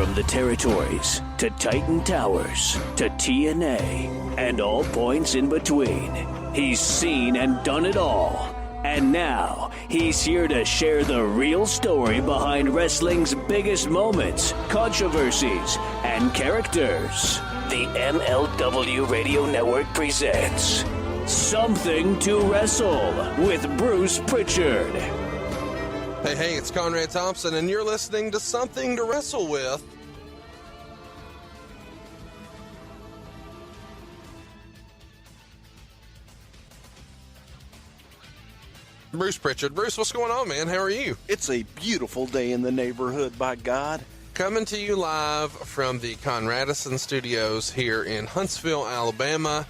From the territories to Titan Towers to TNA and all points in between, he's seen and done it all. And now, he's here to share the real story behind wrestling's biggest moments, controversies, and characters. The MLW Radio Network presents Something to Wrestle with Bruce Prichard. Hey, it's Conrad Thompson, and you're listening to Something to Wrestle with. Bruce Prichard. Bruce, what's going on, man? How are you? It's a beautiful day in the neighborhood, by God. Coming to you live from the Conradison Studios here in Huntsville, Alabama.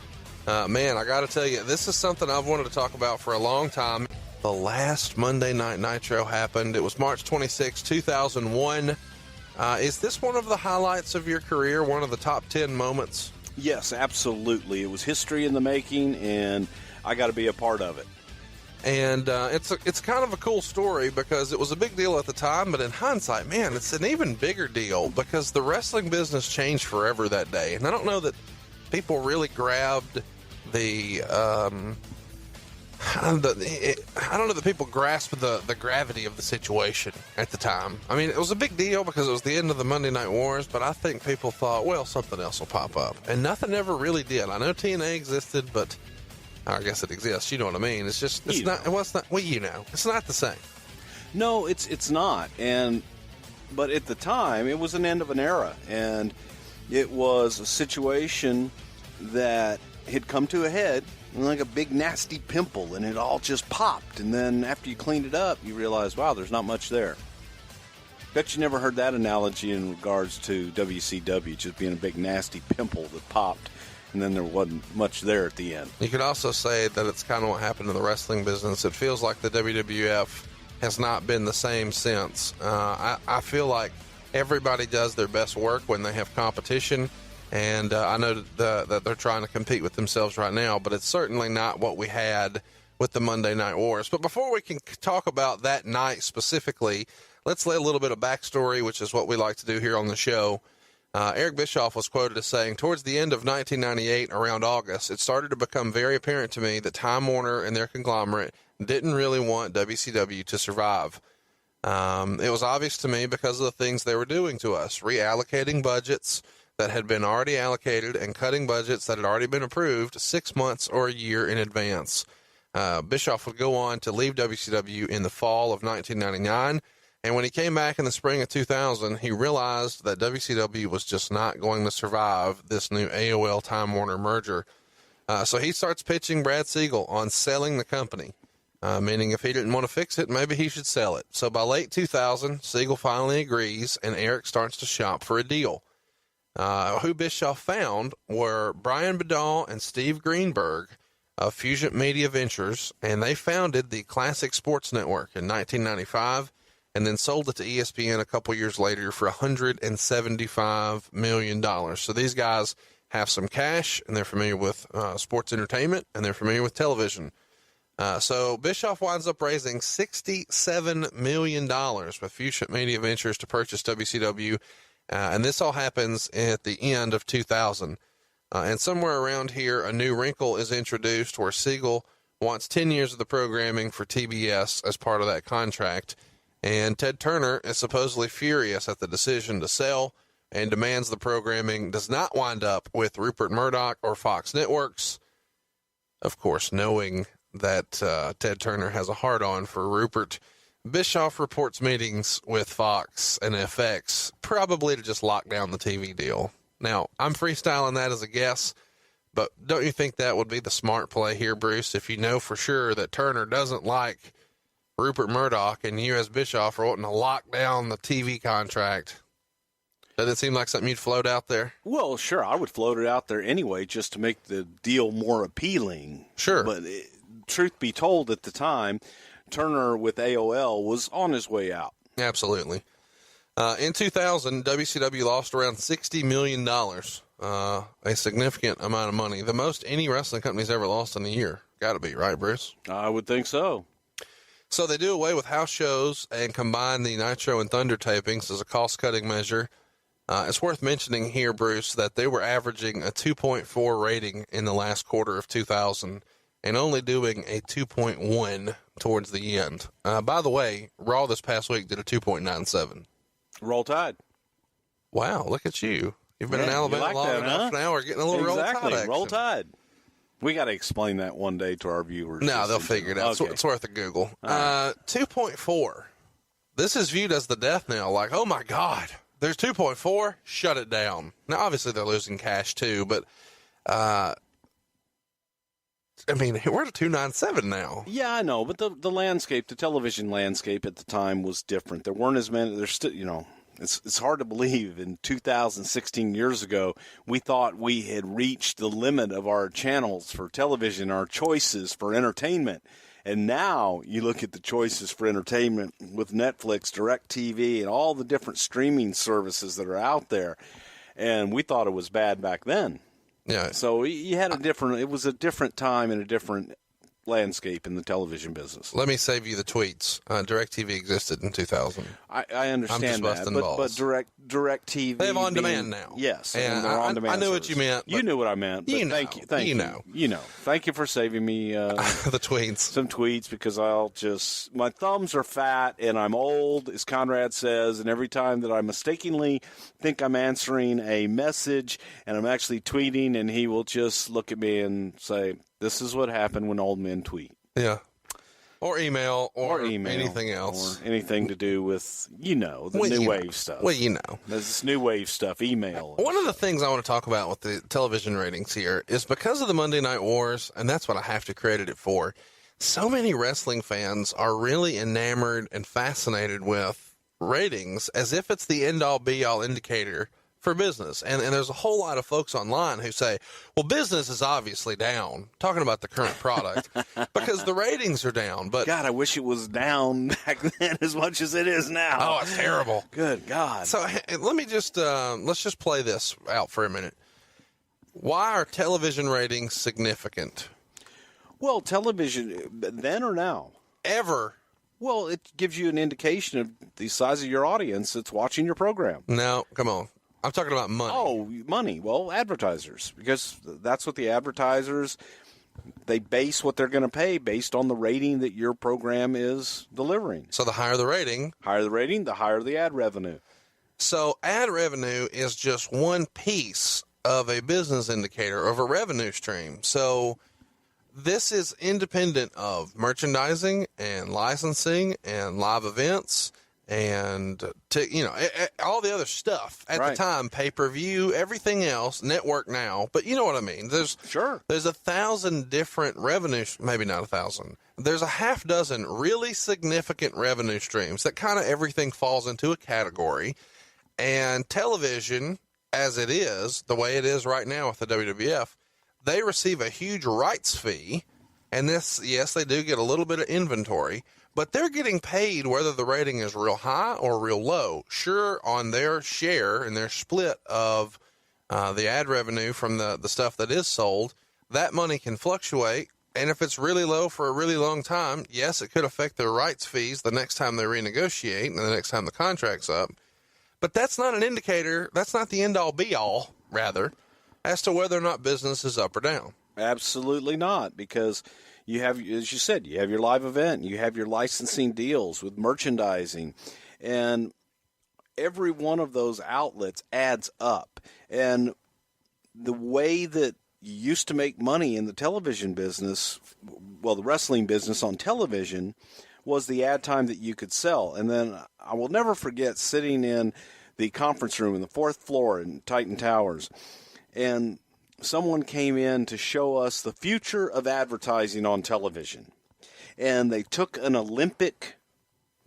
Man, I got to tell you, this is something I've wanted to talk about for a long time. The last Monday Night Nitro happened. It was March 26, 2001. Is this one of the highlights of your career, one of the top 10 moments? Yes, absolutely. It was history in the making, and I got to be a part of it. And it's kind of a cool story because it was a big deal at the time, but in hindsight, man, it's an even bigger deal because the wrestling business changed forever that day. And I don't know that people really grabbed I don't know that people grasped the gravity of the situation at the time. I mean, it was a big deal because it was the end of the Monday Night Wars, but I think people thought, well, something else will pop up. And nothing ever really did. I know TNA existed, but I guess it exists. You know what I mean? It's just, it's not the same. No, it's not. But at the time, it was an end of an era, and it was a situation that had come to a head like a big nasty pimple, and it all just popped. And then after you cleaned it up, you realize, wow, there's not much there. Bet you never heard that analogy in regards to WCW just being a big nasty pimple that popped, and then there wasn't much there at the end. You could also say that it's kind of what happened in the wrestling business. It feels like the WWF has not been the same since. I feel like everybody does their best work when they have competition, and I know that they're trying to compete with themselves right now, but it's certainly not what we had with the Monday Night Wars. But before we can talk about that night specifically, let's lay a little bit of backstory, which is what we like to do here on the show. Eric Bischoff was quoted as saying, towards the end of 1998, around August, it started to become very apparent to me that Time Warner and their conglomerate didn't really want WCW to survive. It was obvious to me because of the things they were doing to us, reallocating budgets that had been already allocated and cutting budgets that had already been approved 6 months or a year in advance. Bischoff would go on to leave WCW in the fall of 1999. And when he came back in the spring of 2000, he realized that WCW was just not going to survive this new AOL Time Warner merger. So he starts pitching Brad Siegel on selling the company, meaning if he didn't want to fix it, maybe he should sell it. So by late 2000, Siegel finally agrees, and Eric starts to shop for a deal. Who Bischoff found were Brian Bedall and Steve Greenberg of Fusion Media Ventures, and they founded the Classic Sports Network in 1995. And then sold it to ESPN a couple years later for $175 million. So these guys have some cash, and they're familiar with sports entertainment, and they're familiar with television. So Bischoff winds up raising $67 million with Fusion Media Ventures to purchase WCW, and this all happens at the end of 2000. And somewhere around here, a new wrinkle is introduced where Siegel wants 10 years of the programming for TBS as part of that contract. And Ted Turner is supposedly furious at the decision to sell and demands the programming does not wind up with Rupert Murdoch or Fox Networks. Of course, knowing that Ted Turner has a hard-on for Rupert, Bischoff reports meetings with Fox and FX, probably to just lock down the TV deal. Now, I'm freestyling that as a guess, but don't you think that would be the smart play here, Bruce, if you know for sure that Turner doesn't like Rupert Murdoch and you as Bischoff are wanting to lock down the TV contract? Doesn't it seem like something you'd float out there? Well, sure, I would float it out there anyway just to make the deal more appealing. Sure. But truth be told, at the time, Turner with AOL was on his way out. Absolutely. In 2000, WCW lost around $60 million, a significant amount of money, the most any wrestling company's ever lost in a year. Got to be, right, Bruce? I would think so. So they do away with house shows and combine the Nitro and Thunder tapings as a cost-cutting measure. It's worth mentioning here, Bruce, that they were averaging a 2.4 rating in the last quarter of 2000 and only doing a 2.1 towards the end. By the way, Raw this past week did a 2.97. Roll Tide. Wow, look at you. You've been in Alabama like long that, enough now. We're getting a little exactly. Roll Tide action. Roll Tide. We got to explain that one day to our viewers. No, they'll figure it out. Okay. It's worth a Google. 2.4. This is viewed as the death knell. Like, oh, my God, there's 2.4. Shut it down. Now, obviously, they're losing cash, too. But, I mean, we're at 2.97 now. Yeah, I know. But the landscape, the television landscape at the time was different. There weren't as many. There's still, it's hard to believe in 2016 years ago, we thought we had reached the limit of our channels for television, our choices for entertainment. And now you look at the choices for entertainment with Netflix, DirecTV, and all the different streaming services that are out there. And we thought it was bad back then. Yeah. So you had it was a different time and a different landscape in the television business. Let me save you the tweets. DirecTV existed in 2000. I understand that, but DirecTV, they have on demand now. Yes, and they're on demand. I knew what you meant. You knew what I meant. But thank you. Thank you for saving me the tweets. Some tweets, because my thumbs are fat and I'm old, as Conrad says, and every time that I mistakenly think I'm answering a message and I'm actually tweeting, and he will just look at me and say, "This is what happened when old men tweet." Yeah. Or email, or anything else. Or anything to do with, the new wave stuff. Well, There's this new wave stuff, email. One of the things I want to talk about with the television ratings here is because of the Monday Night Wars, and that's what I have to credit it for, so many wrestling fans are really enamored and fascinated with ratings as if it's the end-all, be-all indicator for business. And there's a whole lot of folks online who say, well, business is obviously down, talking about the current product, because the ratings are down. But God, I wish it was down back then as much as it is now. Oh, it's terrible. Good God. So let me just, let's just play this out for a minute. Why are television ratings significant? Well, television, then or now? Ever. Well, it gives you an indication of the size of your audience that's watching your program. No, come on. I'm talking about money. Oh, money. Well, advertisers, because that's what the advertisers, they base what they're going to pay based on the rating that your program is delivering. So the higher the rating, the higher the ad revenue. So ad revenue is just one piece of a business indicator of a revenue stream. So this is independent of merchandising and licensing and live events and all the other stuff at the time, pay-per-view, everything else, network now. But you know what I mean. There's 1,000 different revenues, maybe not 1,000. There's a half dozen really significant revenue streams that kind of everything falls into a category. And television, as it is, the way it is right now with the WWF, they receive a huge rights fee. And this, yes, they do get a little bit of inventory, but they're getting paid whether the rating is real high or real low. Sure, on their share and their split of the ad revenue from the stuff that is sold, that money can fluctuate. And if it's really low for a really long time, yes, it could affect their rights fees the next time they renegotiate and the next time the contract's up. But that's not an indicator. That's not the end-all, be-all, rather, as to whether or not business is up or down. Absolutely not, because you have, as you said, you have your live event, you have your licensing deals with merchandising, and every one of those outlets adds up. And the way that you used to make money in the television business, well, the wrestling business on television, was the ad time that you could sell. And then I will never forget sitting in the conference room in the 4th floor in Titan Towers, and someone came in to show us the future of advertising on television. And they took an Olympic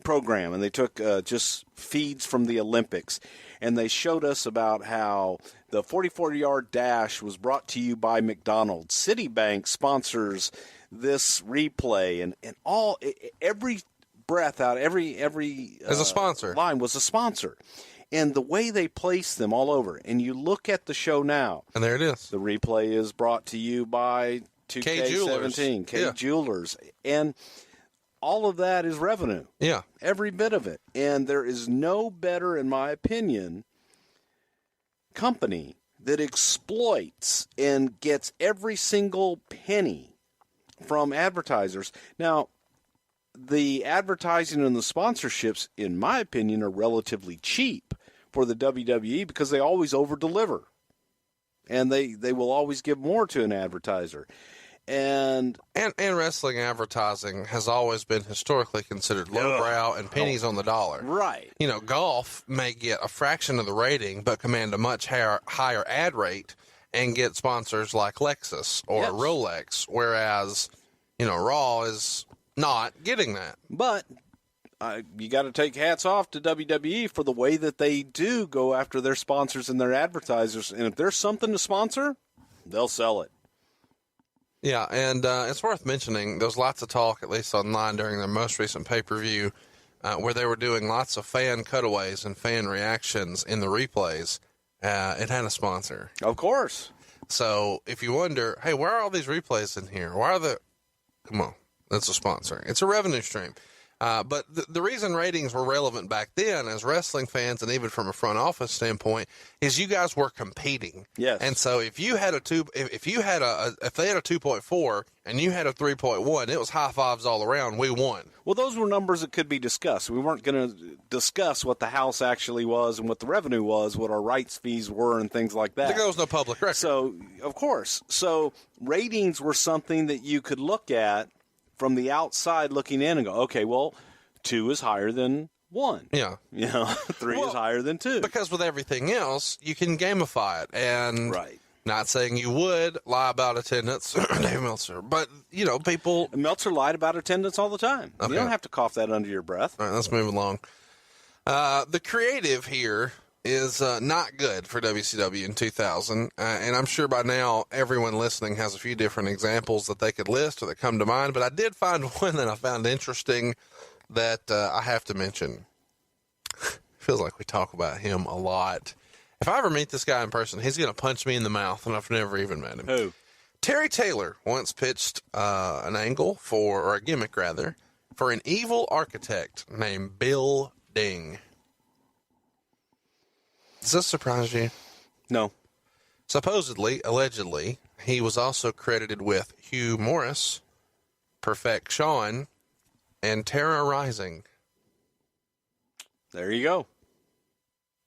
program, and they took just feeds from the Olympics, and they showed us about how the 44-yard dash was brought to you by McDonald's. Citibank sponsors this replay, and every breath out, every as a sponsor line was a sponsor. And the way they place them all over, and you look at the show now, and there it is. The replay is brought to you by 2K17, K Jewelers, and all of that is revenue. Yeah, every bit of it. And there is no better, in my opinion, company that exploits and gets every single penny from advertisers. Now, the advertising and the sponsorships, in my opinion, are relatively cheap for the WWE because they always over-deliver. And they will always give more to an advertiser. And wrestling advertising has always been historically considered lowbrow and pennies on the dollar. Right. You know, golf may get a fraction of the rating, but command a much higher ad rate and get sponsors like Lexus or Rolex, whereas, you know, Raw is not getting that. But you got to take hats off to WWE for the way that they do go after their sponsors and their advertisers. And if there's something to sponsor, they'll sell it. Yeah, and it's worth mentioning, there was lots of talk, at least online during their most recent pay-per-view, where they were doing lots of fan cutaways and fan reactions in the replays. It had a sponsor. Of course. So if you wonder, hey, where are all these replays in here? Why are the... Come on, that's a sponsor. It's a revenue stream. But the reason ratings were relevant back then as wrestling fans, and even from a front office standpoint, is you guys were competing. Yes. And so if you had if they had a 2.4 and you had a 3.1, it was high fives all around. We won. Well, those were numbers that could be discussed. We weren't going to discuss what the house actually was and what the revenue was, what our rights fees were, and things like that. There goes no public record. So, of course. So ratings were something that you could look at from the outside looking in and go, okay, well, 2 is higher than 1. Yeah. You know, 3 is higher than 2. Because with everything else, you can gamify it. And right. Not saying you would lie about attendance, Dave Meltzer, but, you know, people... Meltzer lied about attendance all the time. Okay. You don't have to cough that under your breath. All right, let's move along. The creative here is not good for WCW in 2000, and I'm sure by now everyone listening has a few different examples that they could list or that come to mind, but I did find one that I found interesting that I have to mention. Feels like we talk about him a lot. If I ever meet this guy in person, he's going to punch me in the mouth, and I've never even met him. Who? Terry Taylor once pitched an angle or a gimmick rather, for an evil architect named Bill Ding. Does this surprise you? No. Supposedly, allegedly, he was also credited with Hugh Morris, Perfect Sean, and Terra Rising. There you go.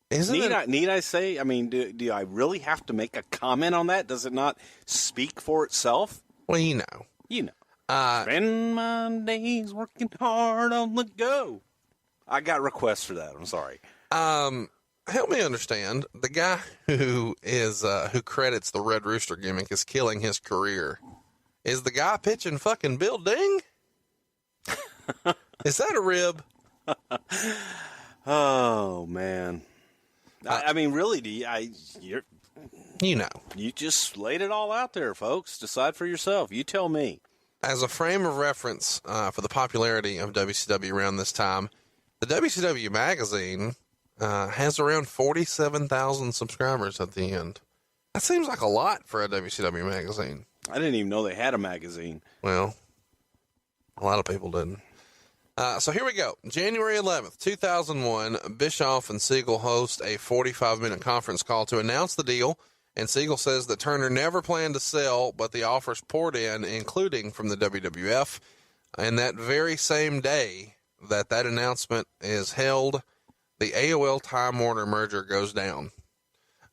Need I say, I mean, do I really have to make a comment on that? Does it not speak for itself? Well, you know. You know. Spend my days working hard on the go. I got requests for that. I'm sorry. Help me understand. The guy who credits the Red Rooster gimmick as killing his career. Is the guy pitching fucking Bill Ding? Is that a rib? Oh man. I mean, really, you just laid it all out there, folks. Decide for yourself. You tell me. As a frame of reference for the popularity of WCW around this time, the WCW magazine has around 47,000 subscribers at the end. That seems like a lot for a WCW magazine. I didn't even know they had a magazine. Well, a lot of people didn't. So here we go. January 11th, 2001, Bischoff and Siegel host a 45-minute conference call to announce the deal, and Siegel says that Turner never planned to sell, but the offers poured in, including from the WWF. And that very same day that announcement is held, the AOL Time Warner merger goes down.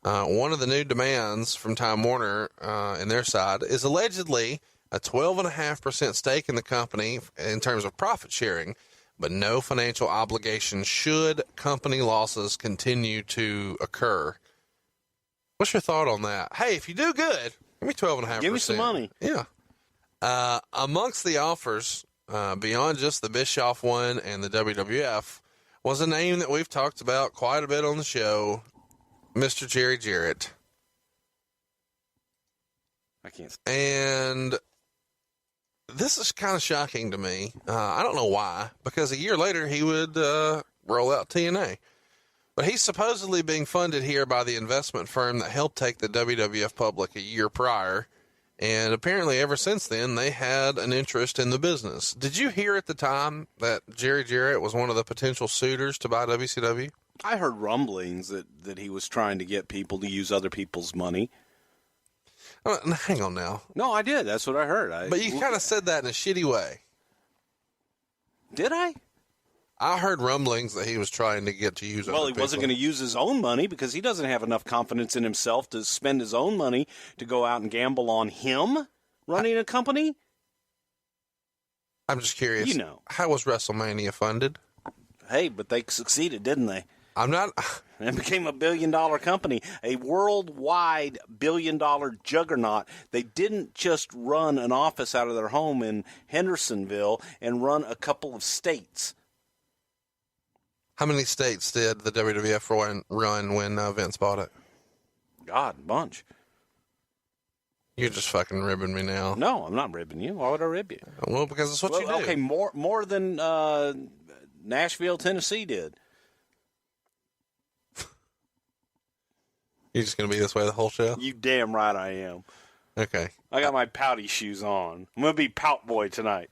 One of the new demands from Time Warner and their side is allegedly a 12.5% stake in the company in terms of profit sharing, but no financial obligation should company losses continue to occur. What's your thought on that? Hey, if you do good, give me 12.5%. Give me some money. Yeah. Amongst the offers, beyond just the Bischoff one and the WWF, was a name that we've talked about quite a bit on the show, Mr. Jerry Jarrett. I can't. And this is kind of shocking to me. I don't know why, because a year later he would roll out TNA. But he's supposedly being funded here by the investment firm that helped take the WWF public a year prior. And apparently ever since then, they had an interest in the business. Did you hear at the time that Jerry Jarrett was one of the potential suitors to buy WCW? I heard rumblings that he was trying to get people to use other people's money. Hang on now. No, I did. That's what I heard. But you kind of said that in a shitty way. Did I? I heard rumblings that he was trying to get to use other Well, he people. wasn't going to use his own money because he doesn't have enough confidence in himself to spend his own money to go out and gamble on him running a company. I'm just curious. You know. How was WrestleMania funded? Hey, but they succeeded, didn't they? I'm not... And became a billion-dollar company, a worldwide billion-dollar juggernaut. They didn't just run an office out of their home in Hendersonville and run a couple of states. How many states did the WWF run when Vince bought it? God, a bunch. You're just fucking ribbing me now. No, I'm not ribbing you. Why would I rib you? Well, because it's what you do. Okay, more than Nashville, Tennessee did. You're just going to be this way the whole show? You damn right I am. Okay. I got my pouty shoes on. I'm going to be pout boy tonight.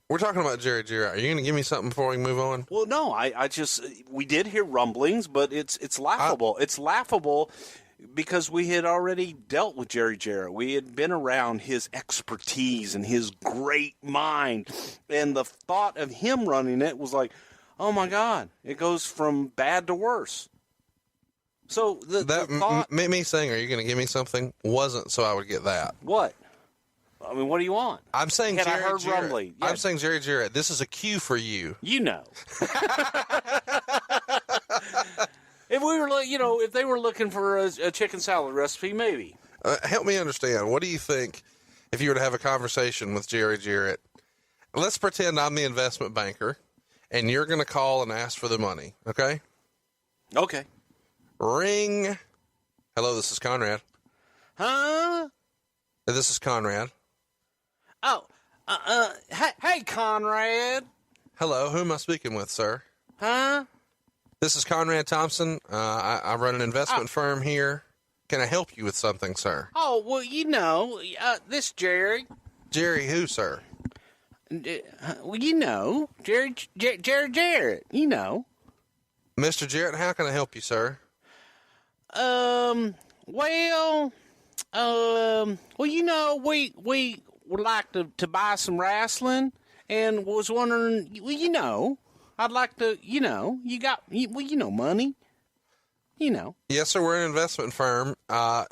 We're talking about Jerry Jarrett. Are you going to give me something before we move on? Well, no, I just, we did hear rumblings, but it's laughable. It's laughable because we had already dealt with Jerry Jarrett. We had been around his expertise and his great mind. And the thought of him running it was like, oh my God, it goes from bad to worse. So the thought... Me saying, are you going to give me something, wasn't so I would get that. What? I mean, what do you want? I'm saying Had Jerry I heard Jarrett. rumbling? Yeah. I'm saying Jerry Jarrett. This is a cue for you. You know. If we were, if they were looking for a chicken salad recipe, maybe. Help me understand. What do you think if you were to have a conversation with Jerry Jarrett? Let's pretend I'm the investment banker, and you're going to call and ask for the money, okay? Okay. Ring. Hello, this is Conrad. Huh? This is Conrad. Oh, hey, Conrad. Hello, who am I speaking with, sir? Huh? This is Conrad Thompson. I run an investment firm here. Can I help you with something, sir? Oh, well, this Jerry. Jerry who, sir? Well, Jerry Jarrett, Mr. Jarrett, how can I help you, sir? We would like to buy some wrestling, and was wondering, I'd like to, you got, money, Yes, sir, we're an investment firm.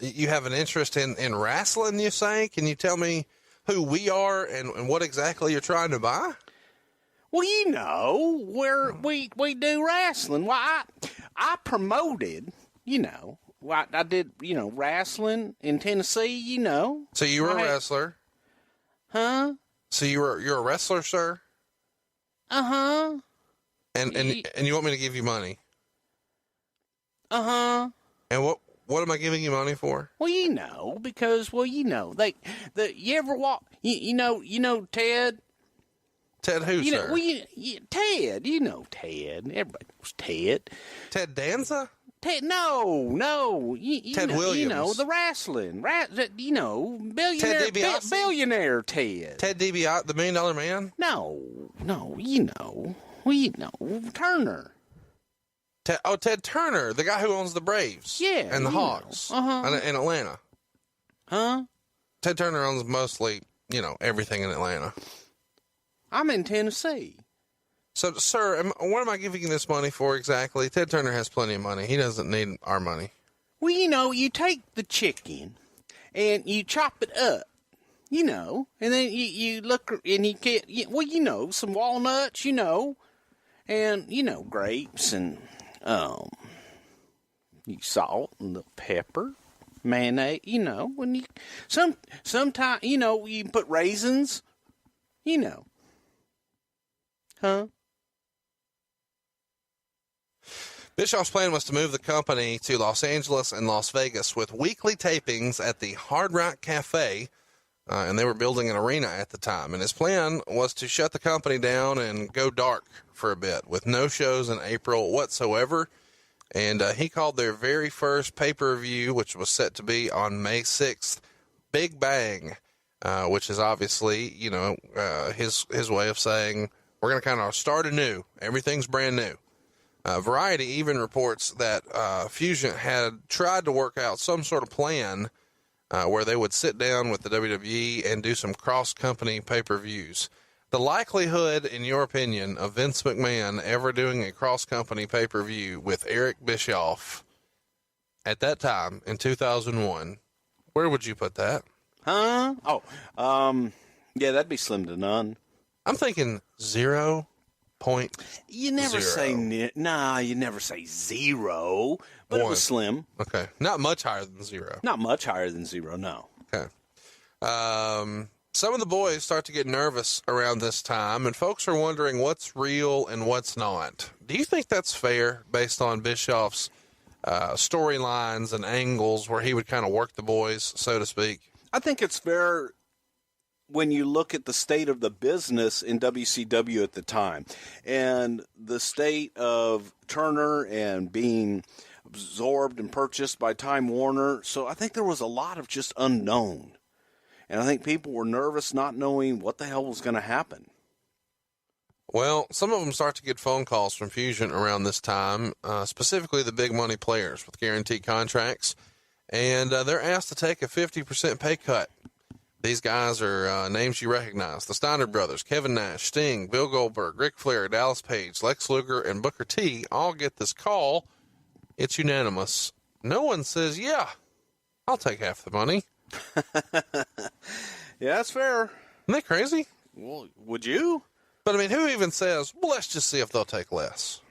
You have an interest in wrestling, you say? Can you tell me who we are and what exactly you're trying to buy? Well, where we do wrestling. Well, I promoted, I did, wrestling in Tennessee, So you were a wrestler? Huh? So you're a wrestler, sir? Uh-huh. And you want me to give you money? Uh-huh. And what am I giving you money for? Well, because, you ever walk, Ted? Ted who, sir? Ted, Ted. Everybody knows Ted. Ted Danza? Ted, no. Ted Williams. The wrestling, billionaire, Ted DiBiase? Billionaire Ted. Ted DiBiase, the $1 Million Man? No, Turner. Ted Turner, the guy who owns the Braves. Yeah. And the Hawks. In Atlanta. Huh? Ted Turner owns mostly, everything in Atlanta. I'm in Tennessee. So, sir, what am I giving you this money for exactly? Ted Turner has plenty of money. He doesn't need our money. Well, you take the chicken and you chop it up, and then you look and you get, some walnuts, and, grapes and, salt and the pepper, mayonnaise, when you, sometimes, you can put raisins, Huh? Bischoff's plan was to move the company to Los Angeles and Las Vegas with weekly tapings at the Hard Rock Cafe, and they were building an arena at the time. And his plan was to shut the company down and go dark for a bit with no shows in April whatsoever. And he called their very first pay-per-view, which was set to be on May 6th, Big Bang, which is obviously, his way of saying, we're going to kind of start anew. Everything's brand new. Variety even reports that Fusion had tried to work out some sort of plan where they would sit down with the WWE and do some cross-company pay-per-views. The likelihood, in your opinion, of Vince McMahon ever doing a cross-company pay-per-view with Eric Bischoff at that time in 2001, where would you put that? Huh? Yeah, that'd be slim to none. I'm thinking 0.0. You never say you never say 0, but it was slim. Okay, not much higher than 0. Not much higher than 0, no. Okay. Some of the boys start to get nervous around this time, and folks are wondering what's real and what's not. Do you think that's fair based on Bischoff's storylines and angles where he would kind of work the boys, so to speak? I think it's fair when you look at the state of the business in WCW at the time and the state of Turner and being absorbed and purchased by Time Warner. So I think there was a lot of just unknown. And I think people were nervous not knowing what the hell was going to happen. Well, some of them start to get phone calls from Fusion around this time, specifically the big money players with guaranteed contracts. And they're asked to take a 50% pay cut. These guys are names you recognize. The Steiner brothers, Kevin Nash, Sting, Bill Goldberg, Ric Flair, Dallas Page, Lex Luger, and Booker T all get this call. It's unanimous. No one says, yeah, I'll take half the money. Yeah, that's fair. Isn't that crazy? Well, would you? But, I mean, who even says, well, let's just see if they'll take less?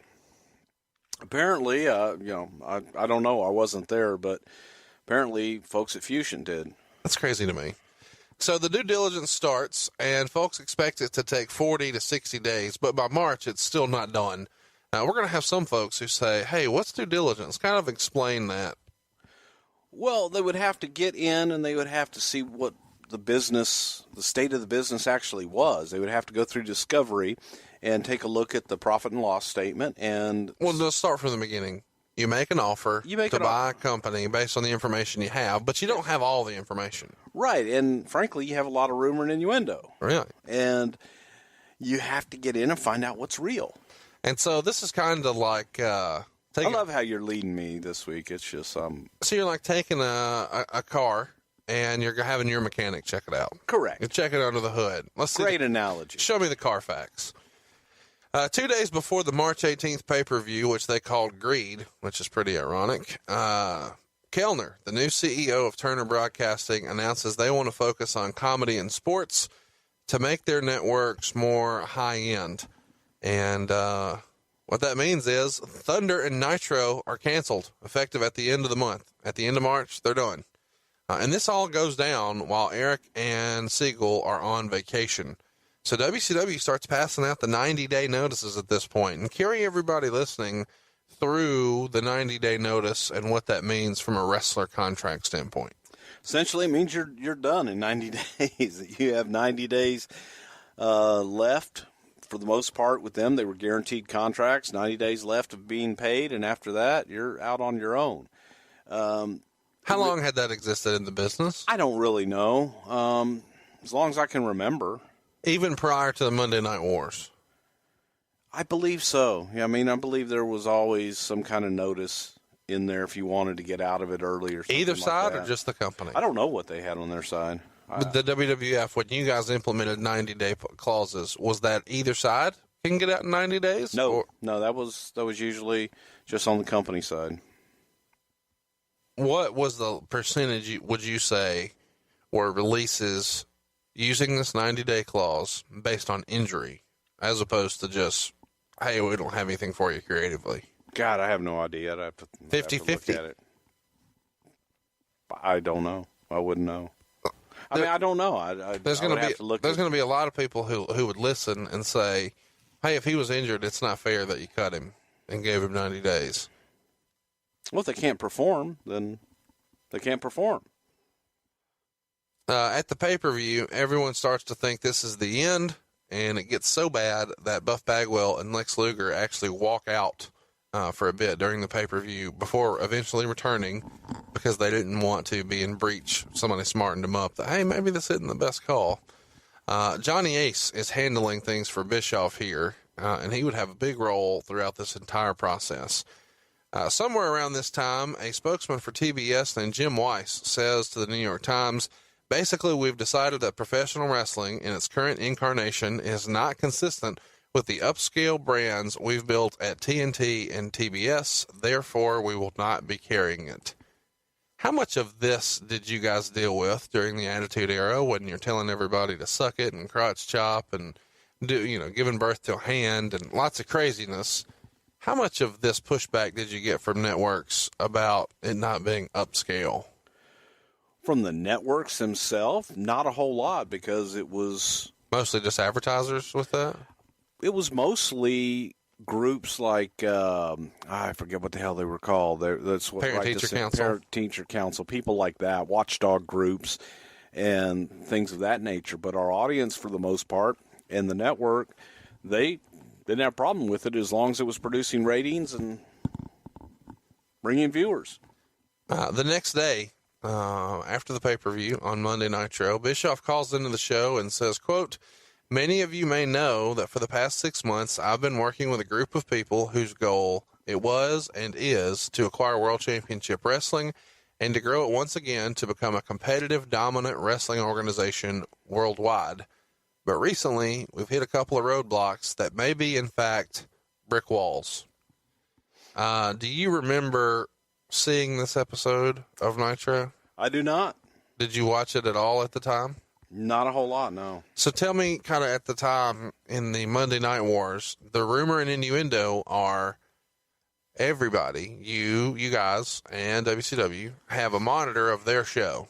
Apparently, I don't know. I wasn't there, but apparently folks at Fusion did. That's crazy to me. So the due diligence starts, and folks expect it to take 40 to 60 days, but by March, it's still not done. Now, we're going to have some folks who say, hey, what's due diligence? Kind of explain that. Well, they would have to get in, and they would have to see what the state of the business actually was. They would have to go through discovery and take a look at the profit and loss statement. And well, let's start from the beginning. You make an offer to buy a company based on the information you have, but you don't have all the information. Right, and frankly, you have a lot of rumor and innuendo. Really? And you have to get in and find out what's real. And so this is kind of like... I love how you're leading me this week. It's just... So you're like taking a car, and you're having your mechanic check it out. Correct. You check it under the hood. Great analogy. Show me the Carfax. 2 days before the March 18th pay-per-view, which they called Greed, which is pretty ironic, Kellner, the new CEO of Turner Broadcasting, announces they want to focus on comedy and sports to make their networks more high-end. And what that means is Thunder and Nitro are canceled, effective at the end of the month. At the end of March, they're done. And this all goes down while Eric and Siegel are on vacation. So WCW starts passing out the 90-day notices at this point, and carry everybody listening through the 90-day notice and what that means from a wrestler contract standpoint. Essentially, it means you're done in 90 days. You have 90 days left. For the most part with them, they were guaranteed contracts, 90 days left of being paid, and after that, you're out on your own. How long had that existed in the business? I don't really know. As long as I can remember. Even prior to the Monday Night Wars? I believe so. Yeah, I mean, I believe there was always some kind of notice in there if you wanted to get out of it early or something. Either side like that. Or just the company? I don't know what they had on their side. The WWF, when you guys implemented 90-day clauses, was that either side can get out in 90 days? No, that was usually just on the company side. What was the percentage, would you say, were releases using this 90-day clause based on injury, as opposed to just, hey, we don't have anything for you creatively? God, I have no idea. I'd have to 50-50? I don't know. I wouldn't know. I mean, I don't know. There's going to be a lot of people who would listen and say, hey, if he was injured, it's not fair that you cut him and gave him 90 days. Well, if they can't perform, then they can't perform. At the pay-per-view, everyone starts to think this is the end, and it gets so bad that Buff Bagwell and Lex Luger actually walk out for a bit during the pay-per-view before eventually returning because they didn't want to be in breach. Somebody smartened them up that, hey, maybe this isn't the best call. Johnny Ace is handling things for Bischoff here, and he would have a big role throughout this entire process. Somewhere around this time, a spokesman for TBS named Jim Weiss says to the New York Times, basically, we've decided that professional wrestling in its current incarnation is not consistent with the upscale brands we've built at TNT and TBS. Therefore, we will not be carrying it. How much of this did you guys deal with during the Attitude Era when you're telling everybody to suck it and crotch chop and giving birth to a hand and lots of craziness? How much of this pushback did you get from networks about it not being upscale? From the networks themselves, not a whole lot, because it was mostly just advertisers with that. It was mostly groups like I forget what the hell they were called. That's what Parent-Teacher Council. Parent-Teacher Council, people like that, watchdog groups, and things of that nature. But our audience, for the most part, and the network, they didn't have a problem with it as long as it was producing ratings and bringing viewers. The next day, after the pay-per-view on Monday Nitro, Bischoff calls into the show and says, quote, many of you may know that for the past 6 months, I've been working with a group of people whose goal it was and is to acquire World Championship Wrestling and to grow it once again to become a competitive, dominant wrestling organization worldwide. But recently, we've hit a couple of roadblocks that may be, in fact, brick walls. Do you remember seeing this episode of Nitro? I do not. Did you watch it at all at the time? Not a whole lot, no. So tell me, kind of at the time in the Monday Night Wars, the rumor and innuendo are everybody, you guys, and WCW have a monitor of their show.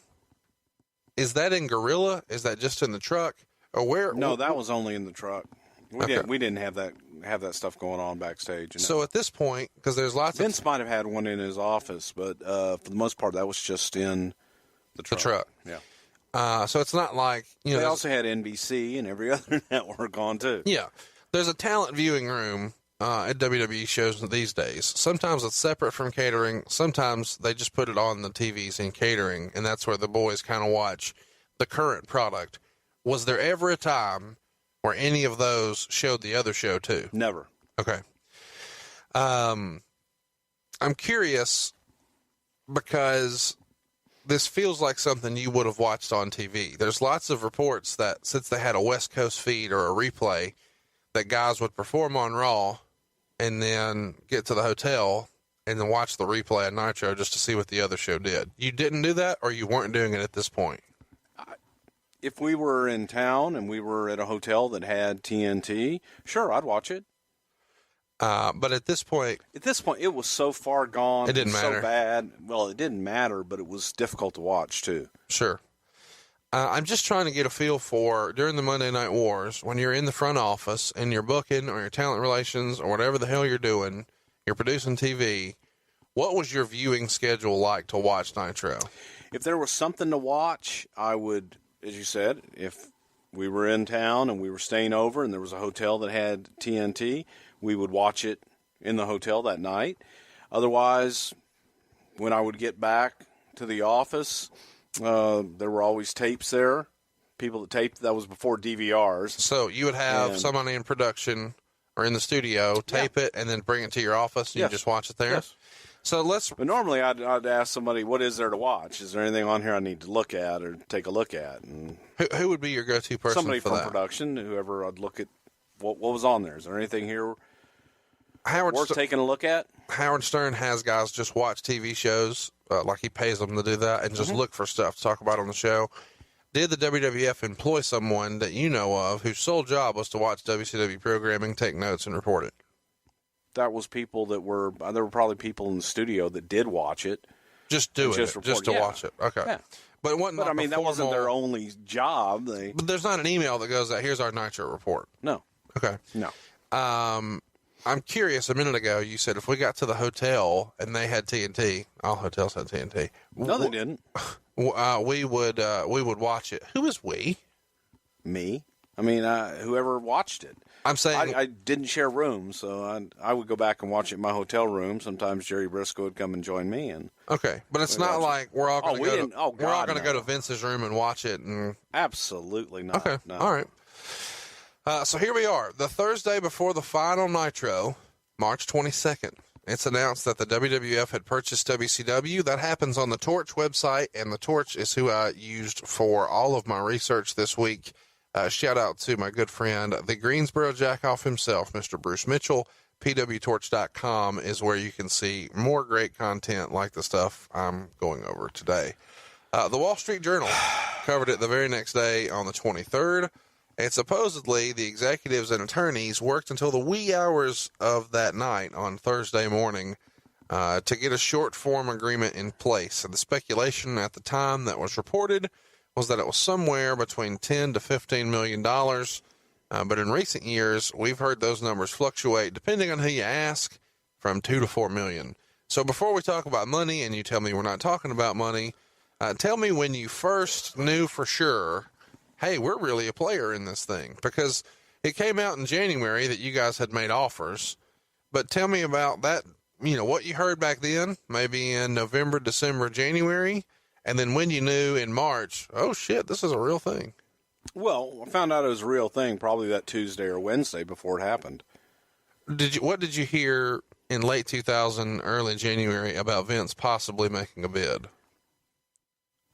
Is that in Gorilla? Is that just in the truck? Or where? No, that was only in the truck. We didn't have that stuff going on backstage. So at this point, because there's lots Vince might have had one in his office, but for the most part, that was just in the truck. Yeah. So it's not like, they also had NBC and every other network on too. Yeah. There's a talent viewing room at WWE shows these days. Sometimes it's separate from catering. Sometimes they just put it on the TVs in catering, and that's where the boys kind of watch the current product. Was there ever a time where any of those showed the other show too? Never. Okay. I'm curious because this feels like something you would have watched on TV. There's lots of reports that since they had a West Coast feed or a replay, that guys would perform on Raw and then get to the hotel and then watch the replay on Nitro just to see what the other show did. You didn't do that, or you weren't doing it at this point? If we were in town and we were at a hotel that had TNT, sure, I'd watch it. But at this point, it was so far gone. It didn't matter. So bad. Well, it didn't matter, but it was difficult to watch too. Sure. I'm just trying to get a feel for, during the Monday Night Wars, when you're in the front office and you're booking or your talent relations or whatever the hell you're doing, you're producing TV, what was your viewing schedule like to watch Nitro? If there was something to watch, I would, as you said, if we were in town and we were staying over and there was a hotel that had TNT, we would watch it in the hotel that night. Otherwise, when I would get back to the office, there were always tapes there. People that taped, that was before DVRs. So you would have somebody in production or in the studio tape it and then bring it to your office and you just watch it there? Yes. So But normally I'd ask somebody, what is there to watch? Is there anything on here I need to look at or take a look at? And who would be your go-to person somebody for from that? production, whoever, I'd look at what was on there. Is there anything here worth taking a look at? Howard Stern has guys just watch TV shows, like he pays them to do that, and just look for stuff to talk about on the show. Did the WWF employ someone that you know of whose sole job was to watch WCW programming, take notes, and report it? That was people there were probably people in the studio that did watch it. Just to watch it. Okay. Yeah. But it wasn't. But I mean, that wasn't their only job. But there's not an email that goes out, here's our Nitro report. No. Okay. No. I'm curious, a minute ago, you said if we got to the hotel and they had TNT, all hotels had TNT. No, they didn't. We would watch it. Who is we? Me. I mean, whoever watched it. I'm saying I didn't share rooms, so I would go back and watch it in my hotel room. Sometimes Jerry Briscoe would come and join me. Okay, but it's not like we're all going to go to Vince's room and watch it. Absolutely not. Okay, no. all right. So here we are, the Thursday before the final Nitro, March 22nd. It's announced that the WWF had purchased WCW. That happens on the Torch website, and the Torch is who I used for all of my research this week. Shout out to my good friend, the Greensboro Jackoff himself, Mr. Bruce Mitchell. PWTorch.com is where you can see more great content like the stuff I'm going over today. The Wall Street Journal covered it the very next day on the 23rd. And supposedly, the executives and attorneys worked until the wee hours of that night on Thursday morning to get a short-form agreement in place. And the speculation at the time that was reported was that it was somewhere between $10 to $15 million. But in recent years, we've heard those numbers fluctuate, depending on who you ask, from $2 to $4 million. So before we talk about money, and you tell me we're not talking about money, tell me when you first knew for sure, hey, we're really a player in this thing, because it came out in January that you guys had made offers. But tell me about that, what you heard back then, maybe in November, December, January, and then when you knew in March, oh shit, this is a real thing. Well, I found out it was a real thing probably that Tuesday or Wednesday before it happened. What did you hear in late 2000, early January about Vince possibly making a bid?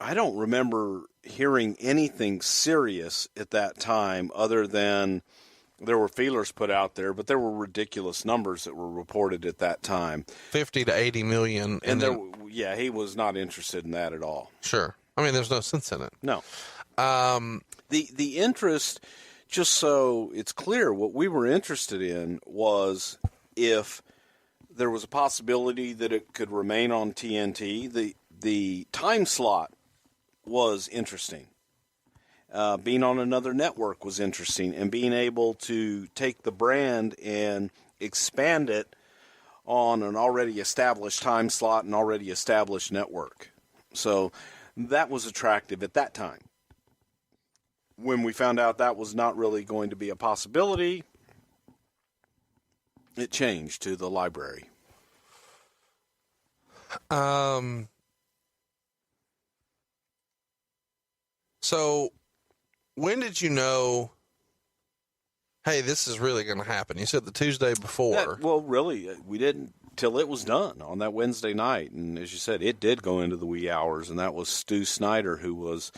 I don't remember hearing anything serious at that time other than there were feelers put out there, but there were ridiculous numbers that were reported at that time. 50 to 80 million. And he was not interested in that at all. Sure. I mean, there's no sense in it. No. The interest, just so it's clear, what we were interested in was if there was a possibility that it could remain on TNT, the time slot was interesting. Being on another network was interesting, and being able to take the brand and expand it on an already established time slot and already established network. So that was attractive at that time. When we found out that was not really going to be a possibility, it changed to the library. So when did you know, hey, this is really going to happen? You said the Tuesday before. Really, we didn't till it was done on that Wednesday night. And as you said, it did go into the wee hours, and that was Stu Snyder, who was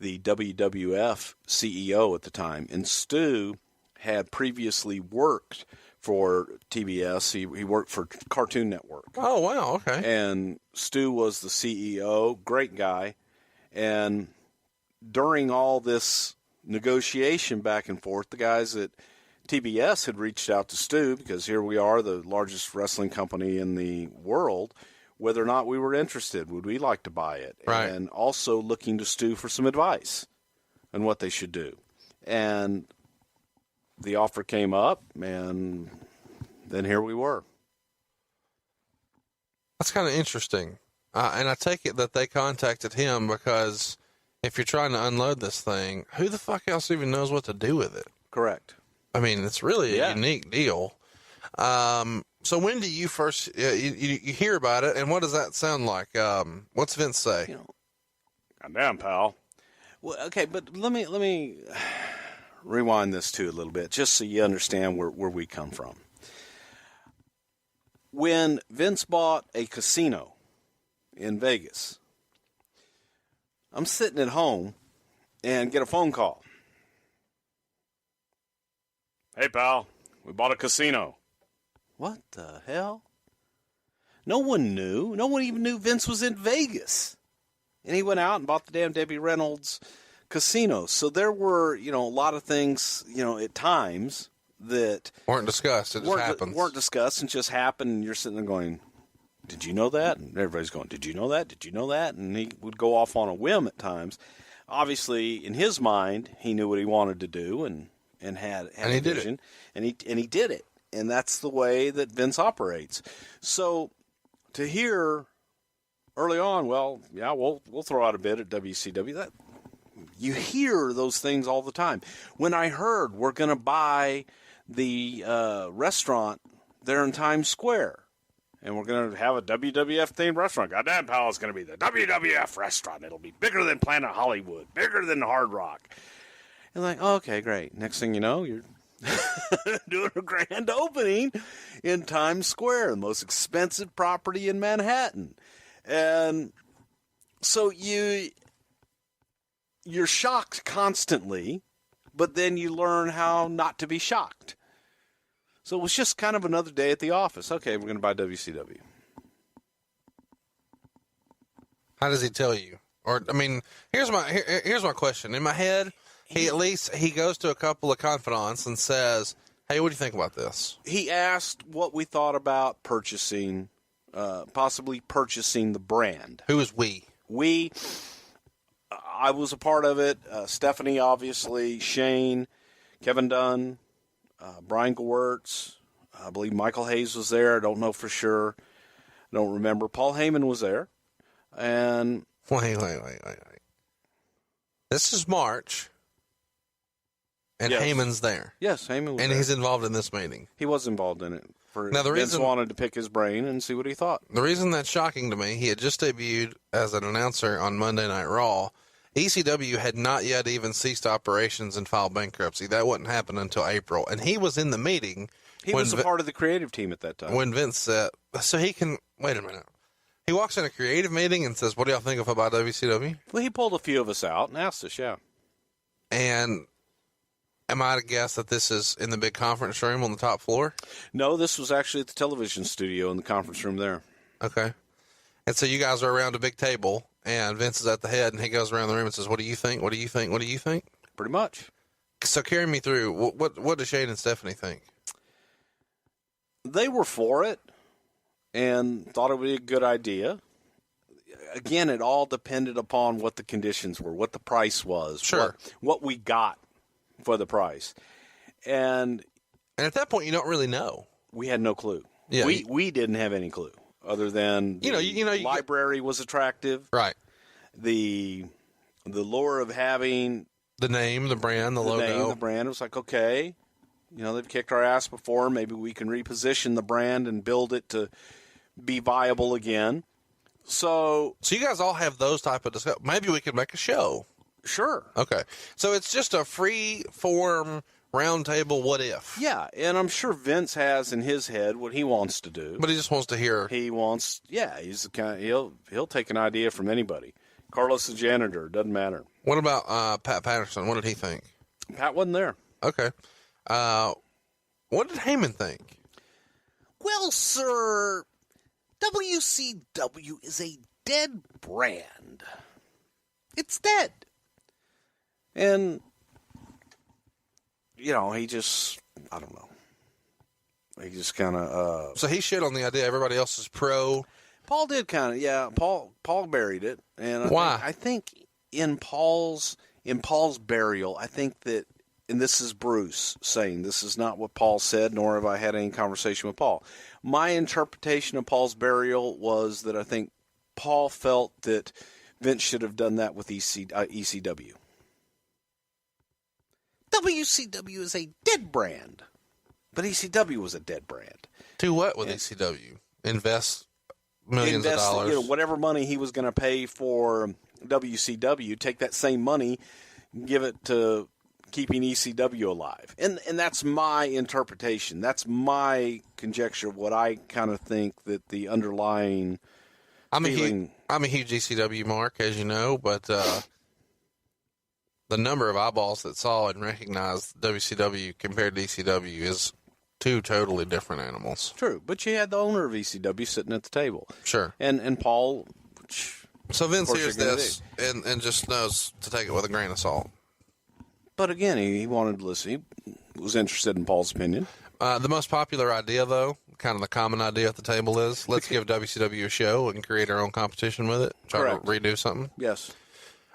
the WWF CEO at the time. And Stu had previously worked for TBS. He worked for Cartoon Network. Oh, wow, okay. And Stu was the CEO, great guy. And during all this negotiation back and forth, the guys at TBS had reached out to Stu, because here we are, the largest wrestling company in the world, whether or not we were interested. Would we like to buy it? Right. And also looking to Stu for some advice on what they should do. And the offer came up, and then here we were. That's kind of interesting. And I take it that they contacted him because if you're trying to unload this thing, who the fuck else even knows what to do with it? Correct. I mean, it's really a unique deal. So when do you first, you hear about it, and what does that sound like? What's Vince say? Goddamn, pal. Well, okay, but let me rewind this too a little bit, just so you understand where we come from. When Vince bought a casino in Vegas, I'm sitting at home and get a phone call. Hey, pal, we bought a casino. What the hell? No one knew. No one even knew Vince was in Vegas. And he went out and bought the damn Debbie Reynolds casino. So there were, a lot of things, at times that weren't discussed. It just happens. Weren't discussed and just happened. And you're sitting there going, did you know that? And everybody's going, did you know that? Did you know that? And he would go off on a whim at times. Obviously, in his mind, he knew what he wanted to do and had a vision. And he did it. And that's the way that Vince operates. So to hear early on, well, yeah, we'll throw out a bid at WCW. That you hear those things all the time. When I heard we're going to buy the restaurant there in Times Square, and we're going to have a WWF-themed restaurant. Goddamn, pal, it's going to be the WWF restaurant. It'll be bigger than Planet Hollywood, bigger than Hard Rock. And like, oh, okay, great. Next thing you know, you're doing a grand opening in Times Square, the most expensive property in Manhattan. And so you're shocked constantly, but then you learn how not to be shocked. So it was just kind of another day at the office. Okay, we're going to buy WCW. How does he tell you? Or, I mean, here's my question. In my head, he goes to a couple of confidants and says, hey, what do you think about this? He asked what we thought about purchasing, possibly purchasing the brand. Who is we? I was a part of it. Stephanie, obviously, Shane, Kevin Dunn, Brian Gewirtz. I believe Michael Hayes was there. I don't know for sure. I don't remember. Paul Heyman was there. And Wait. This is March, and yes. Heyman's there. Yes, Heyman was and there. he's involved in this meeting. He was involved in it. Now, Vince wanted to pick his brain and see what he thought. The reason that's shocking to me, he had just debuted as an announcer on Monday Night Raw. ECW had not yet even ceased operations and filed bankruptcy. That wouldn't happen until April. And he was in the meeting. He was a part of the creative team at that time. When Vince said, so he can, wait a minute. He walks in a creative meeting and says, what do y'all think about WCW? Well, he pulled a few of us out and asked us, yeah. And am I to guess that this is in the big conference room on the top floor? No, this was actually at the television studio in the conference room there. Okay. And so you guys are around a big table, and Vince is at the head, and he goes around the room and says, what do you think? What do you think? What do you think? Pretty much. So carry me through. What does Shane and Stephanie think? They were for it and thought it would be a good idea. Again, it all depended upon what the conditions were, what the price was, sure, what we got for the price. And at that point, you don't really know. We had no clue. Yeah, we didn't have any clue other than the library was attractive. Right. The lure of having the name, the brand, the logo. Name, the brand. It was like, okay, they've kicked our ass before. Maybe we can reposition the brand and build it to be viable again. So you guys all have those type of discussions. Maybe we could make a show. Sure. Okay. So it's just a free form round table. What if? Yeah, and I'm sure Vince has in his head what he wants to do. But he just wants to hear. He's the kind of, he'll take an idea from anybody. Carlos the janitor, doesn't matter. What about Pat Patterson? What did he think? Pat wasn't there. Okay. What did Heyman think? Well, sir, WCW is a dead brand. It's dead. And, he just, I don't know. He just kind of... So he shit on the idea everybody else is pro. Paul did kind of, yeah. Paul buried it. And why? I think in Paul's burial, I think that, and this is Bruce saying, this is not what Paul said, nor have I had any conversation with Paul. My interpretation of Paul's burial was that I think Paul felt that Vince should have done that with ECW. WCW is a dead brand, but ECW was a dead brand. Do what with ECW? Invest millions of dollars. Whatever money he was going to pay for WCW, take that same money, give it to keeping ECW alive. And that's my interpretation. That's my conjecture of what I kind of think that the underlying I'm a huge ECW mark, as you know, but the number of eyeballs that saw and recognized WCW compared to ECW is two totally different animals. True, but you had the owner of ECW sitting at the table. Sure. And Paul... So Vince hears this and just knows to take it with a grain of salt. But again, he wanted to listen. He was interested in Paul's opinion. The most popular idea, though, kind of the common idea at the table is, let's give WCW a show and create our own competition with it. Try to redo something. Yes.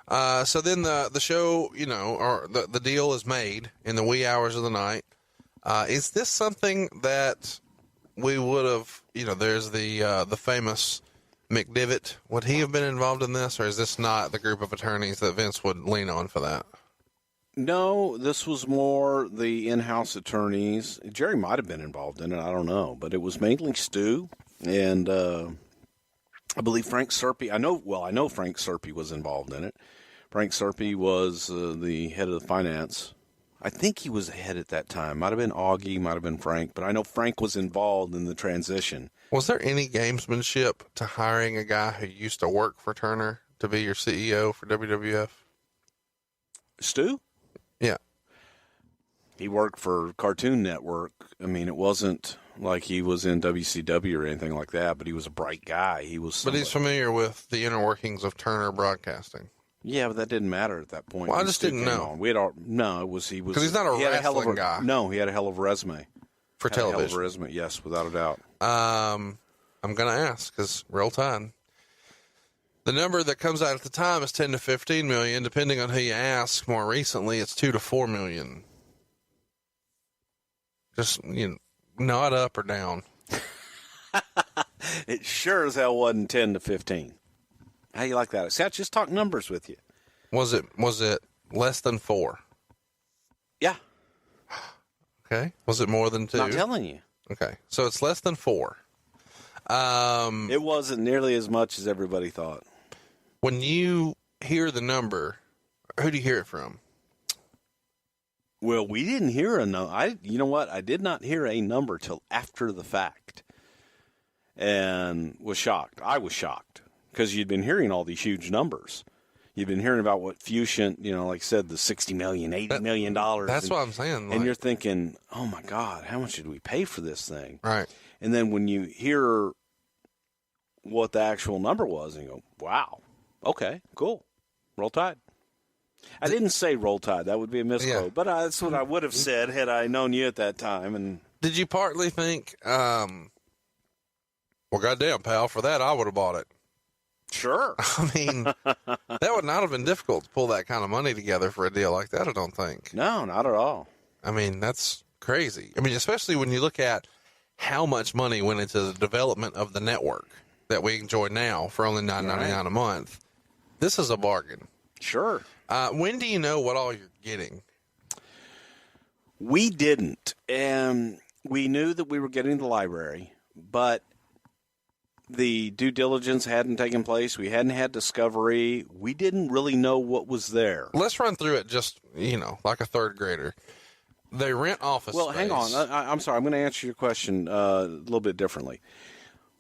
So then the show, or the deal is made in the wee hours of the night. Is this something that we would have, there's the famous McDivitt. Would he have been involved in this, or is this not the group of attorneys that Vince would lean on for that? No, this was more the in-house attorneys. Jerry might have been involved in it. I don't know. But it was mainly Stu and I believe Frank Serpi. I know Frank Serpi was involved in it. Frank Serpe was the head of the finance. I think he was the head at that time. Might have been Augie, might have been Frank, but I know Frank was involved in the transition. Was there any gamesmanship to hiring a guy who used to work for Turner to be your CEO for WWF? Stu? Yeah. He worked for Cartoon Network. I mean, it wasn't like he was in WCW or anything like that, but he was a bright guy. But he's familiar with the inner workings of Turner Broadcasting. Yeah, but that didn't matter at that point. Well, I just didn't know. It was he was because he's not a wrestling guy. No, he had a hell of a resume for television. A hell of a resume, yes, without a doubt. I'm gonna ask because Roll Tide. The number that comes out at the time is 10 to 15 million, depending on who you ask. More recently, it's 2 to 4 million. Just nod up or down. It sure as hell wasn't 10 to 15. How you like that? See, I just talk numbers with you. Was it less than 4? Yeah. Okay. Was it more than 2? Not telling you. Okay. So it's less than 4. It wasn't nearly as much as everybody thought. When you hear the number, who do you hear it from? Well, we didn't hear a number. You know what? I did not hear a number till after the fact, and was shocked. I was shocked because you'd been hearing all these huge numbers. You've been hearing about what Fusion, like I said, the $60 million, $80 million. That's what I'm saying. And you're thinking, oh my God, how much did we pay for this thing? Right. And then when you hear what the actual number was, and you go, wow, okay, cool, Roll Tide. I didn't say Roll Tide. That would be a misquote. Yeah. But that's what I would have said had I known you at that time. And did you partly think, well, goddamn, pal, for that I would have bought it? Sure. I mean, that would not have been difficult to pull that kind of money together for a deal like that, I don't think. No, not at all. I mean, that's crazy. I mean, especially when you look at how much money went into the development of the network that we enjoy now for only $9.99 a month. This is a bargain. Sure. When do you know what all you're getting? We didn't. And we knew that we were getting the library, but the due diligence hadn't taken place. We hadn't had discovery. We didn't really know what was there. Let's run through it just, like a third grader. They rent office space. Well, hang on. I'm sorry. I'm going to answer your question a little bit differently.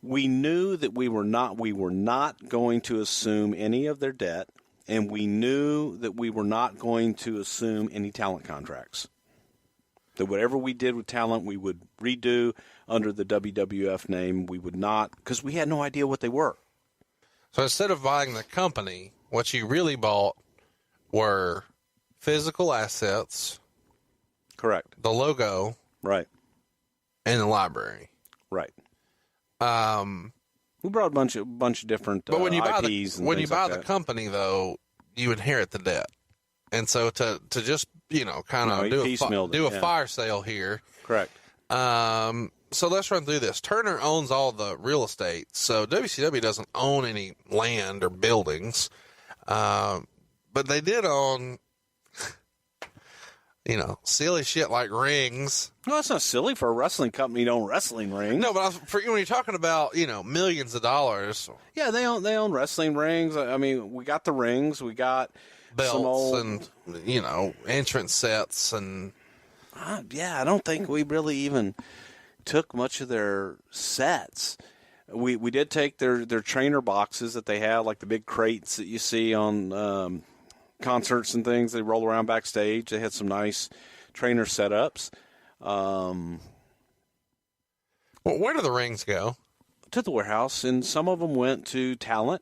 We knew that we were not going to assume any of their debt, and we knew that we were not going to assume any talent contracts. That whatever we did with talent, we would redo under the WWF name. We would not, because we had no idea what they were. So instead of buying the company, what you really bought were physical assets. Correct. The logo. Right. And the library. Right. We brought a bunch of different but when you IPs buy the company, though, you inherit the debt. And so to just, kind of do a fire sale here. Correct. So let's run through this. Turner owns all the real estate. So WCW doesn't own any land or buildings. But they did own, silly shit like rings. No, it's not silly for a wrestling company to own wrestling rings. No, but when you're talking about, millions of dollars. Yeah, they own wrestling rings. I mean, we got the rings. We got belts some old, and, entrance sets. And I don't think we really even took much of their sets. We did take their trainer boxes that they had, like the big crates that you see on concerts and things. They roll around backstage. They had some nice trainer setups. Well, where do the rings go? To the warehouse, and some of them went to talent.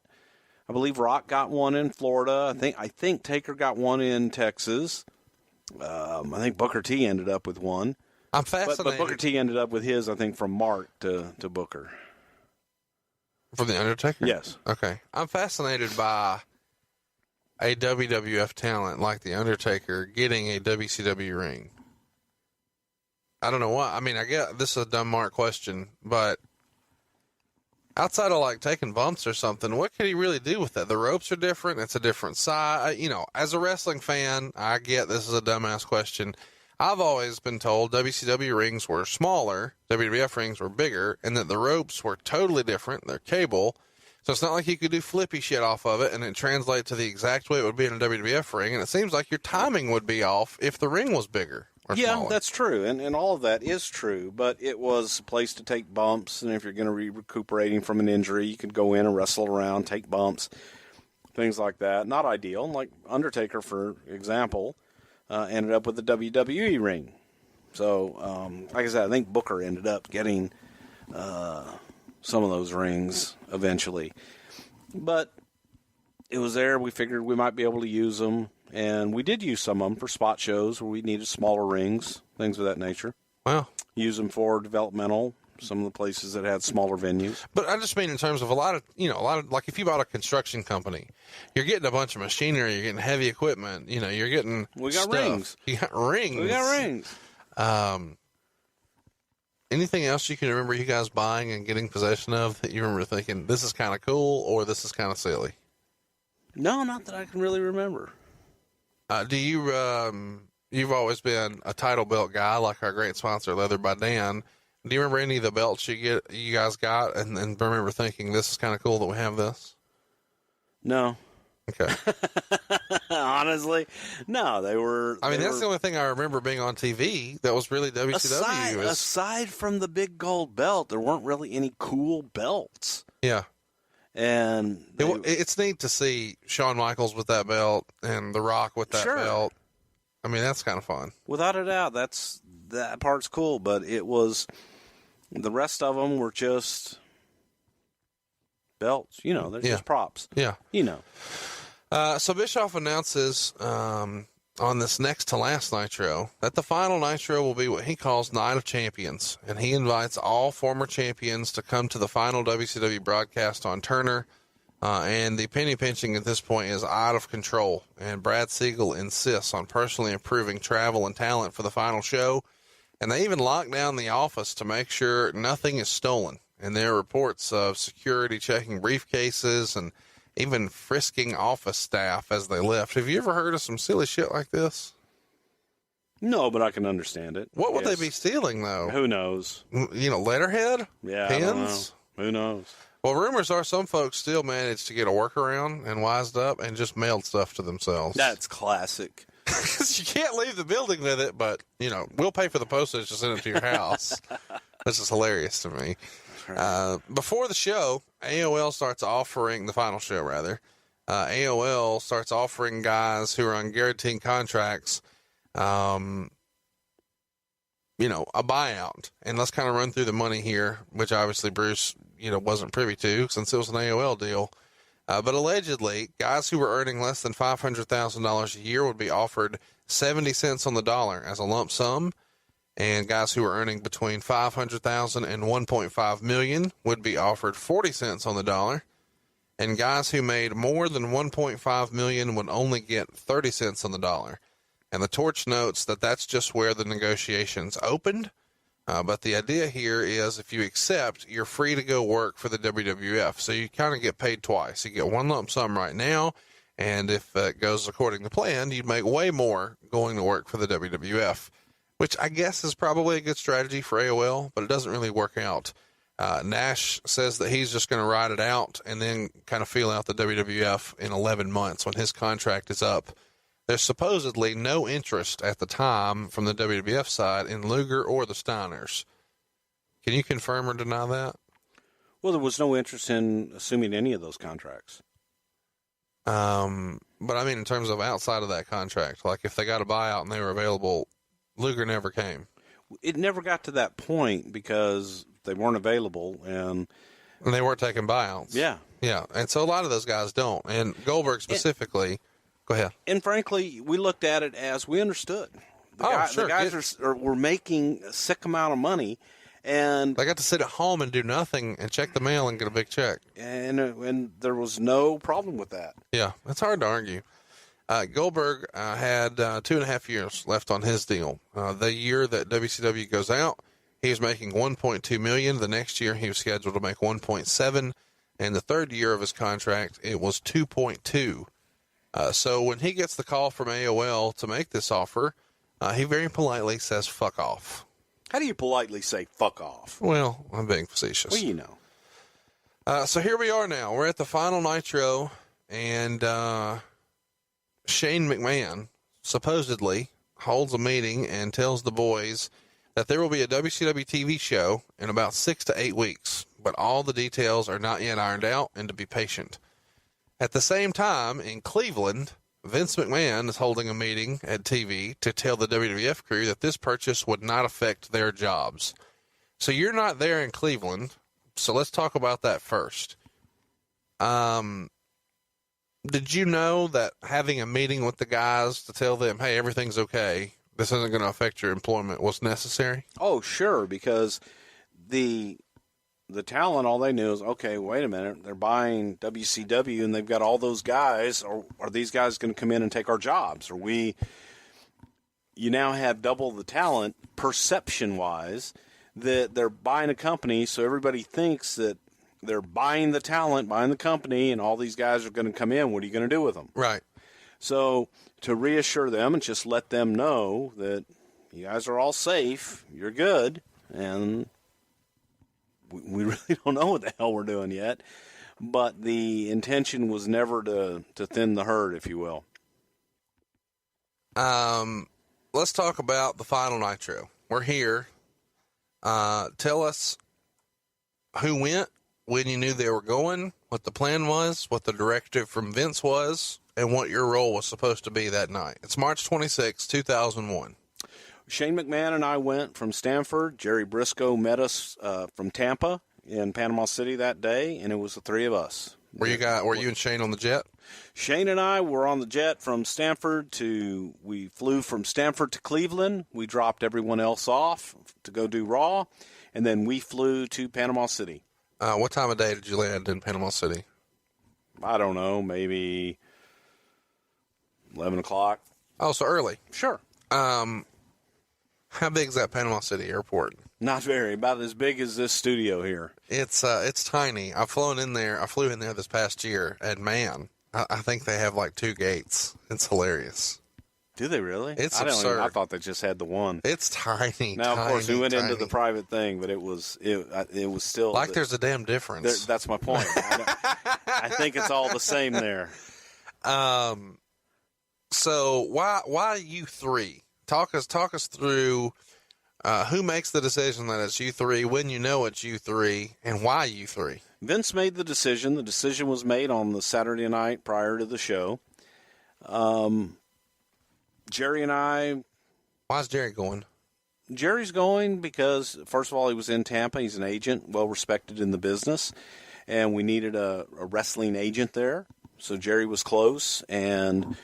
I believe Rock got one in Florida. I think Taker got one in Texas. I think Booker T ended up with one. I'm fascinated. But Booker T ended up with his, I think, from Mark to Booker. From The Undertaker? Yes. Okay. I'm fascinated by a WWF talent like The Undertaker getting a WCW ring. I don't know why. I mean, I get this is a dumb Mark question, but outside of like taking bumps or something, what could he really do with that? The ropes are different. It's a different size. As a wrestling fan, I get this is a dumbass question. I've always been told WCW rings were smaller, WWF rings were bigger, and that the ropes were totally different. They're cable. So it's not like you could do flippy shit off of it and then translate to the exact way it would be in a WWF ring. And it seems like your timing would be off if the ring was bigger or smaller. That's true. And all of that is true. But it was a place to take bumps. And if you're going to be recuperating from an injury, you could go in and wrestle around, take bumps, things like that. Not ideal. Like Undertaker, for example, ended up with the WWE ring. So, like I said, I think Booker ended up getting some of those rings eventually. But it was there. We figured we might be able to use them. And we did use some of them for spot shows where we needed smaller rings, things of that nature. Wow. Use them for developmental, some of the places that had smaller venues. But I just mean in terms of a lot of, like if you bought a construction company, you're getting a bunch of machinery, you're getting heavy equipment, you're getting We got stuff. rings. You got rings. We got rings. Anything else you can remember you guys buying and getting possession of that you remember thinking, this is kind of cool or this is kind of silly? No, not that I can really remember. Do you, you've always been a title belt guy, like our great sponsor, Leather by Dan. Do you remember any of the belts you guys got and remember thinking, this is kind of cool that we have this? No. Okay. Honestly, no, they were. That's the only thing I remember being on TV that was really WCW. Aside from the big gold belt, there weren't really any cool belts. Yeah. And it's neat to see Shawn Michaels with that belt and The Rock with that belt. That's kind of fun. Without a doubt, that part's cool, but it was the rest of them were just belts. They're just props. Yeah. So Bischoff announces on this next to last Nitro that the final Nitro will be what he calls Night of Champions, and he invites all former champions to come to the final WCW broadcast on Turner, and the penny pinching at this point is out of control, and Brad Siegel insists on personally approving travel and talent for the final show, and they even lock down the office to make sure nothing is stolen, and there are reports of security checking briefcases and even frisking office staff as they left. Have you ever heard of some silly shit like this? No, but I can understand it. What would they be stealing, though? Who knows? Letterhead? Yeah, pins? I don't know. Who knows? Well, rumors are some folks still managed to get a workaround and wised up and just mailed stuff to themselves. That's classic. You can't leave the building with it, but, we'll pay for the postage to send it to your house. This is hilarious to me. Before the show, AOL starts offering, the final show rather, AOL starts offering guys who are on guaranteed contracts, a buyout. And let's kind of run through the money here, which obviously Bruce, wasn't privy to since it was an AOL deal. But allegedly, guys who were earning less than $500,000 a year would be offered 70 cents on the dollar as a lump sum. And guys who are earning between $500,000 and $1.5 million would be offered 40 cents on the dollar. And guys who made more than $1.5 million would only get 30 cents on the dollar. And the Torch notes that that's just where the negotiations opened. But the idea here is if you accept, you're free to go work for the WWF. So you kind of get paid twice. You get one lump sum right now. And if it goes according to plan, you'd make way more going to work for the WWF. Which I guess is probably a good strategy for AOL, but it doesn't really work out. Nash says that he's just going to ride it out and then kind of feel out the WWF in 11 months when his contract is up. There's supposedly no interest at the time from the WWF side in Luger or the Steiners. Can you confirm or deny that? Well, there was no interest in assuming any of those contracts. But in terms of outside of that contract, like if they got a buyout and they were available, Luger never came. It never got to that point because they weren't available and they weren't taking buyouts. Yeah. Yeah. And so a lot of those guys don't. And Goldberg specifically, go ahead. And frankly, we looked at it as we understood. The guys were making a sick amount of money, and they got to sit at home and do nothing and check the mail and get a big check. And there was no problem with that. Yeah. It's hard to argue. Goldberg had 2.5 years left on his deal. The year that WCW goes out, he was making $1.2 million. The next year, he was scheduled to make $1.7, and the third year of his contract, it was $2.2. So when he gets the call from AOL to make this offer, he very politely says, "Fuck off." How do you politely say "fuck off"? Well, I'm being facetious. Well, So here we are now. We're at the final Nitro, and Shane McMahon supposedly holds a meeting and tells the boys that there will be a WCW TV show in about 6 to 8 weeks, but all the details are not yet ironed out and to be patient. At the same time, in Cleveland, Vince McMahon is holding a meeting at TV to tell the WWF crew that this purchase would not affect their jobs. So you're not there in Cleveland, so let's talk about that first. Did you know that having a meeting with the guys to tell them, hey, everything's okay, this isn't going to affect your employment, was necessary? Oh, sure, because the talent, all they knew is, okay, wait a minute, they're buying WCW and they've got all those guys. Are these guys going to come in and take our jobs? You now have double the talent, perception-wise, that they're buying a company, so everybody thinks that they're buying the talent, buying the company, and all these guys are going to come in. What are you going to do with them? Right. So to reassure them and just let them know that you guys are all safe, you're good, and we really don't know what the hell we're doing yet. But the intention was never to thin the herd, if you will. Let's talk about the final Nitro. We're here. Tell us who went, when you knew they were going, what the plan was, what the directive from Vince was, and what your role was supposed to be that night. It's March 26, 2001. Shane McMahon and I went from Stamford. Jerry Briscoe met us from Tampa in Panama City that day, and it was the three of us. Were you and Shane on the jet? Shane and I were on the jet from Stamford we flew from Stamford to Cleveland. We dropped everyone else off to go do Raw, and then we flew to Panama City. What time of day did you land in Panama City? I don't know, maybe 11 o'clock. Oh, so early. Sure. How big is that Panama City airport? Not very. About as big as this studio here. It's tiny. I flew in there this past year, and man, I think they have like 2 gates. It's hilarious. Do they really? It's absurd. I thought they just had the one. It's tiny. Now, of course, we went tiny. into the private thing, but it was still like there's a damn difference. That's my point. I think it's all the same there. So why you three? Talk us through who makes the decision that it's you three, when you know it's you three, and why you three. Vince made the decision. The decision was made on the Saturday night prior to the show. Jerry and I... Why's Jerry going? Jerry's going because, first of all, he was in Tampa. He's an agent, well-respected in the business, and we needed a wrestling agent there. So Jerry was close, and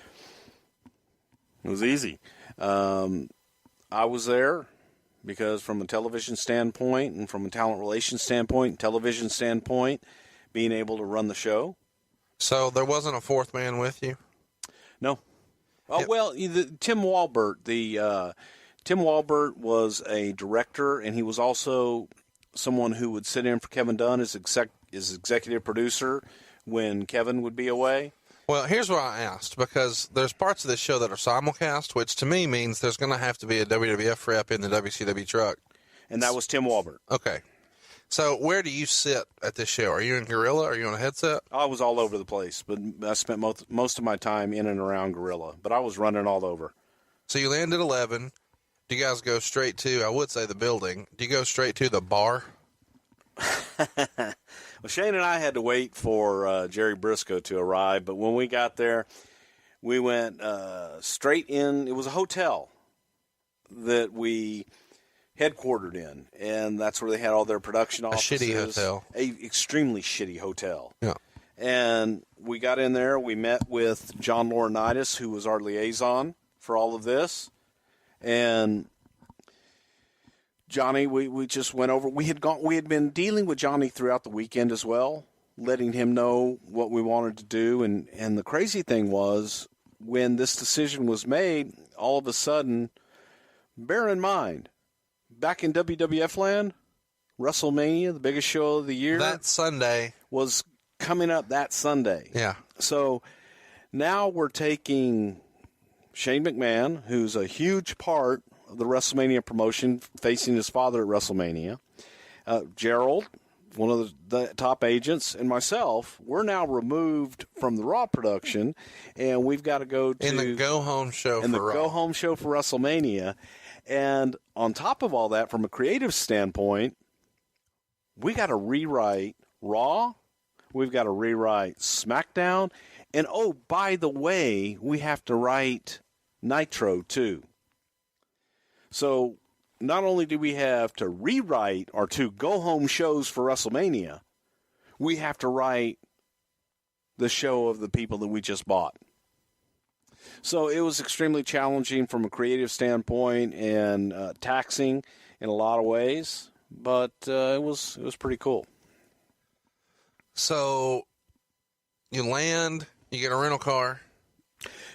it was easy. I was there because from a television standpoint and from a talent relations standpoint, television standpoint, being able to run the show. So there wasn't a fourth man with you? No. Oh, well, Tim Walbert. Tim Walbert was a director, and he was also someone who would sit in for Kevin Dunn as executive producer when Kevin would be away. Well, here's what I asked, because there's parts of this show that are simulcast, which to me means there's going to have to be a WWF rep in the WCW truck. And that was Tim Walbert. Okay. So where do you sit at this show? Are you in Gorilla? Are you on a headset? I was all over the place, but I spent most of my time in and around Gorilla, but I was running all over. So you land at 11. Do you guys go straight to, I would say the building, do you go straight to the bar? Well, Shane and I had to wait for Jerry Briscoe to arrive, but when we got there, we went straight in. It was a hotel that we headquartered in, and that's where they had all their production offices. A shitty hotel. A extremely shitty hotel. Yeah. And we got in there. We met with John Laurinaitis, who was our liaison for all of this, and Johnny, we just went over. We had been dealing with Johnny throughout the weekend as well, letting him know what we wanted to do. And the crazy thing was, when this decision was made, all of a sudden, bear in mind, back in WWF land, WrestleMania, the biggest show of the year, that Sunday was coming up that Sunday. Yeah. So now we're taking Shane McMahon, who's a huge part of the WrestleMania promotion, facing his father at WrestleMania. Gerald, one of the top agents, and myself, we're now removed from the Raw production, and we've got to go to in the go-home show in for the Raw. go-home show for WrestleMania. And on top of all that, from a creative standpoint, we got to rewrite Raw. We've got to rewrite SmackDown. And, oh, by the way, we have to write Nitro, too. So not only do we have to rewrite our 2 go-home shows for WrestleMania, we have to write the show of the people that we just bought. So it was extremely challenging from a creative standpoint and taxing in a lot of ways, but it was pretty cool. So you land, you get a rental car.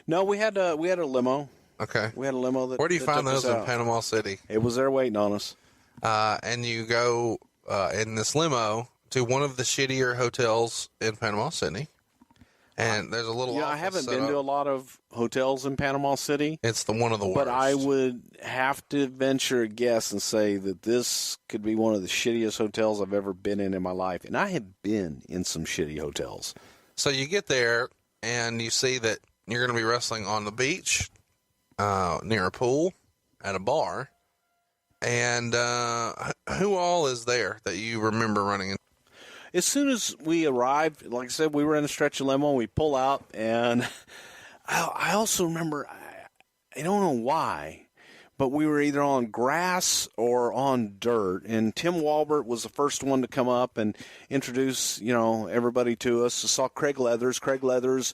No, we had a limo. Okay. We had a limo that. Where do you that find took those us in out. Panama City? It was there waiting on us. And you go in this limo to one of the shittier hotels in Panama City. And there's a little. I haven't been to a lot of hotels in Panama City. It's one of the worst. But I would have to venture a guess and say that this could be one of the shittiest hotels I've ever been in my life. And I have been in some shitty hotels. So you get there and you see that you're going to be wrestling on the beach, near a pool, at a bar. And who all is there that you remember running into? As soon as we arrived, like I said, we were in a stretch of limo, and we pull out, and I also remember, I don't know why, but we were either on grass or on dirt, and Tim Walbert was the first one to come up and introduce, everybody to us. I saw Craig Leathers. Craig Leathers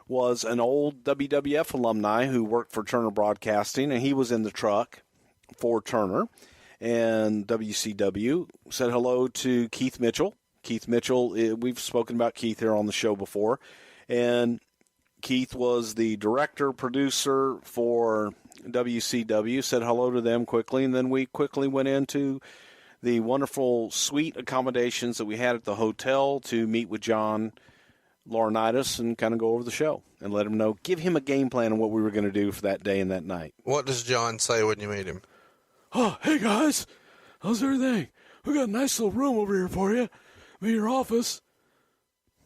was an old WWF alumni who worked for Turner Broadcasting, and he was in the truck for Turner and WCW. Said hello to Keith Mitchell. Keith Mitchell, we've spoken about Keith here on the show before, and Keith was the director, producer for WCW, said hello to them quickly, and then we quickly went into the wonderful suite accommodations that we had at the hotel to meet with John Laurinaitis and kind of go over the show and let him know, give him a game plan on what we were going to do for that day and that night. What does John say when you meet him? Oh, hey guys, how's everything? We got a nice little room over here for you. Your office.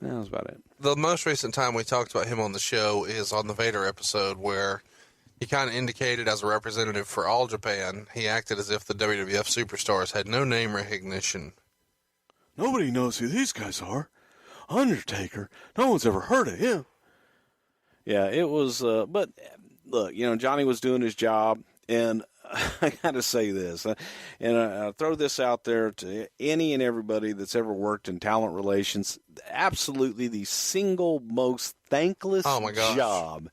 That was about it. The most recent time we talked about him on the show is on the Vader episode, where he kind of indicated as a representative for All Japan, he acted as if the WWF superstars had no name recognition. Nobody knows who these guys are. Undertaker. No one's ever heard of him. Yeah, it was, but look, Johnny was doing his job, and I got to say this, and I throw this out there to any and everybody that's ever worked in talent relations. Absolutely the single most thankless job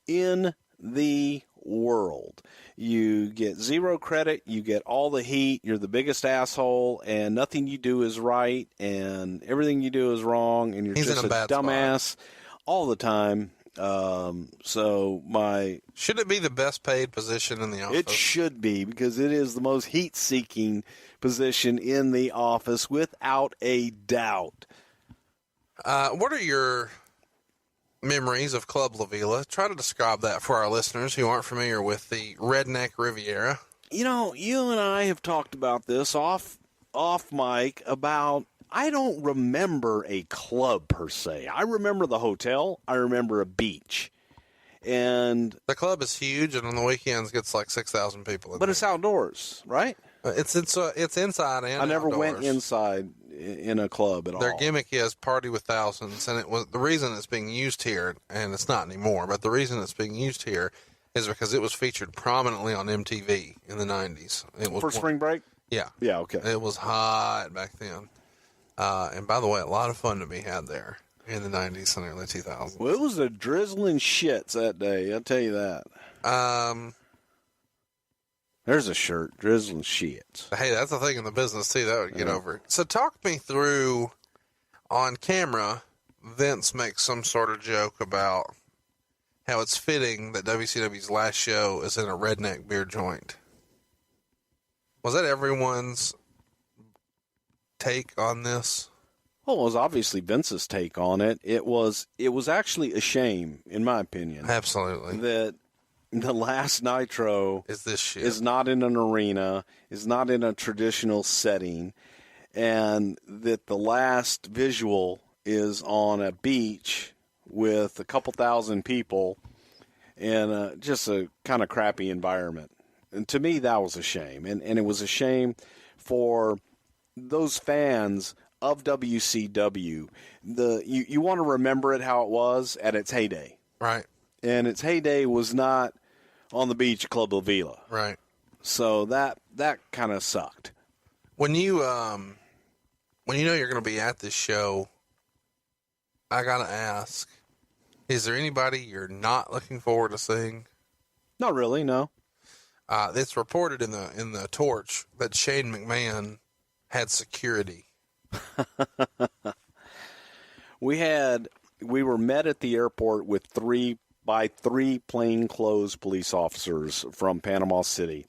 in the world. You get zero credit, you get all the heat, you're the biggest asshole, and nothing you do is right, and everything you do is wrong, and you're just a dumbass all the time. Should it be the best paid position in the office? It should be, because it is the most heat-seeking position in the office, without a doubt. What are your memories of Club La Vila? Try to describe that for our listeners who aren't familiar with the Redneck Riviera. You and I have talked about this off mic about, I don't remember a club per se. I remember the hotel. I remember a beach. And the club is huge, and on the weekends gets like 6,000 people in there. It's outdoors, right? It's inside and I never outdoors. went inside in a club at all. Their gimmick is party with thousands, and it was the reason it's being used here, and it's not anymore, but the reason it's being used here is because it was featured prominently on MTV in the 90s. It was for spring break? Yeah. Yeah, okay. It was hot back then. And by the way, a lot of fun to be had there in the 90s and early 2000s. Well, it was a drizzling shits that day, I'll tell you that. There's a shirt, drizzling shits. Hey, that's a thing in the business, too. That would get over it. So talk me through, on camera, Vince makes some sort of joke about how it's fitting that WCW's last show is in a redneck beer joint. Was that everyone's take on this? Well, it was obviously Vince's take on it. It was actually a shame, in my opinion. Absolutely. That the last Nitro is this shit. Is not in an arena, is not in a traditional setting. and that the last visual is on a beach with a couple thousand people in just a kind of crappy environment. And to me, that was a shame. And it was a shame for those fans of WCW. You want to remember it how it was at its heyday. Right. And its heyday was not on the beach at Club La Vila. Right. So that kind of sucked. When you know you're going to be at this show, I got to ask, is there anybody you're not looking forward to seeing? Not really, no. It's reported in the Torch that Shane McMahon had security. We were met at the airport with three plainclothes police officers from Panama City,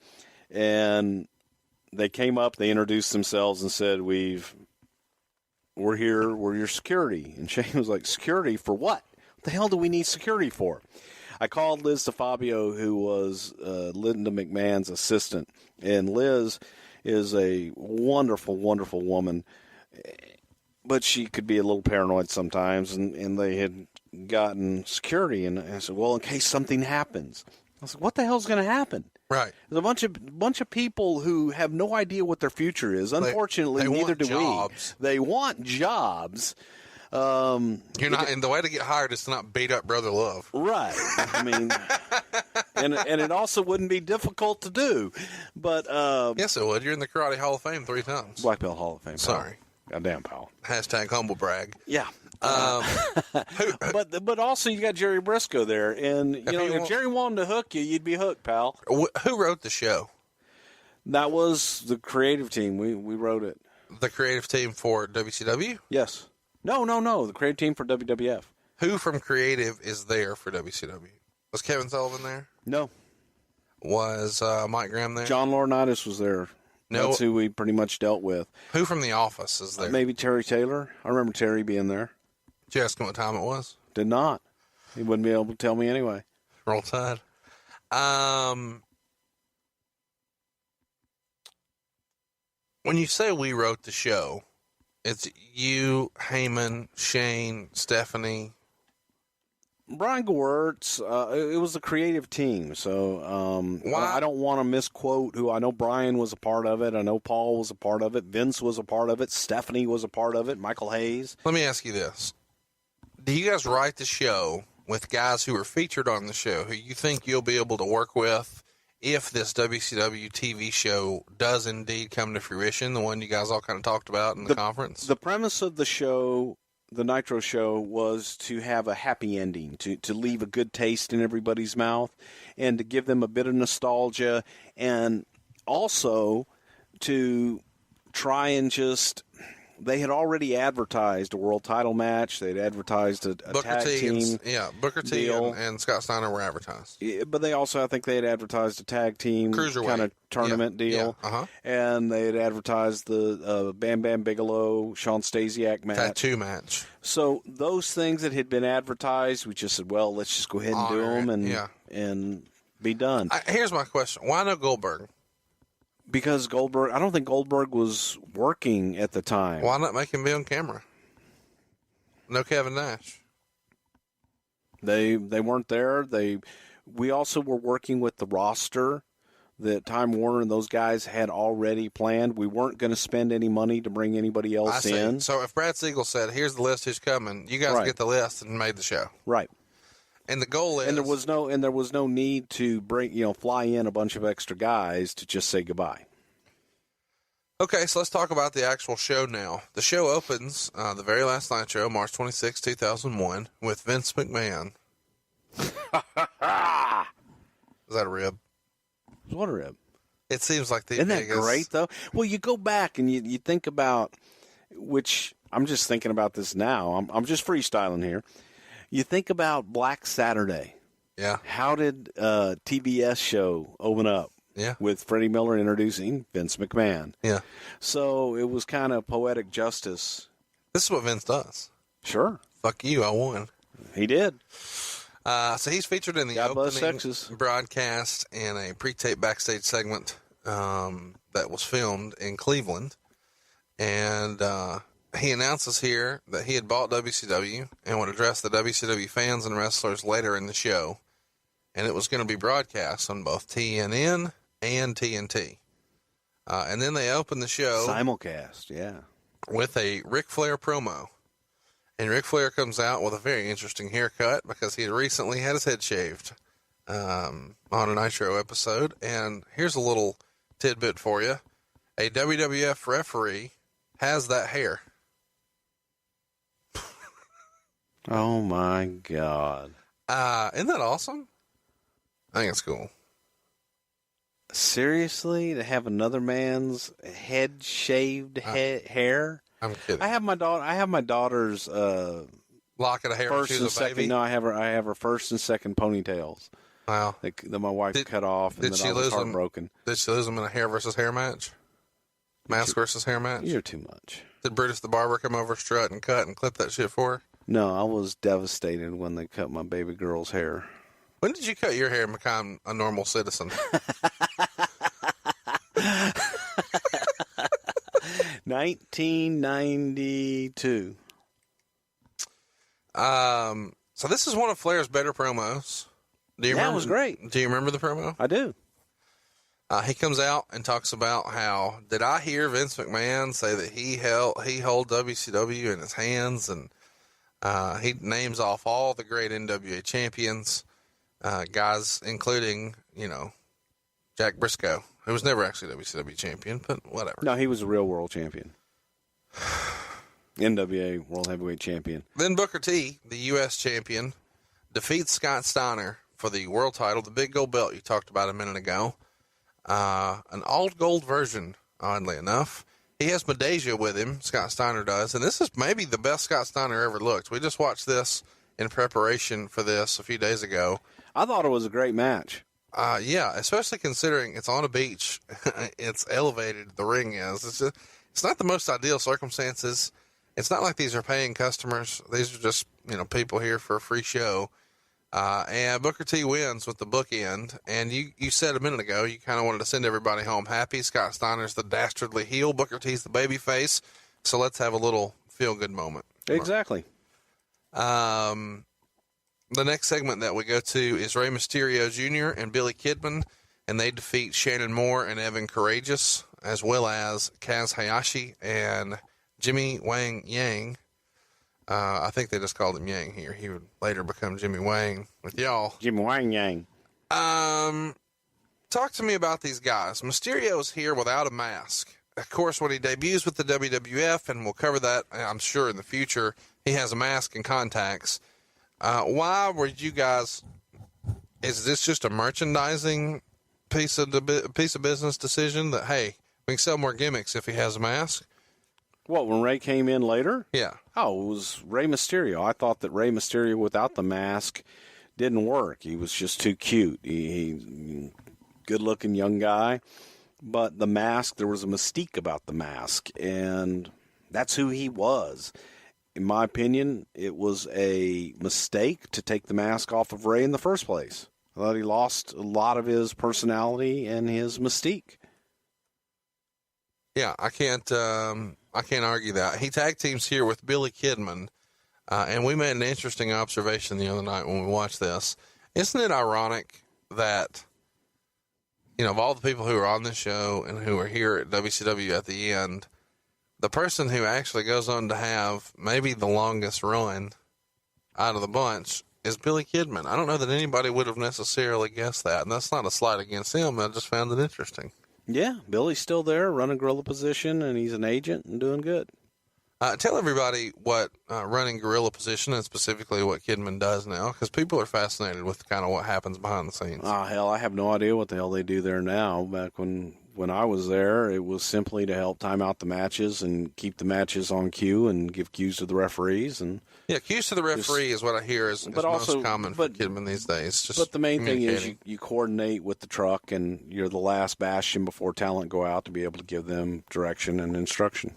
and they came up, they introduced themselves and said, we're here, we're your security. And Shane was like, security for what? What the hell do we need security for? I called Liz DeFabio, who was Linda McMahon's assistant, and Liz is a wonderful, wonderful woman, but she could be a little paranoid sometimes, and they had gotten security, and I said, well, in case something happens. I said, what the hell's going to happen? Right. There's a bunch of people who have no idea what their future is. Unfortunately, they neither do jobs. we. They want jobs. You're not, and the way to get hired is to not beat up Brother Love. Right. I mean, and it also wouldn't be difficult to do. But yes, it would. You're in the Karate Hall of Fame 3 times. Black Belt Hall of Fame. Pal. Sorry. Goddamn, pal. Hashtag humble brag. Yeah. But also you got Jerry Briscoe there, and if Jerry wanted to hook you, you'd be hooked, pal. Who wrote the show? That was the creative team. We wrote it. The creative team for WCW? Yes. No. The creative team for WWF. Who from creative is there for WCW? Was Kevin Sullivan there? No. Was Mike Graham there? John Laurinaitis was there. No. That's who we pretty much dealt with. Who from the office is there? Maybe Terry Taylor. I remember Terry being there. Did you ask him what time it was? Did not. He wouldn't be able to tell me anyway. Roll Tide. When you say we wrote the show, it's you, Heyman, Shane, Stephanie. Brian Gewirtz, it was a creative team, so I don't want to misquote who. I know Brian was a part of it. I know Paul was a part of it. Vince was a part of it. Stephanie was a part of it. Michael Hayes. Let me ask you this. Do you guys write the show with guys who are featured on the show who you think you'll be able to work with if this WCW TV show does indeed come to fruition, the one you guys all kind of talked about in the conference? The premise of the show, the Nitro show, was to have a happy ending, to leave a good taste in everybody's mouth, and to give them a bit of nostalgia, and also to try and just... They had already advertised a world title match. They'd advertised a tag team. Booker T and Scott Steiner were advertised. Yeah, but they also, I think they had advertised a tag team Cruiserweight kind of tournament deal. Yeah. Uh-huh. And they had advertised the Bam Bam Bigelow, Sean Stasiak match. Tattoo match. So those things that had been advertised, we just said, well, let's just go ahead and do them and be done. Here's my question. Why no Goldberg? Because Goldberg, I don't think Goldberg was working at the time. Why not make him be on camera? No Kevin Nash. They weren't there. We also were working with the roster that Time Warner and those guys had already planned. We weren't going to spend any money to bring anybody else in. So if Brad Siegel said, here's the list who's coming, you guys get the list and made the show. Right. And the goal is, and there was no need to fly in a bunch of extra guys to just say goodbye. Okay, so let's talk about the actual show now. The show opens the very last Nitro, March 26, 2001, with Vince McMahon. Is that a rib? What a rib! It seems like the Isn't biggest... that great though? Well, you go back and you think about, which I'm just thinking about this now. I'm just freestyling here. You think about Black Saturday. Yeah. How did TBS show open up? Yeah. With Freddie Miller introducing Vince McMahon. Yeah. So it was kind of poetic justice. This is what Vince does. Sure. Fuck you, I won. He did. So he's featured in the opening broadcast and a pre-tape backstage segment that was filmed in Cleveland. And he announces here that he had bought WCW and would address the WCW fans and wrestlers later in the show. And it was going to be broadcast on both TNN and TNT. And then they opened the show. Simulcast, yeah. With a Ric Flair promo. And Ric Flair comes out with a very interesting haircut because he had recently had his head shaved on a Nitro episode. And here's a little tidbit for you. A WWF referee has that hair. Oh, my God. Isn't that awesome? I think it's cool. Seriously? To have another man's head shaved hair? I'm kidding. I have my daughter's locket of hair. First and second. Baby. No, I have her first and second ponytails. Wow. That my wife cut off, and then I was heartbroken. Did she lose them in a hair versus hair match? Mask versus hair match? You're too much. Did Brutus the barber come over, strut, and cut and clip that shit for her? No, I was devastated when they cut my baby girl's hair. When did you cut your hair and become a normal citizen? 1992. So this is one of Flair's better promos. Do you remember? It was great. Do you remember the promo? I do. He comes out and talks about how, did I hear Vince McMahon say that he held WCW in his hands, and he names off all the great NWA champions, guys, including, Jack Briscoe, who was never actually WCW champion, but whatever. No, he was a real world champion. NWA World Heavyweight Champion. Then Booker T, the U.S. champion, defeats Scott Steiner for the world title, the big gold belt you talked about a minute ago. An all gold version, oddly enough. He has Medeja with him, Scott Steiner does, and this is maybe the best Scott Steiner ever looked. We just watched this in preparation for this a few days ago. I thought it was a great match. Yeah, especially considering it's on a beach. It's elevated, the ring is. It's not the most ideal circumstances. It's not like these are paying customers. These are just, people here for a free show. And Booker T wins with the bookend. And you said a minute ago, you kind of wanted to send everybody home happy. Scott Steiner's the dastardly heel. Booker T's the baby face. So let's have a little feel-good moment. Exactly. The next segment that we go to is Rey Mysterio Jr. and Billy Kidman, and they defeat Shannon Moore and Evan Courageous, as well as Kaz Hayashi and Jimmy Wang Yang. I think they just called him Yang here. He would later become Jimmy Wang with y'all. Jimmy Wang Yang. Talk to me about these guys. Mysterio is here without a mask. Of course, when he debuts with the WWF, and we'll cover that, I'm sure, in the future, he has a mask and contacts. Why were you guys? Is this just a merchandising piece of business decision that, hey, we can sell more gimmicks if he has a mask? What, when Rey came in later? Yeah. Oh, it was Rey Mysterio. I thought that Rey Mysterio without the mask didn't work. He was just too cute. He good-looking young guy. But the mask, there was a mystique about the mask, and that's who he was. In my opinion, it was a mistake to take the mask off of Rey in the first place. I thought he lost a lot of his personality and his mystique. Yeah, I can't argue that. He tag teams here with Billy Kidman, and we made an interesting observation the other night when we watched this. Isn't it ironic that, of all the people who are on this show and who are here at WCW at the end, the person who actually goes on to have maybe the longest run out of the bunch is Billy Kidman. I don't know that anybody would have necessarily guessed that, and that's not a slight against him. I just found it interesting. Yeah, Billy's still there, running gorilla position, and he's an agent and doing good. Tell everybody what running gorilla position and specifically what Kidman does now, because people are fascinated with kind of what happens behind the scenes. Oh, hell, I have no idea what the hell they do there now. Back when I was there, it was simply to help time out the matches and keep the matches on cue and give cues to the referees. And yeah, cues to the referee is what I hear is most common for Kidman these days. But the main thing is you coordinate with the truck, and you're the last bastion before talent go out to be able to give them direction and instruction.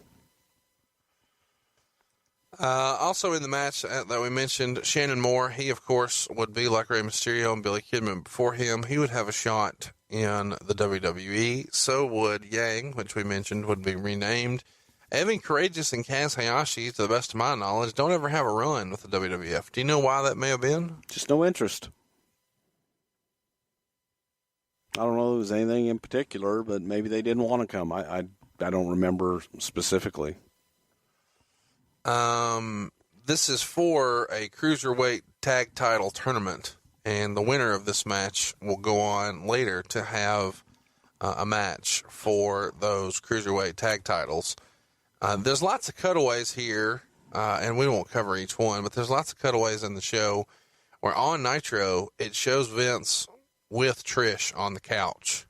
Also in the match that we mentioned, Shannon Moore, he, of course, would be like Rey Mysterio and Billy Kidman before him. He would have a shot in the WWE. So would Yang, which we mentioned would be renamed. Evan Courageous and Kaz Hayashi, to the best of my knowledge, don't ever have a run with the WWF. Do you know why that may have been? Just no interest. I don't know if it was anything in particular, but maybe they didn't want to come. I don't remember specifically. This is for a Cruiserweight tag title tournament, and the winner of this match will go on later to have a match for those Cruiserweight tag titles. There's lots of cutaways here, and we won't cover each one, but there's lots of cutaways in the show where on Nitro, it shows Vince with Trish on the couch,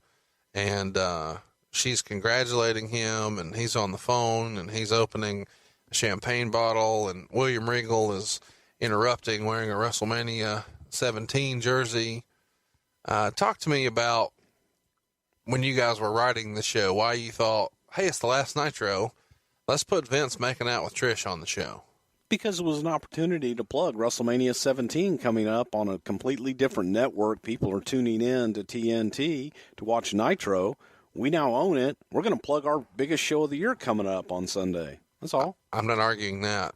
and she's congratulating him, and he's on the phone, and he's opening a champagne bottle, and William Regal is interrupting wearing a WrestleMania 17 jersey. Talk to me about when you guys were writing the show, why you thought, hey, it's the last Nitro. Let's put Vince making out with Trish on the show. Because it was an opportunity to plug WrestleMania 17 coming up on a completely different network. People are tuning in to TNT to watch Nitro. We now own it. We're going to plug our biggest show of the year coming up on Sunday. That's all. I'm not arguing that.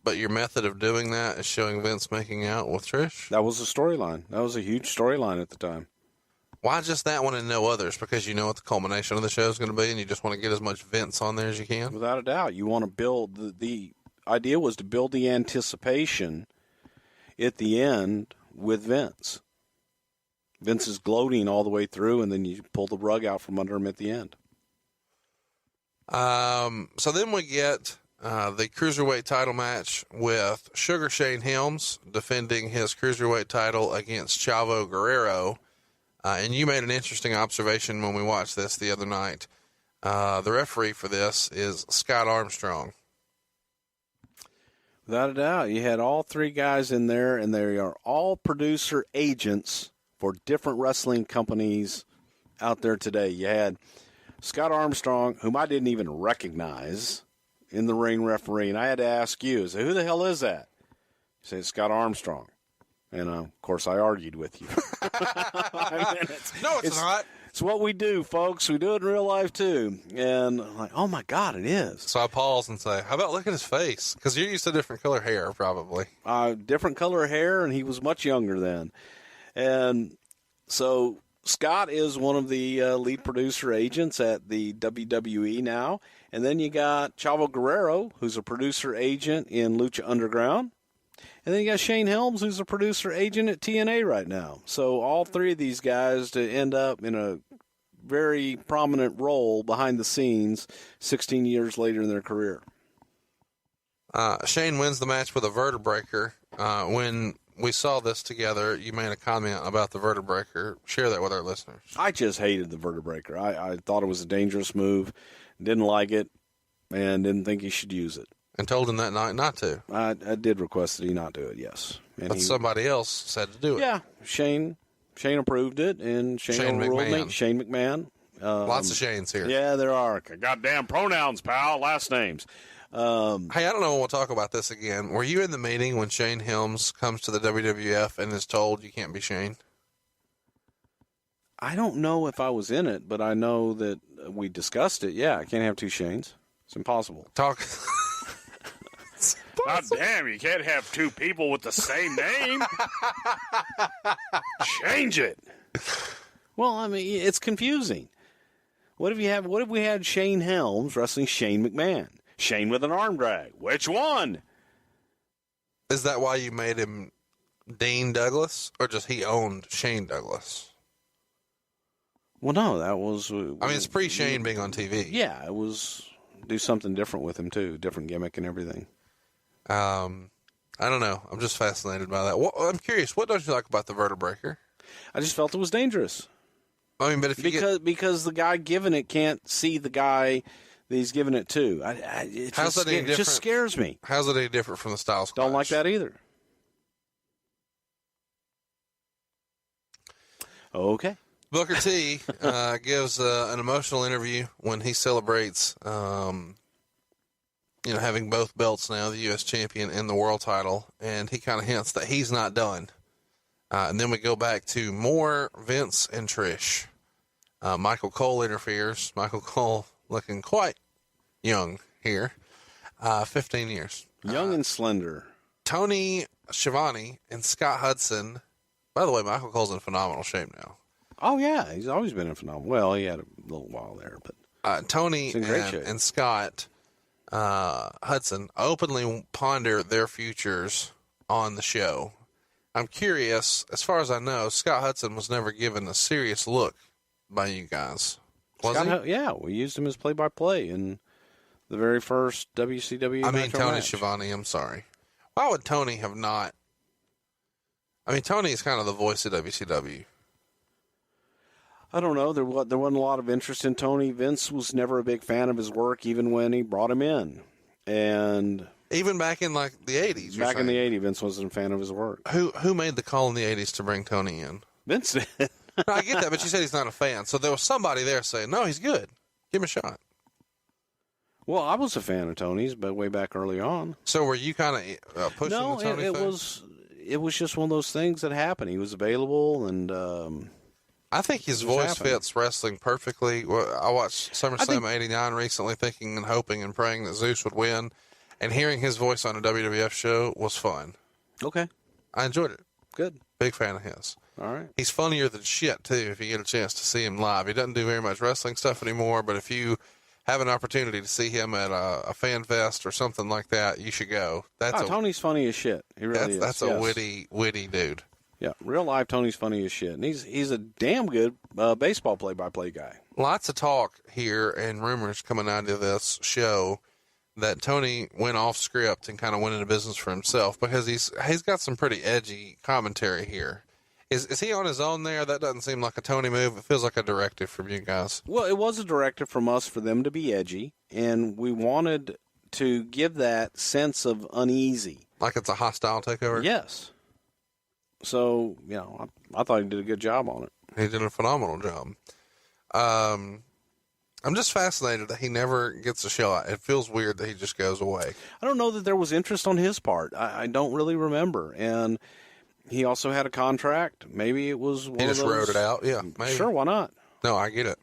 But your method of doing that is showing Vince making out with Trish? That was a storyline. That was a huge storyline at the time. Why just that one and no others? Because you know what the culmination of the show is going to be, and you just want to get as much Vince on there as you can? Without a doubt. You want to build, the idea was to build the anticipation at the end with Vince. Vince is gloating all the way through, and then you pull the rug out from under him at the end. So then we get the Cruiserweight title match with Sugar Shane Helms defending his Cruiserweight title against Chavo Guerrero. And you made an interesting observation when we watched this the other night. The referee for this is Scott Armstrong. Without a doubt. You had all three guys in there, and they are all producer agents for different wrestling companies out there today. You had Scott Armstrong, whom I didn't even recognize, in the ring referee. And I had to ask you, I said, who the hell is that? You said, Scott Armstrong. And, of course, I argued with you. No, it's not. It's what we do, folks. We do it in real life, too. And I'm like, oh, my God, it is. So I pause and say, how about look at his face? Because you're used to different color hair, probably. Different color hair, and he was much younger then. And so Scott is one of the lead producer agents at the WWE now. And then you got Chavo Guerrero, who's a producer agent in Lucha Underground. And then you got Shane Helms, who's a producer agent at TNA right now. So all three of these guys to end up in a very prominent role behind the scenes 16 years later in their career. Shane wins the match with a vertebreaker. When we saw this together, you made a comment about the vertebreaker. Share that with our listeners. I just hated the vertebreaker. I thought it was a dangerous move, didn't like it, and didn't think he should use it. And told him that night not to. I did request that he not do it, yes. And but somebody else said to do it. Yeah, Shane approved it, and Shane overruled me. Shane McMahon. Lots of Shanes here. Yeah, there are. Goddamn pronouns, pal. Last names. Hey, I don't know when we'll talk about this again. Were you in the meeting when Shane Helms comes to the WWF and is told you can't be Shane? I don't know if I was in it, but I know that we discussed it. Yeah, I can't have two Shanes. It's impossible. God damn, you can't have two people with the same name. Change it. Well, I mean, it's confusing. What if we had Shane Helms wrestling Shane McMahon? Shane with an arm drag. Which one? Is that why you made him Dean Douglas, or just he owned Shane Douglas? Well, no, that was... it's pre-Shane being on TV. Yeah, it was... Do something different with him, too. Different gimmick and everything. I don't know. I'm just fascinated by that. I'm curious. What don't you like about the vertebreaker? I just felt it was dangerous. I mean, but if you because the guy giving it can't see the guy that he's giving it to. It just scares me. How's it any different from the Styles Clash? Don't like that either. Okay. Booker T gives an emotional interview when he celebrates, having both belts now, the U.S. champion and the world title, and he kind of hints that he's not done. And then we go back to more Vince and Trish. Michael Cole interferes. Michael Cole looking quite young here. 15 years. Young and slender. Tony Schiavone and Scott Hudson. By the way, Michael Cole's in phenomenal shape now. Oh, yeah. He's always been in phenomenal. Well, he had a little while there, but Tony in great shape. and Scott Hudson openly ponder their futures on the show. I'm curious, as far as I know, Scott Hudson was never given a serious look by you guys. Was he? Yeah, we used him as play-by-play in the very first WCW I mean, Nitro Tony match. Schiavone, I'm sorry. Why would Tony have not? I mean, Tony is kind of the voice of WCW. I don't know. There wasn't a lot of interest in Tony. Vince was never a big fan of his work, even when he brought him in. And even back in like the 80s. Back in the 80s, Vince wasn't a fan of his work. Who made the call in the 80s to bring Tony in? Vince did. No, I get that, but you said he's not a fan. So there was somebody there saying, no, he's good. Give him a shot. Well, I was a fan of Tony's, but way back early on. So were you kind of pushing the Tony thing? It was just one of those things that happened. He was available, and I think his voice fits wrestling perfectly. I watched SummerSlam '89 recently, thinking and hoping and praying that Zeus would win, and hearing his voice on a WWF show was fun. Okay. I enjoyed it. Good. Big fan of his. All right. He's funnier than shit, too, if you get a chance to see him live. He doesn't do very much wrestling stuff anymore, but if you have an opportunity to see him at a fan fest or something like that, you should go. Tony's funny as shit. He really is. That's a witty dude. Yeah, real life Tony's funny as shit. And he's a damn good baseball play-by-play guy. Lots of talk here and rumors coming out of this show that Tony went off script and kind of went into business for himself because he's got some pretty edgy commentary here. Is he on his own there? That doesn't seem like a Tony move. It feels like a directive from you guys. Well, it was a directive from us for them to be edgy, and we wanted to give that sense of uneasy. Like it's a hostile takeover? Yes. So, I thought he did a good job on it. He did a phenomenal job. I'm just fascinated that he never gets a shot. It feels weird that he just goes away. I don't know that there was interest on his part. I don't really remember. And he also had a contract. Maybe it was one he of just those. wrote it out. Yeah, maybe. Sure, why not? No, I get it.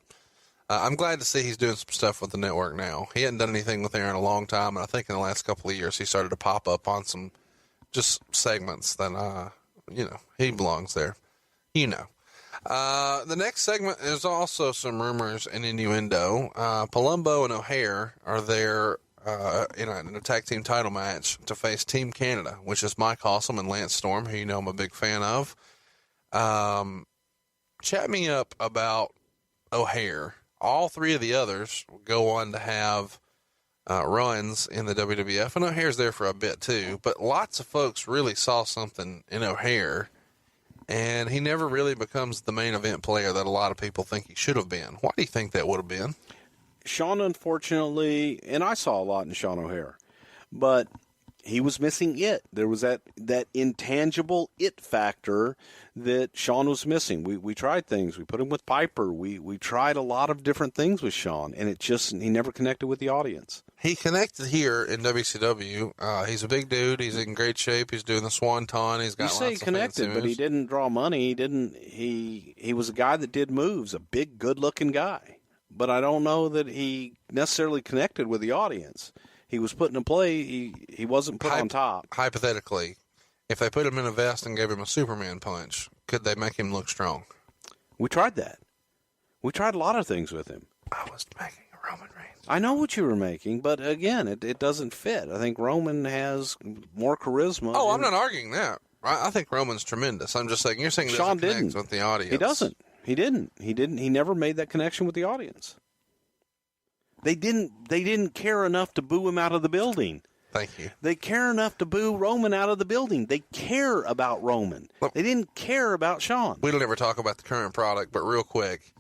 I'm glad to see he's doing some stuff with the network now. He hadn't done anything with there in a long time, and I think in the last couple of years he started to pop up on some just segments that, he belongs there. The next segment is also some rumors and innuendo. Palumbo and O'Hare are there in a tag team title match to face Team Canada, which is Mike Awesome and Lance Storm, who I'm a big fan of. Chat me up about O'Hare. All three of the others go on to have runs in the WWF, and O'Hare's there for a bit too, but lots of folks really saw something in O'Hare, and he never really becomes the main event player that a lot of people think he should have been. Why do you think that would have been? Sean, unfortunately, and I saw a lot in Sean O'Hare, but he was missing it. There was that intangible it factor that Sean was missing. We tried things. We put him with Piper. We tried a lot of different things with Sean, and he never connected with the audience. He connected here in WCW. He's a big dude. He's in great shape. He's doing the Swanton. He's got lots of moves. You say he connected, but he didn't draw money. He was a guy that did moves, a big, good-looking guy. But I don't know that he necessarily connected with the audience. He was put in a play. He wasn't put on top. Hypothetically, if they put him in a vest and gave him a Superman punch, could they make him look strong? We tried that. We tried a lot of things with him. I was making a Roman Reigns. I know what you were making, but again, it doesn't fit. I think Roman has more charisma. Oh, I'm not arguing that. I think Roman's tremendous. I'm just saying, you're saying Sean didn't connect with the audience. He doesn't. He didn't. He never made that connection with the audience. They didn't care enough to boo him out of the building. Thank you. They care enough to boo Roman out of the building. They care about Roman. Look, they didn't care about Sean. We don't ever talk about the current product, but real quick,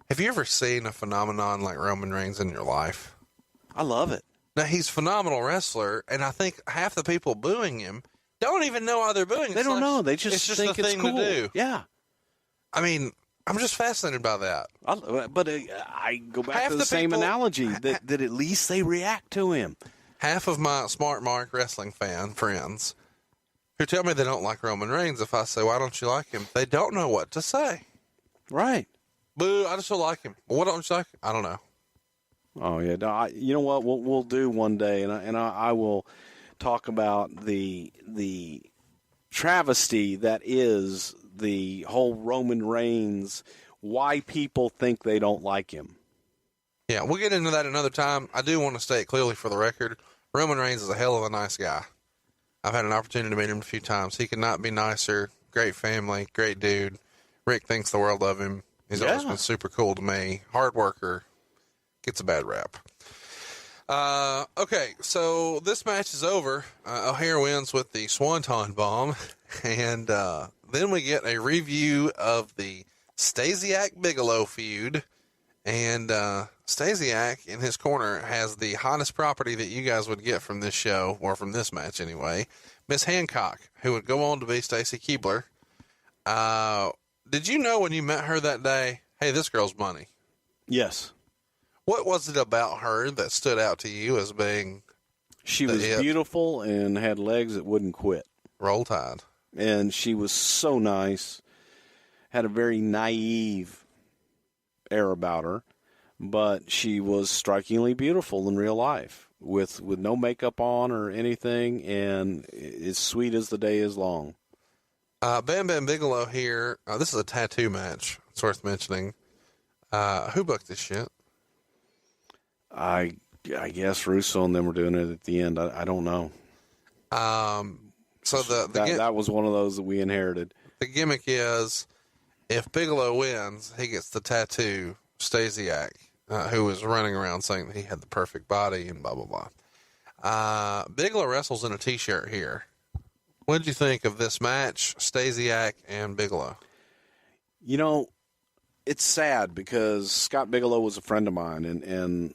have you ever seen a phenomenon like Roman Reigns in your life? I love it. Now, he's a phenomenal wrestler, and I think half the people booing him don't even know why they're booing him. They don't know. They just think it's cool. To do. Yeah. I mean, I'm just fascinated by that. But I go back to the same analogy, that at least they react to him. Half of my Smart Mark wrestling fan friends who tell me they don't like Roman Reigns, if I say, why don't you like him? They don't know what to say. Right. Boo, I just don't like him. Well, what don't you like? I don't know. Oh yeah, no, you know what we'll do one day, and I will talk about the travesty that is the whole Roman Reigns. Why people think they don't like him. Yeah, we'll get into that another time. I do want to state clearly for the record, Roman Reigns is a hell of a nice guy. I've had an opportunity to meet him a few times. He could not be nicer. Great family, great dude. Rick thinks the world of him. He's always been super cool to me. Hard worker. Gets a bad rap. Okay, so this match is over. O'Hare wins with the Swanton Bomb. And then we get a review of the Stasiak Bigelow feud. And Stasiak, in his corner, has the hottest property that you guys would get from this show, or from this match anyway, Miss Hancock, who would go on to be Stacy Keibler. Did you know when you met her that day, hey, this girl's money? Yes. What was it about her that stood out to you as being... She was beautiful and had legs that wouldn't quit. Roll Tide. And she was so nice, had a very naive air about her, but she was strikingly beautiful in real life with no makeup on or anything, and as sweet as the day is long. Bambam Bigelow here. This is a tattoo match. It's worth mentioning. Who booked this shit? I guess Russo and them were doing it at the end. I don't know. So that was one of those that we inherited. The gimmick is, if Bigelow wins, he gets the tattoo Stasiak, who was running around saying that he had the perfect body and blah, blah, blah. Bigelow wrestles in a t-shirt here. What did you think of this match, Stasiak and Bigelow? You know, it's sad because Scott Bigelow was a friend of mine, and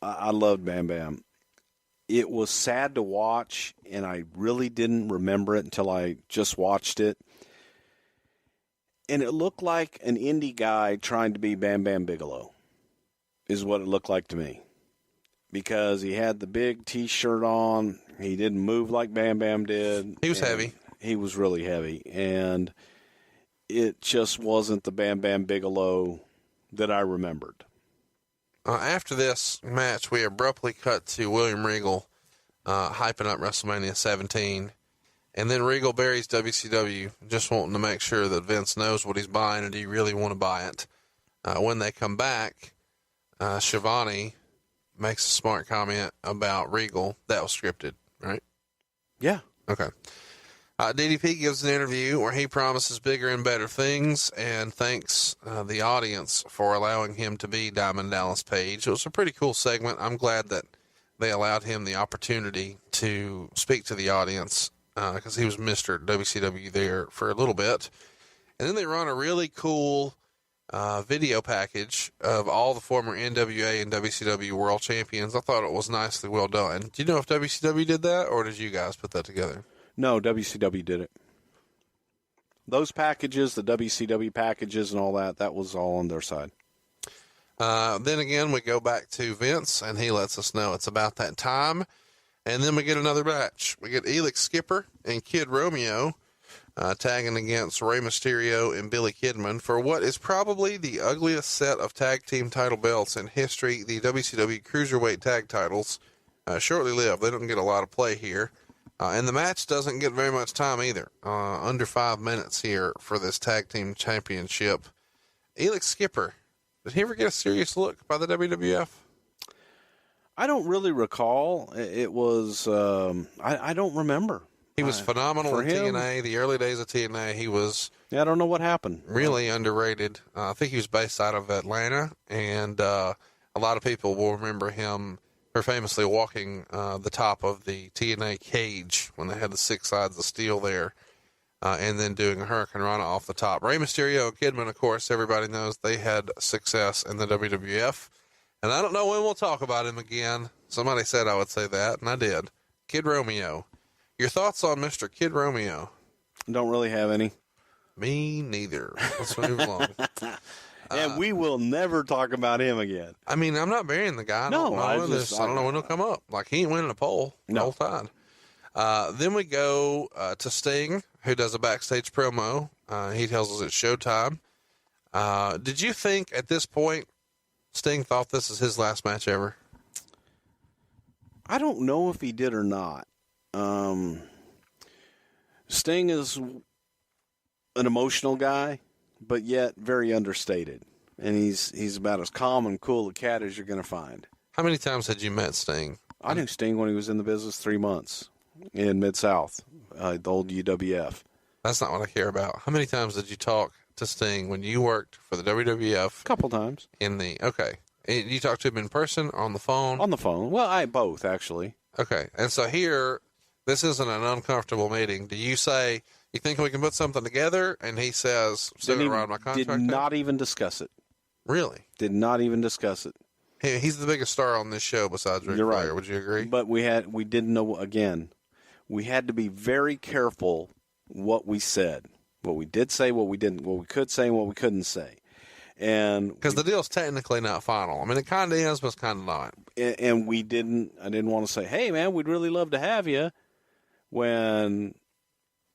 I loved Bam Bam. It was sad to watch, and I really didn't remember it until I just watched it. And it looked like an indie guy trying to be Bam Bam Bigelow is what it looked like to me. Because he had the big T-shirt on. He didn't move like Bam Bam did. He was heavy. He was really heavy. And it just wasn't the Bam Bam Bigelow that I remembered. After this match, we abruptly cut to William Regal hyping up WrestleMania 17. And then Regal buries WCW, just wanting to make sure that Vince knows what he's buying and do you really want to buy it. When they come back, Schiavone makes a smart comment about Regal. That was scripted, right? Yeah. Okay. DDP gives an interview where he promises bigger and better things and thanks the audience for allowing him to be Diamond Dallas Page. It was a pretty cool segment. I'm glad that they allowed him the opportunity to speak to the audience because he was Mr. WCW there for a little bit. And then they run a really cool video package of all the former NWA and WCW world champions. I thought it was nicely well done. Do you know if WCW did that or did you guys put that together? No, WCW did it. Those packages, the WCW packages and all that, that was all on their side. Then again, we go back to Vince, and he lets us know it's about that time. And then we get another match. We get Elix Skipper and Kid Romeo tagging against Rey Mysterio and Billy Kidman for what is probably the ugliest set of tag team title belts in history. The WCW Cruiserweight tag titles shortly lived. They don't get a lot of play here. And the match doesn't get very much time either. Under 5 minutes here for this tag team championship. Elix Skipper, did he ever get a serious look by the WWF? I don't really recall. It was, I don't remember. He was phenomenal in TNA. The early days of TNA, he was... Yeah, I don't know what happened. Really underrated. I think he was based out of Atlanta, and a lot of people will remember him for famously walking the top of the TNA cage when they had the 6 sides of steel there, and then doing a Hurricane Rana off the top. Rey Mysterio and Kidman, of course, everybody knows they had success in the WWF, and I don't know when we'll talk about him again. Somebody said I would say that, and I did. Kid Romeo. Your thoughts on Mr. Kid Romeo? Don't really have any. Me neither. Let's move along. And we will never talk about him again. I mean, I'm not burying the guy. I don't know when he'll come up. Like, he ain't winning a poll the whole time. Then we go to Sting, who does a backstage promo. He tells us it's showtime. Did you think at this point Sting thought this is his last match ever? I don't know if he did or not. Sting is an emotional guy, but yet very understated. And he's about as calm and cool a cat as you're going to find. How many times had you met Sting? I knew Sting when he was in the business 3 months in Mid-South, the old UWF. That's not what I care about. How many times did you talk to Sting when you worked for the WWF? A couple times. Okay. You talked to him in person or on the phone? On the phone. Well, both, actually. Okay. And so here, this isn't an uncomfortable meeting. Do you say, you think we can put something together? And he says, send it around my contract? Did not even discuss it. Really? Did not even discuss it. He's the biggest star on this show besides Ric Flair. Right. Would you agree? But we didn't know, again, we had to be very careful what we said. What we did say, what we didn't, what we could say, and what we couldn't say. And because the deal's technically not final. I mean, it kind of is, but it's kind of not. And I didn't want to say, hey, man, we'd really love to have you. When,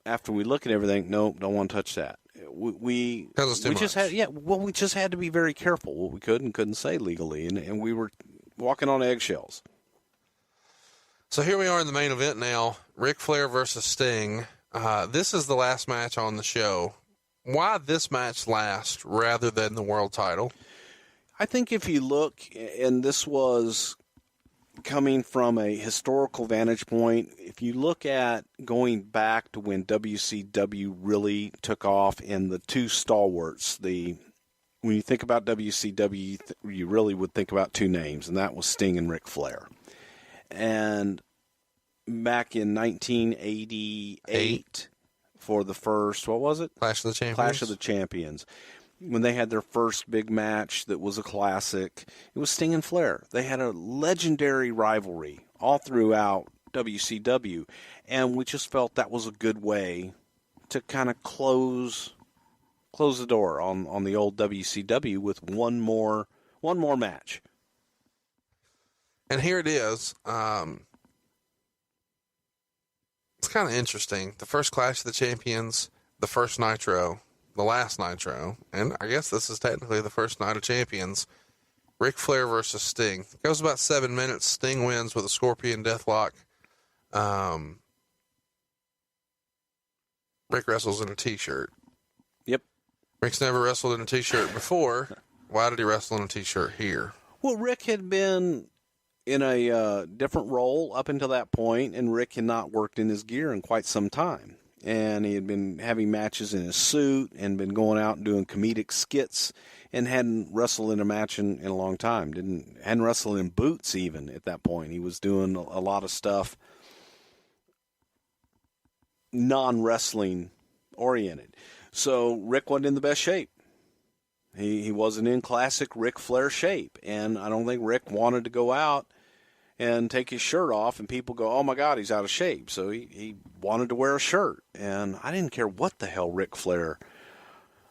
after we look at everything, nope, don't want to touch that. We just had to be very careful what we could and couldn't say legally. And we were walking on eggshells. So here we are in the main event now. Ric Flair versus Sting. This is the last match on the show. Why this match last rather than the world title? I think if you look, and this was coming from a historical vantage point, if you look at going back to when WCW really took off and the two stalwarts, when you think about WCW, you really would think about two names, and that was Sting and Ric Flair. And back in 1988, for the first, what was it? Clash of the Champions. Clash of the Champions. When they had their first big match that was a classic, it was Sting and Flair. They had a legendary rivalry all throughout WCW, and we just felt that was a good way to kind of close the door on the old WCW with one more match. And here it is. It's kind of interesting. The first Clash of the Champions, the first Nitro, the last Nitro, and I guess this is technically the first Night of Champions. Ric Flair versus Sting. It goes about 7 minutes. Sting wins with a Scorpion Deathlock. Rick wrestles in a T-shirt. Yep. Rick's never wrestled in a T-shirt before. Why did he wrestle in a T-shirt here? Well, Rick had been in a different role up until that point, and Rick had not worked in his gear in quite some time. And he had been having matches in his suit and been going out and doing comedic skits and hadn't wrestled in a match in a long time. Hadn't wrestled in boots even at that point. He was doing a lot of stuff non-wrestling oriented. So Rick wasn't in the best shape. He wasn't in classic Ric Flair shape. And I don't think Rick wanted to go out and take his shirt off and people go, oh my God, he's out of shape. So he wanted to wear a shirt. And I didn't care what the hell Ric Flair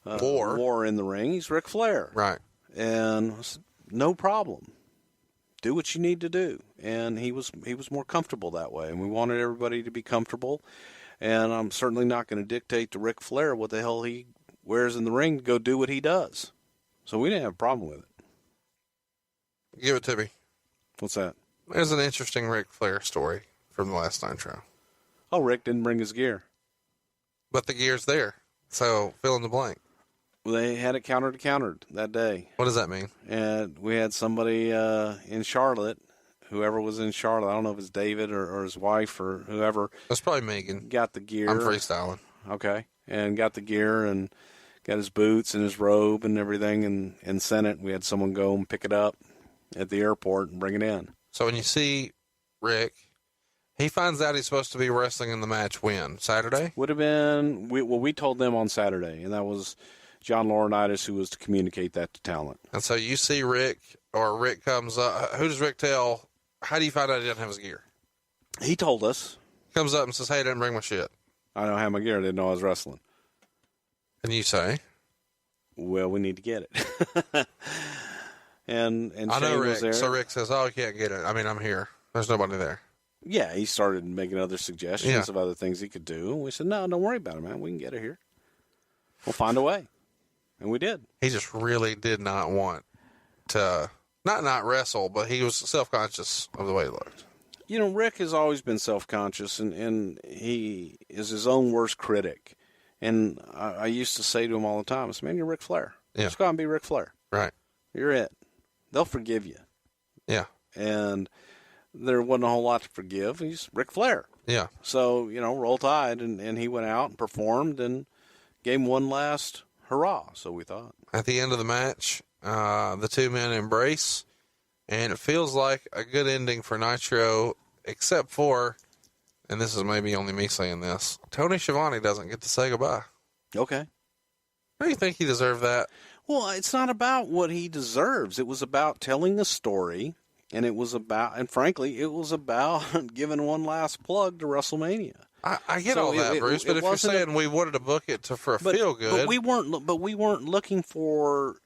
wore in the ring. He's Ric Flair. Right. And no problem. Do what you need to do. And he was more comfortable that way. And we wanted everybody to be comfortable. And I'm certainly not going to dictate to Ric Flair what the hell he wears in the ring to go do what he does. So we didn't have a problem with it. Give it to me. What's that? There's an interesting Ric Flair story from the last Nitro. Oh, Rick didn't bring his gear. But the gear's there. So fill in the blank. They had it countered that day. What does that mean? And we had somebody in Charlotte, whoever was in Charlotte, I don't know if it's David or his wife or whoever. That's probably Megan. Got the gear. I'm freestyling. Okay. And got the gear and got his boots and his robe and everything and sent it. We had someone go and pick it up at the airport and bring it in. So when you see Rick, he finds out he's supposed to be wrestling in the match when? Saturday? Would have been, we told them on Saturday, and that was John Laurinaitis who was to communicate that to talent. And so you see Rick, or Rick comes up. Who does Rick tell? How do you find out he doesn't have his gear? He told us. Comes up and says, hey, I didn't bring my shit. I don't have my gear. I didn't know I was wrestling. And you say? Well, we need to get it. and I know Shane Rick. was there. So Rick says, oh, I can't get it. I mean, I'm here. There's nobody there. Yeah, he started making other suggestions of other things he could do. And we said, no, don't worry about it, man. We can get it here. We'll find a way. And we did. He just really did not want to, not wrestle, but he was self-conscious of the way he looked. You know, Rick has always been self-conscious, and he is his own worst critic. And I used to say to him all the time, I said, man, you're Ric Flair. Yeah. Just go out and be Ric Flair. Right. You're it. They'll forgive you. Yeah. And there wasn't a whole lot to forgive. He's Ric Flair. Yeah. So, roll tide, and he went out and performed and gave him one last hurrah, so we thought. At the end of the match, the two men embrace, and it feels like a good ending for Nitro, except for, and this is maybe only me saying this, Tony Schiavone doesn't get to say goodbye. Okay. Do you think he deserved that? Well, it's not about what he deserves. It was about telling a story, and frankly, it was about giving one last plug to WrestleMania. I get all that, Bruce, but if you're saying we wanted to book it for a feel good, but we weren't looking for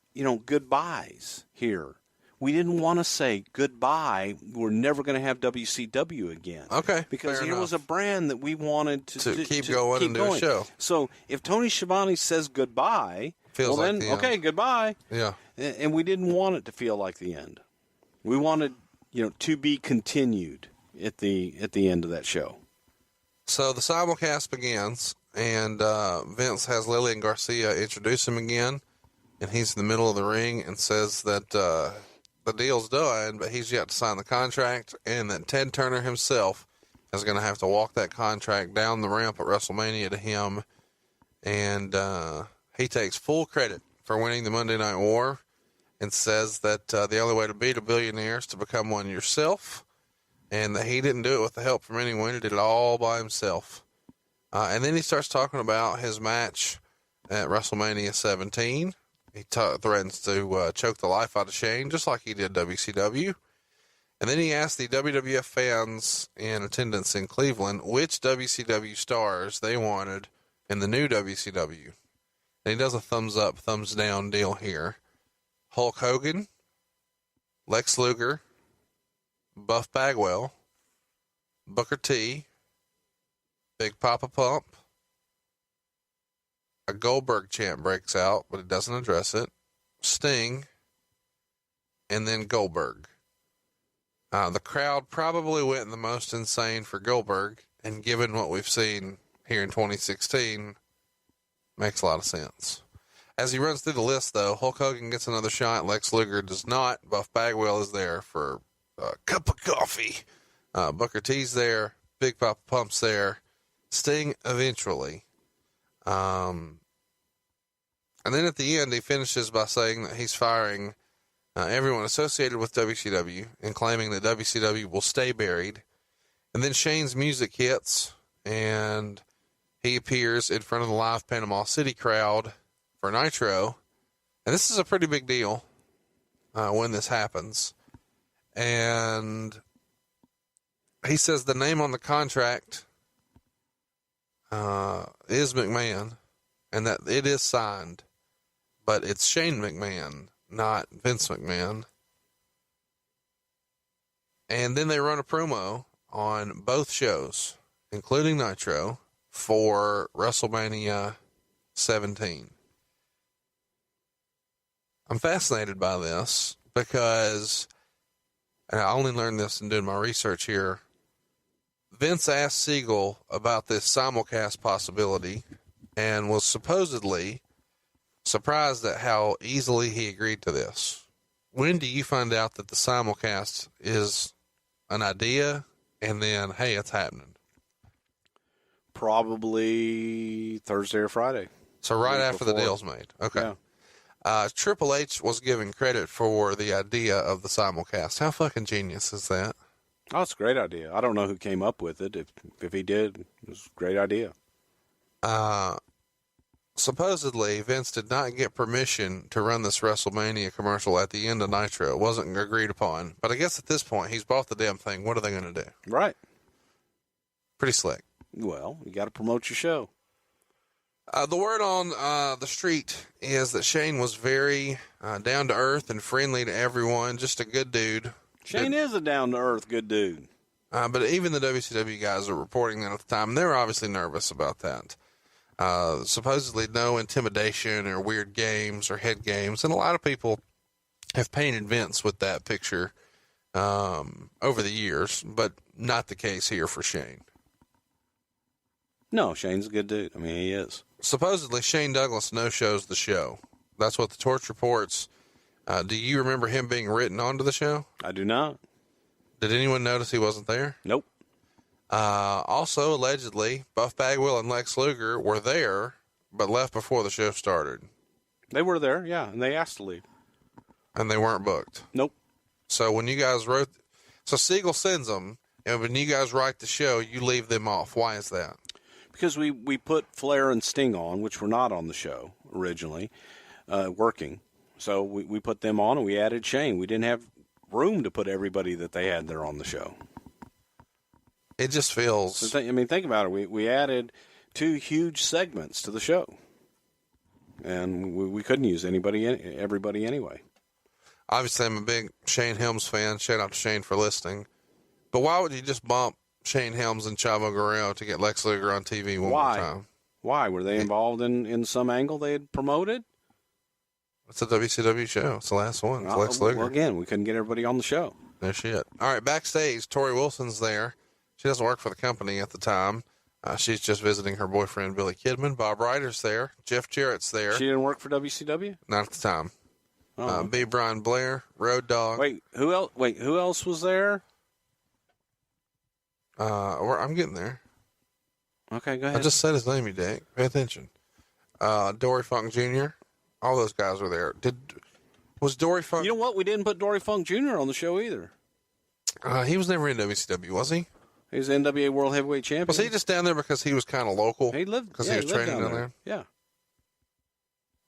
goodbyes here. We didn't want to say goodbye. We're never going to have WCW again. Okay, because here was a brand that we wanted to keep going and do a show. So if Tony Schiavone says goodbye, then okay, goodbye. Yeah, and we didn't want it to feel like the end. We wanted to be continued at the end of that show. So the simulcast begins, and Vince has Lillian Garcia introduce him again, and he's in the middle of the ring and says that the deal's done, but he's yet to sign the contract, and that Ted Turner himself is going to have to walk that contract down the ramp at WrestleMania to him, and he takes full credit for winning the Monday Night War and says that the only way to beat a billionaire is to become one yourself, and that he didn't do it with the help from anyone. He did it all by himself. And then he starts talking about his match at WrestleMania 17. He threatens to choke the life out of Shane, just like he did WCW. And then he asked the WWF fans in attendance in Cleveland which WCW stars they wanted in the new WCW. And he does a thumbs up, thumbs down deal here. Hulk Hogan, Lex Luger, Buff Bagwell, Booker T, Big Papa Pump. A Goldberg chant breaks out, but it doesn't address it. Sting, and then Goldberg. The crowd probably went the most insane for Goldberg, and given what we've seen here in 2016, makes a lot of sense. As he runs through the list, though, Hulk Hogan gets another shot. Lex Luger does not. Buff Bagwell is there for a cup of coffee. Booker T's there. Big Papa Pump's there. Sting eventually. And then at the end, he finishes by saying that he's firing everyone associated with WCW and claiming that WCW will stay buried. And then Shane's music hits, and he appears in front of the live Panama City crowd for Nitro. And this is a pretty big deal when this happens. And he says the name on the contract is McMahon, and that it is signed, but it's Shane McMahon, not Vince McMahon. And then they run a promo on both shows, including Nitro, for WrestleMania 17. I'm fascinated by this because, and I only learned this in doing my research here, Vince asked Siegel about this simulcast possibility and was supposedly surprised at how easily he agreed to this. When do you find out that the simulcast is an idea and then, hey, it's happening? Probably Thursday or Friday. So right after the deal's made. Okay. Yeah. Triple H was given credit for the idea of the simulcast. How fucking genius is that? Oh, it's a great idea. I don't know who came up with it. If he did, it was a great idea. Supposedly, Vince did not get permission to run this WrestleMania commercial at the end of Nitro. It wasn't agreed upon. But I guess at this point, he's bought the damn thing. What are they going to do? Right. Pretty slick. Well, you got to promote your show. The word on the street is that Shane was very down to earth and friendly to everyone. Just a good dude. Shane is a down to earth good dude. But even the WCW guys are reporting that at the time, and they were obviously nervous about that. Supposedly no intimidation or weird games or head games. And a lot of people have painted Vince with that picture over the years, but not the case here for Shane. No, Shane's a good dude. I mean, he is. Supposedly, Shane Douglas no-shows the show. That's what the Torch reports. Do you remember him being written onto the show? I do not. Did anyone notice he wasn't there? Nope. Also, allegedly, Buff Bagwell and Lex Luger were there, but left before the show started. They were there, yeah, and they asked to leave. And they weren't booked. Nope. So when you guys wrote... So Siegel sends them, and when you guys write the show, you leave them off. Why is that? Because we put Flair and Sting on, which were not on the show originally, working. So we put them on, and we added Shane. We didn't have room to put everybody that they had there on the show. It just feels... So think about it. We added 2 huge segments to the show. And we couldn't use everybody anyway. Obviously, I'm a big Shane Helms fan. Shout out to Shane for listening. But why would you just bump Shane Helms and Chavo Guerrero to get Lex Luger on TV one more time? Why? Were they involved in some angle they had promoted? It's a WCW show. It's the last one. It's Lex Luger. Well, again, we couldn't get everybody on the show. No shit. All right, backstage, Tori Wilson's there. She doesn't work for the company at the time. She's just visiting her boyfriend, Billy Kidman. Bob Ryder's there. Jeff Jarrett's there. She didn't work for WCW? Not at the time. Oh. B. Brian Blair, Road Dogg. Wait, who else was there? I'm getting there. Okay, go ahead. I just said his name, you dick. Pay attention. Dory Funk Jr. All those guys were there. Was Dory Funk... You know what? We didn't put Dory Funk Jr. on the show either. He was never in WCW, was he? He was NWA World Heavyweight Champion. Was he just down there because he was kind of local? He lived... Because he was training down there? Yeah.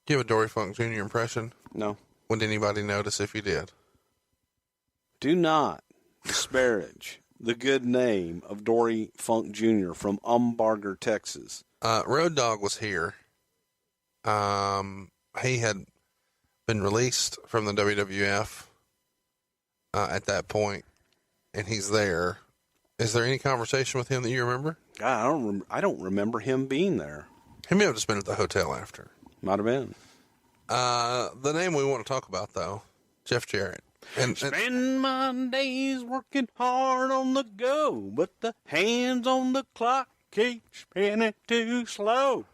Do you have a Dory Funk Jr. impression? No. Would anybody notice if you did? Do not disparage the good name of Dory Funk Jr. from Umbarger, Texas. Road Dogg was here. He had been released from the WWF at that point, and he's there. Is there any conversation with him that you remember? I don't remember him being there. He may have just been at the hotel after. Might have been. The name we want to talk about, though, Jeff Jarrett. And Spend my days working hard on the go, but the hands on the clock keep spinning too slow.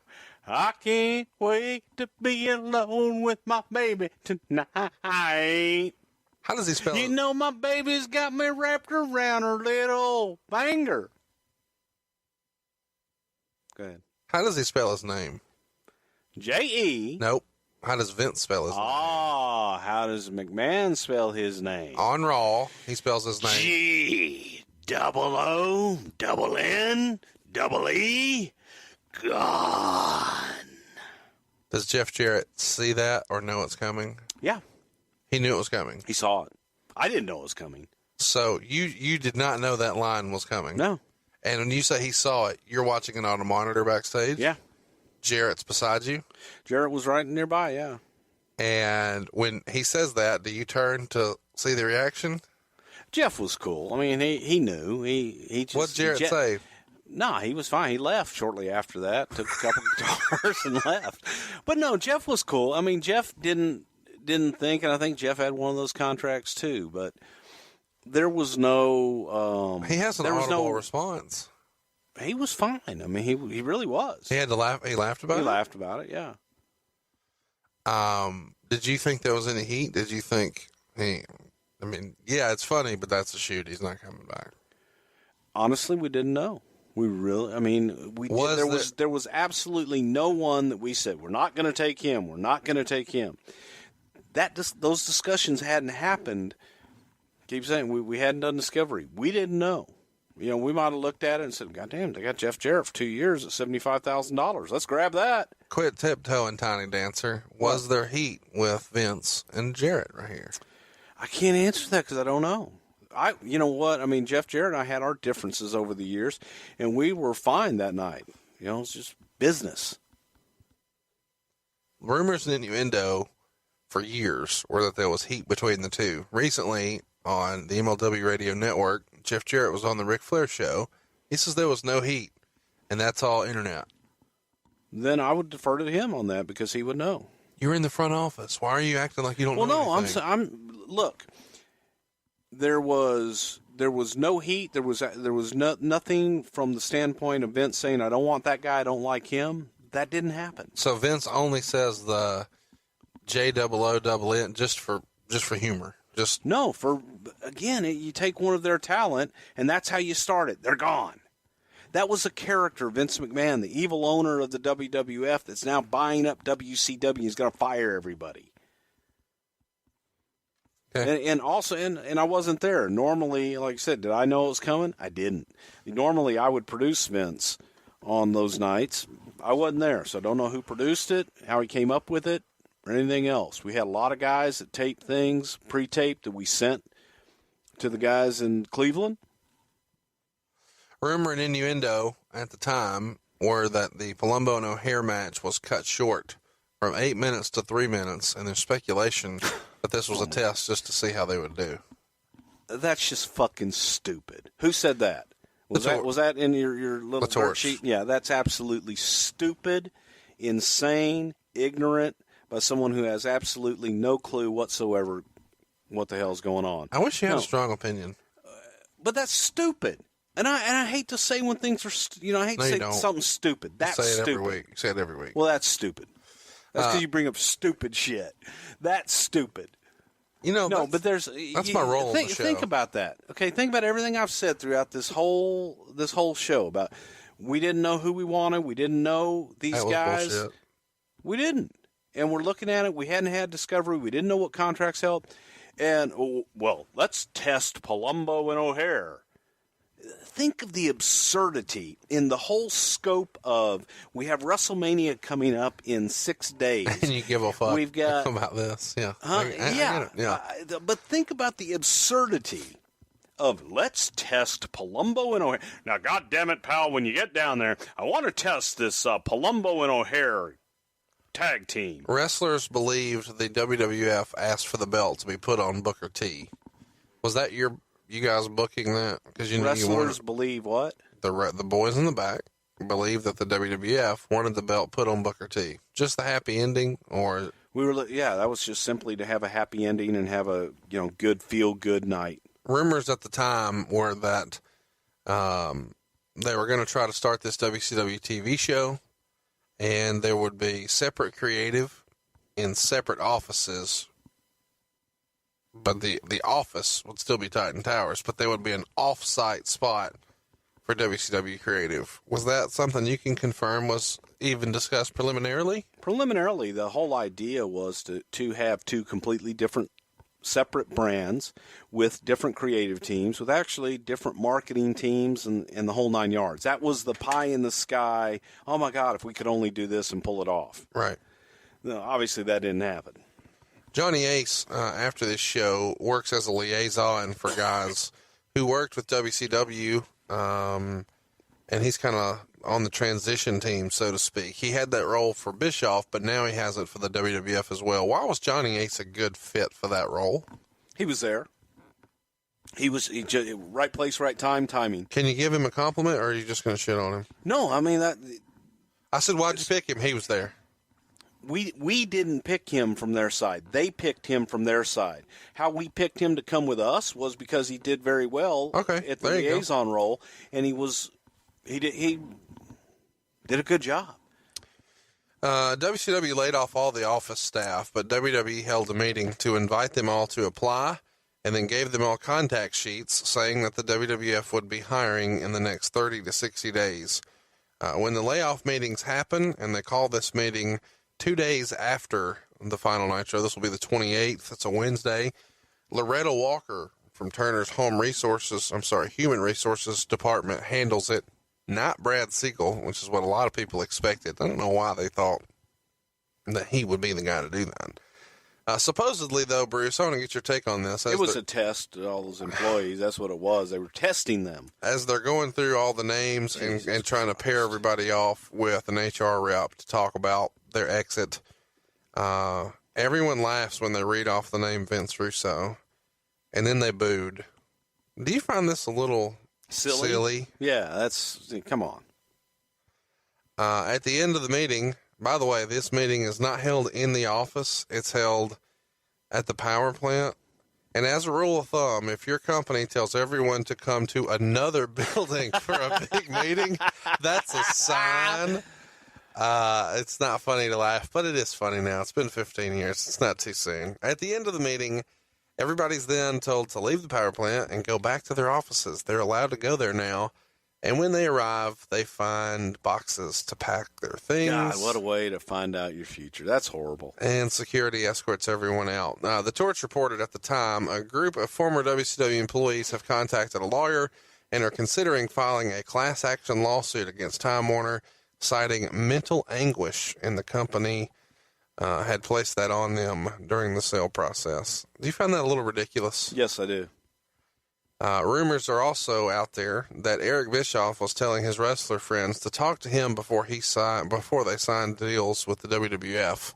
I can't wait to be alone with my baby tonight. How does he spell it? You know my baby's got me wrapped around her little finger. Go ahead. How does he spell his name? J-E. Nope. How does Vince spell his name? Oh, how does McMahon spell his name? On Raw, he spells his name. G-O-O-N-E. Gone. Does Jeff Jarrett see that or know it's coming? Yeah. He knew it was coming. He saw it. I didn't know it was coming. So you did not know that line was coming? No. And when you say he saw it, you're watching it on a monitor backstage? Yeah. Jarrett's beside you? Jarrett was right nearby, yeah. And when he says that, do you turn to see the reaction? Jeff was cool. I mean, he knew. He just... What'd Jarrett say? No, he was fine. He left shortly after that, took a couple of guitars and left. But no, Jeff was cool. I mean, Jeff didn't think, and I think Jeff had one of those contracts too, but there was no... he has an audible response. He was fine. I mean, he really was. He had to laugh. He laughed about it? He laughed about it, yeah. Did you think there was any heat? Did you think, yeah, it's funny, but that's a shoot. He's not coming back. Honestly, we didn't know. There was absolutely no one that we said, we're not going to take him. We're not going to take him. Those discussions hadn't happened. Keep saying we hadn't done Discovery. We didn't know. You know, we might have looked at it and said, God damn, they got Jeff Jarrett for 2 years at $75,000. Let's grab that. Quit tiptoeing, Tiny Dancer. Was there heat with Vince and Jarrett right here? I can't answer that because I don't know. You know what? I mean, Jeff Jarrett and I had our differences over the years, and we were fine that night. You know, it's just business. Rumors and innuendo for years were that there was heat between the two. Recently, on the MLW Radio Network, Jeff Jarrett was on the Ric Flair show. He says there was no heat, and that's all internet. Then I would defer to him on that because he would know. You're in the front office. Why are you acting like you don't know anything? Look, there was no heat. There was nothing from the standpoint of Vince saying, I don't want that guy, I don't like him. That didn't happen. So Vince only says the JOON just for humor. No, again, you take one of their talent, and that's how you start it. They're gone. That was a character, Vince McMahon, the evil owner of the WWF that's now buying up WCW. He's going to fire everybody. Okay. And also, I wasn't there. Normally, like I said, did I know it was coming? I didn't. Normally, I would produce Vince on those nights. I wasn't there, so I don't know who produced it, how he came up with it, or anything else. We had a lot of guys that taped things, pre-taped, that we sent to the guys in Cleveland. Rumor and innuendo at the time were that the Palumbo and O'Hare match was cut short from 8 minutes to 3 minutes, and there's speculation that this was a test just to see how they would do. That's just fucking stupid. Who said that? Was that in your little dirt sheet? Yeah, that's absolutely stupid, insane, ignorant, by someone who has absolutely no clue whatsoever what the hell's going on. I wish you had a strong opinion. But that's stupid. And I hate to say when things are, I hate to say something stupid. That's stupid. Every week. You say it every week. Well, that's stupid. That's because you bring up stupid shit. That's stupid. But that's my role on the show. Think about that. Okay, think about everything I've said throughout this whole show about we didn't know who we wanted. We didn't know these guys. Bullshit. We didn't. And we're looking at it. We hadn't had discovery. We didn't know what contracts held. And, let's test Palumbo and O'Hare. Think of the absurdity in the whole scope of we have WrestleMania coming up in 6 days. And you give a fuck We've got, about this. Yeah. Yeah. But think about the absurdity of let's test Palumbo and O'Hare. Now, goddammit, pal, when you get down there, I want to test this Palumbo and O'Hare tag team. Wrestlers believed the WWF asked for the belt to be put on Booker T. Was that you guys booking that? Because wrestlers believe what? The boys in the back believe that the WWF wanted the belt put on Booker T. Just the happy ending, or that was just simply to have a happy ending and have a good feel good night. Rumors at the time were that they were going to try to start this WCW TV show, and there would be separate creative in separate offices. But the office would still be Titan Towers, but there would be an off-site spot for WCW Creative. Was that something you can confirm was even discussed preliminarily? Preliminarily, the whole idea was to have two completely different separate brands with different creative teams, with actually different marketing teams and the whole 9 yards. That was the pie in the sky. Oh, my God, if we could only do this and pull it off. Right. No, obviously, that didn't happen. Johnny Ace, after this show, works as a liaison for guys who worked with WCW, and he's kind of on the transition team, so to speak. He had that role for Bischoff, but now he has it for the WWF as well. Why was Johnny Ace a good fit for that role? He was there. He right place, right time, timing. Can you give him a compliment, or are you just going to shit on him? No, I mean that. I said, why'd you pick him? He was there. We didn't pick him from their side. They picked him from their side. How we picked him to come with us was because he did very well at the liaison role, and he did a good job. WCW laid off all the office staff, but WWE held a meeting to invite them all to apply, and then gave them all contact sheets saying that the WWF would be hiring in the next 30 to 60 days. When the layoff meetings happen, and they call this meeting 2 days after the final Nitro, this will be the 28th, it's a Wednesday, Loretta Walker from Turner's Human Resources Department handles it, not Brad Siegel, which is what a lot of people expected. I don't know why they thought that he would be the guy to do that. Supposedly, though, Bruce, I want to get your take on this. It was a test to all those employees. That's what it was. They were testing them. As they're going through all the names and trying to pair everybody off with an HR rep to talk about their exit, everyone laughs when they read off the name Vince Russo, and then they booed. Do you find this a little silly? Yeah, come on. At the end of the meeting, by the way, this meeting is not held in the office. It's held at the power plant. And as a rule of thumb, if your company tells everyone to come to another building for a big meeting, that's a sign. It's not funny to laugh, but it is funny now. It's been 15 years. It's not too soon. At the end of the meeting, everybody's then told to leave the power plant and go back to their offices. They're allowed to go there now. And when they arrive, they find boxes to pack their things. God, what a way to find out your future. That's horrible. And security escorts everyone out. The Torch reported at the time, a group of former WCW employees have contacted a lawyer and are considering filing a class action lawsuit against Time Warner, citing mental anguish, and the company had placed that on them during the sale process. Do you find that a little ridiculous? Yes, I do. Rumors are also out there that Eric Bischoff was telling his wrestler friends to talk to him before they signed deals with the WWF.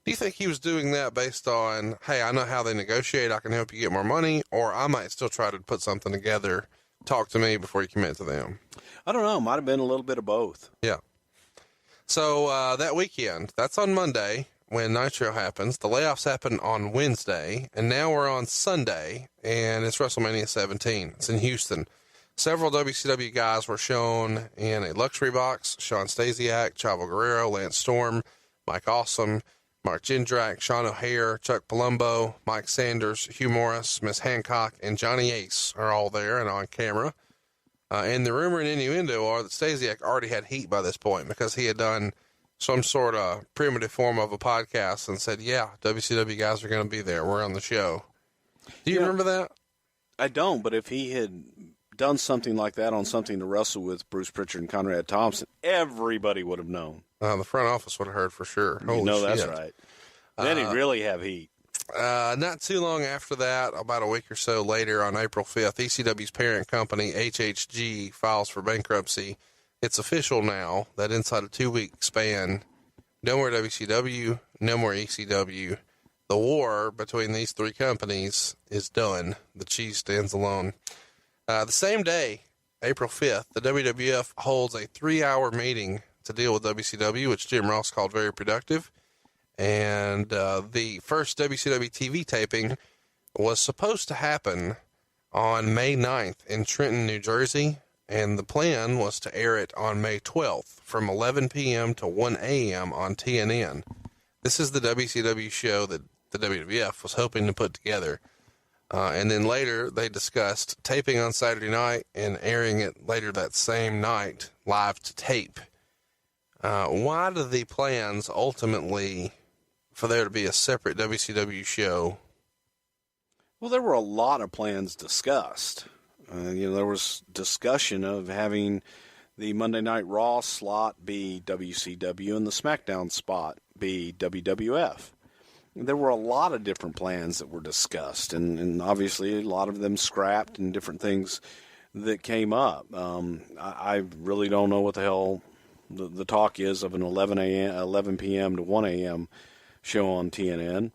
Do you think he was doing that based on, hey, I know how they negotiate, I can help you get more money, or I might still try to put something together, talk to me before you commit to them? I don't know. Might have been a little bit of both. Yeah. So that weekend, that's on Monday when Nitro happens. The layoffs happen on Wednesday, and now we're on Sunday, and it's WrestleMania 17. It's in Houston. Several WCW guys were shown in a luxury box. Sean Stasiak, Chavo Guerrero, Lance Storm, Mike Awesome, Mark Jindrak, Sean O'Hare, Chuck Palumbo, Mike Sanders, Hugh Morris, Miss Hancock, and Johnny Ace are all there and on camera. And the rumor and innuendo are that Stasiak already had heat by this point because he had done some sort of primitive form of a podcast and said, yeah, WCW guys are going to be there. We're on the show. Do you remember that? I don't, but if he had done something like that on Something to Wrestle with Bruce Prichard and Conrad Thompson, everybody would have known. The front office would have heard for sure. Holy shit. That's right. Then he'd really have heat. Not too long after that, about a week or so later, on April 5th, ECW's parent company, HHG, files for bankruptcy. It's official now that inside a 2-week span, no more WCW, no more ECW. The war between these three companies is done. The cheese stands alone. The same day, April 5th, the WWF holds a 3-hour meeting to deal with WCW, which Jim Ross called very productive. And the first WCW TV taping was supposed to happen on May 9th in Trenton, New Jersey. And the plan was to air it on May 12th from 11 p.m. to 1 a.m. on TNN. This is the WCW show that the WWF was hoping to put together. And then later they discussed taping on Saturday night and airing it later that same night live to tape. Why do the plans ultimately for there to be a separate WCW show? Well, there were a lot of plans discussed. There was discussion of having the Monday Night Raw slot be WCW and the SmackDown spot be WWF. There were a lot of different plans that were discussed, and obviously a lot of them scrapped and different things that came up. I really don't know what the hell the talk is of an 11 p.m. to 1 a.m. show on TNN.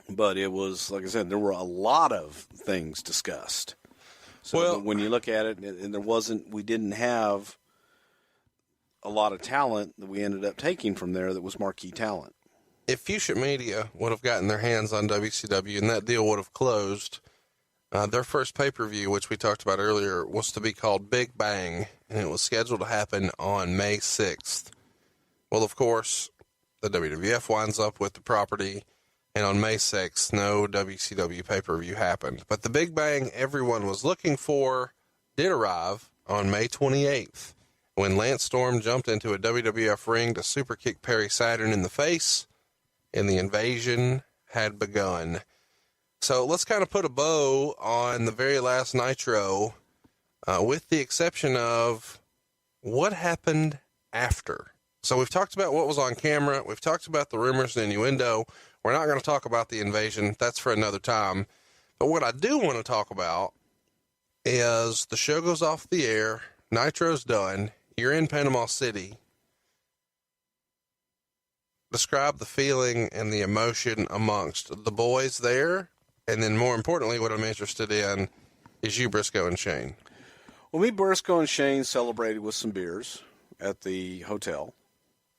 But it was, like I said, there were a lot of things discussed. So when you look at it, and we didn't have a lot of talent that we ended up taking from there that was marquee talent. If Fuchsia Media would have gotten their hands on WCW and that deal would have closed, their first pay-per-view, which we talked about earlier, was to be called Big Bang, and it was scheduled to happen on May 6th. Well, of course, the WWF winds up with the property, and on May 6th, no WCW pay-per-view happened. But the Big Bang everyone was looking for did arrive on May 28th, when Lance Storm jumped into a WWF ring to superkick Perry Saturn in the face, and the invasion had begun. So let's kind of put a bow on the very last Nitro, with the exception of what happened after. So we've talked about what was on camera. We've talked about the rumors and innuendo. We're not going to talk about the invasion. That's for another time. But what I do want to talk about is the show goes off the air. Nitro's done. You're in Panama City. Describe the feeling and the emotion amongst the boys there. And then more importantly, what I'm interested in is you, Briscoe, and Shane. Well, me, Briscoe, and Shane celebrated with some beers at the hotel.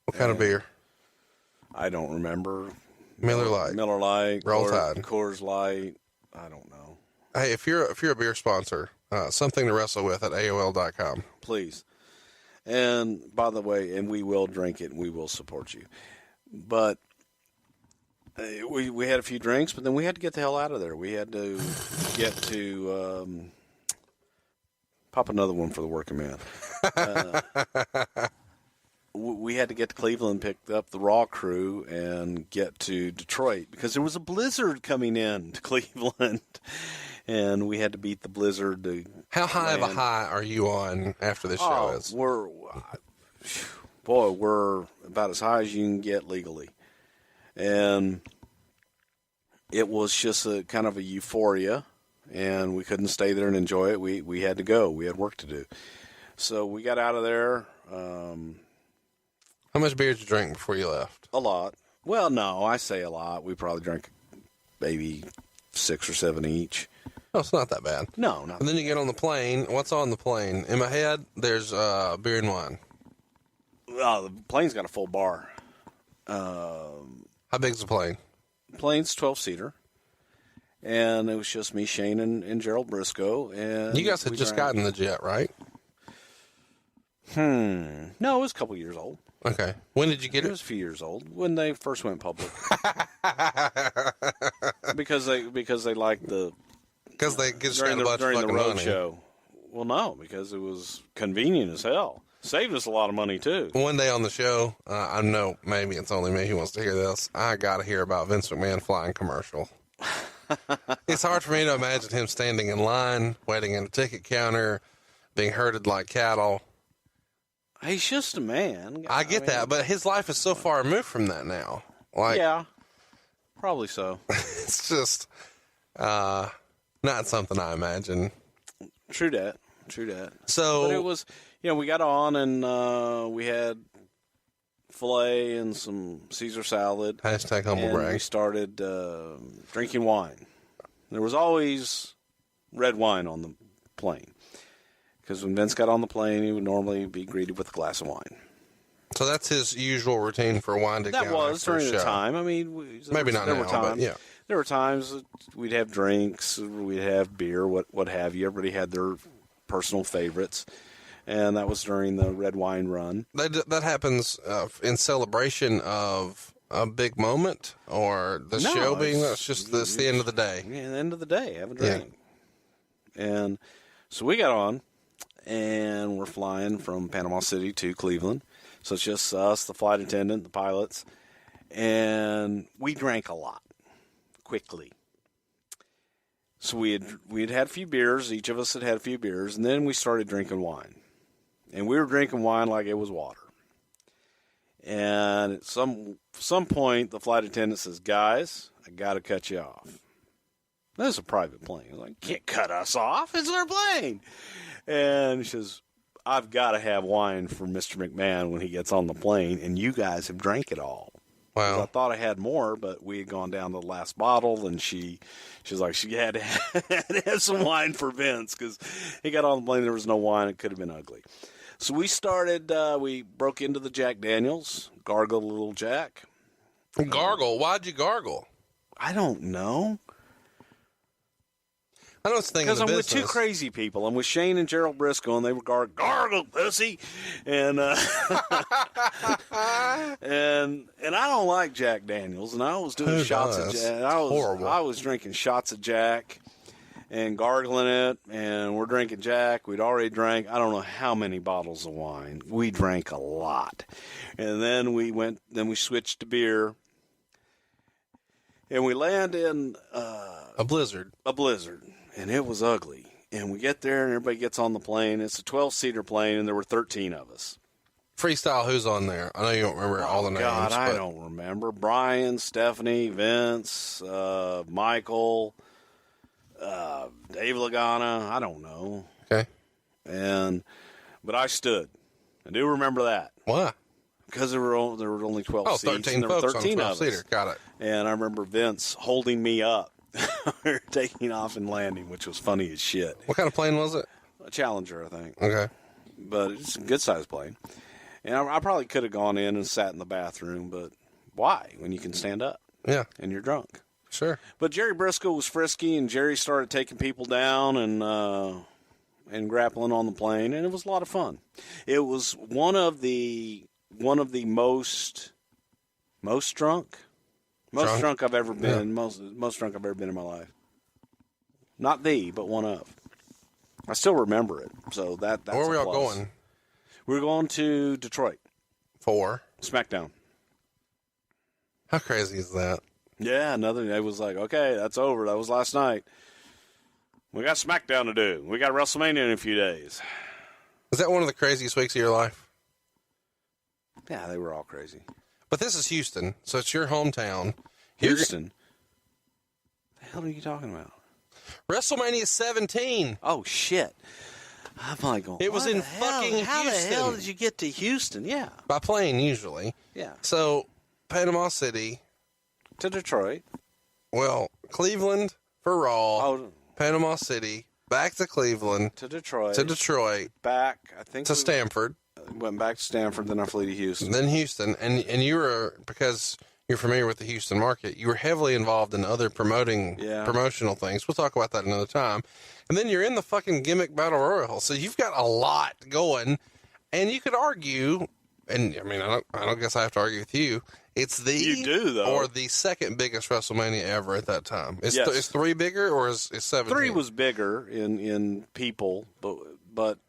What kind of beer? I don't remember. Miller Lite. Miller Lite. Roll Tide. Coors Light. I don't know. Hey, if you're a beer sponsor, something to wrestle with at AOL.com. Please. And by the way, and we will drink it and we will support you. But we had a few drinks, but then we had to get the hell out of there. We had to get to pop another one for the working man. We had to get to Cleveland, pick up the Raw crew, and get to Detroit because there was a blizzard coming in to Cleveland, and we had to beat the blizzard. How high of a high are you on after this show is? We're about as high as you can get legally, and it was just a kind of a euphoria, and we couldn't stay there and enjoy it. We had to go. We had work to do, so we got out of there. How much beer did you drink before you left? A lot. Well, no, I say a lot. We probably drank maybe 6 or 7 each. Oh, it's not that bad. No, not. And then you get on the plane. What's on the plane? In my head, there's beer and wine. Oh, the plane's got a full bar. How big's the plane? The plane's 12-seater. And it was just me, Shane, and Gerald Briscoe. And you guys had just gotten the jet, right? No, it was a couple years old. Okay. When did you get it? It was a few years old when they first went public. because they liked the they get during the road money. show. Well, no, because it was convenient as hell. Saved us a lot of money too. One day on the show, I know maybe it's only me who wants to hear this. I got to hear about Vince McMahon flying commercial. It's hard for me to imagine him standing in line, waiting in a ticket counter, being herded like cattle. He's just a man. I get that, but his life is so far removed from that now. Like, yeah, probably so. It's just not something I imagine. True that. So, but it was, we got on and we had filet and some Caesar salad. Hashtag humble and brag. We started drinking wine. There was always red wine on the plane. Because when Vince got on the plane, he would normally be greeted with a glass of wine. So that's his usual routine for wine to That was during the time. I mean, maybe not now, but yeah. There were times that we'd have drinks, we'd have beer, what have you. Everybody had their personal favorites, and that was during the red wine run. That happens in celebration of a big moment, or the show being that's the end of the day. Yeah, the end of the day, have a drink. Yeah. And so we got on. And we're flying from Panama City to Cleveland. So it's just us, the flight attendant, the pilots. And we drank a lot, quickly. So we'd had a few beers. Each of us had had a few beers. And then we started drinking wine. And we were drinking wine like it was water. And at some point, the flight attendant says, "Guys, I got to cut you off." This is a private plane. I was like, "Can't cut us off. It's our plane." And she says, "I've got to have wine for Mr. McMahon when he gets on the plane, and you guys have drank it all." Wow. I thought I had more, but we had gone down to the last bottle, and she's like, she had to have some wine for Vince because he got on the plane. There was no wine. It could have been ugly. So we started, we broke into the Jack Daniels, gargled a little Jack. Gargle? Why'd you gargle? I don't know. I know it's the thing because I'm business. with two crazy people. I'm with Shane and Gerald Briscoe, and they were gargle pussy, and and I don't like Jack Daniels, and I was doing shots of Jack. I was drinking shots of Jack and gargling it, and we're drinking Jack. We'd already drank I don't know how many bottles of wine. We drank a lot, and then we switched to beer, and we land in a blizzard. And it was ugly. And we get there, and everybody gets on the plane. It's a 12-seater plane, and there were 13 of us. Freestyle, who's on there? I know you don't remember all the names. God, I don't remember. Brian, Stephanie, Vince, Michael, Dave Lagana. I don't know. Okay. But I stood. I do remember that. Why? Because there were only 12 seats. 13 and there were folks 13 on a of 12-seater. us. Got it. And I remember Vince holding me up. We were taking off and landing, which was funny as shit. What kind of plane was it? A Challenger, I think. Okay. But it's a good-sized plane. And I probably could have gone in and sat in the bathroom, but why when you can stand up? Yeah. And you're drunk. Sure. But Jerry Briscoe was frisky, and Jerry started taking people down and grappling on the plane, and it was a lot of fun. It was one of the most drunk I've ever been. Yeah. Most drunk I've ever been in my life. Not but one of. I still remember it. So that's where were we all going? We were going to Detroit for SmackDown. How crazy is that? Yeah, it was like, okay, that's over. That was last night. We got SmackDown to do. We got WrestleMania in a few days. Is that one of the craziest weeks of your life? Yeah, they were all crazy. But this is Houston, so it's your hometown. Houston? The hell are you talking about? WrestleMania 17. Oh, shit. I'm like going, it was in fucking Houston. How the hell did you get to Houston? Yeah. By plane, usually. Yeah. So, Panama City. To Detroit. Well, Cleveland for Raw. Oh. Panama City. Back to Cleveland. To Detroit. Back, I think. To Stamford. Went back to Stamford, then I flew to Houston. Then Houston. And you were, because you're familiar with the Houston market, you were heavily involved in other promotional things. We'll talk about that another time. And then you're in the fucking gimmick battle royal. So you've got a lot going. And you could argue, and I mean, I don't guess I have to argue with you. It's you do, though. Or the second biggest WrestleMania ever at that time. Is 3 bigger or is 17? 3 was bigger in people, but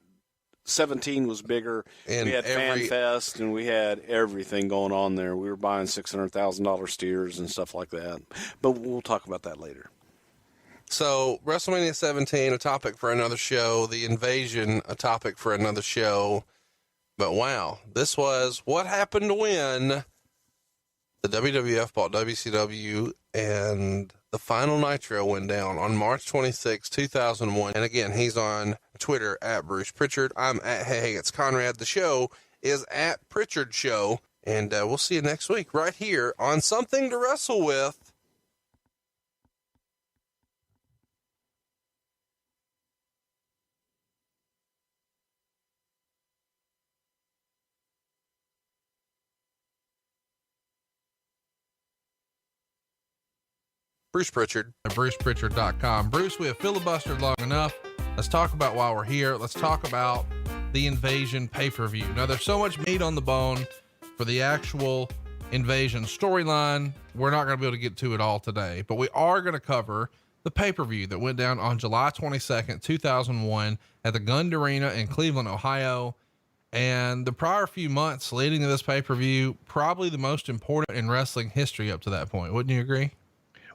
17 was bigger. And we had Fan Fest, and we had everything going on there. We were buying $600,000 steers and stuff like that. But we'll talk about that later. So, WrestleMania 17, a topic for another show. The Invasion, a topic for another show. But wow, this was what happened when the WWF bought WCW and the final Nitro went down on March 26, 2001. And again, he's on Twitter at Bruce Prichard. I'm at Hey, it's Conrad. The show is at Prichard Show. And we'll see you next week right here on Something to Wrestle With. Bruce Prichard at BrucePrichard.com. Bruce, we have filibustered long enough. Let's talk about why we're here. Let's talk about the Invasion pay-per-view. Now, there's so much meat on the bone for the actual Invasion storyline. We're not going to be able to get to it all today, but we are going to cover the pay-per-view that went down on July 22nd, 2001 at the Gund Arena in Cleveland, Ohio. And the prior few months leading to this pay-per-view, probably the most important in wrestling history up to that point. Wouldn't you agree?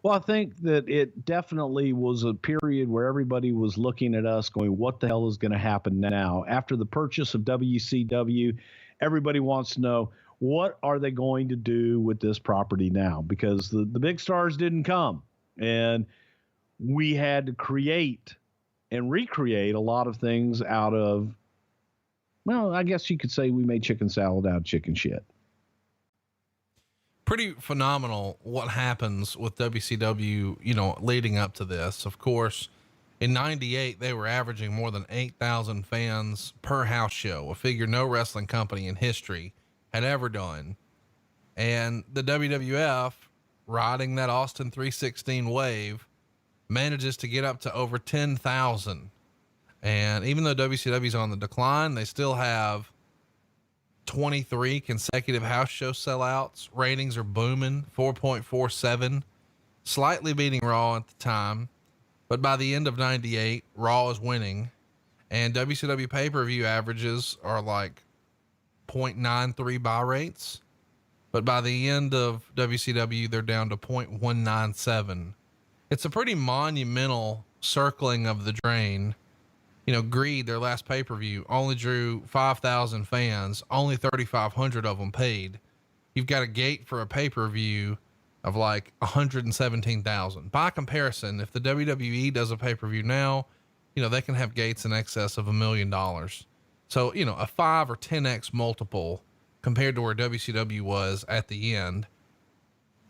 Well, I think that it definitely was a period where everybody was looking at us going, what the hell is going to happen now? After the purchase of WCW, everybody wants to know, what are they going to do with this property now? Because the big stars didn't come. And we had to create and recreate a lot of things out of, well, I guess you could say we made chicken salad out of chicken shit. Pretty phenomenal what happens with WCW, leading up to this. Of course, in 98, they were averaging more than 8,000 fans per house show, a figure no wrestling company in history had ever done. And the WWF, riding that Austin 316 wave, manages to get up to over 10,000. And even though WCW's on the decline, they still have 23 consecutive house show sellouts. Ratings are booming, 4.47, slightly beating Raw at the time. But by the end of 98, Raw is winning, and WCW pay-per-view averages are like 0.93 buy rates. But by the end of WCW, they're down to 0.197. It's a pretty monumental circling of the drain. Greed, their last pay-per-view, only drew 5,000 fans, only 3,500 of them paid. You've got a gate for a pay-per-view of like 117,000. By comparison, if the WWE does a pay-per-view now, they can have gates in excess of $1 million. So, a 5 or 10x multiple compared to where WCW was at the end.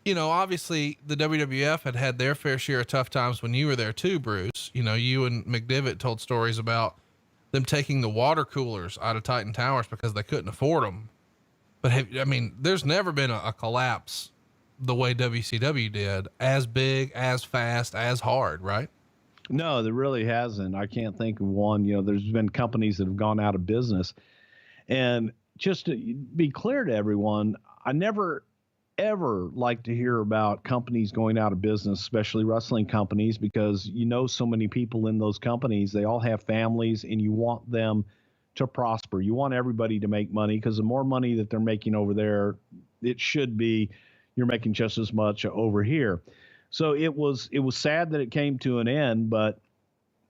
Obviously the WWF had their fair share of tough times when you were there too, Bruce. You and McDivitt told stories about them taking the water coolers out of Titan Towers because they couldn't afford them. But there's never been a collapse the way WCW did, as big, as fast, as hard, right? No, there really hasn't. I can't think of one. There's been companies that have gone out of business. And just to be clear to everyone, I never, ever like to hear about companies going out of business, especially wrestling companies, because so many people in those companies, they all have families, and you want them to prosper. You want everybody to make money, because the more money that they're making over there, it should be you're making just as much over here. So it was sad that it came to an end, but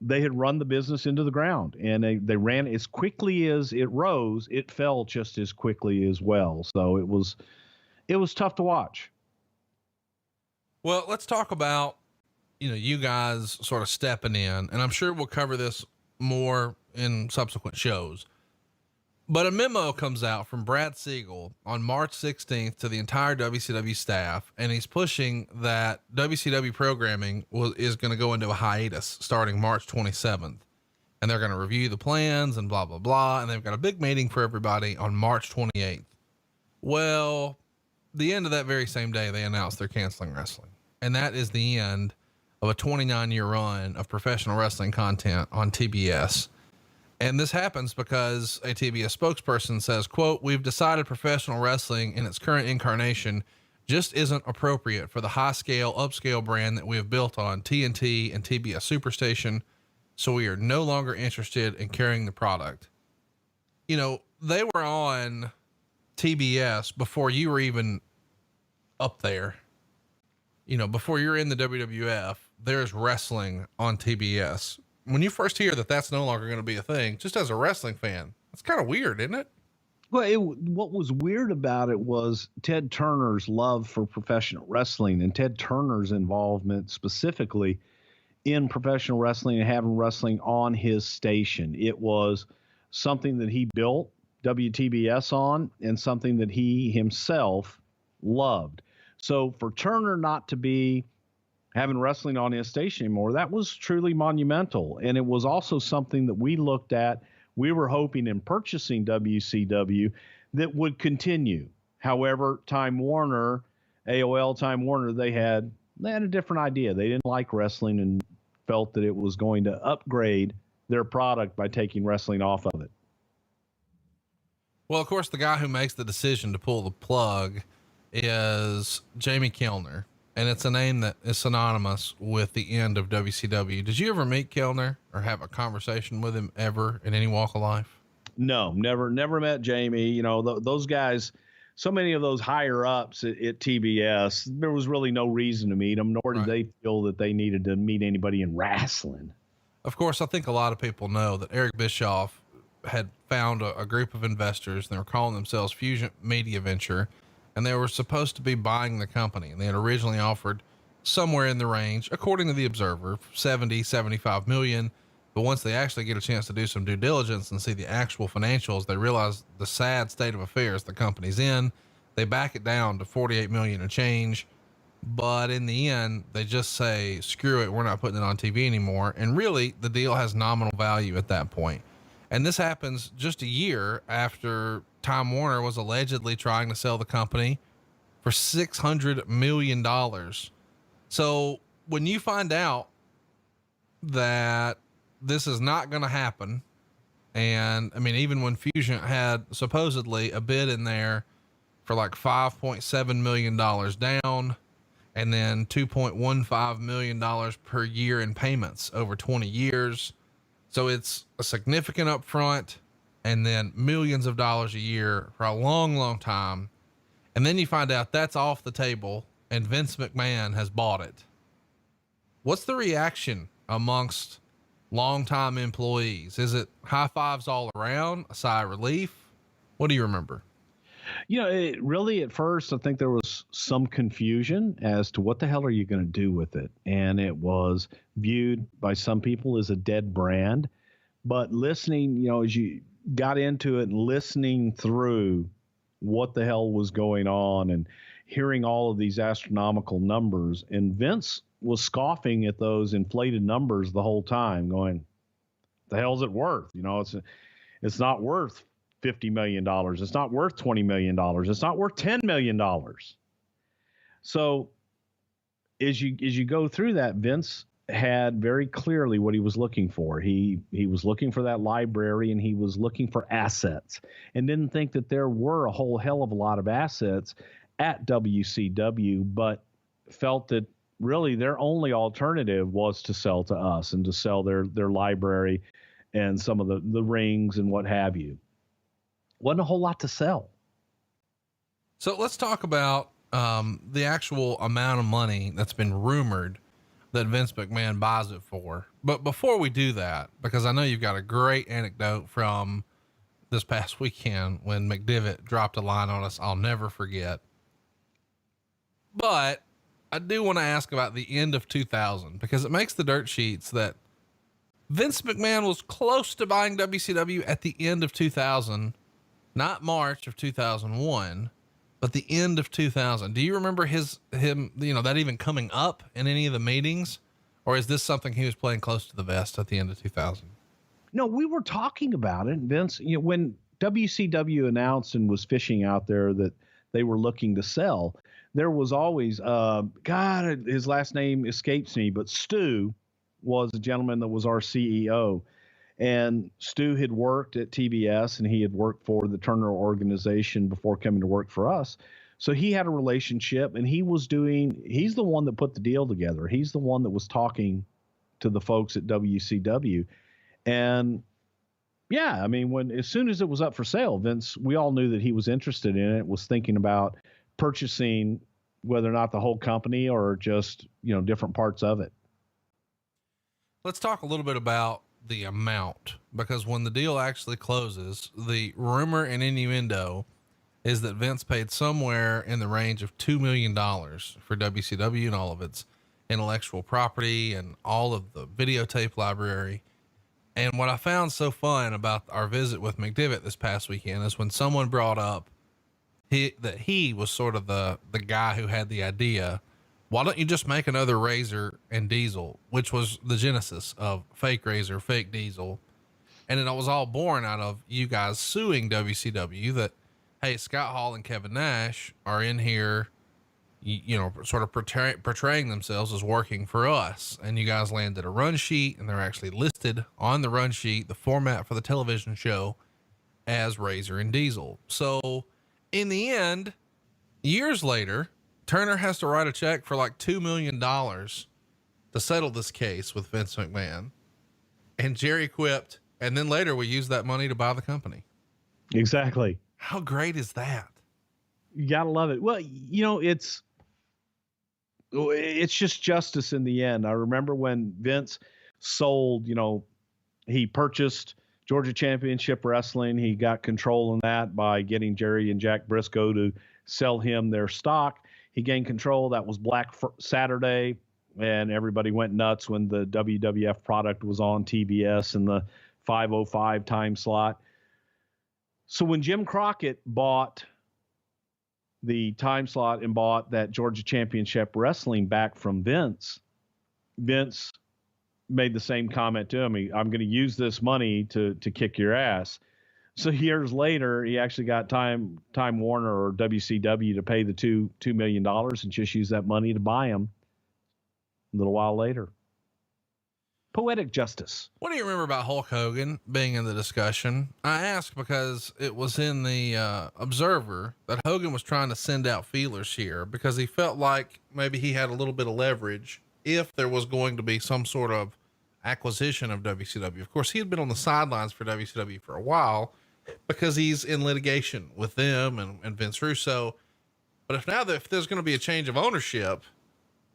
they had run the business into the ground, and they ran as quickly as it rose. It fell just as quickly as well. So it was tough to watch. Well, let's talk about, you guys sort of stepping in, and I'm sure we'll cover this more in subsequent shows, but a memo comes out from Brad Siegel on March 16th to the entire WCW staff. And he's pushing that WCW programming is going to go into a hiatus starting March 27th. And they're going to review the plans and blah, blah, blah. And they've got a big meeting for everybody on March 28th. Well, the end of that very same day, they announced they're canceling wrestling. And that is the end of a 29-year run of professional wrestling content on TBS. And this happens because a TBS spokesperson says, quote, "We've decided professional wrestling in its current incarnation just isn't appropriate for the high scale, upscale brand that we have built on TNT and TBS Superstation. So we are no longer interested in carrying the product." They were on TBS before you were even up there. Before you're in the WWF, there's wrestling on TBS. When you first hear that that's no longer going to be a thing, just as a wrestling fan, it's kind of weird, isn't it? Well, what was weird about it was Ted Turner's love for professional wrestling, and Ted Turner's involvement specifically in professional wrestling and having wrestling on his station. It was something that he built WTBS on, and something that he himself loved. So for Turner not to be having wrestling on his station anymore, that was truly monumental. And it was also something that we looked at. We were hoping in purchasing WCW that would continue. However, Time Warner, AOL Time Warner, they had a different idea. They didn't like wrestling and felt that it was going to upgrade their product by taking wrestling off of it. Well, of course, the guy who makes the decision to pull the plug is Jamie Kellner. And it's a name that is synonymous with the end of WCW. Did you ever meet Kellner or have a conversation with him ever in any walk of life? No, never met Jamie. Those guys, so many of those higher ups at TBS, there was really no reason to meet them, nor did they feel that they needed to meet anybody in wrestling. Of course, I think a lot of people know that Eric Bischoff had found a group of investors, and they were calling themselves Fusion Media Venture. And they were supposed to be buying the company. And they had originally offered somewhere in the range, according to the Observer, 70, 75 million. But once they actually get a chance to do some due diligence and see the actual financials, they realize the sad state of affairs the company's in. They back it down to 48 million and change. But in the end, they just say, screw it, we're not putting it on TV anymore. And really, the deal has nominal value at that point. And this happens just a year after Time Warner was allegedly trying to sell the company for $600 million. So when you find out that this is not going to happen, and I mean, even when Fusion had supposedly a bid in there for like $5.7 million down, and then $2.15 million per year in payments over 20 years. So it's a significant upfront, and then millions of dollars a year for a long, long time. And then you find out that's off the table and Vince McMahon has bought it. What's the reaction amongst longtime employees? Is it high fives all around, a sigh of relief? What do you remember? It really, at first, I think there was some confusion as to what the hell are you going to do with it? And it was viewed by some people as a dead brand. But listening, as you got into it and listening through what the hell was going on and hearing all of these astronomical numbers, and Vince was scoffing at those inflated numbers the whole time, going, the hell's it worth? It's not worth $50 million. It's not worth $20 million. It's not worth $10 million. So as you go through that, Vince had very clearly what he was looking for. He was looking for that library, and he was looking for assets, and didn't think that there were a whole hell of a lot of assets at WCW, but felt that really their only alternative was to sell to us and to sell their library and some of the rings and what have you. Wasn't a whole lot to sell. So let's talk about the actual amount of money that's been rumored that Vince McMahon buys it for. But before we do that, because I know you've got a great anecdote from this past weekend when McDivitt dropped a line on us I'll never forget. But I do want to ask about the end of 2000, because it makes the dirt sheets that Vince McMahon was close to buying WCW at the end of 2000, not March of 2001, but the end of 2000. Do you remember him, that even coming up in any of the meetings, or is this something he was playing close to the vest at the end of 2000? No, we were talking about it, Vince. When WCW announced and was fishing out there that they were looking to sell, there was always, God, his last name escapes me, but Stu was a gentleman that was our CEO. And Stu had worked at TBS, and he had worked for the Turner organization before coming to work for us. So he had a relationship, and he's the one that put the deal together. He's the one that was talking to the folks at WCW. And yeah, I mean, as soon as it was up for sale, Vince, we all knew that he was interested in it, was thinking about purchasing whether or not the whole company or just, different parts of it. Let's talk a little bit about the amount, because when the deal actually closes, the rumor and innuendo is that Vince paid somewhere in the range of $2 million for WCW and all of its intellectual property and all of the videotape library. And what I found so fun about our visit with McDivitt this past weekend is when someone brought up that he was sort of the guy who had the idea. Why don't you just make another Razor and Diesel, which was the genesis of fake Razor, fake Diesel. And it was all born out of you guys suing WCW that, hey, Scott Hall and Kevin Nash are in here, sort of portraying themselves as working for us. And you guys landed a run sheet, and they're actually listed on the run sheet, the format for the television show, as Razor and Diesel. So in the end, years later, Turner has to write a check for like $2 million to settle this case with Vince McMahon. And Jerry quipped, and then later we used that money to buy the company. Exactly. How great is that? You gotta love it. Well, it's just justice in the end. I remember when Vince sold, he purchased Georgia Championship Wrestling. He got control in that by getting Jerry and Jack Briscoe to sell him their stock. He gained control. That was Black Saturday, and everybody went nuts when the WWF product was on TBS in the 5:05 time slot. So when Jim Crockett bought the time slot and bought that Georgia Championship Wrestling back from Vince made the same comment to him. I'm going to use this money to kick your ass. So years later, he actually got Time Warner or WCW to pay the $2 million and just use that money to buy him a little while later. Poetic justice. What do you remember about Hulk Hogan being in the discussion? I ask because it was in the Observer that Hogan was trying to send out feelers here because he felt like maybe he had a little bit of leverage if there was going to be some sort of acquisition of WCW. Of course, he had been on the sidelines for WCW for a while because he's in litigation with them and Vince Russo. But if there's going to be a change of ownership,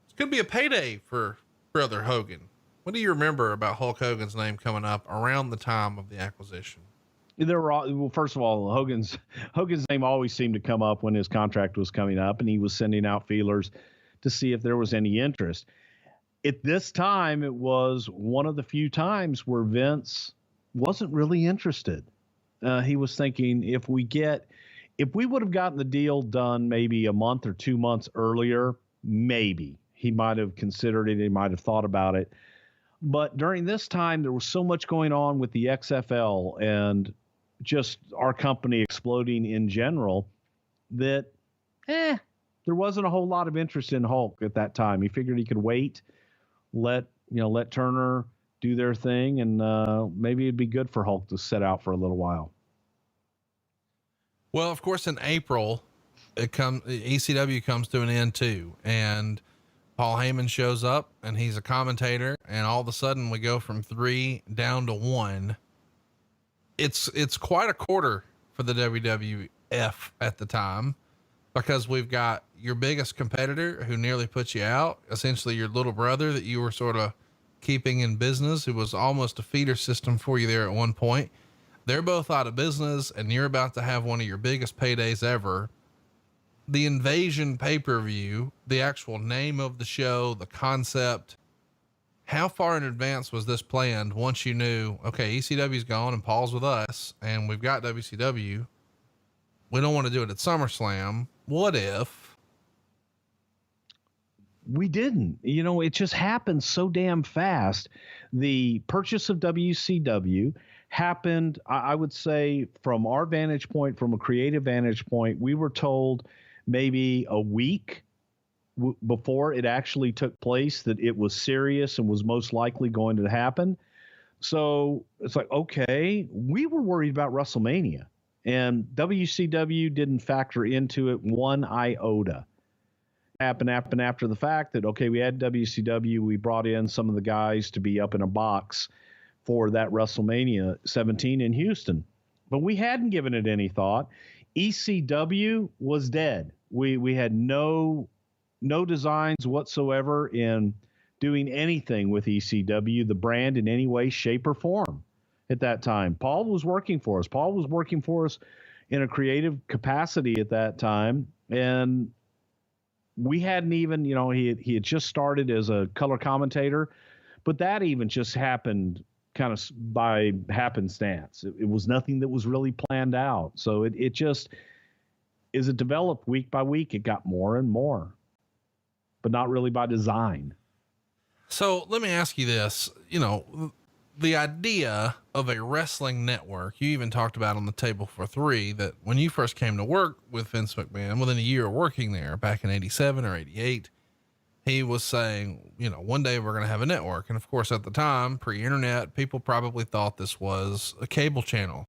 it's going to be a payday for Brother Hogan. What do you remember about Hulk Hogan's name coming up around the time of the acquisition? First of all, Hogan's name always seemed to come up when his contract was coming up, and he was sending out feelers to see if there was any interest. At this time, it was one of the few times where Vince wasn't really interested. He was thinking if we would have gotten the deal done maybe a month or 2 months earlier, maybe he might have considered it. He might have thought about it. But during this time, there was so much going on with the XFL and just our company exploding in general that, there wasn't a whole lot of interest in Hulk at that time. He figured he could wait, let Turner do their thing, and maybe it'd be good for Hulk to sit out for a little while. Well, of course, in April, ECW comes to an end too, and Paul Heyman shows up, and he's a commentator, and all of a sudden we go from 3 down to 1. It's quite a quarter for the WWF at the time, because we've got your biggest competitor who nearly put you out, essentially your little brother that you were sort of keeping in business, who was almost a feeder system for you there at one point. They're both out of business, and you're about to have one of your biggest paydays ever. The Invasion pay-per-view, the actual name of the show, the concept, how far in advance was this planned once you knew, okay, ECW's gone and Paul's with us and we've got WCW. We don't want to do it at SummerSlam. What if? We didn't. It just happened so damn fast. The purchase of WCW happened, I would say, from our vantage point, from a creative vantage point, we were told maybe a week before it actually took place that it was serious and was most likely going to happen. So it's like, okay, we were worried about WrestleMania, and WCW didn't factor into it one iota. Happened after the fact that, okay, we had WCW, we brought in some of the guys to be up in a box for that WrestleMania 17 in Houston, but we hadn't given it any thought. ECW was dead. We had no designs whatsoever in doing anything with ECW, the brand, in any way, shape, or form at that time. Paul was working for us. Paul was working for us in a creative capacity at that time, and we hadn't even, he had just started as a color commentator, but that even just happened kind of by happenstance. It was nothing that was really planned out. So it just, as it developed week by week, it got more and more, but not really by design. So let me ask you this, the idea of a wrestling network, you even talked about on the Table for Three, that when you first came to work with Vince McMahon, within a year of working there back in 87 or 88, he was saying, one day we're going to have a network. And of course, at the time, pre-internet, people probably thought this was a cable channel.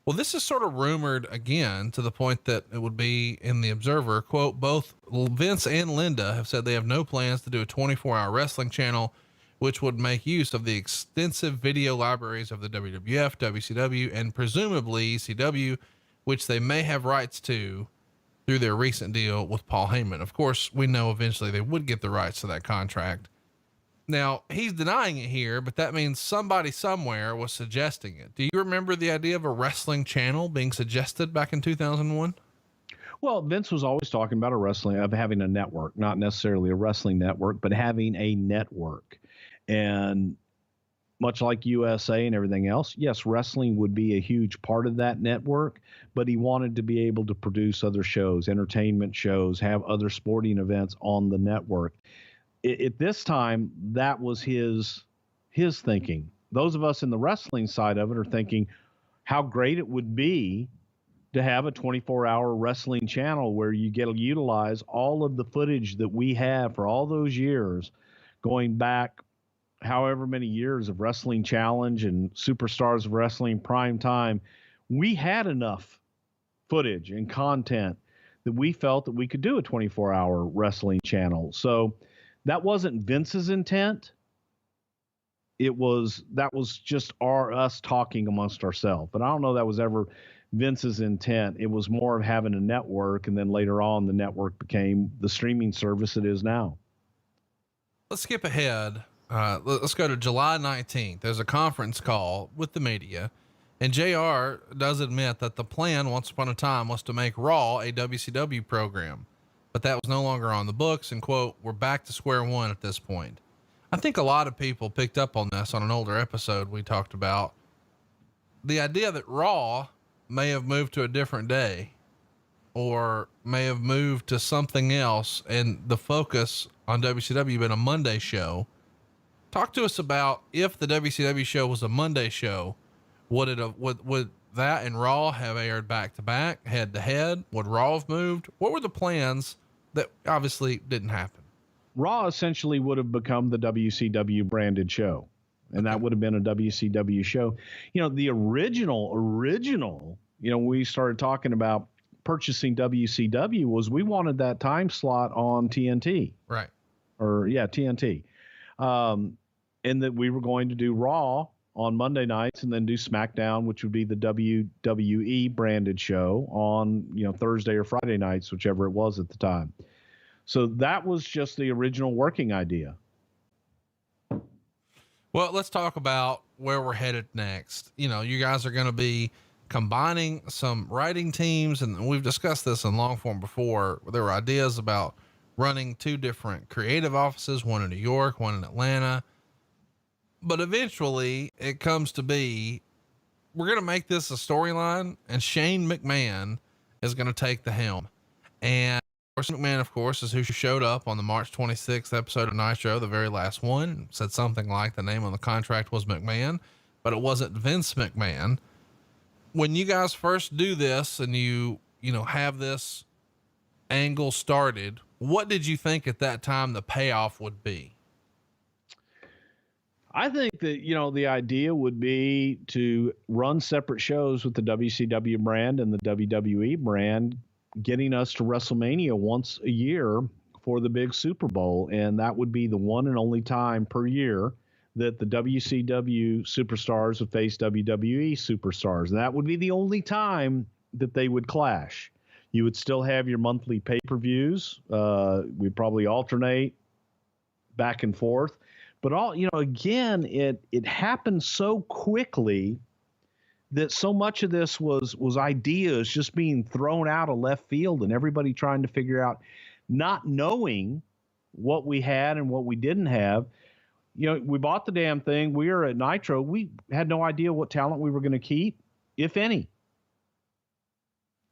Well, this is sort of rumored again, to the point that it would be in the Observer, quote, both Vince and Linda have said they have no plans to do a 24-hour wrestling channel, which would make use of the extensive video libraries of the WWF, WCW, and presumably ECW, which they may have rights to through their recent deal with Paul Heyman. Of course, we know eventually they would get the rights to that contract. Now, he's denying it here, but that means somebody somewhere was suggesting it. Do you remember the idea of a wrestling channel being suggested back in 2001? Well, Vince was always talking about having a network, not necessarily a wrestling network, but having a network. And much like USA and everything else, yes, wrestling would be a huge part of that network, but he wanted to be able to produce other shows, entertainment shows, have other sporting events on the network. At this time, that was his thinking. Those of us in the wrestling side of it are thinking how great it would be to have a 24-hour wrestling channel where you get to utilize all of the footage that we have for all those years, going back however many years of Wrestling Challenge and Superstars of Wrestling Prime Time. We had enough footage and content that we felt that we could do a 24-hour wrestling channel. So that wasn't Vince's intent. That was just us talking amongst ourselves. But I don't know that was ever Vince's intent. It was more of having a network, and then later on the network became the streaming service it is now. Let's skip ahead. Let's go to July 19th. There's a conference call with the media, and JR does admit that the plan once upon a time was to make Raw a WCW program, but that was no longer on the books, and quote, we're back to square one at this point. I think a lot of people picked up on this on an older episode we talked about. The idea that Raw may have moved to a different day or may have moved to something else, and the focus on WCW been a Monday show. Talk to us about, if the WCW show was a Monday show, would that and Raw have aired back to back, head to head? Would Raw have moved? What were the plans that obviously didn't happen. Raw essentially would have become the WCW branded show, and that would have been a WCW show. The original, we started talking about purchasing WCW was we wanted that time slot on TNT. Right. TNT. And that we were going to do Raw on Monday nights and then do SmackDown, which would be the WWE branded show on, Thursday or Friday nights, whichever it was at the time. So that was just the original working idea. Well, let's talk about where we're headed next. You guys are going to be combining some writing teams, and we've discussed this in long form before. There were ideas about running 2 different creative offices, one in New York, one in Atlanta. But eventually it comes to be, we're going to make this a storyline, and Shane McMahon is going to take the helm. And McMahon, of course, is who showed up on the March 26th episode of Nitro, the very last one, said something like the name on the contract was McMahon, but it wasn't Vince McMahon. When you guys first do this and you have this angle started, what did you think at that time the payoff would be? I think that, the idea would be to run separate shows with the WCW brand and the WWE brand, getting us to WrestleMania once a year for the big Super Bowl. And that would be the one and only time per year that the WCW superstars would face WWE superstars. And that would be the only time that they would clash. You would still have your monthly pay-per-views. We'd probably alternate back and forth. But again, it happened so quickly that so much of this was ideas just being thrown out of left field and everybody trying to figure out, not knowing what we had and what we didn't have. We bought the damn thing. We were at Nitro. We had no idea what talent we were going to keep, if any.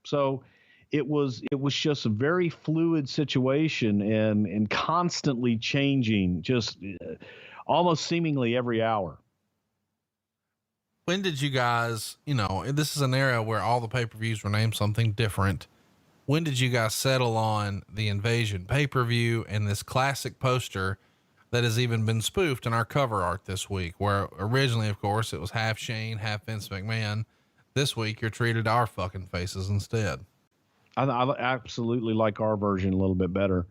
So it was just a very fluid situation and constantly changing, just almost seemingly every hour. When did you guys, this is an era where all the pay-per-views were named something different. When did you guys settle on the Invasion pay-per-view and this classic poster that has even been spoofed in our cover art this week, where originally, of course, it was half Shane, half Vince McMahon. This week you're treated our fucking faces instead. I absolutely like our version a little bit better,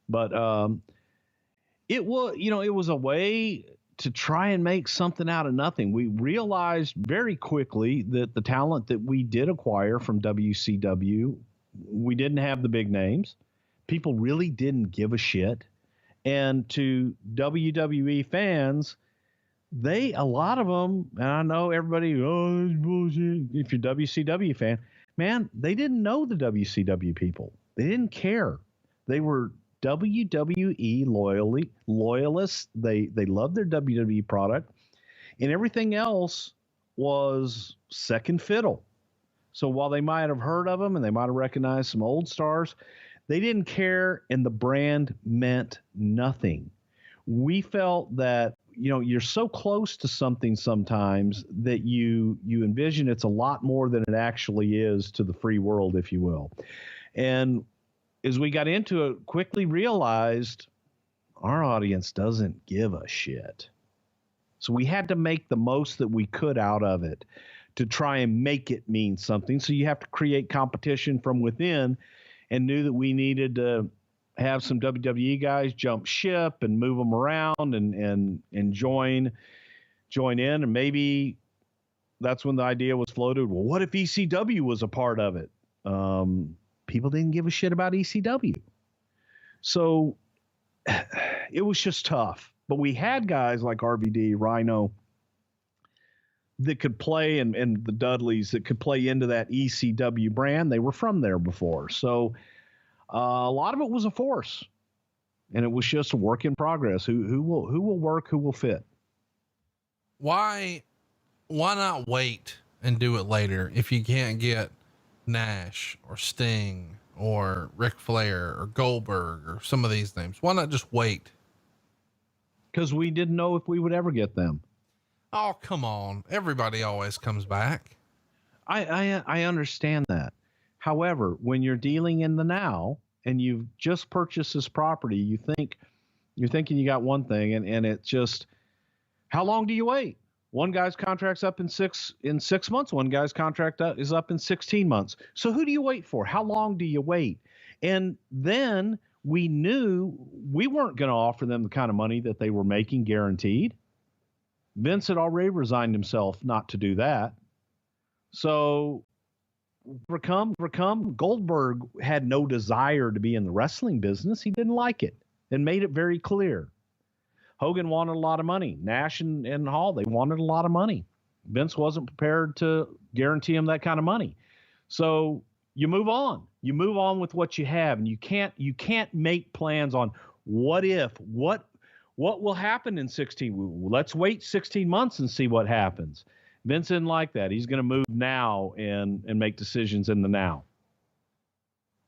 but it was a way to try and make something out of nothing. We realized very quickly that the talent that we did acquire from WCW, we didn't have the big names. People really didn't give a shit. And to WWE fans, a lot of them, and I know everybody, it's bullshit. If you're a WCW fan, man, they didn't know the WCW people. They didn't care. They were WWE loyalists. They loved their WWE product, and everything else was second fiddle. So while they might have heard of them and they might have recognized some old stars, they didn't care, and the brand meant nothing. We felt that, you're so close to something sometimes that you envision it's a lot more than it actually is to the free world, if you will. And as we got into it, quickly realized our audience doesn't give a shit. So we had to make the most that we could out of it to try and make it mean something. So you have to create competition from within, and knew that we needed to have some WWE guys jump ship and move them around and join in. And maybe that's when the idea was floated. Well, what if ECW was a part of it? People didn't give a shit about ECW. So it was just tough. But we had guys like RVD, Rhino, that could play, and the Dudleys that could play into that ECW brand. They were from there before. So a lot of it was a force, and it was just a work in progress. Who will work, who will fit. Why not wait and do it later if you can't get Nash or Sting or Ric Flair or Goldberg or some of these names? Why not just wait? Because we didn't know if we would ever get them. Oh, come on. Everybody always comes back. I understand that. However, when you're dealing in the now and you've just purchased this property, you're thinking you got one thing, and it's just, how long do you wait? One guy's contract's up in 6 months. One guy's contract is up in 16 months. So who do you wait for? How long do you wait? And then we knew we weren't going to offer them the kind of money that they were making guaranteed. Vince had already resigned himself not to do that. So Goldberg had no desire to be in the wrestling business. He didn't like it and made it very clear. Hogan wanted a lot of money. Nash and Hall, they wanted a lot of money. Vince wasn't prepared to guarantee him that kind of money. So you move on. You move on with what you have, and you can't make plans on what will happen in 16. Let's wait 16 months and see what happens. Vince didn't like that. He's going to move now and make decisions in the now.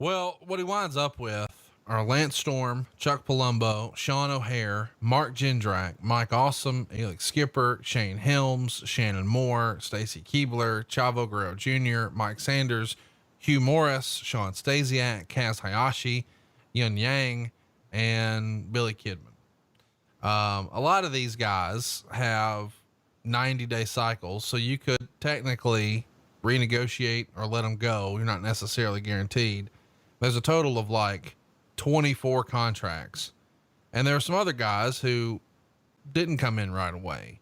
Well, what he winds up with are Lance Storm, Chuck Palumbo, Sean O'Hare, Mark Jindrak, Mike Awesome, Elix Skipper, Shane Helms, Shannon Moore, Stacy Keebler, Chavo Guerrero Jr., Mike Sanders, Hugh Morris, Sean Stasiak, Kaz Hayashi, Yun Yang, and Billy Kidman. A lot of these guys have 90-day cycles, so you could technically renegotiate or let them go. You're not necessarily guaranteed. There's a total of like 24 contracts. And there are some other guys who didn't come in right away,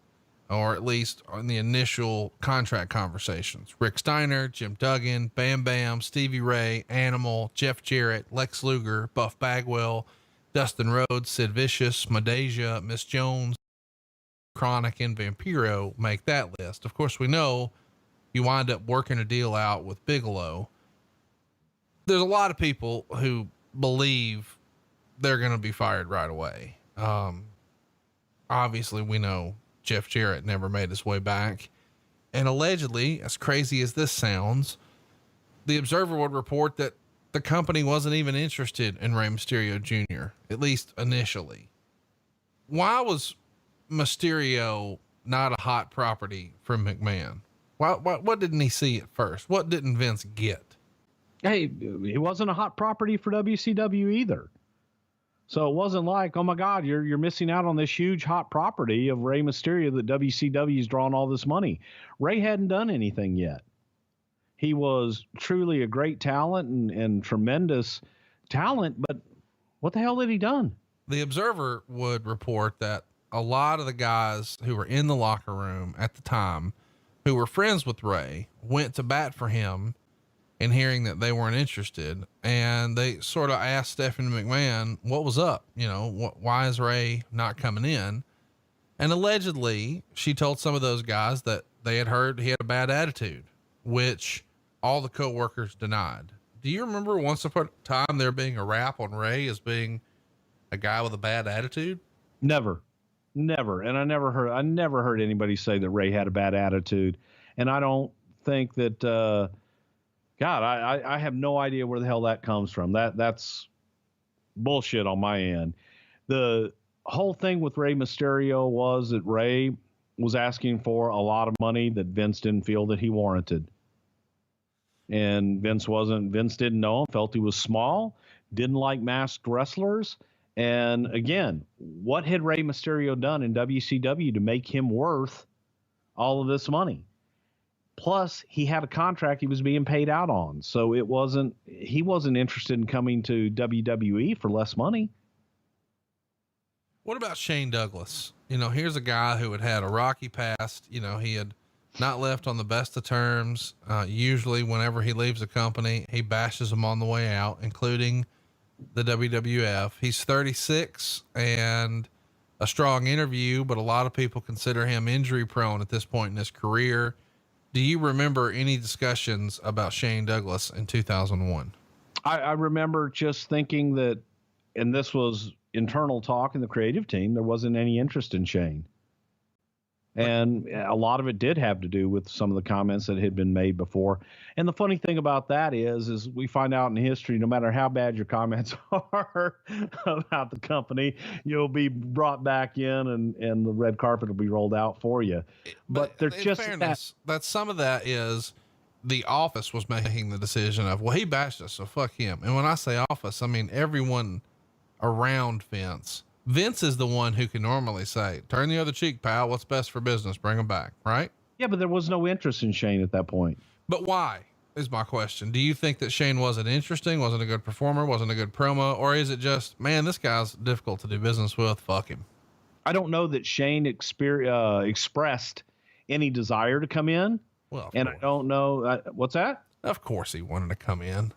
or at least on the initial contract conversations. Rick Steiner, Jim Duggan, Bam Bam, Stevie Ray, Animal, Jeff Jarrett, Lex Luger, Buff Bagwell, Dustin Rhodes, Sid Vicious, Madeja, Miss Jones, Chronic, and Vampiro make that list. Of course, we know you wind up working a deal out with Bigelow. There's a lot of people who believe they're going to be fired right away. Obviously we know Jeff Jarrett never made his way back. And allegedly, as crazy as this sounds, the Observer would report that the company wasn't even interested in Rey Mysterio Jr., at least initially. Why was Mysterio not a hot property from McMahon? What didn't he see at first? What didn't Vince get? Hey, he wasn't a hot property for WCW either. So it wasn't like, oh my God, you're missing out on this huge hot property of Rey Mysterio that WCW's drawn all this money. Rey hadn't done anything yet. He was truly a great talent and tremendous talent, but what the hell had he done? The Observer would report that a lot of the guys who were in the locker room at the time, who were friends with Rey, went to bat for him and hearing that they weren't interested. And they sort of asked Stephanie McMahon, what was up? You know, why is Rey not coming in? And allegedly she told some of those guys that they had heard he had a bad attitude, which all the coworkers denied. Do you remember once upon a time there being a rap on Rey as being a guy with a bad attitude? Never. And I never heard anybody say that Rey had a bad attitude. And I don't think that, God, I have no idea where the hell that comes from. That's bullshit on my end. The whole thing with Rey Mysterio was that Rey was asking for a lot of money that Vince didn't feel that he warranted. And Vince didn't know him, felt he was small, didn't like masked wrestlers. And again, what had Rey Mysterio done in WCW to make him worth all of this money? Plus, he had a contract he was being paid out on. So he wasn't interested in coming to WWE for less money. What about Shane Douglas? You know, here's a guy who had a rocky past. You know, he had not left on the best of terms. Usually whenever he leaves a company, he bashes them on the way out, including the WWF. He's 36 and a strong interview, but a lot of people consider him injury prone at this point in his career. Do you remember any discussions about Shane Douglas in 2001? I remember just thinking that, and this was internal talk in the creative team, there wasn't any interest in Shane. And a lot of it did have to do with some of the comments that had been made before. And the funny thing about that is we find out in history, no matter how bad your comments are about the company, you'll be brought back in and the red carpet will be rolled out for you. But there's just fairness, that some of that is the office was making the decision of, well, he bashed us, so fuck him. And when I say office, I mean everyone around Vince. Vince is the one who can normally say, turn the other cheek, pal. What's best for business? Bring him back. Right. Yeah. But there was no interest in Shane at that point. But why is my question? Do you think that Shane wasn't interesting? Wasn't a good performer? Wasn't a good promo? Or is it just, man, this guy's difficult to do business with. Fuck him. I don't know that Shane expressed any desire to come in. Well, and I don't know what's that? Of course he wanted to come in.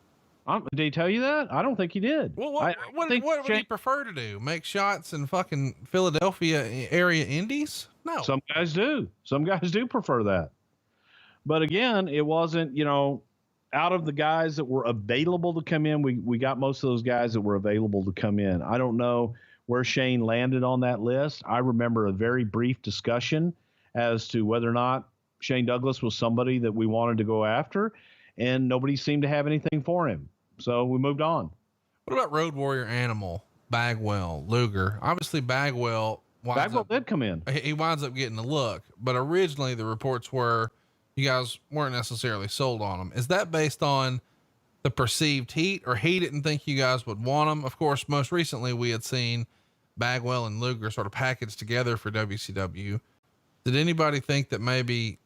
Did he tell you that? I don't think he did. Well, what would he prefer to do? Make shots in fucking Philadelphia area indies? No. Some guys do. Some guys do prefer that. But again, it wasn't, out of the guys that were available to come in, we got most of those guys that were available to come in. I don't know where Shane landed on that list. I remember a very brief discussion as to whether or not Shane Douglas was somebody that we wanted to go after, and nobody seemed to have anything for him. So we moved on. What about Road Warrior Animal, Bagwell, Luger? Obviously Bagwell did come in. He winds up getting a look, but originally the reports were you guys weren't necessarily sold on him. Is that based on the perceived heat, or he didn't think you guys would want him? Of course, most recently we had seen Bagwell and Luger sort of packaged together for WCW. Did anybody think that maybe,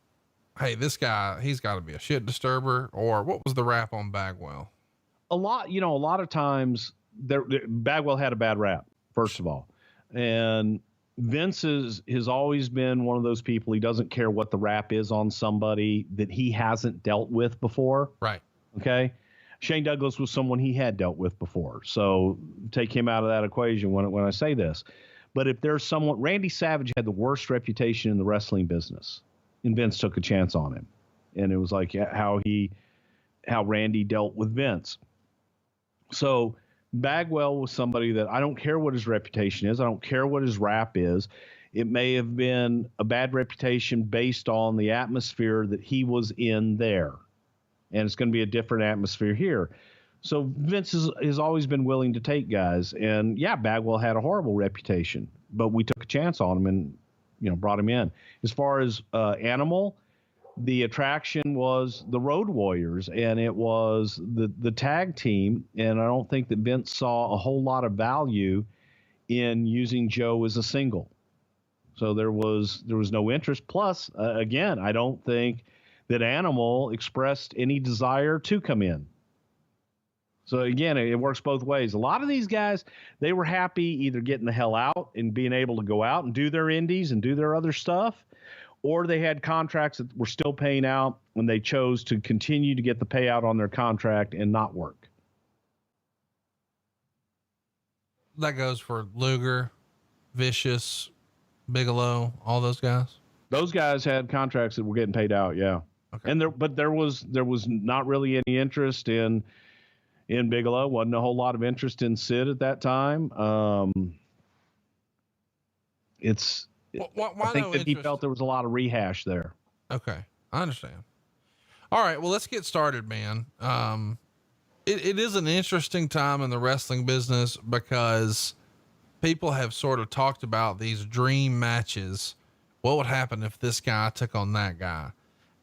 hey, this guy, he's got to be a shit disturber? Or what was the rap on Bagwell? A lot of times Bagwell had a bad rap, first of all. And Vince has always been one of those people. He doesn't care what the rap is on somebody that he hasn't dealt with before. Right. Okay. Shane Douglas was someone he had dealt with before. So take him out of that equation when I say this. But if there's someone, Randy Savage had the worst reputation in the wrestling business, and Vince took a chance on him. And it was like how Randy dealt with Vince. So Bagwell was somebody that I don't care what his reputation is. I don't care what his rap is. It may have been a bad reputation based on the atmosphere that he was in there. And it's going to be a different atmosphere here. So Vince has always been willing to take guys. And yeah, Bagwell had a horrible reputation, but we took a chance on him and, brought him in. As far as Animal, the attraction was the Road Warriors, and it was the tag team. And I don't think that Vince saw a whole lot of value in using Joe as a single. So there was no interest. Plus, again, I don't think that Animal expressed any desire to come in. So again, it works both ways. A lot of these guys, they were happy either getting the hell out and being able to go out and do their indies and do their other stuff, or they had contracts that were still paying out when they chose to continue to get the payout on their contract and not work. That goes for Luger, Vicious, Bigelow, all those guys. Those guys had contracts that were getting paid out. Yeah. Okay. And there was not really any interest in Bigelow. Wasn't a whole lot of interest in Sid at that time. Why I think that he felt there was a lot of rehash there. Okay. I understand. All right. Well, let's get started, man. It is an interesting time in the wrestling business because people have sort of talked about these dream matches. What would happen if this guy took on that guy?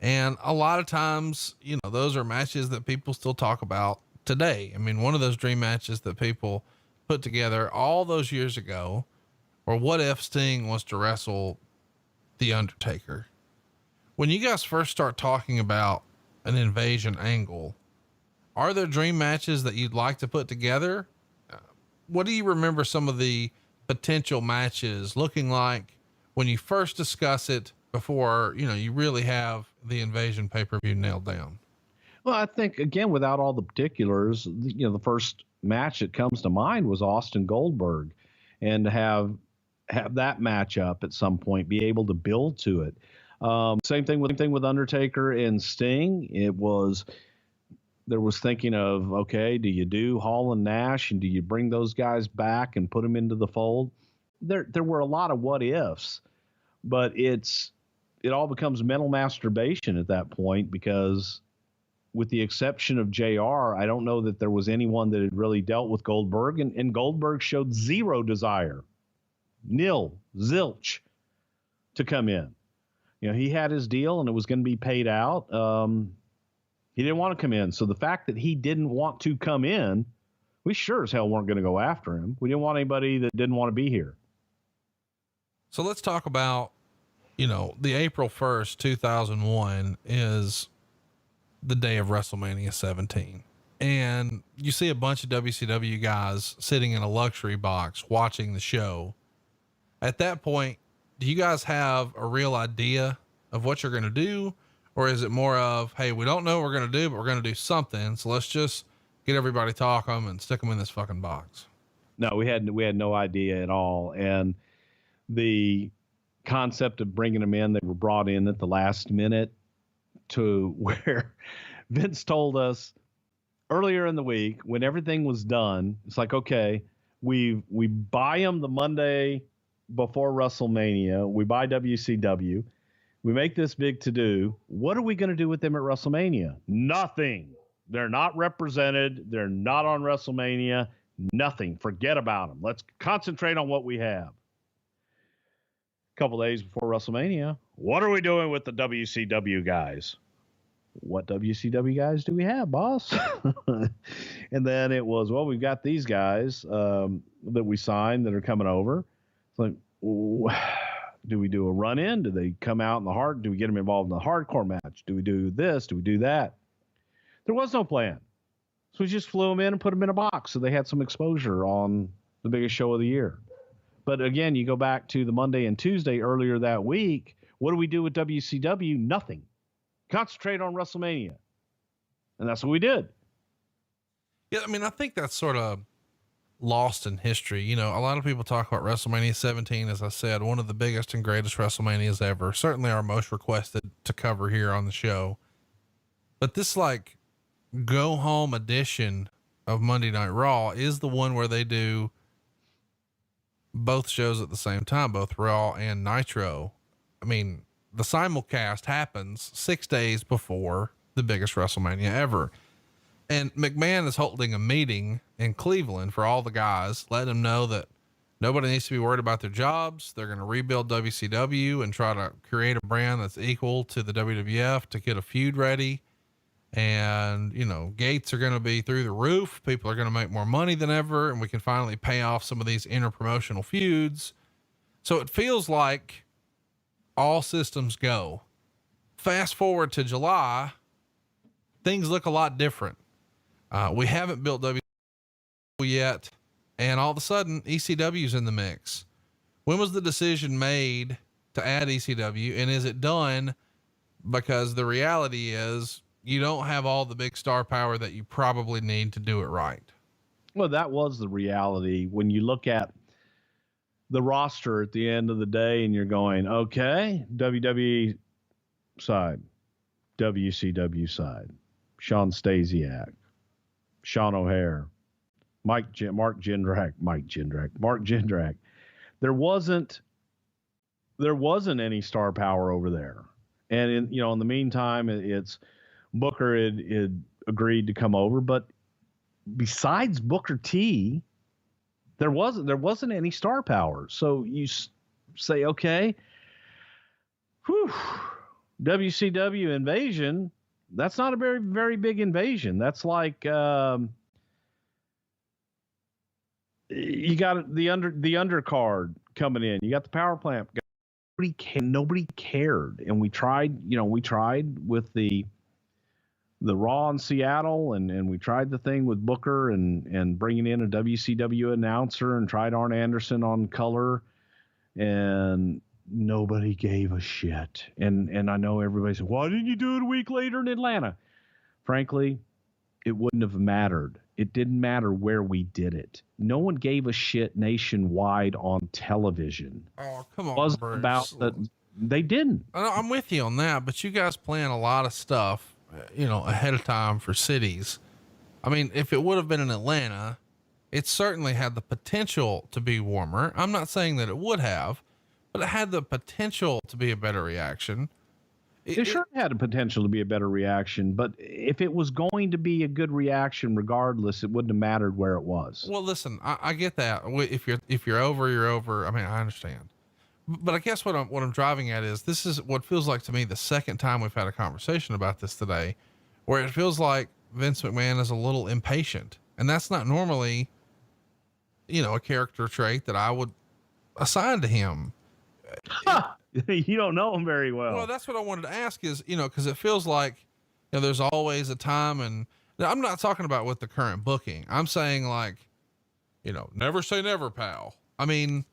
And a lot of times, those are matches that people still talk about today. I mean, one of those dream matches that people put together all those years ago, or what if Sting was to wrestle The Undertaker? When you guys first start talking about an invasion angle, are there dream matches that you'd like to put together? What do you remember some of the potential matches looking like when you first discuss it before, you really have the invasion pay-per-view nailed down? Well, I think, again, without all the particulars, the first match that comes to mind was Austin Goldberg, and to have that matchup at some point, be able to build to it. Same thing with Undertaker and Sting. There was thinking of, okay, do you do Hall and Nash, and do you bring those guys back and put them into the fold? There were a lot of what ifs, but it all becomes mental masturbation at that point, because with the exception of JR, I don't know that there was anyone that had really dealt with Goldberg, and Goldberg showed zero desire, nil, zilch, to come in. He had his deal and it was going to be paid out. He didn't want to come in. So the fact that he didn't want to come in, we sure as hell weren't going to go after him. We didn't want anybody that didn't want to be here. So let's talk about, the April 1st, 2001 is the day of WrestleMania 17. And you see a bunch of WCW guys sitting in a luxury box watching the show. At that point, do you guys have a real idea of what you're going to do? Or is it more of, hey, we don't know what we're going to do, but we're going to do something. So let's just get everybody talking and stick them in this fucking box. No, we had no idea at all. And the concept of bringing them in, they were brought in at the last minute to where Vince told us earlier in the week when everything was done, it's like, okay, we buy them the Monday before WrestleMania. We buy WCW. We make this big to-do. What are we going to do with them at WrestleMania? Nothing. They're not represented. They're not on WrestleMania. Nothing. Forget about them. Let's concentrate on what we have. A couple days before WrestleMania, what are we doing with the WCW guys? What WCW guys do we have, boss? And then it was, well, we've got these guys that we signed that are coming over. It's like, do we do a run-in? Do they come out in the hard? Do we get them involved in the hardcore match? Do we do this? Do we do that? There was no plan. So we just flew them in and put them in a box so they had some exposure on the biggest show of the year. But again, you go back to the Monday and Tuesday earlier that week. What do we do with WCW? Nothing. Concentrate on WrestleMania. And that's what we did. Yeah. I mean, I think that's sort of lost in history. A lot of people talk about WrestleMania 17, as I said, one of the biggest and greatest WrestleManias ever. Certainly our most requested to cover here on the show. But this go home edition of Monday Night Raw is the one where they do both shows at the same time, both Raw and Nitro. I mean, the simulcast happens 6 days before the biggest WrestleMania ever. And McMahon is holding a meeting in Cleveland for all the guys, letting them know that nobody needs to be worried about their jobs. They're going to rebuild WCW and try to create a brand that's equal to the WWF to get a feud ready. And, gates are going to be through the roof. People are going to make more money than ever. And we can finally pay off some of these interpromotional feuds. So it feels like all systems go. Fast forward to July, things look a lot different. We haven't built WCW yet. And all of a sudden ECW's in the mix. When was the decision made to add ECW? And is it done? Because the reality is you don't have all the big star power that you probably need to do it right. Well, that was the reality. When you look at the roster at the end of the day and you're going, okay, WWE side, WCW side, Sean Stasiak, Sean O'Hare, Mark Jindrak. There wasn't any star power over there. And in the meantime, it's Booker had agreed to come over, but besides Booker T, there wasn't any star power. So you say, okay, WCW invasion. That's not a very, very big invasion. That's like, you got the undercard coming in. You got the power plant. Nobody cared. And we tried with the Raw in Seattle and we tried the thing with Booker and bringing in a WCW announcer and tried Arn Anderson on color, and nobody gave a shit. And I know everybody said, why didn't you do it a week later in Atlanta? Frankly, it wouldn't have mattered. It didn't matter where we did it. No one gave a shit nationwide on television. Oh, come on. It wasn't Bruce. about that. They didn't. I'm with you on that, but you guys plan a lot of stuff, ahead of time for cities. I mean, if it would have been in Atlanta, it certainly had the potential to be warmer. I'm not saying that it would have, but it had the potential to be a better reaction. It sure had a potential to be a better reaction, but if it was going to be a good reaction, regardless, it wouldn't have mattered where it was. Well, listen, I get that. If you're over, you're over. I mean, I understand, but I guess what I'm driving at is this is what feels like to me the second time we've had a conversation about this today, where it feels like Vince McMahon is a little impatient. And that's not normally, a character trait that I would assign to him. You don't know him very well. Well, that's what I wanted to ask is, cause it feels like, there's always a time, and I'm not talking about with the current booking. I'm saying like, never say never, pal. I mean,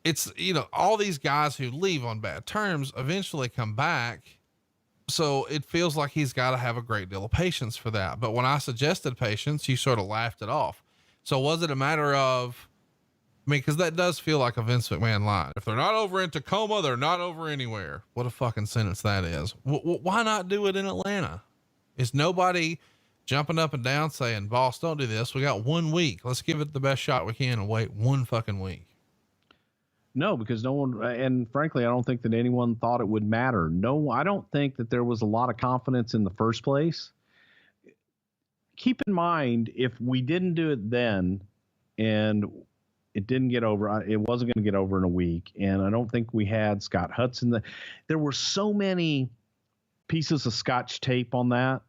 it's, all these guys who leave on bad terms eventually come back. So it feels like he's got to have a great deal of patience for that. But when I suggested patience, you sort of laughed it off. So was it a matter of, cause that does feel like a Vince McMahon line. If they're not over in Tacoma, they're not over anywhere. What a fucking sentence that is. Why not do it in Atlanta? Is nobody jumping up and down saying, boss, don't do this. We got 1 week. Let's give it the best shot we can and wait 1 fucking week. No, because no one, and frankly, I don't think that anyone thought it would matter. No, I don't think that there was a lot of confidence in the first place. Keep in mind, if we didn't do it then and it didn't get over, it wasn't going to get over in a week. And I don't think we had Scott Hudson. There were so many pieces of Scotch tape on that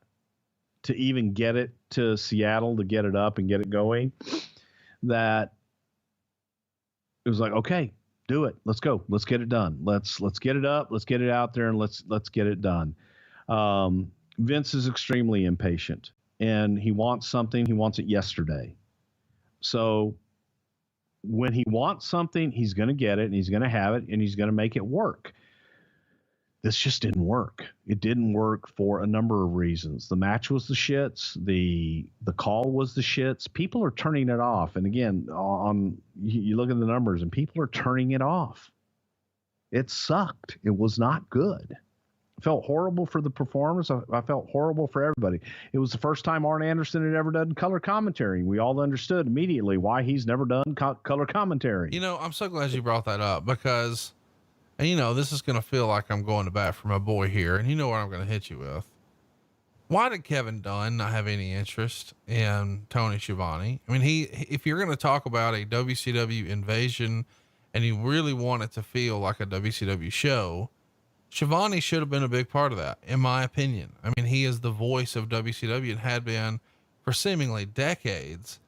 to even get it to Seattle, to get it up and get it going, that it was like, okay, do it. Let's go. Let's get it done. Let's get it up. Let's get it out there and let's get it done. Vince is extremely impatient and he wants something. He wants it yesterday. So when he wants something, he's going to get it and he's going to have it and he's going to make it work. This just didn't work. It didn't work for a number of reasons. The match was the shits. The call was the shits. People are turning it off. And again, you look at the numbers and people are turning it off. It sucked. It was not good. I felt horrible for the performers. I felt horrible for everybody. It was the first time Arn Anderson had ever done color commentary. We all understood immediately why he's never done color commentary. I'm so glad you brought that up because, and this is going to feel like I'm going to bat for my boy here. And you know what I'm going to hit you with. Why did Kevin Dunn not have any interest in Tony Schiavone? I mean, if you're going to talk about a WCW invasion and you really want it to feel like a WCW show, Schiavone should have been a big part of that, in my opinion. I mean, he is the voice of WCW and had been for seemingly decades.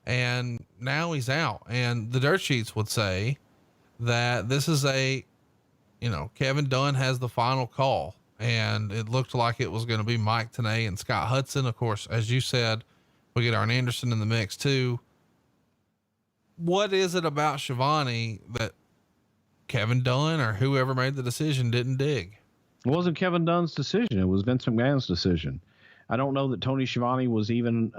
And now he's out. And the dirt sheets would say that this is Kevin Dunn has the final call, and it looked like it was going to be Mike Tenay and Scott Hudson. Of course, as you said, we get Arn Anderson in the mix too. What is it about Schiavone that Kevin Dunn or whoever made the decision didn't dig? It wasn't Kevin Dunn's decision. It was Vince McMahon's decision. I don't know that Tony Schiavone was even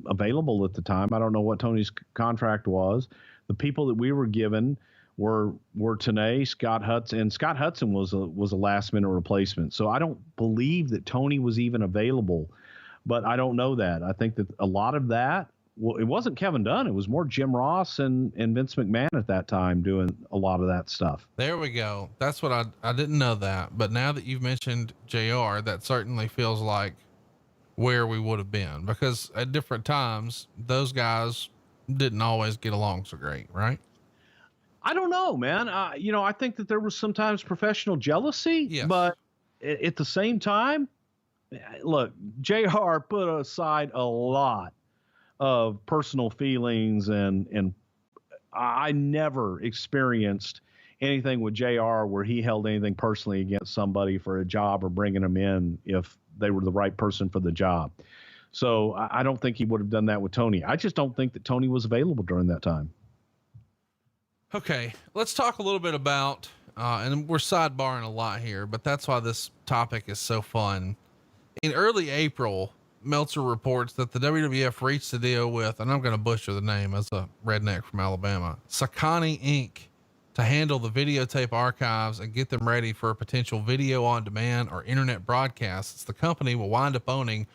available at the time. I don't know what Tony's contract was. The people that we were given were Tenay, Scott Hudson, and Scott Hudson was a last minute replacement. So I don't believe that Tony was even available, but I don't know that. I think that a lot of that, it wasn't Kevin Dunn. It was more Jim Ross and Vince McMahon at that time doing a lot of that stuff. There we go. That's what I didn't know that, but now that you've mentioned JR, that certainly feels like where we would have been, because at different times, those guys didn't always get along so great, right? I don't know, man. I think that there was sometimes professional jealousy, yes. But at the same time, look, JR put aside a lot of personal feelings and I never experienced anything with JR where he held anything personally against somebody for a job or bringing them in if they were the right person for the job. So I don't think he would have done that with Tony. I just don't think that Tony was available during that time. Okay, let's talk a little bit about, and we're sidebarring a lot here, but that's why this topic is so fun. In early April, Meltzer reports that the WWF reached a deal with, and I'm going to butcher the name as a redneck from Alabama, Sakani Inc., to handle the videotape archives and get them ready for a potential video on demand or internet broadcasts. The company will wind up owning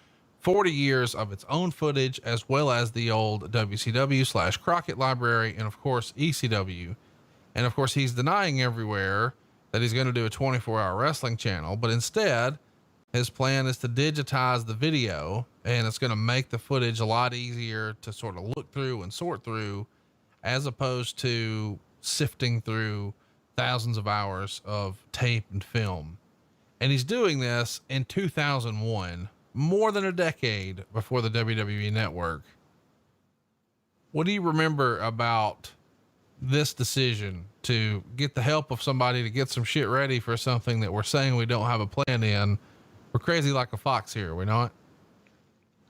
40 years of its own footage, as well as the old WCW/Crockett library, and of course ECW. And of course, he's denying everywhere that he's going to do a 24-hour wrestling channel, but instead his plan is to digitize the video, and it's going to make the footage a lot easier to sort of look through and sort through, as opposed to sifting through thousands of hours of tape and film. And he's doing this in 2001, more than a decade before the WWE network. What do you remember about this decision to get the help of somebody to get some shit ready for something that we're saying we don't have a plan in? We're crazy like a fox here, are we not?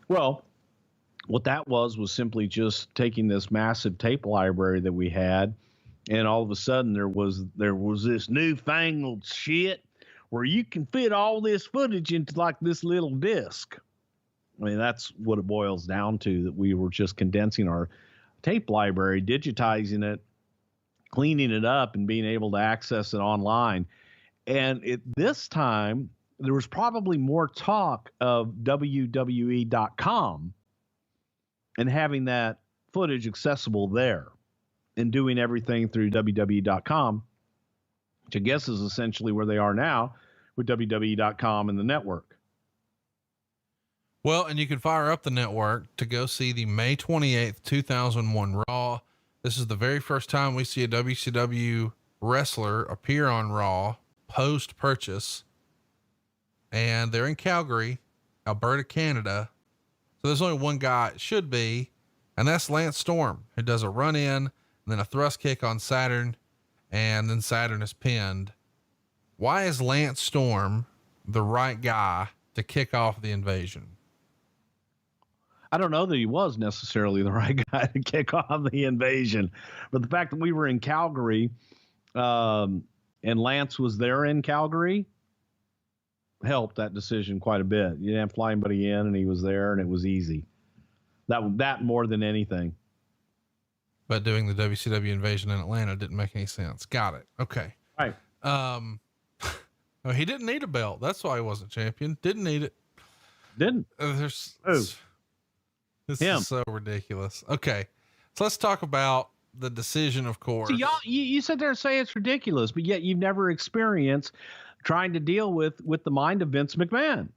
Well, what that was simply just taking this massive tape library that we had, and all of a sudden there was this newfangled shit where you can fit all this footage into like this little disc. I mean, that's what it boils down to, that we were just condensing our tape library, digitizing it, cleaning it up, and being able to access it online. And at this time, there was probably more talk of WWE.com and having that footage accessible there and doing everything through WWE.com, which I guess is essentially where they are now with WWE.com and the network. Well, and you can fire up the network to go see the May 28th, 2001 Raw. This is the very first time we see a WCW wrestler appear on Raw post purchase. And they're in Calgary, Alberta, Canada. So there's only one guy, it should be, and that's Lance Storm, who does a run in and then a thrust kick on Saturn, and then Saturn is pinned. Why is Lance Storm the right guy to kick off the invasion? I don't know that he was necessarily the right guy to kick off the invasion, but the fact that we were in Calgary, and Lance was there in Calgary, helped that decision quite a bit. You didn't have to fly anybody in, and he was there, and it was easy. That more than anything. But doing the WCW invasion in Atlanta didn't make any sense. Got it. Okay. Right. He didn't need a belt. That's why he wasn't champion. Didn't need it. Didn't. This Him. is so ridiculous. Okay. So let's talk about the decision, of course. So y'all, you sit there and say it's ridiculous, but yet you've never experienced trying to deal with the mind of Vince McMahon.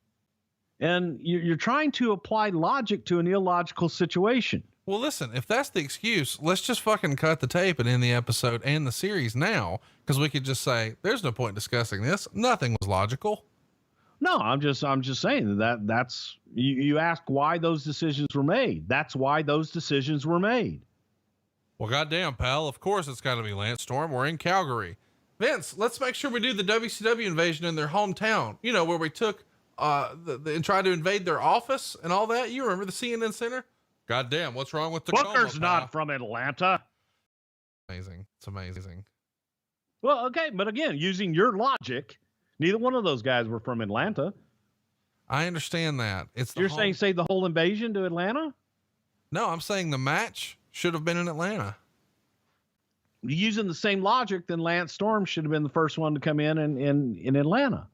And you're trying to apply logic to an illogical situation. Well, listen, if that's the excuse, let's just fucking cut the tape and end the episode and the series now. Cause we could just say, there's no point in discussing this. Nothing was logical. No, I'm just saying that's you ask why those decisions were made. That's why those decisions were made. Well, goddamn, pal. Of course it's got to be Lance Storm. We're in Calgary. Vince, let's make sure we do the WCW invasion in their hometown. You know, where we took, and tried to invade their office and all that. You remember the CNN Center? Goddamn, what's wrong with Tacoma? Booker's not from Atlanta. Amazing. It's amazing. Well, okay, but again, using your logic, neither one of those guys were from Atlanta. I understand that. You're saying save the whole invasion to Atlanta? No, I'm saying the match should have been in Atlanta. Using the same logic, then Lance Storm should have been the first one to come in Atlanta.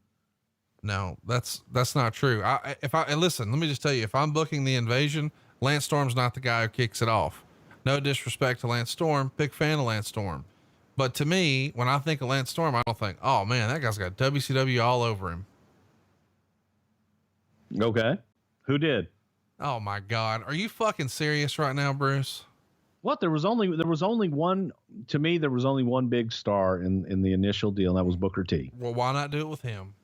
No, that's not true. Listen, let me just tell you, if I'm booking the invasion, Lance Storm's not the guy who kicks it off. No disrespect to Lance Storm, big fan of Lance Storm. But to me, when I think of Lance Storm, I don't think, oh man, that guy's got WCW all over him. Okay. Who did? Oh my God. Are you fucking serious right now, Bruce? What? There was only one, to me, there was only one big star in the initial deal, and that was Booker T. Well, why not do it with him?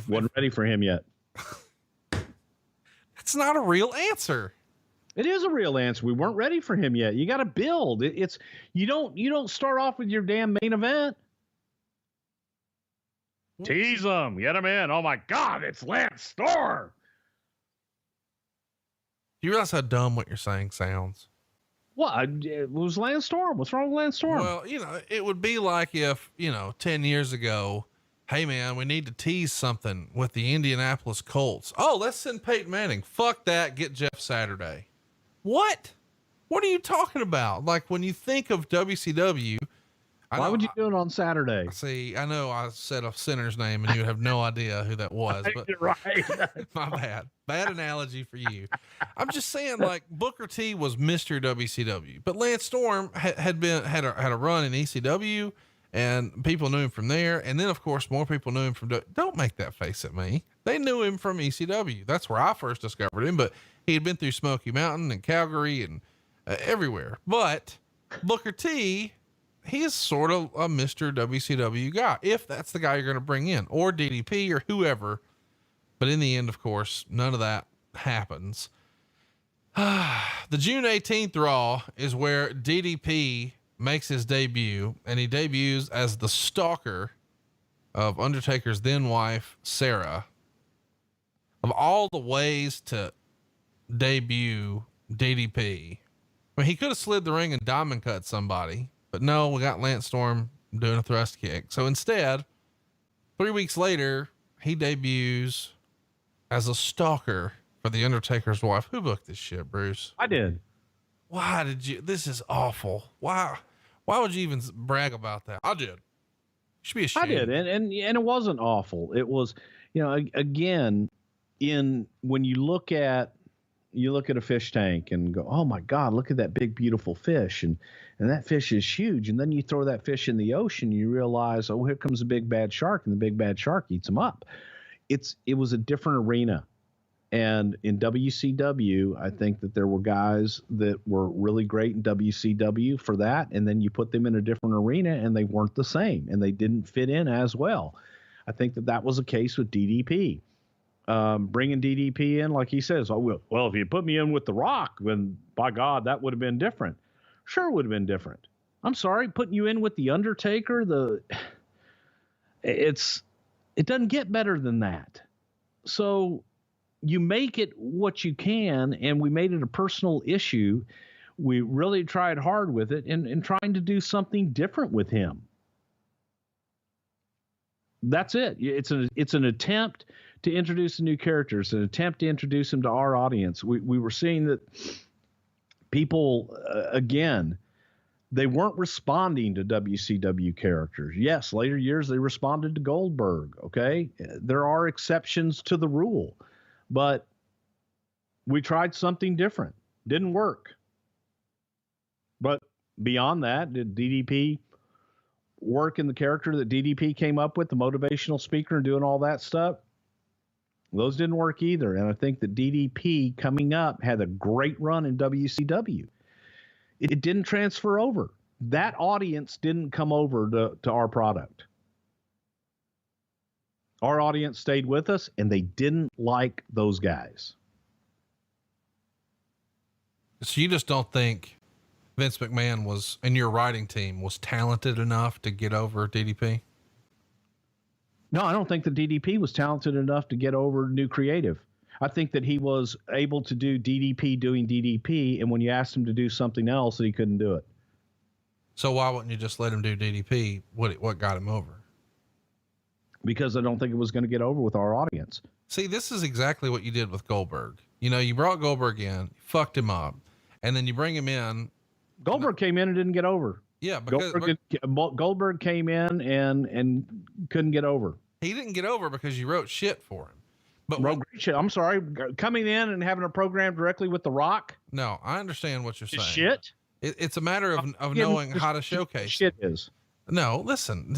Wasn't ready for him yet. It's not a real answer. It is a real answer. We weren't ready for him yet. You got to build. You don't start off with your damn main event. Tease him, get him in. Oh my God, it's Lance Storm. Do you realize how dumb what you're saying sounds? What? It was Lance Storm. What's wrong with Lance Storm? Well, it would be like if, 10 years ago, hey man, we need to tease something with the Indianapolis Colts. Oh, let's send Peyton Manning. Fuck that. Get Jeff Saturday. What? What are you talking about? Like when you think of WCW, why would you do it on Saturday? See, I know I said a sinner's name and you would have no idea who that was, but you're right. my bad analogy for you. I'm just saying, like, Booker T was Mr. WCW, but Lance Storm had a run in ECW and people knew him from there. And then of course, more people knew him from, don't make that face at me. They knew him from ECW. That's where I first discovered him, but he had been through Smoky Mountain and Calgary and everywhere. But Booker T, he is sort of a Mr. WCW guy, if that's the guy you're going to bring in, or DDP or whoever. But in the end, of course, none of that happens. The June 18th Raw is where DDP makes his debut, and he debuts as the stalker of Undertaker's then wife, Sarah. Of all the ways to debut DDP, I mean, he could have slid the ring and diamond cut somebody, but no, we got Lance Storm doing a thrust kick. So instead, 3 weeks later, he debuts as a stalker for the Undertaker's wife. Who booked this shit, Bruce? I did. Why did you? This is awful. Why would you even brag about that? I did. You should be ashamed. I did. And it wasn't awful. It was, again, when you look at a fish tank and go, oh my God, look at that big, beautiful fish. And that fish is huge. And then you throw that fish in the ocean, you realize, oh, here comes a big bad shark, and the big bad shark eats them up. It was a different arena. And in WCW, I think that there were guys that were really great in WCW for that. And then you put them in a different arena and they weren't the same and they didn't fit in as well. I think that was the case with DDP. Bringing DDP in, like he says, oh, well, if you put me in with The Rock, then by God, that would have been different. Sure, it would have been different. I'm sorry, putting you in with The Undertaker, it doesn't get better than that. So you make it what you can, and we made it a personal issue. We really tried hard with it and trying to do something different with him. That's it. It's an attempt to introduce a new character. It's an attempt to introduce him to our audience. We were seeing that people, again, they weren't responding to WCW characters. Yes, later years they responded to Goldberg. Okay. There are exceptions to the rule, but we tried something different. Didn't work. But beyond that, did DDP work in the character that DDP came up with, the motivational speaker and doing all that stuff? Those didn't work either. And I think that DDP coming up had a great run in WCW. It didn't transfer over. That audience didn't come over to our product. Our audience stayed with us, and they didn't like those guys. So you just don't think Vince McMahon was, and your writing team was talented enough to get over DDP? No, I don't think the DDP was talented enough to get over new creative. I think that he was able to do DDP doing DDP, and when you asked him to do something else, that he couldn't do it. So why wouldn't you just let him do DDP? What got him over? Because I don't think it was going to get over with our audience. See, this is exactly what you did with Goldberg. You brought Goldberg in, fucked him up, and then you bring him in. Goldberg came in and didn't get over. Yeah, because Goldberg came in and couldn't get over. He didn't get over because you wrote shit for him. But great shit. I'm sorry, coming in and having a program directly with The Rock. No, I understand what you're saying. Shit. It's a matter of knowing how to showcase. Shit is. No, listen,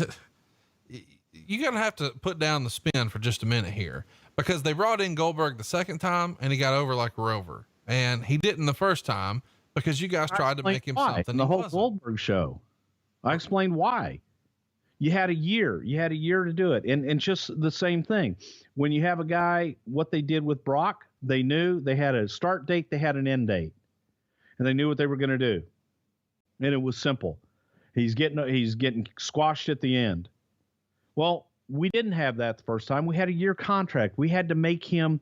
you're going to have to put down the spin for just a minute here, because they brought in Goldberg the second time and he got over like a rover, and he didn't the first time because you guys tried to make him something. The whole Goldberg show. I explained why. You had a year to do it. And just the same thing. When you have a guy, what they did with Brock, they knew they had a start date, they had an end date, and they knew what they were going to do. And it was simple. He's getting squashed at the end. Well, we didn't have that the first time. We had a year contract. We had to make him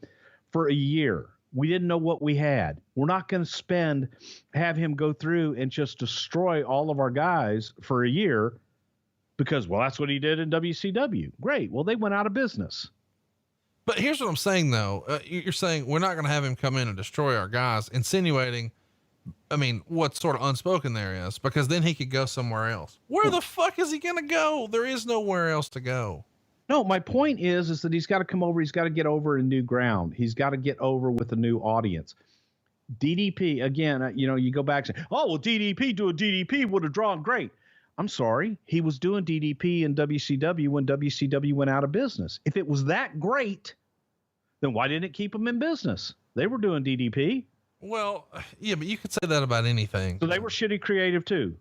for a year. We didn't know what we had. We're not going to have him go through and just destroy all of our guys for a year because, well, that's what he did in WCW. Great. Well, they went out of business. But here's what I'm saying, though. You're saying we're not going to have him come in and destroy our guys, insinuating, what sort of unspoken there is, because then he could go somewhere else. Where the fuck is he going to go? There is nowhere else to go. No, my point is that he's got to come over. He's got to get over in new ground. He's got to get over with a new audience. DDP, again, you go back and say, oh, well, DDP doing DDP would have drawn great. I'm sorry. He was doing DDP in WCW when WCW went out of business. If it was that great, then why didn't it keep him in business? They were doing DDP. Well, yeah, but you could say that about anything. So they were shitty creative too.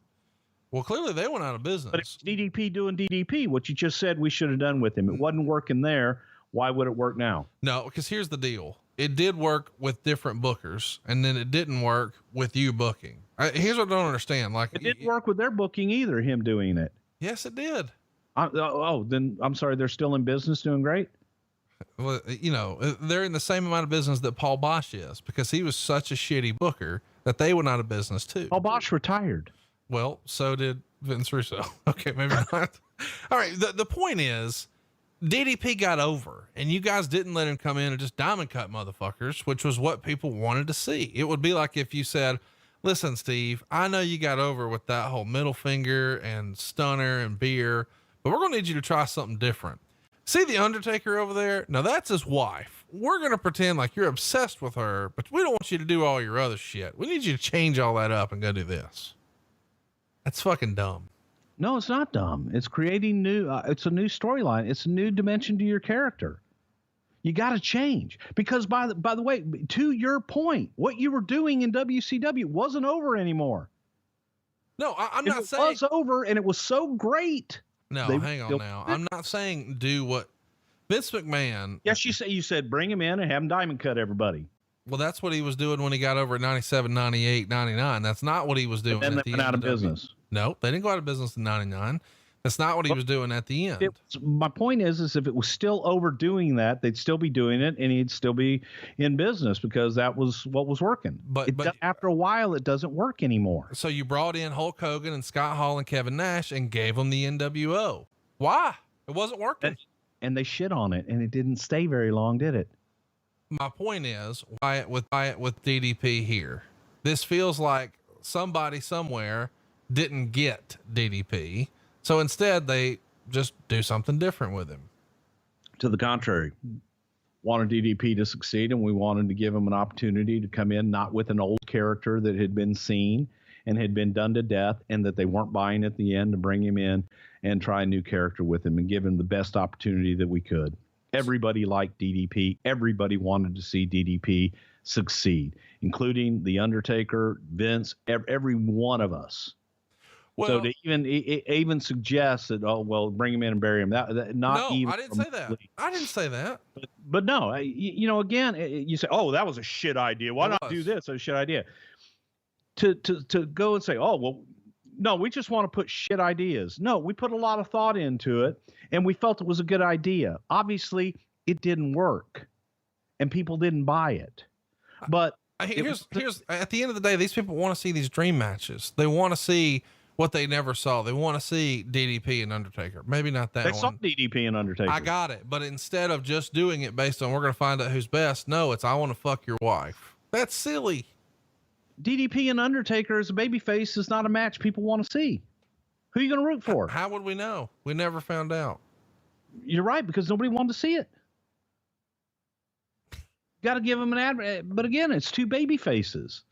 Well, clearly they went out of business. But it's DDP doing DDP, what you just said we should have done with him. It wasn't working there. Why would it work now? No, because here's the deal. It did work with different bookers, and then it didn't work with you booking. Here's what I don't understand. Like, it didn't work with their booking either, him doing it. Yes, it did. Then I'm sorry, they're still in business doing great? Well, you know, they're in the same amount of business that Paul Bosch is, because he was such a shitty booker that they went out of business too. Paul Bosch retired. Well, so did Vince Russo. Okay, maybe not. All right. The point is, DDP got over, and you guys didn't let him come in and just diamond cut motherfuckers, which was what people wanted to see. It would be like if you said, listen, Steve, I know you got over with that whole middle finger and stunner and beer, but we're going to need you to try something different. See the Undertaker over there? Now that's his wife. We're going to pretend like you're obsessed with her, but we don't want you to do all your other shit. We need you to change all that up and go do this. That's fucking dumb. No, it's not dumb. It's creating it's a new storyline. It's a new dimension to your character. You got to change, because by the way, to your point, what you were doing in WCW wasn't over anymore. No, I'm not saying it was over, and it was so great. No, hang on now. I'm not saying do what Vince McMahon. Yes, you said bring him in and have him diamond cut everybody. Well, that's what he was doing when he got over at 97, 98, 99. That's not what he was doing. And then they went out of business. No, they didn't go out of business in 99. That's not what he was doing at the end. My point is if it was still overdoing that, they'd still be doing it, and he'd still be in business, because that was what was working. But after a while, it doesn't work anymore. So you brought in Hulk Hogan and Scott Hall and Kevin Nash and gave them the NWO. Why? It wasn't working. And they shit on it, and it didn't stay very long, did it? My point is, why it with DDP here? This feels like somebody somewhere didn't get DDP. So instead, they just do something different with him. To the contrary, wanted DDP to succeed, and we wanted to give him an opportunity to come in, not with an old character that had been seen and had been done to death, and that they weren't buying at the end, to bring him in and try a new character with him and give him the best opportunity that we could. Everybody liked DDP. Everybody wanted to see DDP succeed, including The Undertaker, Vince, every one of us. Well, so to even suggest that, oh, well, bring him in and bury him. That not no, even. I didn't say that. I didn't say that. But no, again, you say, oh, that was a shit idea. Why not do this? That's a shit idea. To go and say, oh, well, no, we just want to put shit ideas. No, we put a lot of thought into it, and we felt it was a good idea. Obviously, it didn't work, and people didn't buy it. But here's at the end of the day, these people want to see these dream matches. They want to see what they never saw. They want to see DDP and Undertaker. Maybe not that one. They saw DDP and Undertaker. I got it. But instead of just doing it based on we're going to find out who's best, no, it's I want to fuck your wife. That's silly. DDP and Undertaker as a babyface is not a match people want to see. Who are you going to root for? How would we know? We never found out. You're right, because nobody wanted to see it. Got to give them an ad. But again, it's two baby faces.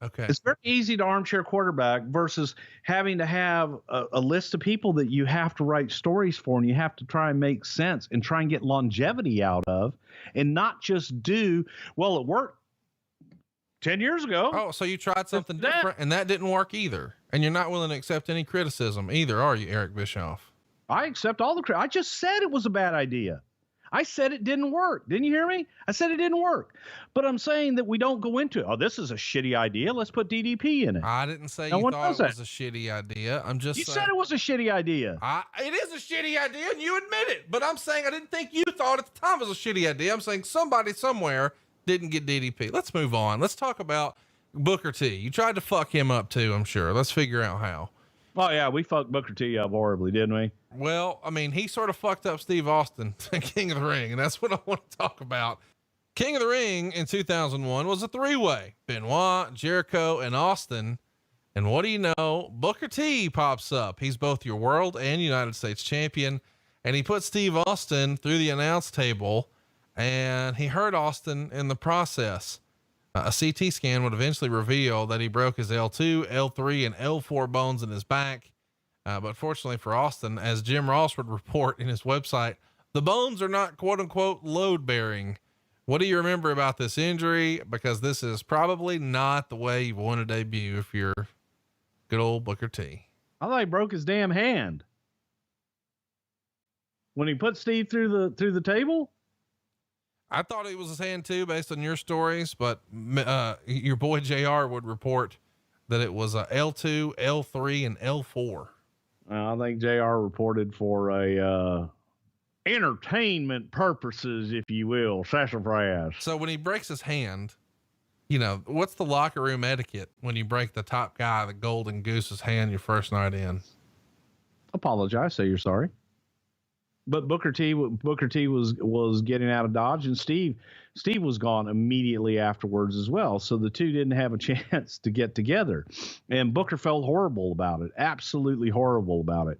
Okay. It's very easy to armchair quarterback versus having to have a list of people that you have to write stories for, and you have to try and make sense and try and get longevity out of, and not just do, well, it worked 10 years ago. Oh, so you tried something different and that didn't work either. And you're not willing to accept any criticism either, are you, Eric Bischoff? I accept all the credit. I just said it was a bad idea. I said it didn't work. Didn't you hear me? I said it didn't work. But I'm saying that we don't go into it. Oh, this is a shitty idea. Let's put DDP in it. I didn't say you thought it was a shitty idea. I'm just saying. You said it was a shitty idea. It is a shitty idea, and you admit it. But I'm saying I didn't think you thought at the time it was a shitty idea. I'm saying somebody somewhere didn't get DDP. Let's move on. Let's talk about Booker T. You tried to fuck him up too, I'm sure. Let's figure out how. Oh, yeah, we fucked Booker T up horribly, didn't we? Well, I mean, he sort of fucked up Steve Austin, King of the Ring, and that's what I want to talk about. King of the Ring in 2001 was a three-way. Benoit, Jericho, and Austin. And what do you know? Booker T pops up. He's both your world and United States champion, and he put Steve Austin through the announce table, and he hurt Austin in the process. A CT scan would eventually reveal that he broke his L2, L3, and L4 bones in his back. But fortunately for Austin, as Jim Ross would report in his website, the bones are not quote unquote load bearing. What do you remember about this injury? Because this is probably not the way you want to debut if you're good old Booker T. I thought he broke his damn hand. when he put Steve through the table? I thought it was his hand too, based on your stories, but your boy JR would report that it was a L2, L3, and L4. I think JR reported for a entertainment purposes, if you will, sassafras. So when he breaks his hand, you know, what's the locker room etiquette when you break the top guy, the Golden Goose's hand, your first night in? Apologize, say you're sorry. But Booker T was getting out of Dodge, and Steve was gone immediately afterwards as well. So the two didn't have a chance to get together, and Booker felt horrible about it, absolutely horrible about it.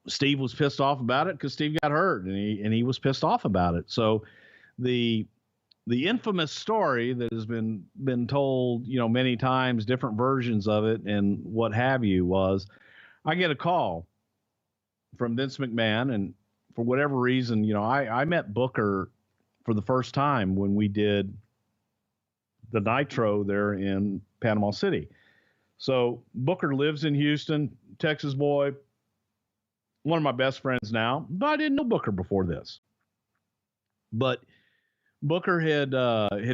Steve was pissed off about it because Steve got hurt, and he was pissed off about it. So the infamous story that has been told, you know, many times, different versions of it and what have you, was I get a call from Vince McMahon, and for whatever reason, you know, I met Booker for the first time when we did the Nitro there in Panama City. So Booker lives in Houston, Texas boy, one of my best friends now, but I didn't know Booker before this. But Booker had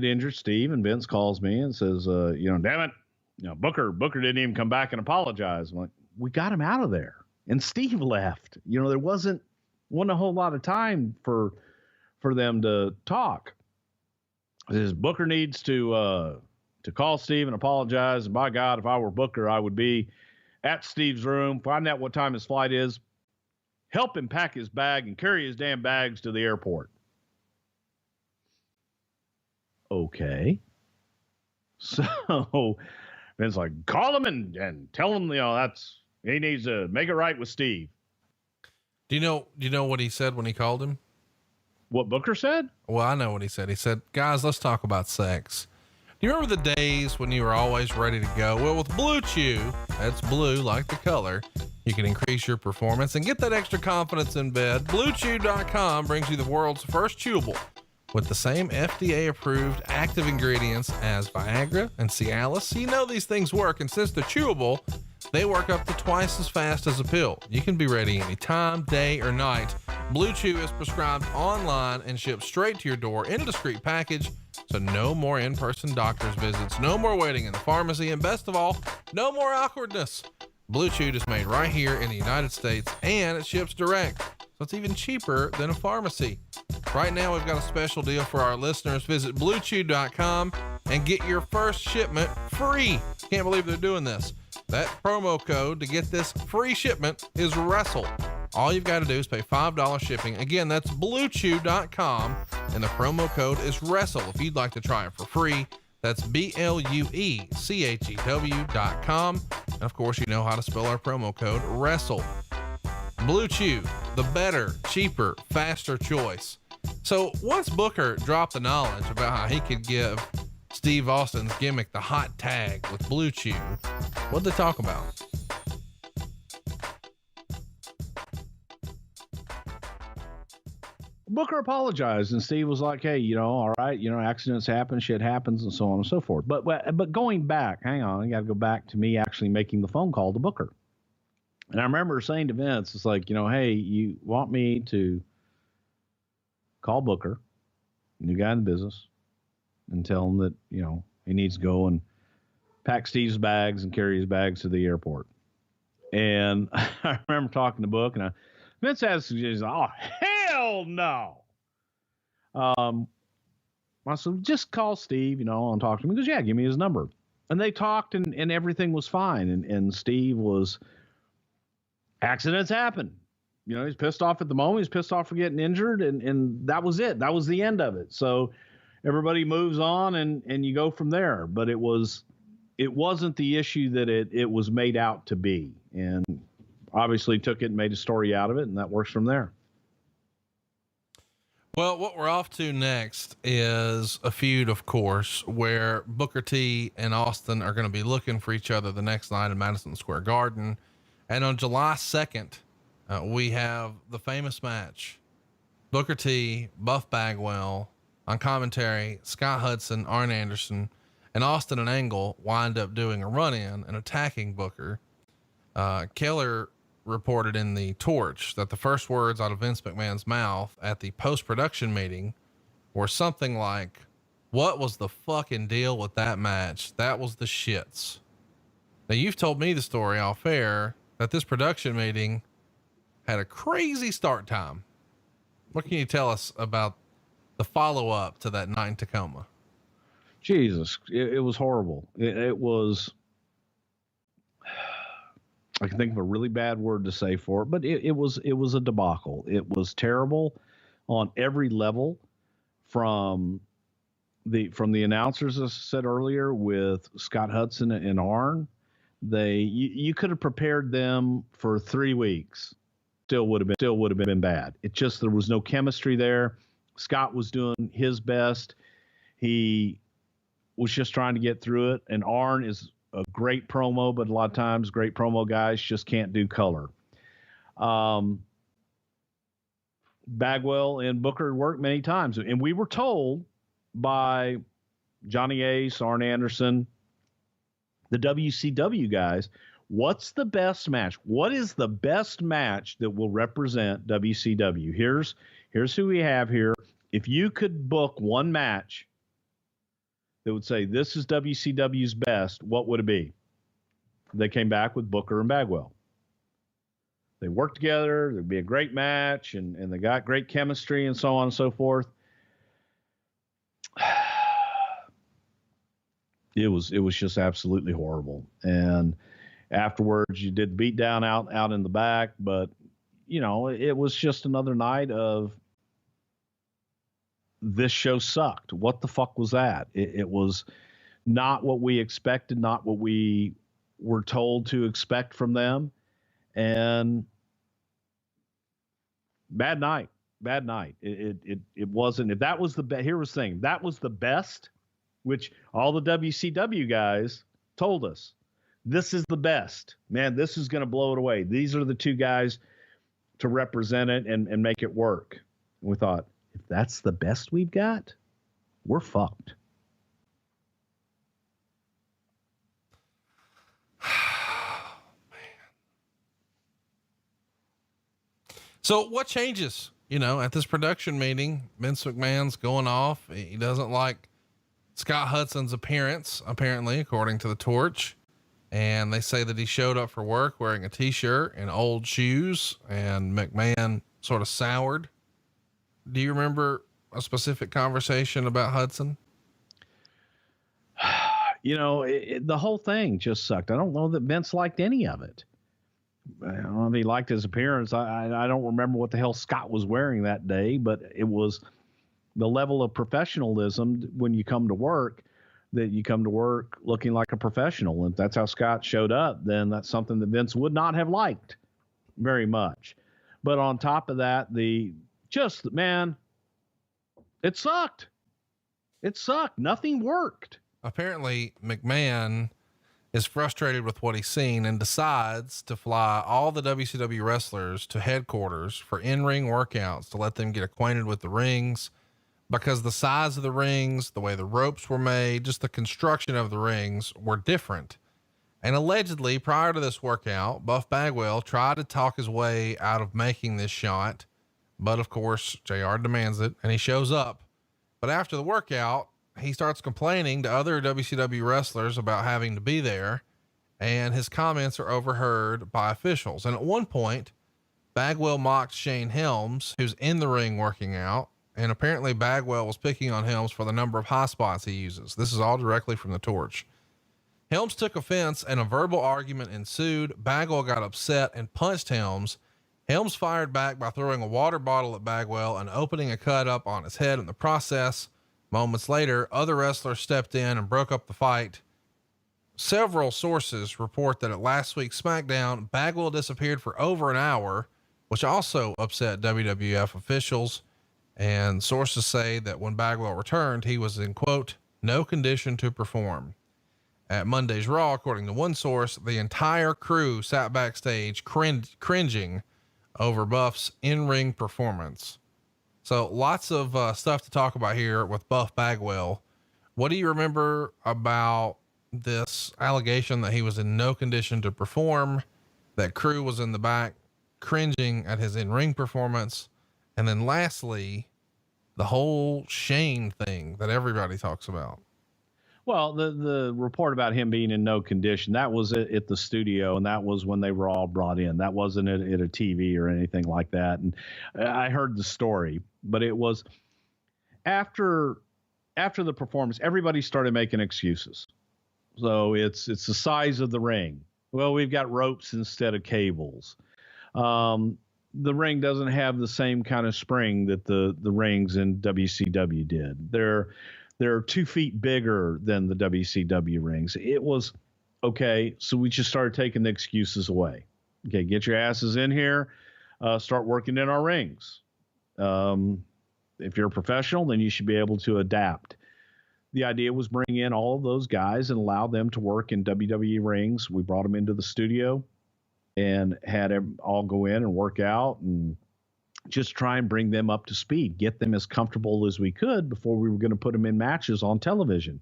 injured Steve, and Vince calls me and says, you know, damn it, you know, Booker didn't even come back and apologize. I'm like, we got him out of there. And Steve left. You know, there wasn't a whole lot of time for them to talk. He says Booker needs to call Steve and apologize. And by God, if I were Booker, I would be at Steve's room, find out what time his flight is, help him pack his bag and carry his damn bags to the airport. Okay. So Vince's like, call him and tell him, you know, he needs to make it right with Steve. Do you know what he said when he called him? What Booker said? Well, I know what he said. He said, guys, let's talk about sex. Do you remember the days when you were always ready to go? Well, with Blue Chew, that's blue like the color, you can increase your performance and get that extra confidence in bed. BlueChew.com brings you the world's first chewable with the same FDA approved active ingredients as Viagra and Cialis. So you know these things work, and since they're chewable, they work up to twice as fast as a pill. You can be ready anytime, day or night. Blue Chew is prescribed online and shipped straight to your door in a discreet package. So no more in-person doctor's visits, no more waiting in the pharmacy, and best of all, no more awkwardness. Blue Chew is made right here in the United States, and it ships direct. So it's even cheaper than a pharmacy. Right now, we've got a special deal for our listeners. Visit BlueChew.com and get your first shipment free. Can't believe they're doing this. That promo code to get this free shipment is WRESTLE. All you've got to do is pay $5 shipping. Again, that's BlueChew.com, and the promo code is WRESTLE. If you'd like to try it for free, that's BlueChew.com. And of course, you know how to spell our promo code, WRESTLE. Blue Chew, the better, cheaper, faster choice. So once Booker dropped the knowledge about how he could give Steve Austin's gimmick the hot tag with Blue Chew, what'd they talk about? Booker apologized, and Steve was like, hey, you know, all right, you know, accidents happen, shit happens, and so on and so forth. But going back, hang on, I got to go back to me actually making the phone call to Booker. And I remember saying to Vince, it's like, you know, hey, you want me to call Booker, new guy in the business, and tell him that, you know, he needs to go and pack Steve's bags and carry his bags to the airport. And I remember talking to Book, and Vince had a suggestion, oh, hell no. I said, just call Steve, you know, and talk to him. He goes, yeah, give me his number. And they talked, and everything was fine. And Steve was, accidents happen. You know, he's pissed off at the moment. He's pissed off for getting injured, and that was it. That was the end of it. So everybody moves on, and you go from there. But it wasn't the issue that it was made out to be. And obviously took it and made a story out of it, and that works from there. Well, what we're off to next is a feud, of course, where Booker T and Austin are going to be looking for each other the next night in Madison Square Garden. And on July 2nd, we have the famous match, Booker T, Buff Bagwell, on commentary, Scott Hudson, Arn Anderson, and Austin and Angle wind up doing a run-in and attacking Booker. Keller reported in the Torch that the first words out of Vince McMahon's mouth at the post-production meeting were something like, "What was the fucking deal with that match? That was the shits." Now, you've told me the story off air that this production meeting had a crazy start time. What can you tell us about the follow-up to that night in Tacoma? Jesus, it was horrible. It was, I can think of a really bad word to say for it, but it was a debacle. It was terrible on every level, from the announcers, as I said earlier, with Scott Hudson and Arn. You could have prepared them for 3 weeks. Still would have been bad. It just, there was no chemistry there. Scott was doing his best. He was just trying to get through it. And Arn is a great promo, but a lot of times great promo guys just can't do color. Bagwell and Booker worked many times, and we were told by Johnny Ace, Arn Anderson, the WCW guys, what's the best match? What is the best match that will represent WCW? Here's who we have here. If you could book one match that would say this is WCW's best, what would it be? They came back with Booker and Bagwell. They worked together. There'd be a great match, and they got great chemistry and so on and so forth. It was just absolutely horrible. And afterwards, you did beat down out in the back, but it was just another night of this show sucked. What the fuck was that? It was not what we expected, not what we were told to expect from them. And bad night. It wasn't. If that was here was the thing, that was the best, which all the WCW guys told us, this is the best, man. This is going to blow it away. These are the two guys to represent it and make it work. And we thought, if that's the best we've got, we're fucked. So what changes, at this production meeting? Vince McMahon's going off. He doesn't like Scott Hudson's appearance, apparently, according to the Torch. And they say that he showed up for work wearing a t-shirt and old shoes, and McMahon sort of soured. Do you remember a specific conversation about Hudson? The whole thing just sucked. I don't know that Vince liked any of it. I don't know if he liked his appearance. I don't remember what the hell Scott was wearing that day, but it was the level of professionalism when you come to work, that you come to work looking like a professional. And if that's how Scott showed up, then that's something that Vince would not have liked very much. But on top of that, man, it sucked. It sucked. Nothing worked. Apparently McMahon is frustrated with what he's seen and decides to fly all the WCW wrestlers to headquarters for in-ring workouts to let them get acquainted with the rings, because the size of the rings, the way the ropes were made, just the construction of the rings were different. And allegedly, prior to this workout, Buff Bagwell tried to talk his way out of making this shot, but of course JR demands it and he shows up. But after the workout, he starts complaining to other WCW wrestlers about having to be there, and his comments are overheard by officials. And at one point, Bagwell mocked Shane Helms, who's in the ring working out. And apparently Bagwell was picking on Helms for the number of high spots he uses. This is all directly from the Torch. Helms took offense and a verbal argument ensued. Bagwell got upset and punched Helms. Helms fired back by throwing a water bottle at Bagwell and opening a cut up on his head in the process. Moments later, other wrestlers stepped in and broke up the fight. Several sources report that at last week's SmackDown, Bagwell disappeared for over an hour, which also upset WWF officials. And sources say that when Bagwell returned, he was in, quote, no condition to perform. At Monday's Raw, according to one source, the entire crew sat backstage cringing over Buff's in-ring performance. So lots of stuff to talk about here with Buff Bagwell. What do you remember about this allegation that he was in no condition to perform? that crew was in the back cringing at his in-ring performance. And then lastly, the whole Shane thing that everybody talks about. Well, the report about him being in no condition, that was at the studio, and that was when they were all brought in. That wasn't at a TV or anything like that. And I heard the story, but it was after the performance, everybody started making excuses. So it's the size of the ring. Well, we've got ropes instead of cables. The ring doesn't have the same kind of spring that the rings in WCW did. They're 2 feet bigger than the WCW rings. It was okay. So we just started taking the excuses away. Okay. Get your asses in here, start working in our rings. If you're a professional, then you should be able to adapt. The idea was bring in all of those guys and allow them to work in WWE rings. We brought them into the studio and had them all go in and work out and just try and bring them up to speed, get them as comfortable as we could before we were going to put them in matches on television.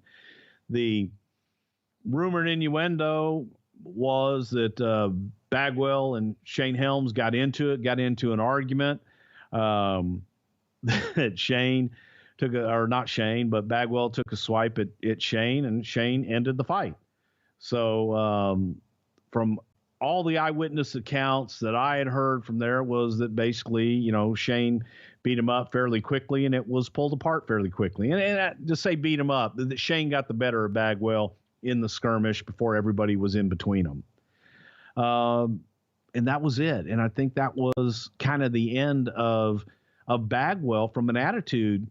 The rumor and innuendo was that Bagwell and Shane Helms got into an argument. That Shane but Bagwell took a swipe at Shane, and Shane ended the fight. So from all the eyewitness accounts that I had heard from there was that basically, Shane beat him up fairly quickly, and it was pulled apart fairly quickly. And to say beat him up, that Shane got the better of Bagwell in the skirmish before everybody was in between them. And that was it. And I think that was kind of the end of Bagwell from an attitude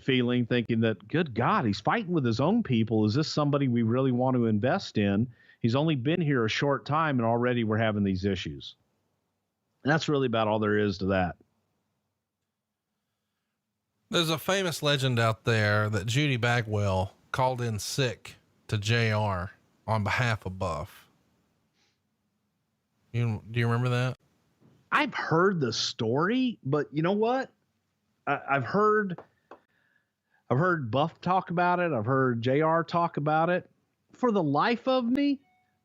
feeling, thinking that, good God, he's fighting with his own people. Is this somebody we really want to invest in? He's only been here a short time, and already we're having these issues. And that's really about all there is to that. There's a famous legend out there that Judy Bagwell called in sick to JR on behalf of Buff. Do you remember that? I've heard the story, but you know what? I've heard Buff talk about it. I've heard JR talk about it. For the life of me,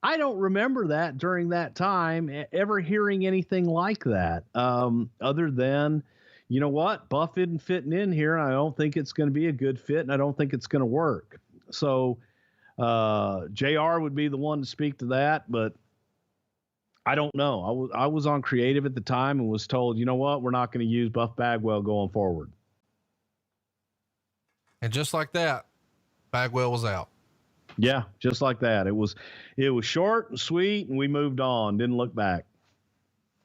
I don't remember that during that time ever hearing anything like that. Other than, you know what? Buff isn't fitting in here, and I don't think it's going to be a good fit, and I don't think it's going to work. So JR would be the one to speak to that, but I don't know. I was on creative at the time and was told, you know what? We're not going to use Buff Bagwell going forward. And just like that, Bagwell was out. Yeah, just like that. It was short and sweet, and we moved on. Didn't look back.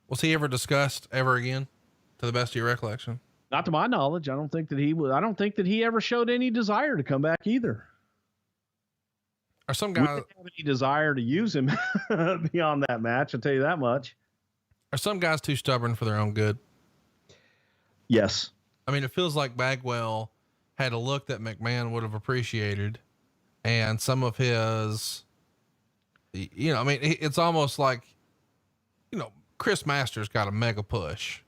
Was he ever discussed ever again, to the best of your recollection? Not to my knowledge. I don't think that he ever showed any desire to come back either. Or some guys didn't have any desire to use him beyond that match. I'll tell you that much. Are some guys too stubborn for their own good? Yes. I mean, it feels like Bagwell had a look that McMahon would have appreciated, and some of his, it's almost like, Chris Masters got a mega push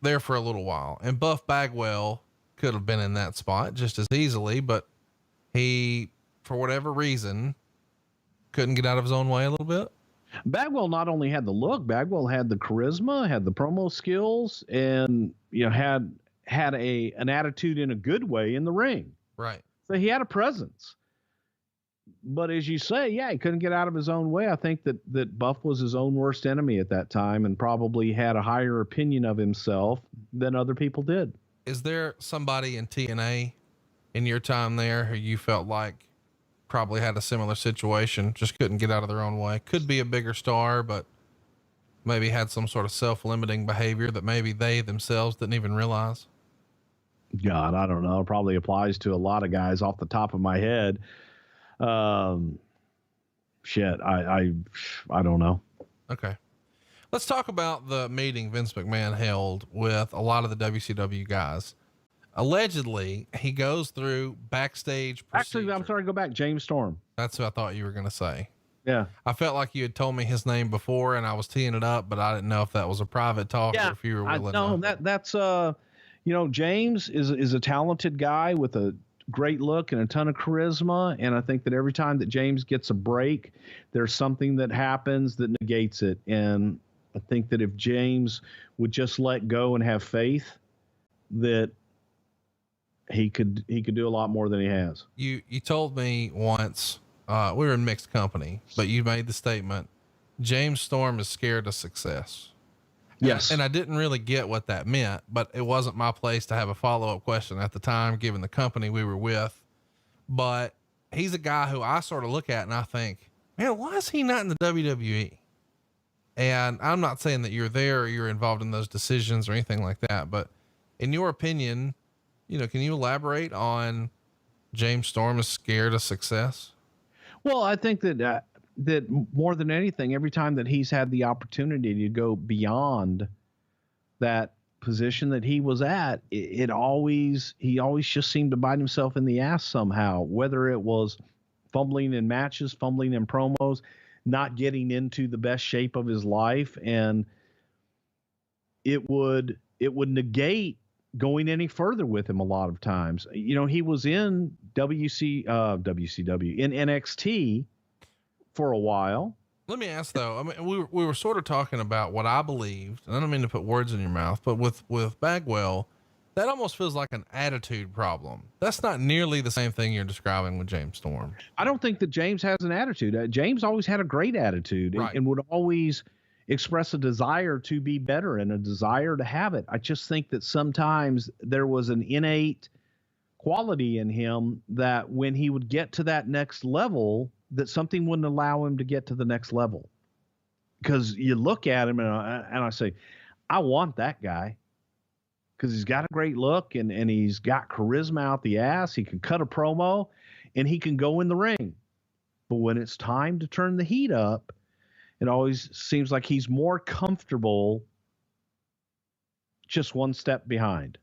there for a little while, and Buff Bagwell could have been in that spot just as easily, but he, for whatever reason, couldn't get out of his own way a little bit. Bagwell not only had the look, Bagwell had the charisma, had the promo skills, and had an attitude in a good way in the ring. Right. So he had a presence. But as you say, yeah, he couldn't get out of his own way. I think that Buff was his own worst enemy at that time and probably had a higher opinion of himself than other people did. Is there somebody in TNA in your time there who you felt like probably had a similar situation, just couldn't get out of their own way? Could be a bigger star, but maybe had some sort of self-limiting behavior that maybe they themselves didn't even realize. God, I don't know. It probably applies to a lot of guys off the top of my head. I don't know. Okay. Let's talk about the meeting Vince McMahon held with a lot of the WCW guys. Allegedly, he goes through backstage procedure. Actually, I'm sorry, go back. James Storm. That's who I thought you were going to say. Yeah. I felt like you had told me his name before and I was teeing it up, but I didn't know if that was a private talk or if you were willing to. No, that's James is a talented guy with a great look and a ton of charisma. And I think that every time that James gets a break, there's something that happens that negates it. And I think that if James would just let go and have faith, that he could do a lot more than he has. You told me once, we were in mixed company, but you made the statement, James Storm is scared of success. Yes. And I didn't really get what that meant, but it wasn't my place to have a follow-up question at the time, given the company we were with. But he's a guy who I sort of look at and I think, man, why is he not in the WWE? And I'm not saying that you're there or you're involved in those decisions or anything like that, but in your opinion, can you elaborate on James Storm is scared of success? Well, I think that more than anything, every time that he's had the opportunity to go beyond that position that he was at, he always just seemed to bite himself in the ass somehow, whether it was fumbling in matches, fumbling in promos, not getting into the best shape of his life. And it would negate going any further with him a lot of times. He was in WCW, in NXT for a while. Let me ask though, I mean, we were sort of talking about what I believed, and I don't mean to put words in your mouth, but with Bagwell, that almost feels like an attitude problem. That's not nearly the same thing you're describing with James Storm. I don't think that James has an attitude. James always had a great attitude, right, and would always express a desire to be better and a desire to have it. I just think that sometimes there was an innate quality in him that when he would get to that next level, that something wouldn't allow him to get to the next level. Because you look at him and I say, I want that guy, because he's got a great look and he's got charisma out the ass. He can cut a promo and he can go in the ring. But when it's time to turn the heat up, it always seems like he's more comfortable just one step behind.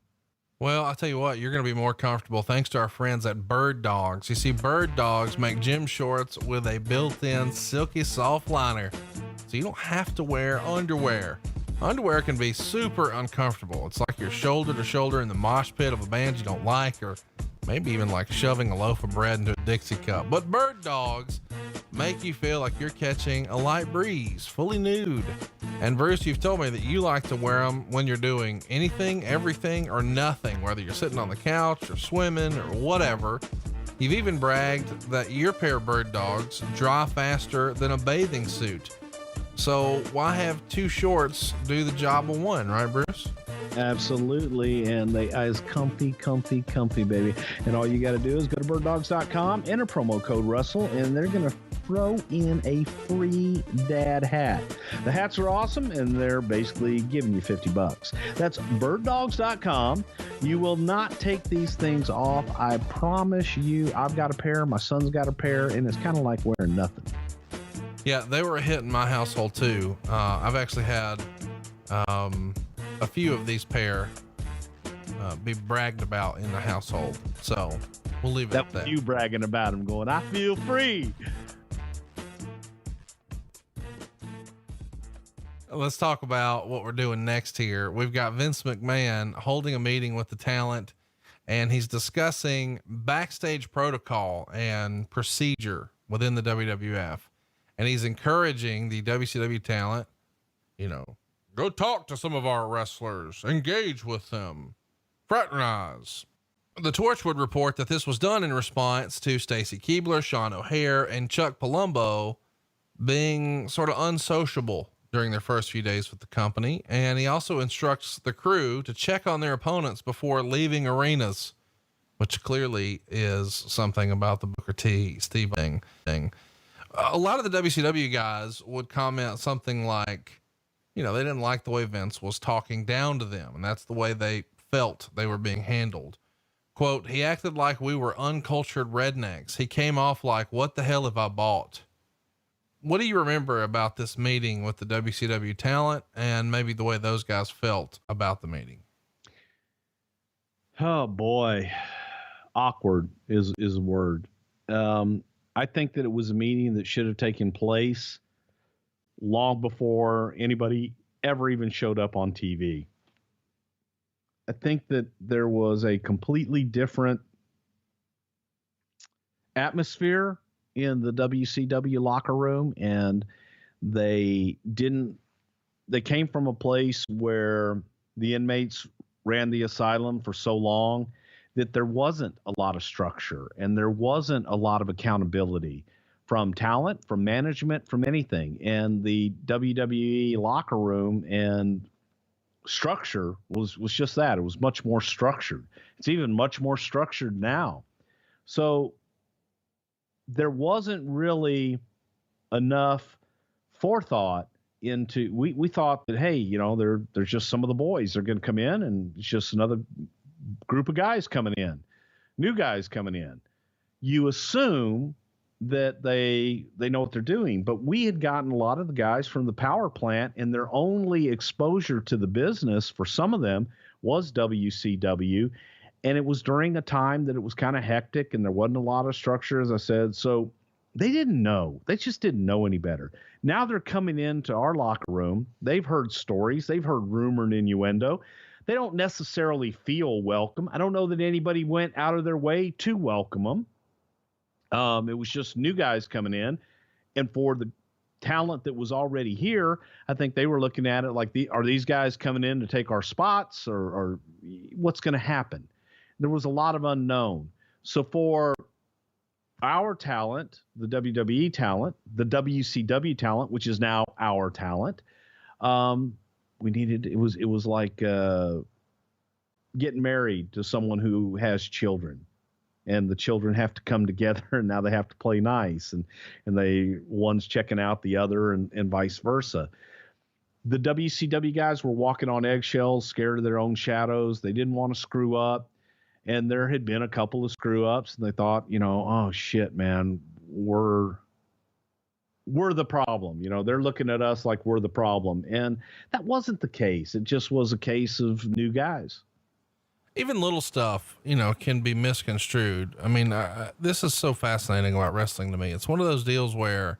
Well, I'll tell you what, you're going to be more comfortable thanks to our friends at Bird Dogs. You see, Bird Dogs make gym shorts with a built-in silky soft liner, so you don't have to wear underwear. Underwear can be super uncomfortable. It's like you're shoulder to shoulder in the mosh pit of a band you don't like, or maybe even like shoving a loaf of bread into a Dixie cup. But Bird Dogs make you feel like you're catching a light breeze, fully nude. And Bruce, you've told me that you like to wear them when you're doing anything, everything, or nothing, whether you're sitting on the couch or swimming or whatever. You've even bragged that your pair of Bird Dogs dry faster than a bathing suit. So why have two shorts do the job of one, right, Bruce? Absolutely. And they is comfy, baby. And all you got to do is go to birddogs.com, enter promo code Wrestle, and they're going to throw in a free dad hat. The hats are awesome, and they're basically giving you $50. That's birddogs.com. You will not take these things off. I promise you. I've got a pair. My son's got a pair, and it's kind of like wearing nothing. Yeah, they were a hit in my household too. I've actually had a few of these pair be bragged about in the household. So we'll leave it at that. You bragging about them, going, I feel free. Let's talk about what we're doing next here. We've got Vince McMahon holding a meeting with the talent, and he's discussing backstage protocol and procedure within the WWF. And he's encouraging the WCW talent, go talk to some of our wrestlers, engage with them, fraternize. The Torch would report that this was done in response to Stacy Keibler, Sean O'Hare, and Chuck Palumbo being sort of unsociable during their first few days with the company. And he also instructs the crew to check on their opponents before leaving arenas, which clearly is something about the Booker T, Steve thing. A lot of the WCW guys would comment something like, they didn't like the way Vince was talking down to them, and that's the way they felt they were being handled. Quote, he acted like we were uncultured rednecks. He came off like, what the hell have I bought? What do you remember about this meeting with the WCW talent and maybe the way those guys felt about the meeting? Oh boy. Awkward is a word. I think that it was a meeting that should have taken place long before anybody ever even showed up on TV. I think that there was a completely different atmosphere in the WCW locker room, and they came from a place where the inmates ran the asylum for so long that there wasn't a lot of structure and there wasn't a lot of accountability from talent, from management, from anything. And the WWE locker room and structure was just that. It was much more structured. It's even much more structured now. So there wasn't really enough forethought into, we thought that, hey, you know, there's just some of the boys, they're going to come in and it's just another group of guys coming in, new guys coming in. You assume that they know what they're doing, but we had gotten a lot of the guys from the power plant, and their only exposure to the business for some of them was WCW. And it was during a time that it was kind of hectic and there wasn't a lot of structure, as I said. So they didn't know. They just didn't know any better. Now they're coming into our locker room. They've heard stories. They've heard rumor and innuendo. They don't necessarily feel welcome. I don't know that anybody went out of their way to welcome them. It was just new guys coming in. And for the talent that was already here, I think they were looking at it like, are these guys coming in to take our spots, or what's going to happen? There was a lot of unknown. So for our talent, the WWE talent, the WCW talent, which is now our talent, we needed, it was like getting married to someone who has children, and the children have to come together, and now they have to play nice, and one's checking out the other, and vice versa. The WCW guys were walking on eggshells, scared of their own shadows. They didn't want to screw up. And there had been a couple of screw ups, and they thought, you know, oh shit, man, we're the problem. You know, they're looking at us like we're the problem. And that wasn't the case. It just was a case of new guys. Even little stuff, you know, can be misconstrued. I mean, this is so fascinating about wrestling to me. It's one of those deals where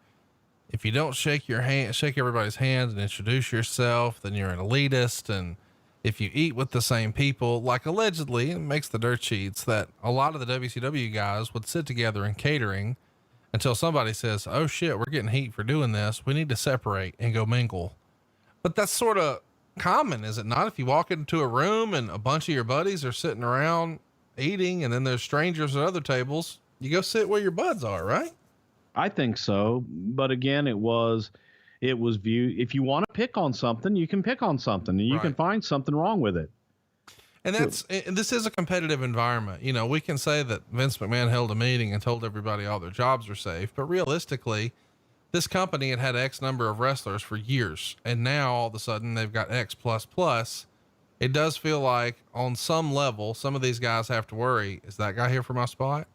if you don't shake everybody's hands and introduce yourself, then you're an elitist. And if you eat with the same people, like allegedly, it makes the dirt sheets that a lot of the WCW guys would sit together in catering until somebody says, oh shit, we're getting heat for doing this. We need to separate and go mingle. But that's sort of common, is it not? If you walk into a room and a bunch of your buddies are sitting around eating, and then there's strangers at other tables, you go sit where your buds are, right? I think so. But again, it was viewed, if you want to pick on something, you can pick on something, and you can find something wrong with it. And this is a competitive environment. You know, we can say that Vince McMahon held a meeting and told everybody all their jobs were safe, but realistically, this company had X number of wrestlers for years, and now all of a sudden they've got X plus plus. It does feel like on some level, some of these guys have to worry, is that guy here for my spot?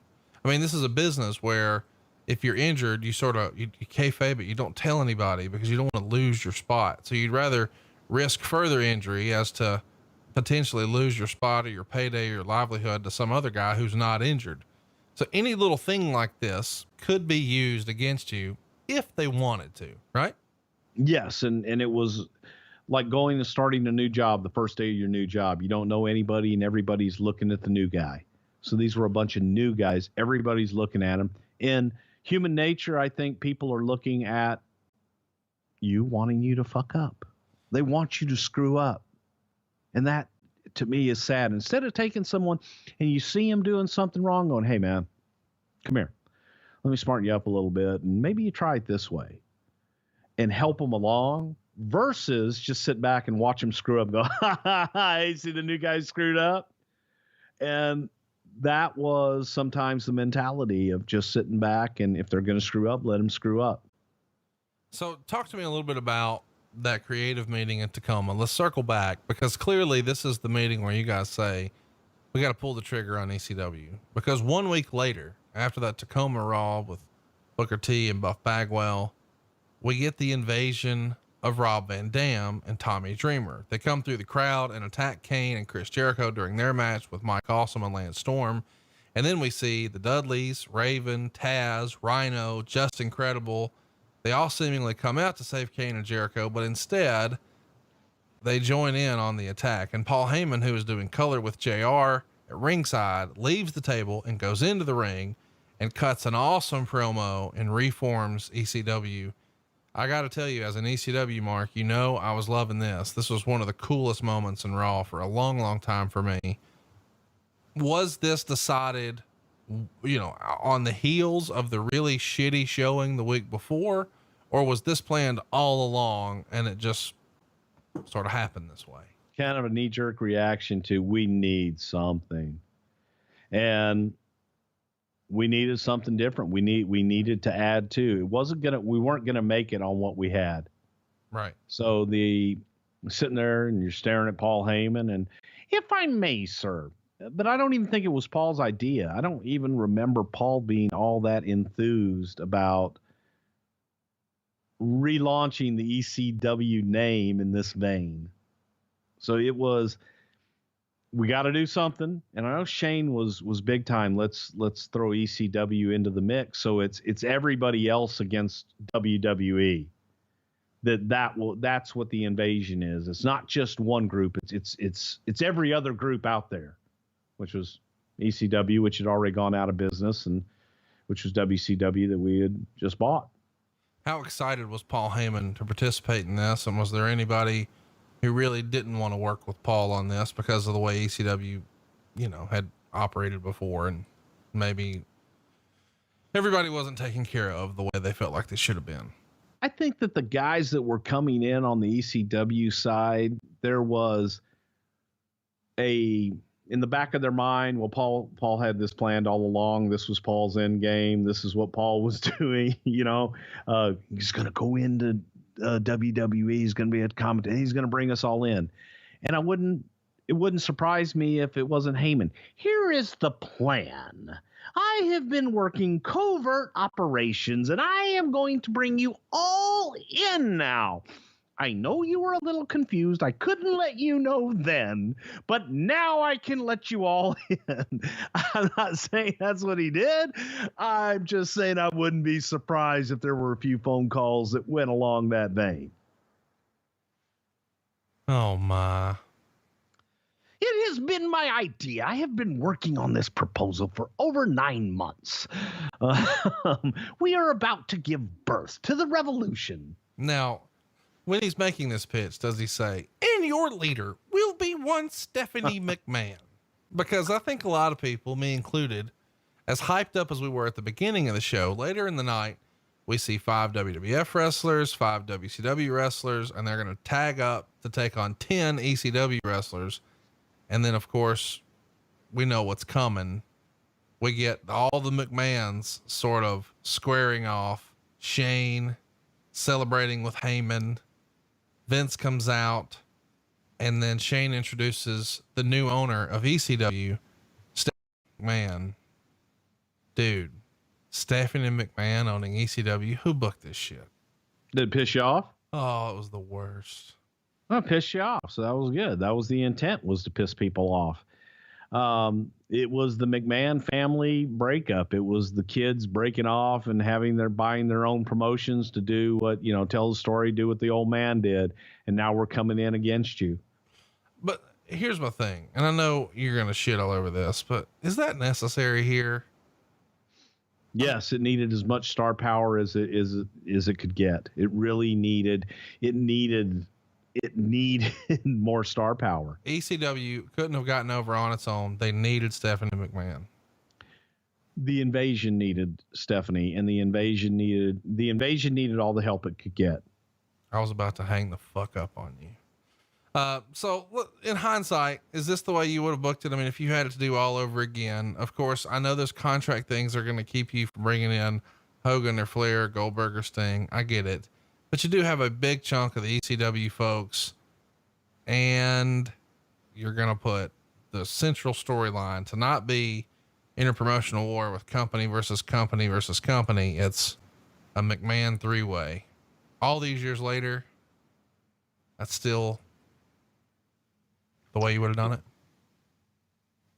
I mean, this is a business where if you're injured, you kayfabe it. You don't tell anybody because you don't want to lose your spot. So you'd rather risk further injury as to potentially lose your spot or your payday or your livelihood to some other guy who's not injured. So any little thing like this could be used against you if they wanted to, right? Yes. And it was like going and starting a new job, the first day of your new job. You don't know anybody, and everybody's looking at the new guy. So these were a bunch of new guys. Everybody's looking at them. In human nature, I think people are looking at you, wanting you to fuck up. They want you to screw up. And that, to me, is sad. Instead of taking someone and you see him doing something wrong, going, hey, man, come here. Let me smarten you up a little bit, and maybe you try it this way, and help them along, versus just sit back and watch them screw up and go, ha, ha, ha, you see the new guy screwed up? And that was sometimes the mentality of just sitting back, and if they're going to screw up, let them screw up. So talk to me a little bit about that creative meeting in Tacoma. Let's circle back, because clearly this is the meeting where you guys say, we got to pull the trigger on ECW, because 1 week later, after that Tacoma Raw with Booker T and Buff Bagwell, we get the invasion of Rob Van Dam and Tommy Dreamer. They come through the crowd and attack Kane and Chris Jericho during their match with Mike Awesome and Lance Storm. And then we see the Dudleys, Raven, Taz, Rhino, Just Incredible. They all seemingly come out to save Kane and Jericho, but instead they join in on the attack. And Paul Heyman, who is doing color with JR at ringside, leaves the table and goes into the ring. and cuts an awesome promo and reforms ECW. I got to tell you, as an ECW mark, I was loving this. This was one of the coolest moments in Raw for a long, long time for me. Was this decided, on the heels of the really shitty showing the week before, or was this planned all along and it just sort of happened this way? Kind of a knee-jerk reaction to, we need something. And we needed something different. We needed to add to. We weren't gonna make it on what we had. Right. So sitting there and you're staring at Paul Heyman, and if I may, sir, but I don't even think it was Paul's idea. I don't even remember Paul being all that enthused about relaunching the ECW name in this vein. So it was, we got to do something. And I know Shane was big time. Let's throw ECW into the mix. So it's everybody else against WWE. That's what the invasion is. It's not just one group. It's every other group out there, which was ECW, which had already gone out of business, and which was WCW that we had just bought. How excited was Paul Heyman to participate in this? And was there anybody who really didn't want to work with Paul on this because of the way ECW, had operated before, and maybe everybody wasn't taken care of the way they felt like they should have been? I think that the guys that were coming in on the ECW side, there was in the back of their mind, well, Paul had this planned all along. This was Paul's end game. This is what Paul was doing. He's going to go into WWE. He's going to be a commentator. He's going to bring us all in. And it wouldn't surprise me if it wasn't Heyman. Here is the plan. I have been working covert operations, and I am going to bring you all in now. I know you were a little confused. I couldn't let you know then, but now I can let you all in. I'm not saying that's what he did. I'm just saying I wouldn't be surprised if there were a few phone calls that went along that vein. Oh my. It has been my idea. I have been working on this proposal for over 9 months. We are about to give birth to the revolution. Now, when he's making this pitch, does he say, and your leader will be one Stephanie McMahon? Because I think a lot of people, me included, as hyped up as we were at the beginning of the show, later in the night, we see 5 WWF wrestlers, 5 WCW wrestlers, and they're going to tag up to take on 10 ECW wrestlers. And then, of course, we know what's coming. We get all the McMahons sort of squaring off. Shane celebrating with Heyman. Vince comes out, and then Shane introduces the new owner of ECW, Stephanie McMahon. Dude, Stephanie McMahon owning ECW. Who booked this shit? Did it piss you off? Oh, it was the worst. Well, piss you off. So that was good. That was the intent, was to piss people off. It was the McMahon family breakup. It was the kids breaking off and buying their own promotions to do what, tell the story, do what the old man did. And now we're coming in against you. But here's my thing. And I know you're going to shit all over this, but is that necessary here? Yes, it needed as much star power as it could get. It really needed more star power. ECW couldn't have gotten over on its own. They needed Stephanie McMahon. The invasion needed Stephanie, and the invasion needed all the help it could get. I was about to hang the fuck up on you. So look, in hindsight, is this the way you would have booked it? I mean, if you had it to do all over again, of course, I know those contract things are going to keep you from bringing in Hogan or Flair, Goldberg or Sting. I get it. But you do have a big chunk of the ECW folks, and you're going to put the central storyline to not be interpromotional war with company versus company versus company. It's a McMahon 3-way. All these years later, that's still the way you would have done it.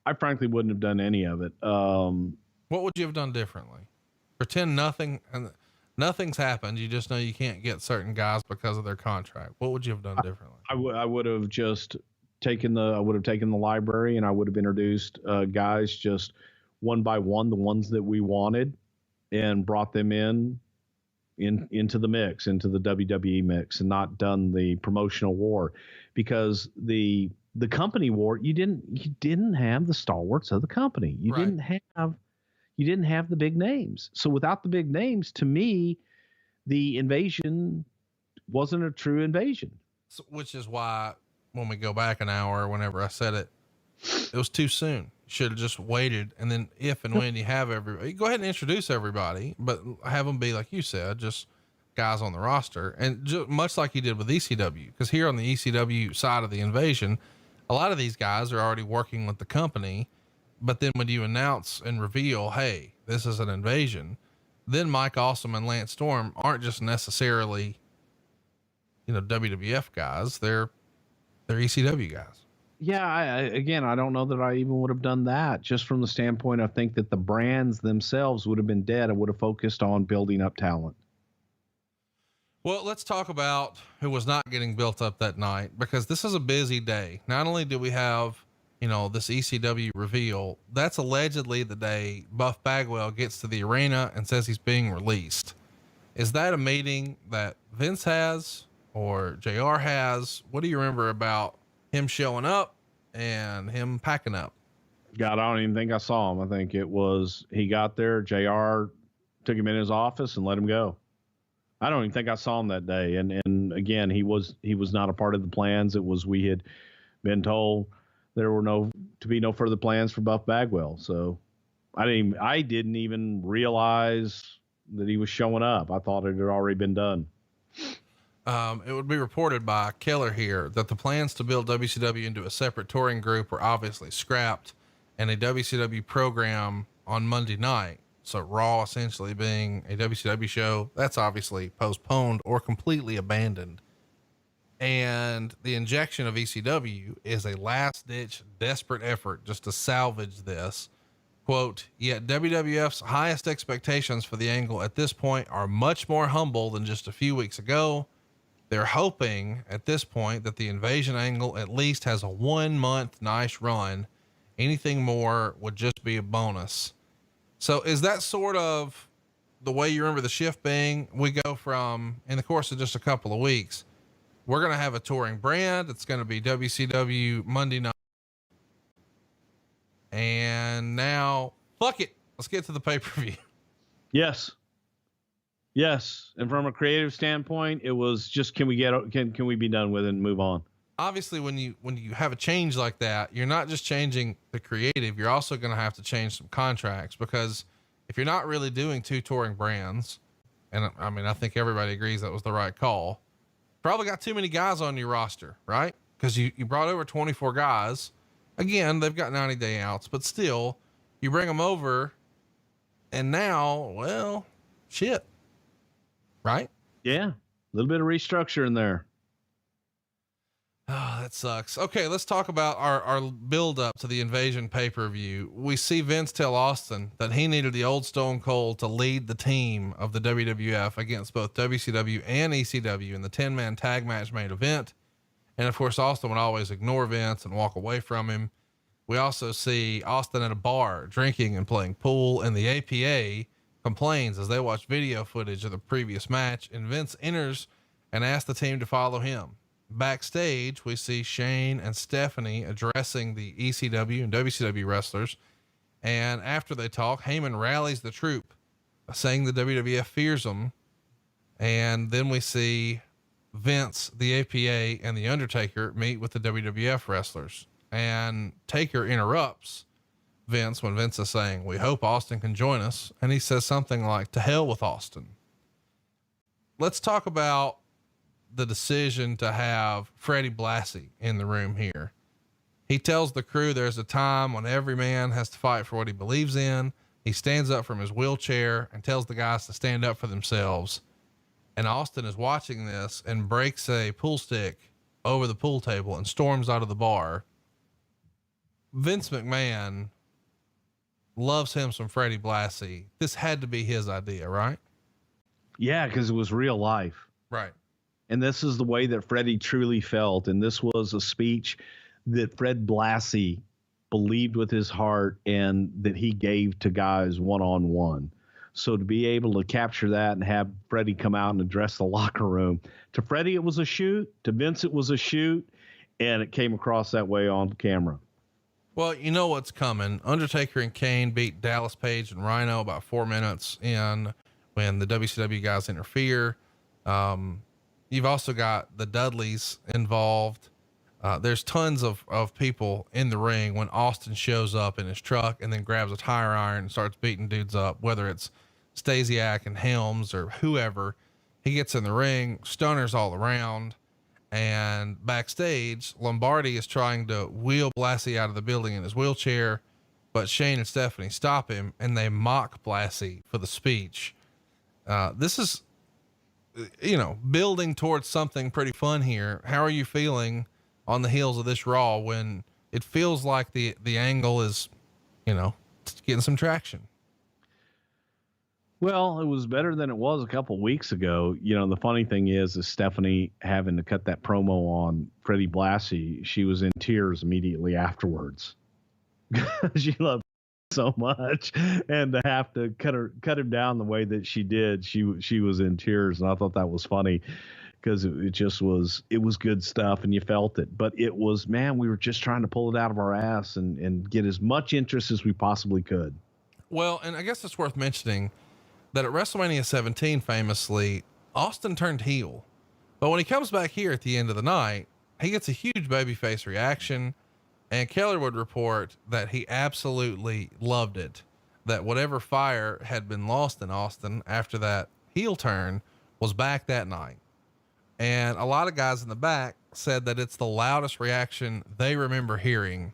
I frankly wouldn't have done any of it. What would you have done differently? Pretend nothing and nothing's happened. You just know you can't get certain guys because of their contract. What would you have done differently? I would have just taken the library, and I would have introduced guys just one by one the ones that we wanted and brought them into the mix, into the WWE mix, and not done the promotional war, because the company war, you didn't have the stalwarts of the company. You didn't have the big names. So without the big names, to me, the invasion wasn't a true invasion. So, which is why when we go back an hour, whenever I said it was too soon. Should have just waited. And then if and when you have everybody, go ahead and introduce everybody, but have them be, like you said, just guys on the roster. And much like you did with ECW, because here on the ECW side of the invasion, a lot of these guys are already working with the company. But then when you announce and reveal, hey, this is an invasion, then Mike Awesome and Lance Storm aren't just necessarily, WWF guys. They're ECW guys. Yeah. I don't know that I even would have done that, just from the standpoint, I think that the brands themselves would have been dead. I would have focused on building up talent. Well, let's talk about who was not getting built up that night, because this is a busy day. Not only do we have, this ECW reveal, that's allegedly the day Buff Bagwell gets to the arena and says he's being released. Is that a meeting that Vince has or JR has? What do you remember about him showing up and him packing up? God, I don't even think I saw him. I think it was, he got there, JR took him in his office and let him go. I don't even think I saw him that day. And again, he was not a part of the plans. It was, we had been told there were to be no further plans for Buff Bagwell. So I didn't even realize that he was showing up. I thought it had already been done. It would be reported by Keller here that the plans to build WCW into a separate touring group were obviously scrapped, and a WCW program on Monday night. So Raw essentially being a WCW show, that's obviously postponed or completely abandoned. And the injection of ECW is a last ditch, desperate effort just to salvage this. Quote, yet WWF's highest expectations for the angle at this point are much more humble than just a few weeks ago. They're hoping at this point that the invasion angle at least has a 1 month nice run. Anything more would just be a bonus. So is that sort of the way you remember the shift being? We go from, in the course of just a couple of weeks, we're going to have a touring brand. It's going to be WCW Monday night. And now, fuck it. Let's get to the pay-per-view. Yes. And from a creative standpoint, it was just, can we be done with it and move on? Obviously, when you have a change like that, you're not just changing the creative, you're also going to have to change some contracts, because if you're not really doing 2 touring brands, and I mean, I think everybody agrees that was the right call, probably got too many guys on your roster, right? Because you brought over 24 guys. Again, they've got 90-day outs, but still, you bring them over, and now, well, shit, right? Yeah, a little bit of restructure in there. Oh, that sucks. Okay, let's talk about our build up to the invasion pay-per-view. We see Vince tell Austin that he needed the old Stone Cold to lead the team of the WWF against both WCW and ECW in the 10-man tag match main event. And of course, Austin would always ignore Vince and walk away from him. We also see Austin at a bar drinking and playing pool, and the APA complains as they watch video footage of the previous match, and Vince enters and asks the team to follow him. Backstage, we see Shane and Stephanie addressing the ECW and WCW wrestlers. And after they talk, Heyman rallies the troupe, saying the WWF fears them. And then we see Vince, the APA, and the Undertaker meet with the WWF wrestlers. And Taker interrupts Vince when Vince is saying, we hope Austin can join us. And he says something like, to hell with Austin. Let's talk about the decision to have Freddie Blassie in the room here. He tells the crew there's a time when every man has to fight for what he believes in. He stands up from his wheelchair and tells the guys to stand up for themselves. And Austin is watching this and breaks a pool stick over the pool table and storms out of the bar. Vince McMahon loves him some Freddie Blassie. This had to be his idea, right? Yeah, because it was real life. Right. And this is the way that Freddie truly felt. And this was a speech that Fred Blassie believed with his heart and that he gave to guys one-on-one. So to be able to capture that and have Freddie come out and address the locker room, to Freddie it was a shoot, to Vince it was a shoot, and it came across that way on camera. Well, you know what's coming. Undertaker and Kane beat Dallas Page and Rhino about 4 minutes in when the WCW guys interfere. You've also got the Dudleys involved. There's tons of people in the ring when Austin shows up in his truck and then grabs a tire iron and starts beating dudes up, whether it's Stasiak and Helms or whoever. He gets in the ring, stunners all around, and backstage, Lombardi is trying to wheel Blassie out of the building in his wheelchair, but Shane and Stephanie stop him and they mock Blassie for the speech. This is, building towards something pretty fun here. How are you feeling on the heels of this Raw when it feels like the angle is, getting some traction? Well, it was better than it was a couple weeks ago. The funny thing is Stephanie having to cut that promo on Freddie Blassie. She was in tears immediately afterwards. She loved him so much, and to have to cut him down the way that she did, she was in tears, and I thought that was funny because it was good stuff and you felt it. But it was, man, we were just trying to pull it out of our ass and get as much interest as we possibly could. Well, and I guess it's worth mentioning that at WrestleMania 17, famously, Austin turned heel, but when he comes back here at the end of the night, he gets a huge babyface reaction, and Keller would report that he absolutely loved it, that whatever fire had been lost in Austin after that heel turn was back that night. And a lot of guys in the back said that it's the loudest reaction they remember hearing.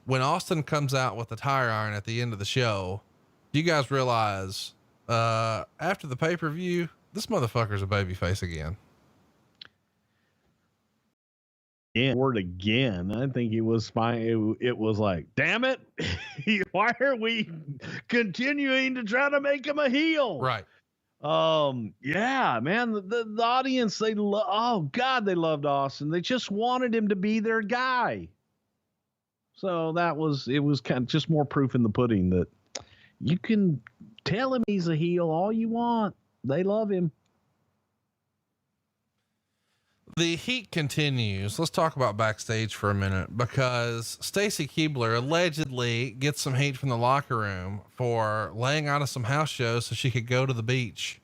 When Austin comes out with the tire iron at the end of the show, do you guys realize after the pay-per-view, this motherfucker's a babyface again? Word again. I think it was fine. It was like, damn it. Why are we continuing to try to make him a heel? Right. Yeah, man, the audience, they loved Austin. They just wanted him to be their guy. So it was kind of just more proof in the pudding that you can tell him he's a heel all you want. They love him. The heat continues. Let's talk about backstage for a minute, because Stacy Keibler allegedly gets some heat from the locker room for laying out of some house shows so she could go to the beach.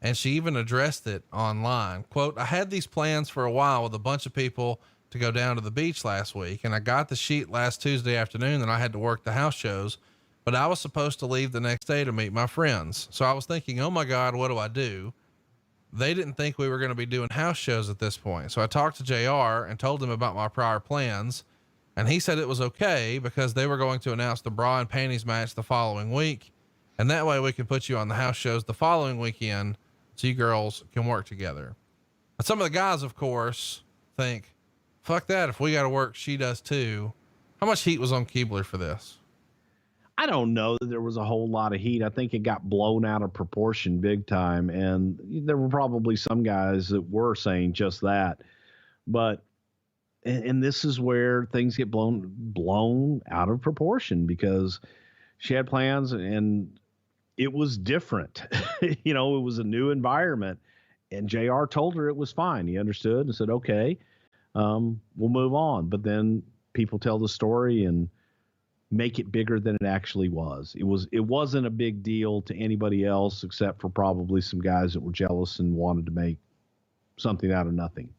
And she even addressed it online. Quote, "I had these plans for a while with a bunch of people to go down to the beach last week, and I got the sheet last Tuesday afternoon and I had to work the house shows, but I was supposed to leave the next day to meet my friends. So I was thinking, oh my God, what do I do? They didn't think we were going to be doing house shows at this point. So I talked to JR and told him about my prior plans, and he said it was okay because they were going to announce the bra and panties match the following week. And that way we can put you on the house shows the following weekend so you girls can work together." But some of the guys, of course, think, fuck that. If we got to work, she does too. How much heat was on Keibler for this? I don't know that there was a whole lot of heat. I think it got blown out of proportion big time. And there were probably some guys that were saying just that, but, and this is where things get blown out of proportion because she had plans and it was different. It was a new environment, and JR told her it was fine. He understood and said, okay, we'll move on. But then people tell the story and make it bigger than it actually was. It wasn't a big deal to anybody else except for probably some guys that were jealous and wanted to make something out of nothing.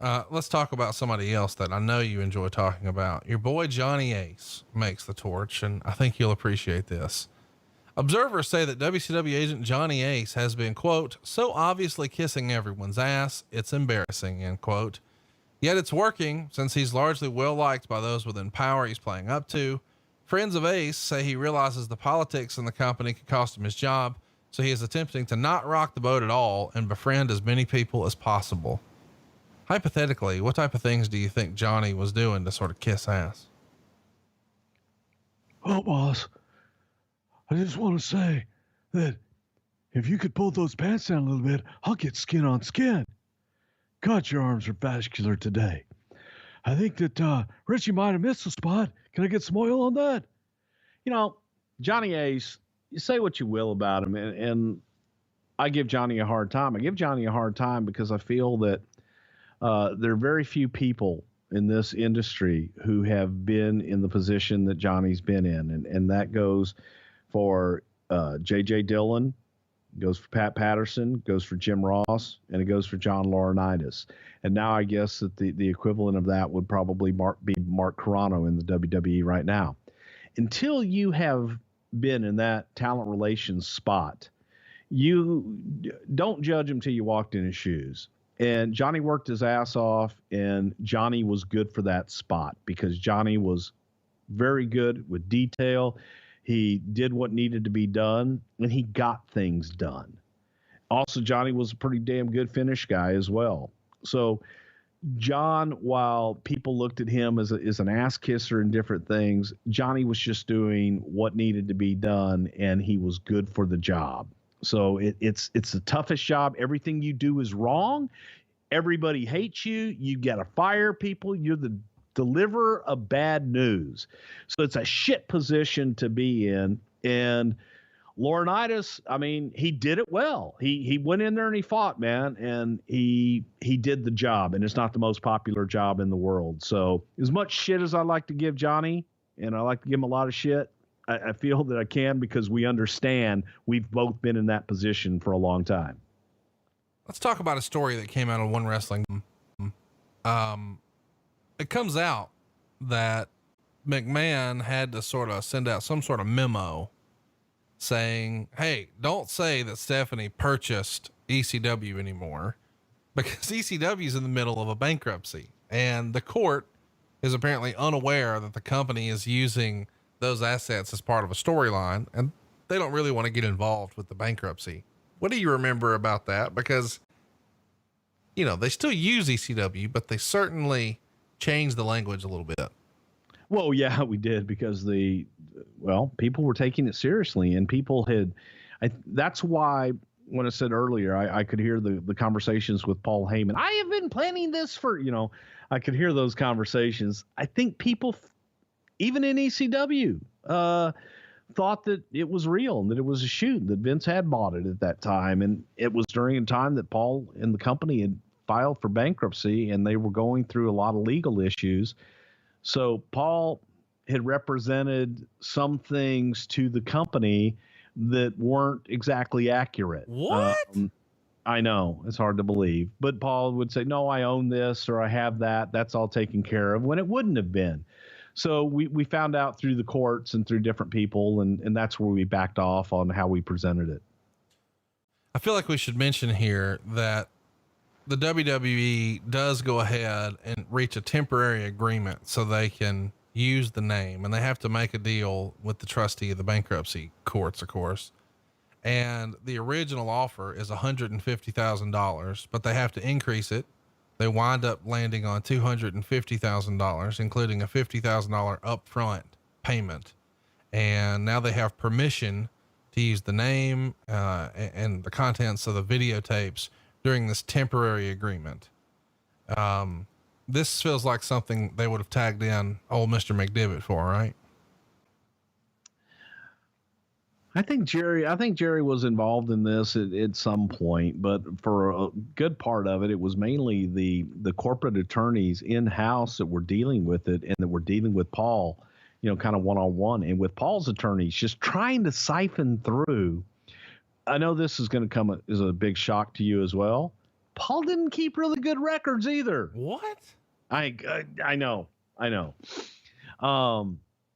Let's talk about somebody else that I know you enjoy talking about. Your boy Johnny Ace makes the torch, and I think you'll appreciate this. Observers say that WCW agent Johnny Ace has been, quote, so obviously kissing everyone's ass, it's embarrassing, end quote. Yet it's working, since he's largely well liked by those within power he's playing up to. Friends of Ace say he realizes the politics in the company could cost him his job, so he is attempting to not rock the boat at all and befriend as many people as possible. Hypothetically, what type of things do you think Johnny was doing to sort of kiss ass? Well, boss, I just want to say that if you could pull those pants down a little bit, I'll get skin on skin. God, your arms are vascular today. I think that Richie might have missed a spot Can I get some oil on that? You know, Johnny Ace, you say what you will about him, and I give Johnny a hard time. I give Johnny a hard time because I feel that there are very few people in this industry who have been in the position that Johnny's been in. And that goes for J.J. Dillon, goes for Pat Patterson, goes for Jim Ross, and it goes for John Laurinaitis. And now I guess that the equivalent of that would probably be Mark Carrano in the WWE right now. Until you have been in that talent relations spot, you don't judge him till you walked in his shoes. And Johnny worked his ass off, and Johnny was good for that spot because Johnny was very good with detail. He did what needed to be done, and he got things done. Also, Johnny was a pretty damn good finish guy as well. So John, while people looked at him as an ass kisser and different things, Johnny was just doing what needed to be done, and he was good for the job. So it's the toughest job. Everything you do is wrong. Everybody hates you. You got to fire people. You're the deliverer of bad news. So it's a shit position to be in. And Laurinaitis, I mean, he did it well. He went in there and he fought, man, and he did the job. And it's not the most popular job in the world. So as much shit as I like to give Johnny, and I like to give him a lot of shit, I feel that I can because we understand we've both been in that position for a long time. Let's talk about a story that came out of One Wrestling. It comes out that McMahon had to sort of send out some sort of memo saying, hey, don't say that Stephanie purchased ECW anymore because ECW is in the middle of a bankruptcy and the court is apparently unaware that the company is using those assets as part of a storyline, and they don't really want to get involved with the bankruptcy. What do you remember about that? Because, you know, they still use ECW, but they certainly changed the language a little bit. Well, yeah, we did because people were taking it seriously, and people that's why when I said earlier, I could hear the conversations with Paul Heyman. I have been planning this for, I could hear those conversations. I think people, even in ECW, thought that it was real and that it was a shoot, that Vince had bought it at that time. And it was during a time that Paul and the company had filed for bankruptcy and they were going through a lot of legal issues. So Paul had represented some things to the company that weren't exactly accurate. What? I know it's hard to believe, but Paul would say, no, I own this or I have that. That's all taken care of, when it wouldn't have been. So we found out through the courts and through different people, and that's where we backed off on how we presented it. I feel like we should mention here that the WWE does go ahead and reach a temporary agreement so they can use the name, and they have to make a deal with the trustee of the bankruptcy courts, of course. And the original offer is $150,000, but they have to increase it. They wind up landing on $250,000, including a $50,000 upfront payment. And now they have permission to use the name, and the contents of the videotapes during this temporary agreement. This feels like something they would have tagged in old Mr. McDivitt for, right? I think Jerry was involved in this at some point, but for a good part of it, it was mainly the corporate attorneys in-house that were dealing with it and that were dealing with Paul, kind of one-on-one, and with Paul's attorneys just trying to siphon through. I know this is going to come as a big shock to you as well. Paul didn't keep really good records either. What? I know.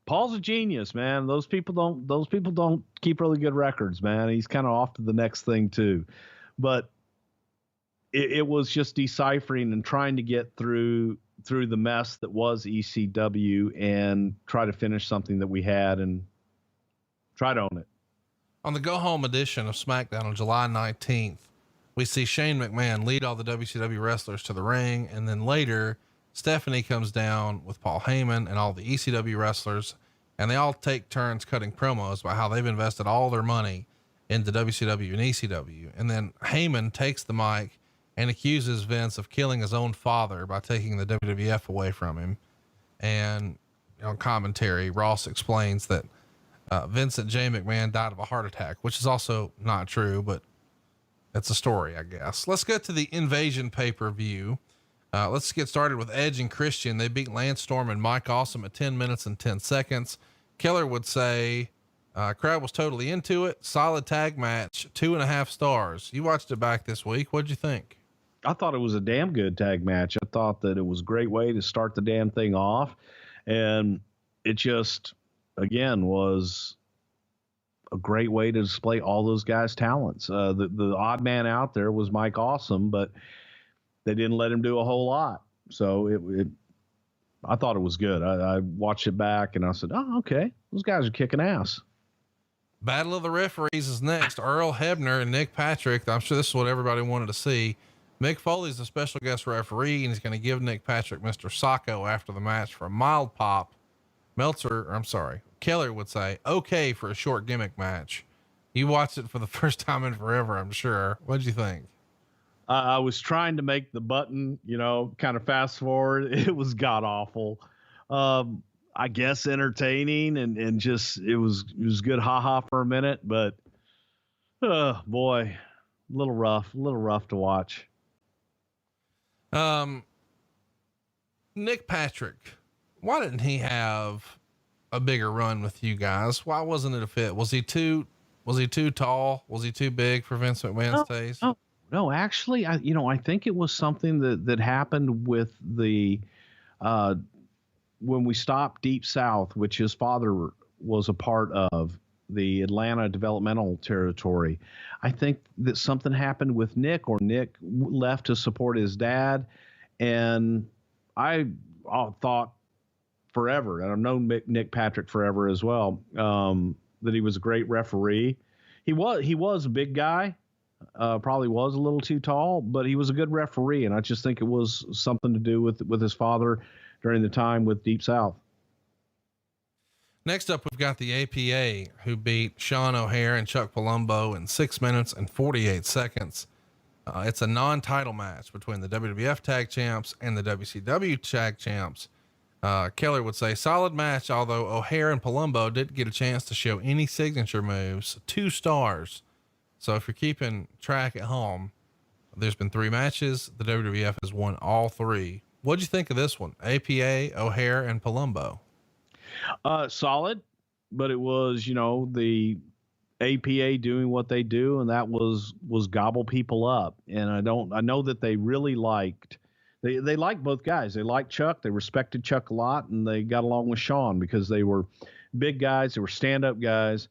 Paul's a genius, man. Those people don't keep really good records, man. He's kind of off to the next thing too, but it was just deciphering and trying to get through the mess that was ECW and try to finish something that we had and try to own it. On the go home edition of SmackDown on July 19th, we see Shane McMahon lead all the WCW wrestlers to the ring. And then later, Stephanie comes down with Paul Heyman and all the ECW wrestlers, and they all take turns cutting promos about how they've invested all their money into WCW and ECW. And then Heyman takes the mic and accuses Vince of killing his own father by taking the WWF away from him. And on commentary, Ross explains that Vincent J. McMahon died of a heart attack, which is also not true, but it's a story, I guess. Let's get to the Invasion pay-per-view. Let's get started with Edge and Christian. They beat Lance Storm and Mike Awesome at 10 minutes and 10 seconds. Keller would say, crowd was totally into it. Solid tag match, 2.5 stars. You watched it back this week. What'd you think? I thought it was a damn good tag match. I thought that it was a great way to start the damn thing off. And it just, again, was a great way to display all those guys' talents. The odd man out there was Mike Awesome, but they didn't let him do a whole lot. So I thought it was good. I watched it back and I said, oh, okay, those guys are kicking ass. Battle of the Referees is next. Earl Hebner and Nick Patrick. I'm sure this is what everybody wanted to see. Mick Foley's a special guest referee, and he's going to give Nick Patrick Mr. Sacco after the match for a mild pop. Keller would say, okay for a short gimmick match. You watched it for the first time in forever, I'm sure. What'd you think? I was trying to make the button, kind of fast forward. It was god awful. I guess entertaining and just, it was good. Ha for a minute, but boy, a little rough to watch. Nick Patrick, why didn't he have a bigger run with you guys? Why wasn't it a fit? Was he too tall? Was he too big for Vince McMahon's taste? No, actually, I think it was something that happened with the, when we stopped Deep South, which his father was a part of, the Atlanta developmental territory. I think that something happened with Nick, or Nick left to support his dad. And I thought forever, and I've known Nick Patrick forever as well, that he was a great referee. He was a big guy, probably was a little too tall, but he was a good referee. And I just think it was something to do with his father during the time with Deep South. Next up, we've got the APA, who beat Sean O'Hare and Chuck Palumbo in 6 minutes and 48 seconds. It's a non-title match between the WWF tag champs and the WCW tag champs. Keller would say solid match, although O'Hare and Palumbo didn't get a chance to show any signature moves. 2 stars. So if you're keeping track at home, there's been 3 matches. The WWF has won all 3. What'd you think of this one? APA, O'Hare, and Palumbo. Solid, but it was, the APA doing what they do, and that was gobble people up. And I know that they really they liked both guys. They liked Chuck. They respected Chuck a lot, and they got along with Sean because they were big guys. They were stand-up guys.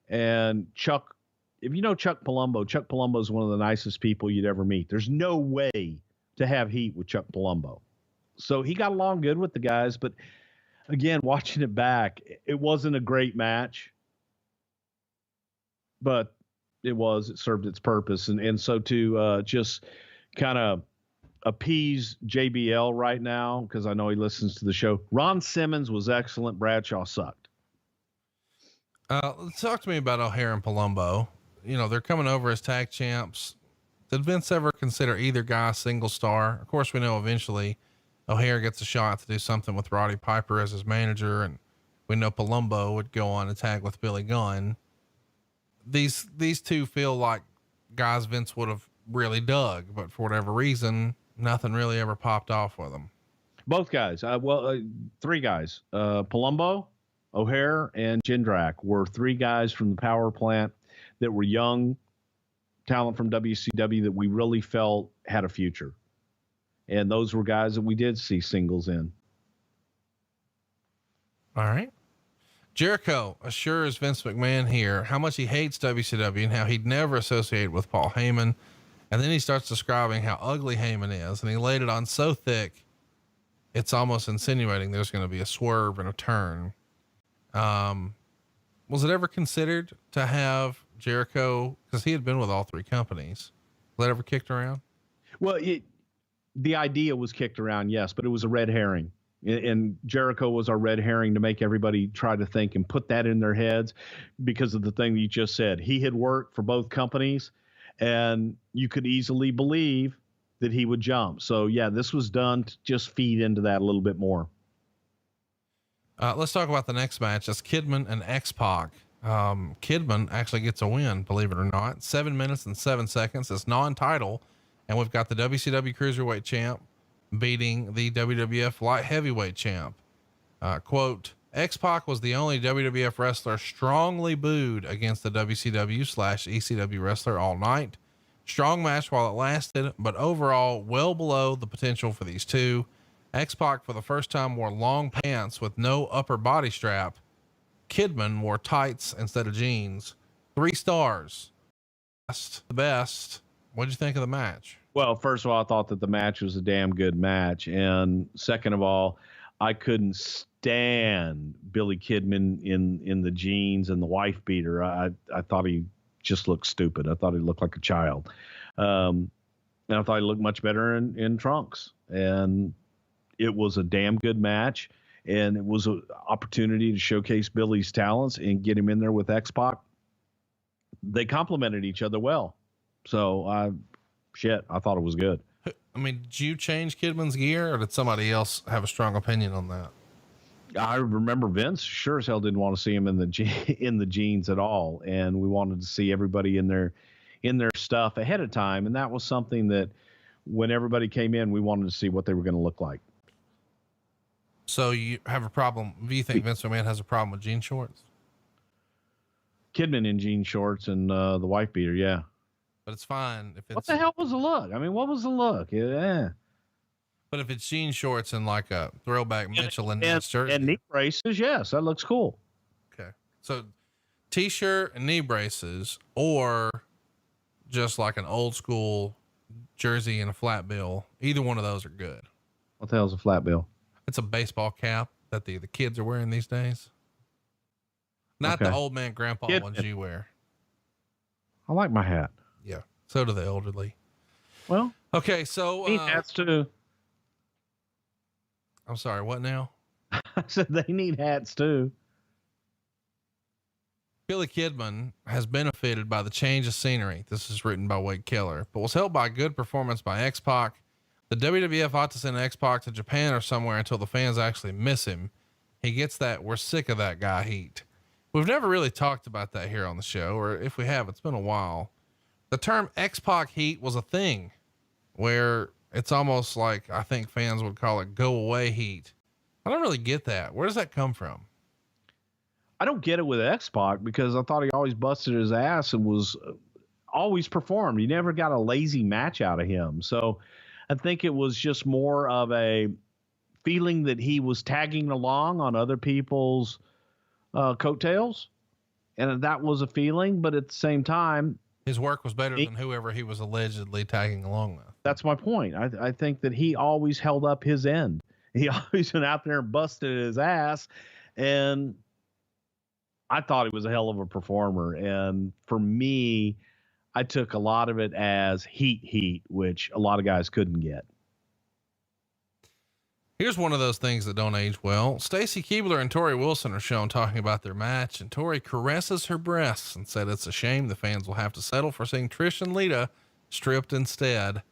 And Chuck, if you know Chuck Palumbo is one of the nicest people you'd ever meet. There's no way to have heat with Chuck Palumbo. So he got along good with the guys, but again, watching it back, it wasn't a great match, but it served its purpose. And so to just kind of appease JBL right now, because I know he listens to the show, Ron Simmons was excellent. Bradshaw sucked. Talk to me about O'Hare and Palumbo. They're coming over as tag champs. Did Vince ever consider either guy a single star? Of course, we know eventually O'Hare gets a shot to do something with Roddy Piper as his manager, and we know Palumbo would go on and tag with Billy Gunn. These two feel like guys Vince would have really dug, but for whatever reason, nothing really ever popped off with them. Both guys, 3 guys, Palumbo, O'Hare, and Jindrak were 3 guys from the power plant that were young talent from WCW that we really felt had a future. And those were guys that we did see singles in. All right. Jericho assures Vince McMahon here how much he hates WCW and how he'd never associate with Paul Heyman. And then he starts describing how ugly Heyman is. And he laid it on so thick, it's almost insinuating there's going to be a swerve and a turn. Was it ever considered to have Jericho, because he had been with all 3 companies, was that ever kicked around? Well, the idea was kicked around, yes, but it was a red herring. And Jericho was our red herring to make everybody try to think and put that in their heads because of the thing that you just said. He had worked for both companies, and you could easily believe that he would jump. So, yeah, this was done to just feed into that a little bit more. Let's talk about the next match. That's Kidman and X-Pac. Kidman actually gets a win, believe it or not. 7 minutes and 7 seconds. It's non-title. And we've got the WCW Cruiserweight champ beating the WWF Light Heavyweight champ. Quote, X-Pac was the only WWF wrestler strongly booed against the WCW/ECW wrestler all night. Strong match while it lasted, but overall well below the potential for these two. X-Pac for the first time wore long pants with no upper body strap. Kidman wore tights instead of jeans. 3 stars. The best. What'd you think of the match? Well, first of all, I thought that the match was a damn good match. And second of all, I couldn't stand Billy Kidman in the jeans and the wife beater. I thought he just looked stupid. I thought he looked like a child. And I thought he looked much better in trunks. And it was a damn good match. And it was an opportunity to showcase Billy's talents and get him in there with X-Pac. They complemented each other well. So I thought it was good. I mean, did you change Kidman's gear or did somebody else have a strong opinion on that? I remember Vince sure as hell didn't want to see him in the jeans at all. And we wanted to see everybody in their stuff ahead of time. And that was something that when everybody came in, we wanted to see what they were going to look like. So you have a problem. Do you think Vince McMahon has a problem with jean shorts? Kidman in jean shorts and the wife beater. Yeah. But it's fine if it's. What the hell was the look? I mean, what was the look? Yeah. But if it's jean shorts and like a throwback Michelin shirt and knee braces, yes, that looks cool. Okay. So t-shirt and knee braces, or just like an old school jersey and a flat bill. Either one of those are good. What the hell's a flat bill? It's a baseball cap that the kids are wearing these days. Not the old man grandpa ones you wear. I like my hat. Yeah. So do the elderly. Well, okay. So need hats too. I'm sorry. What now? I said they need hats too. Billy Kidman has benefited by the change of scenery. This is written by Wade Keller, but was helped by a good performance by X-Pac. The WWF ought to send X-Pac to Japan or somewhere until the fans actually miss him. He gets that we're sick of that guy heat. We've never really talked about that here on the show, or if we have, it's been a while. The term X-Pac heat was a thing where it's almost like, I think fans would call it go away heat. I don't really get that. Where does that come from? I don't get it with X-Pac because I thought he always busted his ass and was always performed. You never got a lazy match out of him. So I think it was just more of a feeling that he was tagging along on other people's coattails. And that was a feeling, but at the same time, his work was better than whoever he was allegedly tagging along with. That's my point. I think that he always held up his end. He always went out there and busted his ass. And I thought he was a hell of a performer. And for me, I took a lot of it as heat, which a lot of guys couldn't get. Here's one of those things that don't age well. Stacy Keibler and Tori Wilson are shown talking about their match, and Tori caresses her breasts and said it's a shame the fans will have to settle for seeing Trish and Lita stripped instead.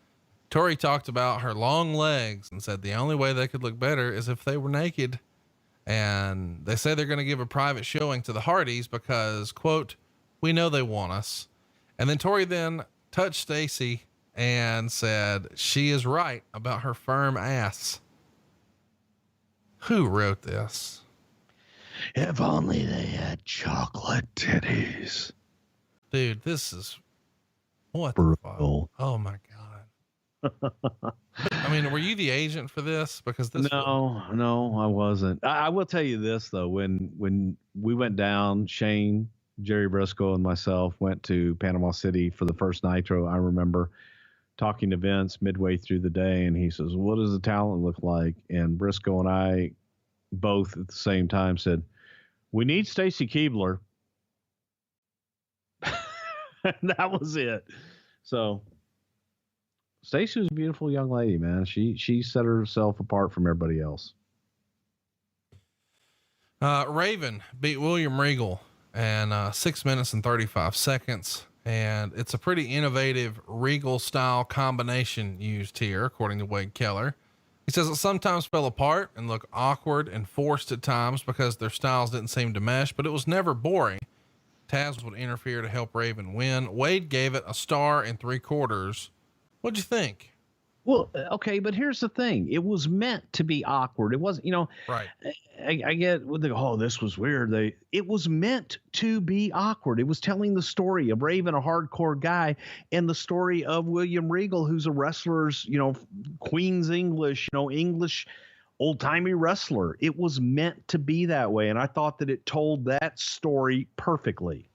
Tori talked about her long legs and said the only way they could look better is if they were naked. And they say they're going to give a private showing to the Hardys because, quote, we know they want us. And then Tori then touched Stacy and said she is right about her firm ass. Who wrote this? If only they had chocolate titties. Dude, this is what Brutal. the fuck? Oh my God. I mean, were you the agent for this? Because this No, I wasn't. I will tell you this though. When we went down, Shane, Jerry Briscoe and myself went to Panama City for the first Nitro. I remember talking to Vince midway through the day, and he says, what does the talent look like? And Briscoe and I both at the same time said, we need Stacy Keibler. And that was it. So Stacy was a beautiful young lady, man. She set herself apart from everybody else. Raven beat William Regal in 6 minutes and 35 seconds. And it's a pretty innovative Regal style combination used here, according to Wade Keller. He says it sometimes fell apart and looked awkward and forced at times because their styles didn't seem to mesh, but it was never boring. Taz would interfere to help Raven win. Wade gave it a 1.75 stars. What'd you think? Well, okay, but here's the thing. It was meant to be awkward. It wasn't, Right. I get what this was weird. It was meant to be awkward. It was telling the story of Raven, a hardcore guy, and the story of William Regal, who's a wrestler's, Queen's English, English old-timey wrestler. It was meant to be that way. And I thought that it told that story perfectly.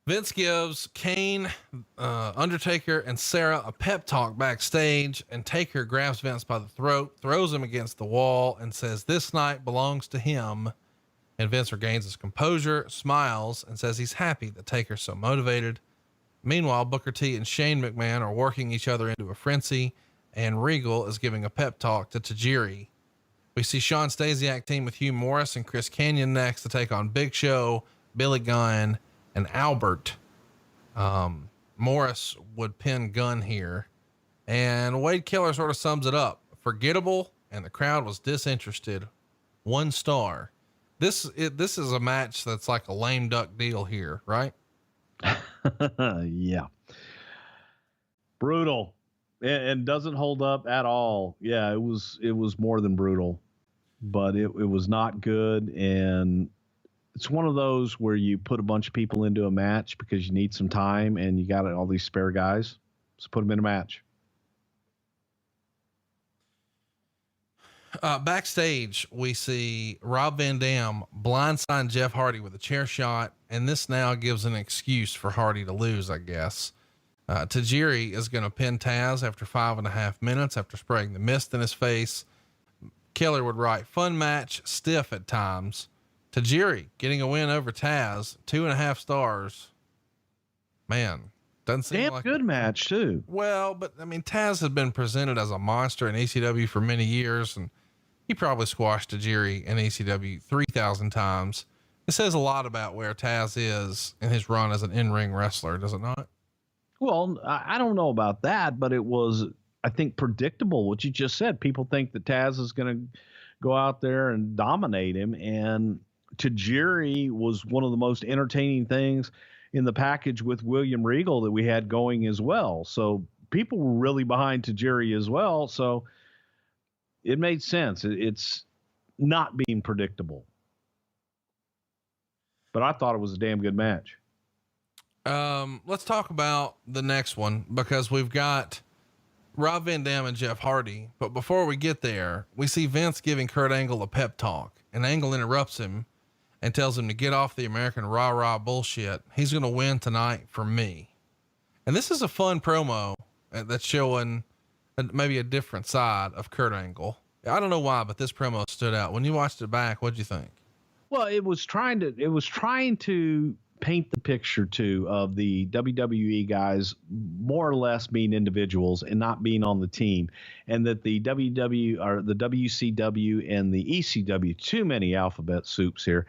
Vince gives Kane, Undertaker, and Sarah a pep talk backstage, and Taker grabs Vince by the throat, throws him against the wall, and says this night belongs to him. And Vince regains his composure, smiles, and says he's happy that Taker's so motivated. Meanwhile, Booker T and Shane McMahon are working each other into a frenzy, and Regal is giving a pep talk to Tajiri. We see Sean Stasiak team with Hugh Morris and Chris Kanyon next to take on Big Show, Billy Gunn, and Albert. Morris would pin Gunn here, and Wade Keller sort of sums it up: forgettable, and the crowd was disinterested. 1 star. This is a match that's like a lame duck deal here, right? Yeah. Brutal, and doesn't hold up at all. Yeah, it was more than brutal, but it was not good. And it's one of those where you put a bunch of people into a match because you need some time and you got all these spare guys. So put them in a match. Backstage, we see Rob Van Dam blindside Jeff Hardy with a chair shot, and this now gives an excuse for Hardy to lose, I guess. Tajiri is going to pin Taz after 5.5 minutes after spraying the mist in his face. Keller would write, fun match, stiff at times. Tajiri getting a win over Taz, 2.5 stars. Man, doesn't seem damn like good match too. Well, but I mean, Taz had been presented as a monster in ECW for many years, and he probably squashed Tajiri in ECW 3,000 times. It says a lot about where Taz is in his run as an in-ring wrestler, does it not? Well, I don't know about that, but it was, I think, predictable what you just said. People think that Taz is going to go out there and dominate him, and Tajiri was one of the most entertaining things in the package with William Regal that we had going as well. So people were really behind Tajiri as well. So it made sense. It's not being predictable, but I thought it was a damn good match. Let's talk about the next one, because we've got Rob Van Dam and Jeff Hardy. But before we get there, we see Vince giving Kurt Angle a pep talk, and Angle interrupts him and tells him to get off the American rah-rah bullshit. He's going to win tonight for me. And this is a fun promo that's showing maybe a different side of Kurt Angle. I don't know why, but this promo stood out. When you watched it back, what'd you think? Well, it was trying to paint the picture too of the WWE guys more or less being individuals and not being on the team, and that the WCW and the ECW, too many alphabet soups here,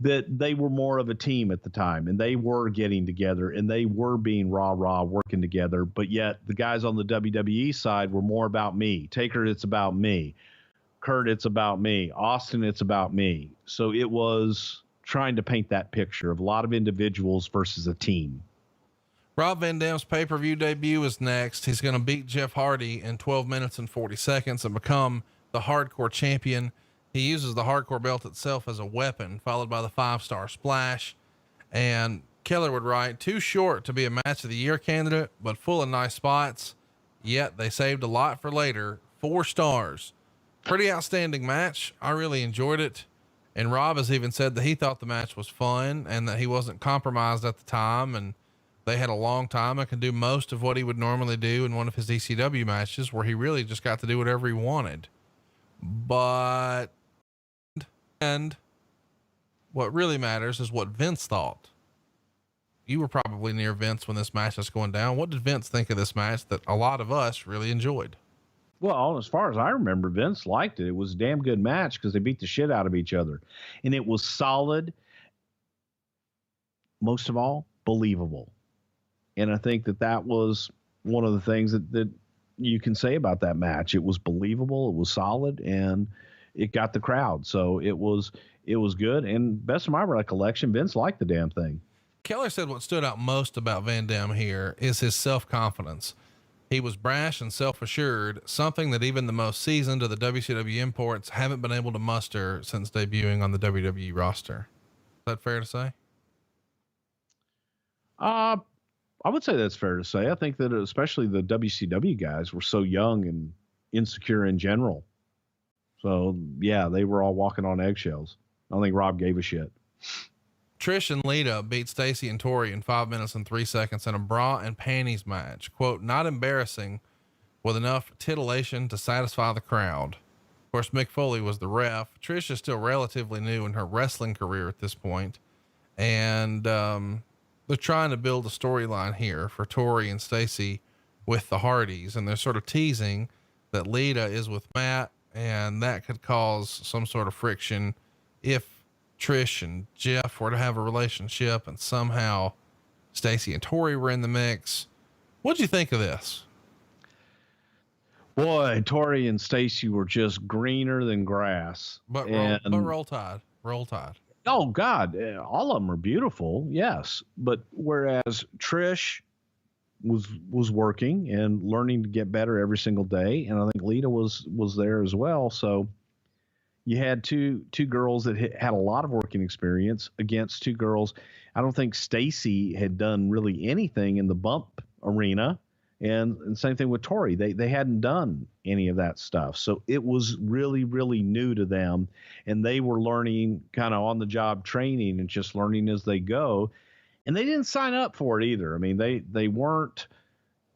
that they were more of a team at the time, and they were getting together and they were being rah-rah working together. But yet the guys on the WWE side were more about me. Taker, it's about me. Kurt, it's about me. Austin, it's about me. So it was trying to paint that picture of a lot of individuals versus a team. Rob Van Dam's pay-per-view debut is next. He's going to beat Jeff Hardy in 12 minutes and 40 seconds and become the hardcore champion. He uses the hardcore belt itself as a weapon, followed by the 5-star splash. And Keller would write, too short to be a match of the year candidate, but full of nice spots. Yet they saved a lot for later. 4 stars. Pretty outstanding match. I really enjoyed it. And Rob has even said that he thought the match was fun and that he wasn't compromised at the time, and they had a long time and could do most of what he would normally do in one of his ECW matches, where he really just got to do whatever he wanted. But, and what really matters is what Vince thought. You were probably near Vince when this match was going down. What did Vince think of this match that a lot of us really enjoyed? Well, as far as I remember, Vince liked it. It was a damn good match because they beat the shit out of each other, and it was solid. Most of all, believable. And I think that was one of the things that you can say about that match. It was believable, it was solid, and it got the crowd. So it was good. And best of my recollection, Vince liked the damn thing. Keller said what stood out most about Van Dam here is his self-confidence. He was brash and self-assured, something that even the most seasoned of the WCW imports haven't been able to muster since debuting on the WWE roster. Is that fair to say? I would say that's fair to say. I think that especially the WCW guys were so young and insecure in general. So yeah, they were all walking on eggshells. I don't think Rob gave a shit. Trish and Lita beat Stacy and Tori in 5 minutes and 3 seconds in a bra and panties match. Quote, not embarrassing, with enough titillation to satisfy the crowd. Of course, Mick Foley was the ref. Trish is still relatively new in her wrestling career at this point, and they're trying to build a storyline here for Tori and Stacy with the Hardys, and they're sort of teasing that Lita is with Matt, and that could cause some sort of friction if Trish and Jeff were to have a relationship and somehow Stacy and Tori were in the mix. What'd you think of this? Boy, Tori and Stacy were just greener than grass. But roll Tide. Oh God, all of them are beautiful. Yes. But whereas Trish was working and learning to get better every single day. And I think Lita was there as well. So you had two girls that had a lot of working experience against two girls. I don't think Stacy had done really anything in the bump arena, and same thing with Tori. They hadn't done any of that stuff. So it was really, really new to them, and they were learning kind of on the job training and just learning as they go. And they didn't sign up for it either. I mean, they weren't,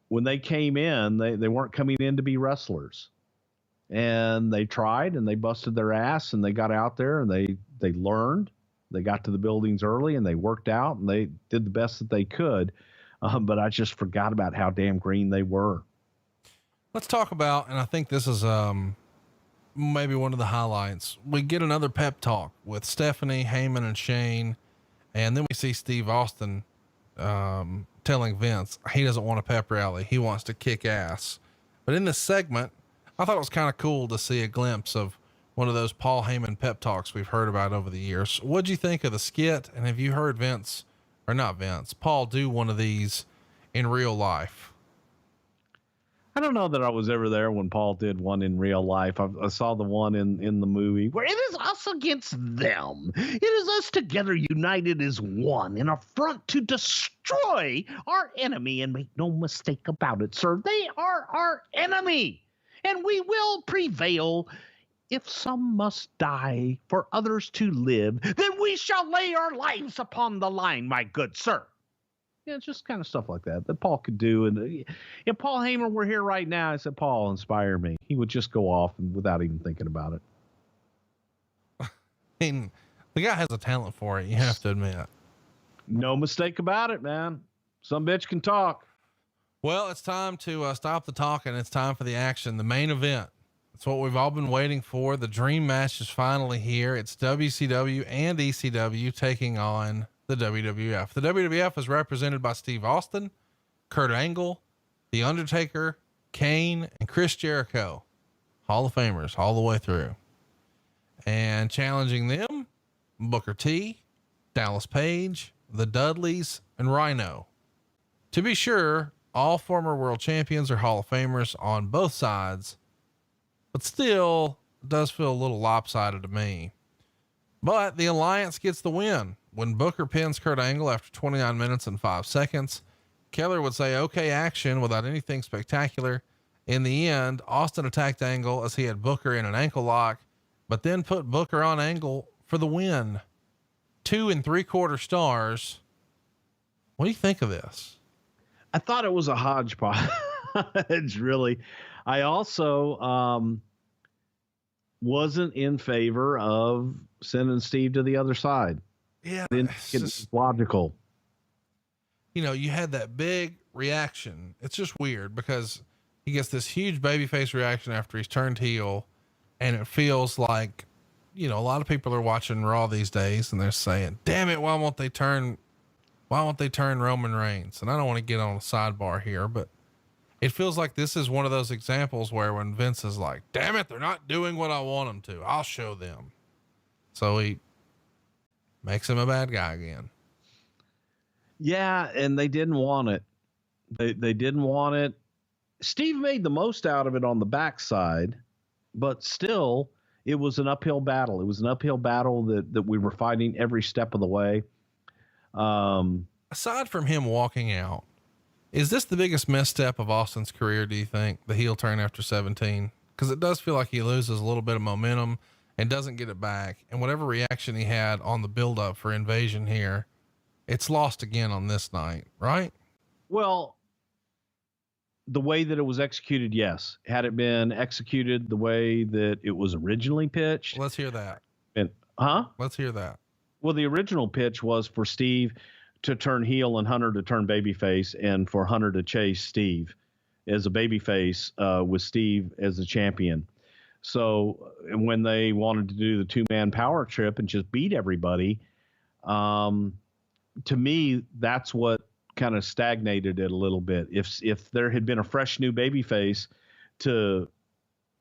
when they came in, they weren't coming in to be wrestlers. And they tried and they busted their ass and they got out there and they learned. They got to the buildings early and they worked out and they did the best that they could. But I just forgot about how damn green they were. Let's talk about, and I think this is maybe one of the highlights. We get another pep talk with Stephanie, Heyman, and Shane. And then we see Steve Austin telling Vince he doesn't want a pep rally. He wants to kick ass. But in this segment, I thought it was kind of cool to see a glimpse of one of those Paul Heyman pep talks we've heard about over the years. What'd you think of the skit? And have you heard Paul do one of these in real life? I don't know that I was ever there when Paul did one in real life. I saw the one in the movie where it is us against them. It is us together united as one in a front to destroy our enemy. And make no mistake about it, sir, they are our enemy. And we will prevail. If some must die for others to live, then we shall lay our lives upon the line, my good sir. Yeah, it's just kind of stuff like that Paul could do. And if Paul Heyman were here right now, I said, Paul, inspire me. He would just go off and without even thinking about it. I mean, the guy has a talent for it. You have to admit. No mistake about it, man. Some bitch can talk. Well, it's time to stop the talking. It's time for the action, the main event. It's what we've all been waiting for. The dream match is finally here. It's WCW and ECW taking on the WWF. The WWF is represented by Steve Austin, Kurt Angle, The Undertaker, Kane, and Chris Jericho. Hall of Famers all the way through. And challenging them, Booker T, Dallas Page, the Dudleys, and Rhino. To be sure, all former world champions are Hall of Famers on both sides, but still it does feel a little lopsided to me. But the Alliance gets the win when Booker pins Kurt Angle after 29 minutes and 5 seconds. Keller would say, okay, action without anything spectacular. In the end, Austin attacked Angle as he had Booker in an ankle lock, but then put Booker on Angle for the win. 2 3/4 stars. What do you think of this? I thought it was a hodgepodge. Really. I also wasn't in favor of sending Steve to the other side. Yeah, it's logical. You know, you had that big reaction. It's just weird because he gets this huge babyface reaction after he's turned heel, and it feels like, you know, a lot of people are watching Raw these days and they're saying, damn it, why won't they turn Roman Reigns? And I don't want to get on a sidebar here, but it feels like this is one of those examples where when Vince is like, damn it, they're not doing what I want them to, I'll show them. So he makes him a bad guy again. Yeah. And they didn't want it. They didn't want it. Steve made the most out of it on the backside, but still it was an uphill battle. It was an uphill battle that we were fighting every step of the way. Aside from him walking out, is this the biggest misstep of Austin's career, do you think, the heel turn after 17? Because it does feel like he loses a little bit of momentum and doesn't get it back. And whatever reaction he had on the buildup for Invasion here, it's lost again on this night, right? Well, the way that it was executed, yes. Had it been executed the way that it was originally pitched. Let's hear that. Let's hear that. Well, the original pitch was for Steve to turn heel and Hunter to turn babyface, and for Hunter to chase Steve as a babyface with Steve as a champion. So when they wanted to do the 2-man power trip and just beat everybody, to me, that's what kind of stagnated it a little bit. If there had been a fresh new babyface to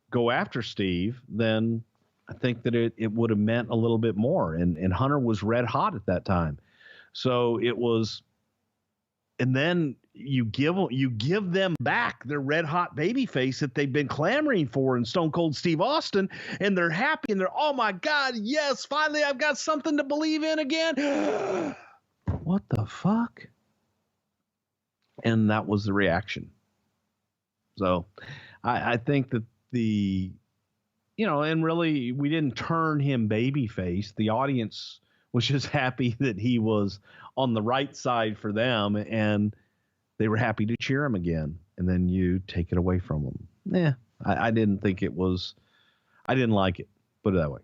go after Steve, then I think that it would have meant a little bit more. And Hunter was red hot at that time. So it was, and then you give them back their red hot babyface that they've been clamoring for in Stone Cold Steve Austin, and they're happy and they're, oh my God, yes, finally I've got something to believe in again. What the fuck? And that was the reaction. So I think that and really we didn't turn him babyface. The audience was just happy that he was on the right side for them, and they were happy to cheer him again. And then you take it away from them. I didn't think it was, I didn't like it, put it that way.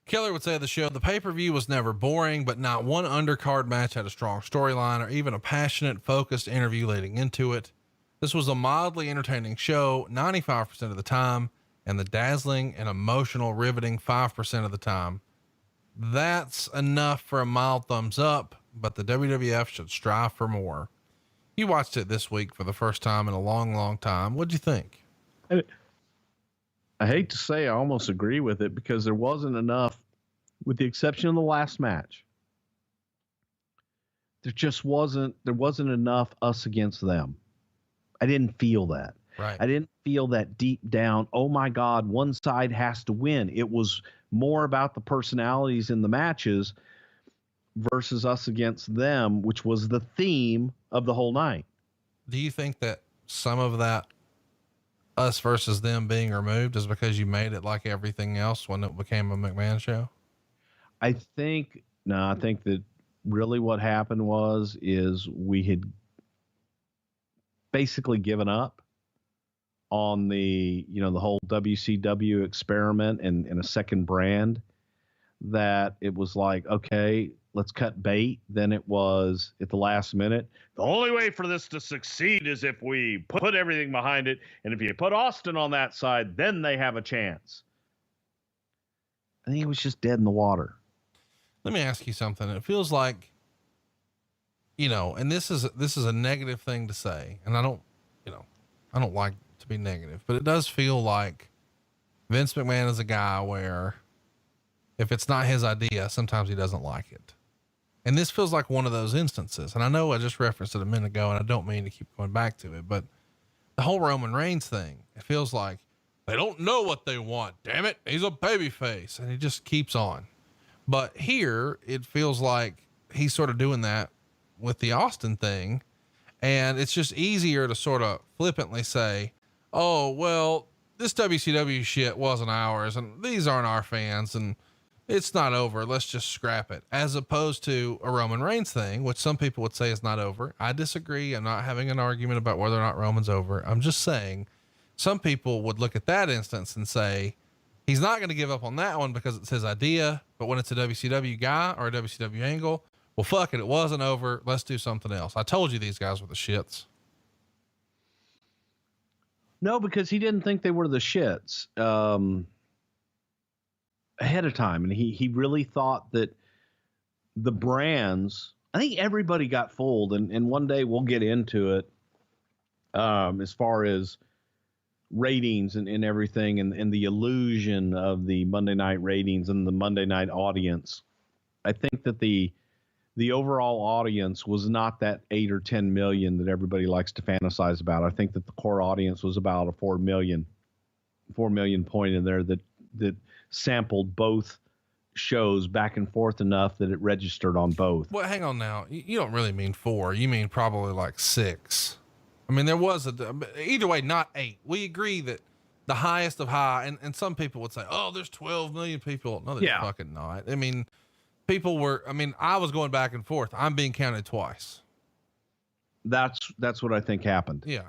Keller would say of the show, the pay-per-view was never boring, but not one undercard match had a strong storyline or even a passionate, focused interview leading into it. This was a mildly entertaining show 95% of the time, and the dazzling and emotional, riveting 5% of the time. That's enough for a mild thumbs up, but the WWF should strive for more. You watched it this week for the first time in a long, long time. What'd you think? I hate to say I almost agree with it, because there wasn't enough, with the exception of the last match. There wasn't enough us against them. I didn't feel that. Right. I didn't feel that deep down, oh my God, one side has to win. It was more about the personalities in the matches versus us against them, which was the theme of the whole night. Do you think that some of that us versus them being removed is because you made it like everything else when it became a McMahon show? I think that really what happened is we had basically given up on the whole WCW experiment and a second brand, that it was like, okay, let's cut bait. Then it was at the last minute, the only way for this to succeed is if we put everything behind it. And if you put Austin on that side, then they have a chance. I think it was just dead in the water. Let me ask you something. It feels like, and this is a negative thing to say, and I don't like to be negative, but it does feel like Vince McMahon is a guy where if it's not his idea, sometimes he doesn't like it. And this feels like one of those instances. And I know I just referenced it a minute ago, and I don't mean to keep going back to it, but the whole Roman Reigns thing, it feels like they don't know what they want. Damn it. He's a babyface, and he just keeps on. But here it feels like he's sort of doing that with the Austin thing. And it's just easier to sort of flippantly say, oh, well, this WCW shit wasn't ours, and these aren't our fans, and it's not over. Let's just scrap it. As opposed to a Roman Reigns thing, which some people would say is not over. I disagree. I'm not having an argument about whether or not Roman's over. I'm just saying some people would look at that instance and say, he's not going to give up on that one because it's his idea. But when it's a WCW guy or a WCW angle, well, fuck it. It wasn't over. Let's do something else. I told you these guys were the shits. No, because he didn't think they were the shits ahead of time. And he really thought that the brands I think everybody got fooled, and one day we'll get into it as far as ratings and everything, and the illusion of the Monday night ratings and the Monday night audience. I think that the overall audience was not that 8 or 10 million that everybody likes to fantasize about. I think that the core audience was about a 4 million point in there that sampled both shows back and forth enough that it registered on both. Well, hang on now. You don't really mean 4. You mean probably like 6. I mean, there was either way, not 8. We agree that the highest of high, and some people would say, oh, there's 12 million people. No, there's fucking not. I mean, I was going back and forth. I'm being counted twice. That's what I think happened. Yeah.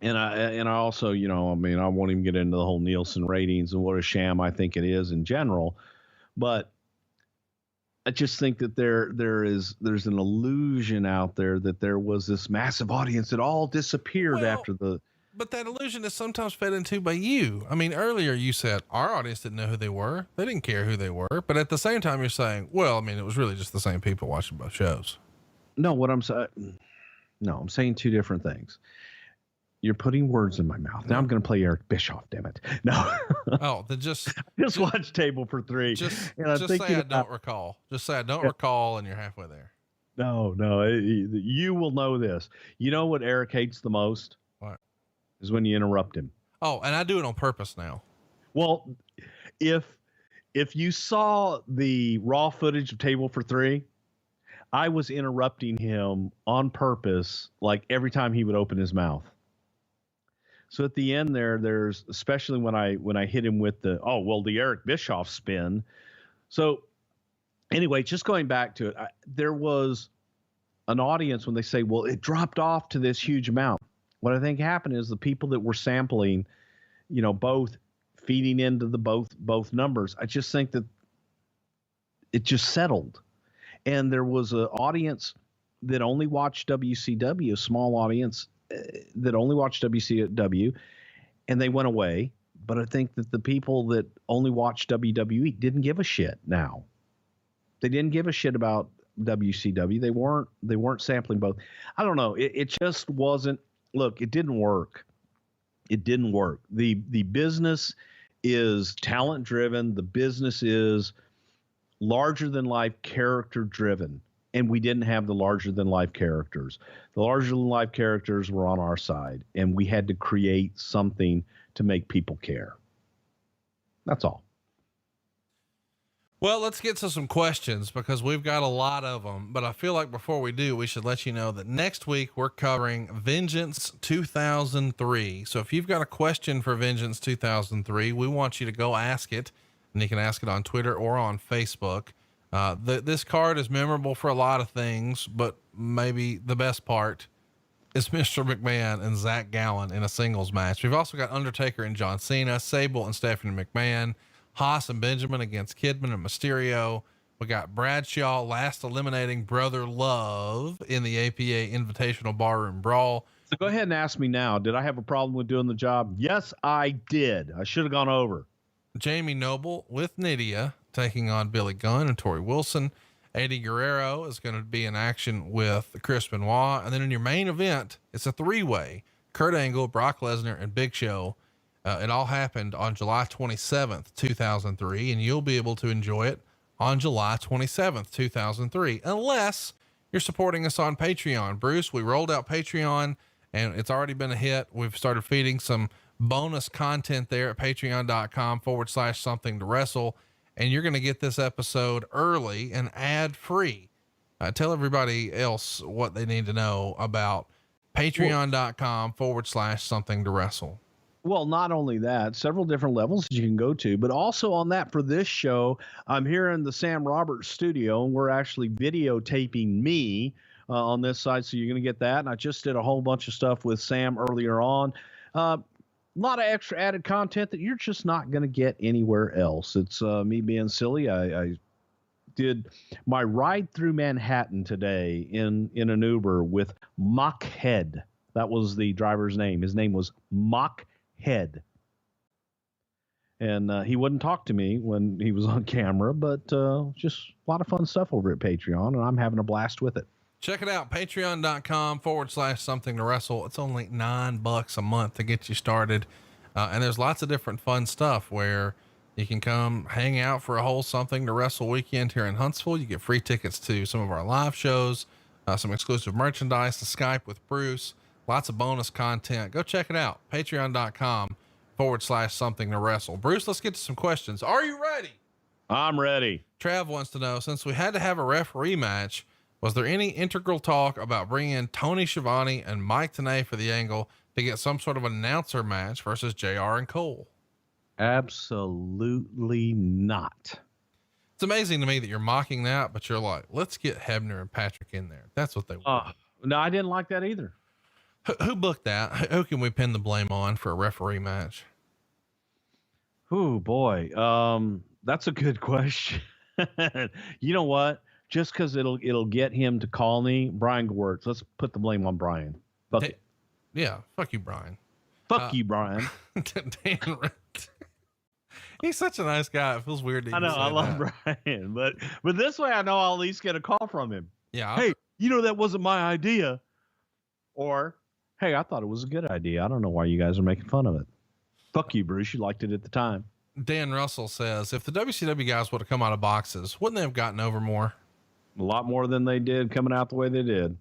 And I also, I won't even get into the whole Nielsen ratings and what a sham I think it is in general, but I just think that there's an illusion out there that there was this massive audience that all disappeared after the. But that illusion is sometimes fed into by you. I mean, earlier you said our audience didn't know who they were. They didn't care who they were. But at the same time, you're saying, well, I mean, it was really just the same people watching both shows. No, I'm saying two different things. You're putting words in my mouth. Now I'm going to play Eric Bischoff, damn it. No. Oh, then just watch Table for Three. Just say I don't recall. Just say I don't recall, and you're halfway there. No, you will know this. You know what Eric hates the most? What? Is when you interrupt him. Oh, and I do it on purpose now. Well, if you saw the raw footage of Table for Three, I was interrupting him on purpose, like every time he would open his mouth. So at the end there's especially when I hit him with the Eric Bischoff spin. So anyway, just going back to it, there was an audience when they say, well, it dropped off to this huge amount. What I think happened is the people that were sampling, both feeding into the both numbers. I just think that it just settled, and there was an audience that only watched WCW, a small audience that only watched WCW, and they went away. But I think that the people that only watched WWE didn't give a shit now. They didn't give a shit about WCW. They weren't sampling both. I don't know. It just wasn't. Look, it didn't work. It didn't work. The business is talent driven. The business is larger than life character driven. And we didn't have the larger than life characters. The larger than life characters were on our side, and we had to create something to make people care. That's all. Well, let's get to some questions because we've got a lot of them, but I feel like before we do, we should let you know that next week we're covering Vengeance 2003. So if you've got a question for Vengeance 2003, we want you to go ask it, and you can ask it on Twitter or on Facebook. This card is memorable for a lot of things, but maybe the best part is Mr. McMahon and Zach Gallen in a singles match. We've also got Undertaker and John Cena, Sable and Stephanie McMahon, Haas and Benjamin against Kidman and Mysterio. We got Bradshaw last eliminating Brother Love in the APA Invitational Barroom Brawl. So go ahead and ask me now. Did I have a problem with doing the job? Yes, I did. I should have gone over. Jamie Noble with Nydia taking on Billy Gunn and Tori Wilson. Eddie Guerrero is going to be in action with Chris Benoit. And then in your main event, it's a 3-way, Kurt Angle, Brock Lesnar, and Big Show. It all happened on July 27th, 2003, and you'll be able to enjoy it on July 27th, 2003, unless you're supporting us on Patreon. Bruce, we rolled out Patreon and it's already been a hit. We've started feeding some bonus content there at patreon.com/something to wrestle. And you're going to get this episode early and ad free. Tell everybody else what they need to know about patreon.com/something to wrestle. Well, not only that, several different levels you can go to, but also on that for this show, I'm here in the Sam Roberts studio and we're actually videotaping me on this side. So you're going to get that. And I just did a whole bunch of stuff with Sam earlier on. A lot of extra added content that you're just not going to get anywhere else. It's me being silly. I did my ride through Manhattan today in an Uber with Mockhead. That was the driver's name. His name was Mockhead. And he wouldn't talk to me when he was on camera, but just a lot of fun stuff over at Patreon, and I'm having a blast with it. Check it out. Patreon.com/something to wrestle. It's only $9 a month to get you started. And there's lots of different fun stuff where you can come hang out for a whole Something to Wrestle weekend here in Huntsville. You get free tickets to some of our live shows, some exclusive merchandise, the Skype with Bruce, lots of bonus content. Go check it out. Patreon.com/something to wrestle. Bruce, let's get to some questions. Are you ready? I'm ready. Trav wants to know, since we had to have a referee match, was there any integral talk about bringing in Tony Schiavone and Mike Tenay for the angle to get some sort of announcer match versus JR and Cole? Absolutely not. It's amazing to me that you're mocking that, but you're like, let's get Hebner and Patrick in there. That's what they want. No, I didn't like that either. Who booked that? Who can we pin the blame on for a referee match? Oh boy. That's a good question. You know what? Just cause it'll get him to call me, Brian Gewirtz. Let's put the blame on Brian. Fuck it. Yeah. Fuck you, Brian. Fuck you, Brian. Dan he's such a nice guy. It feels weird to I know. I love that. Brian, but this way I know I'll at least get a call from him. Yeah. Hey, that wasn't my idea. Or, hey, I thought it was a good idea. I don't know why you guys are making fun of it. Fuck you, Bruce. You liked it at the time. Dan Russell says, if the WCW guys would have come out of boxes, wouldn't they have gotten over more? A lot more than they did coming out the way they did.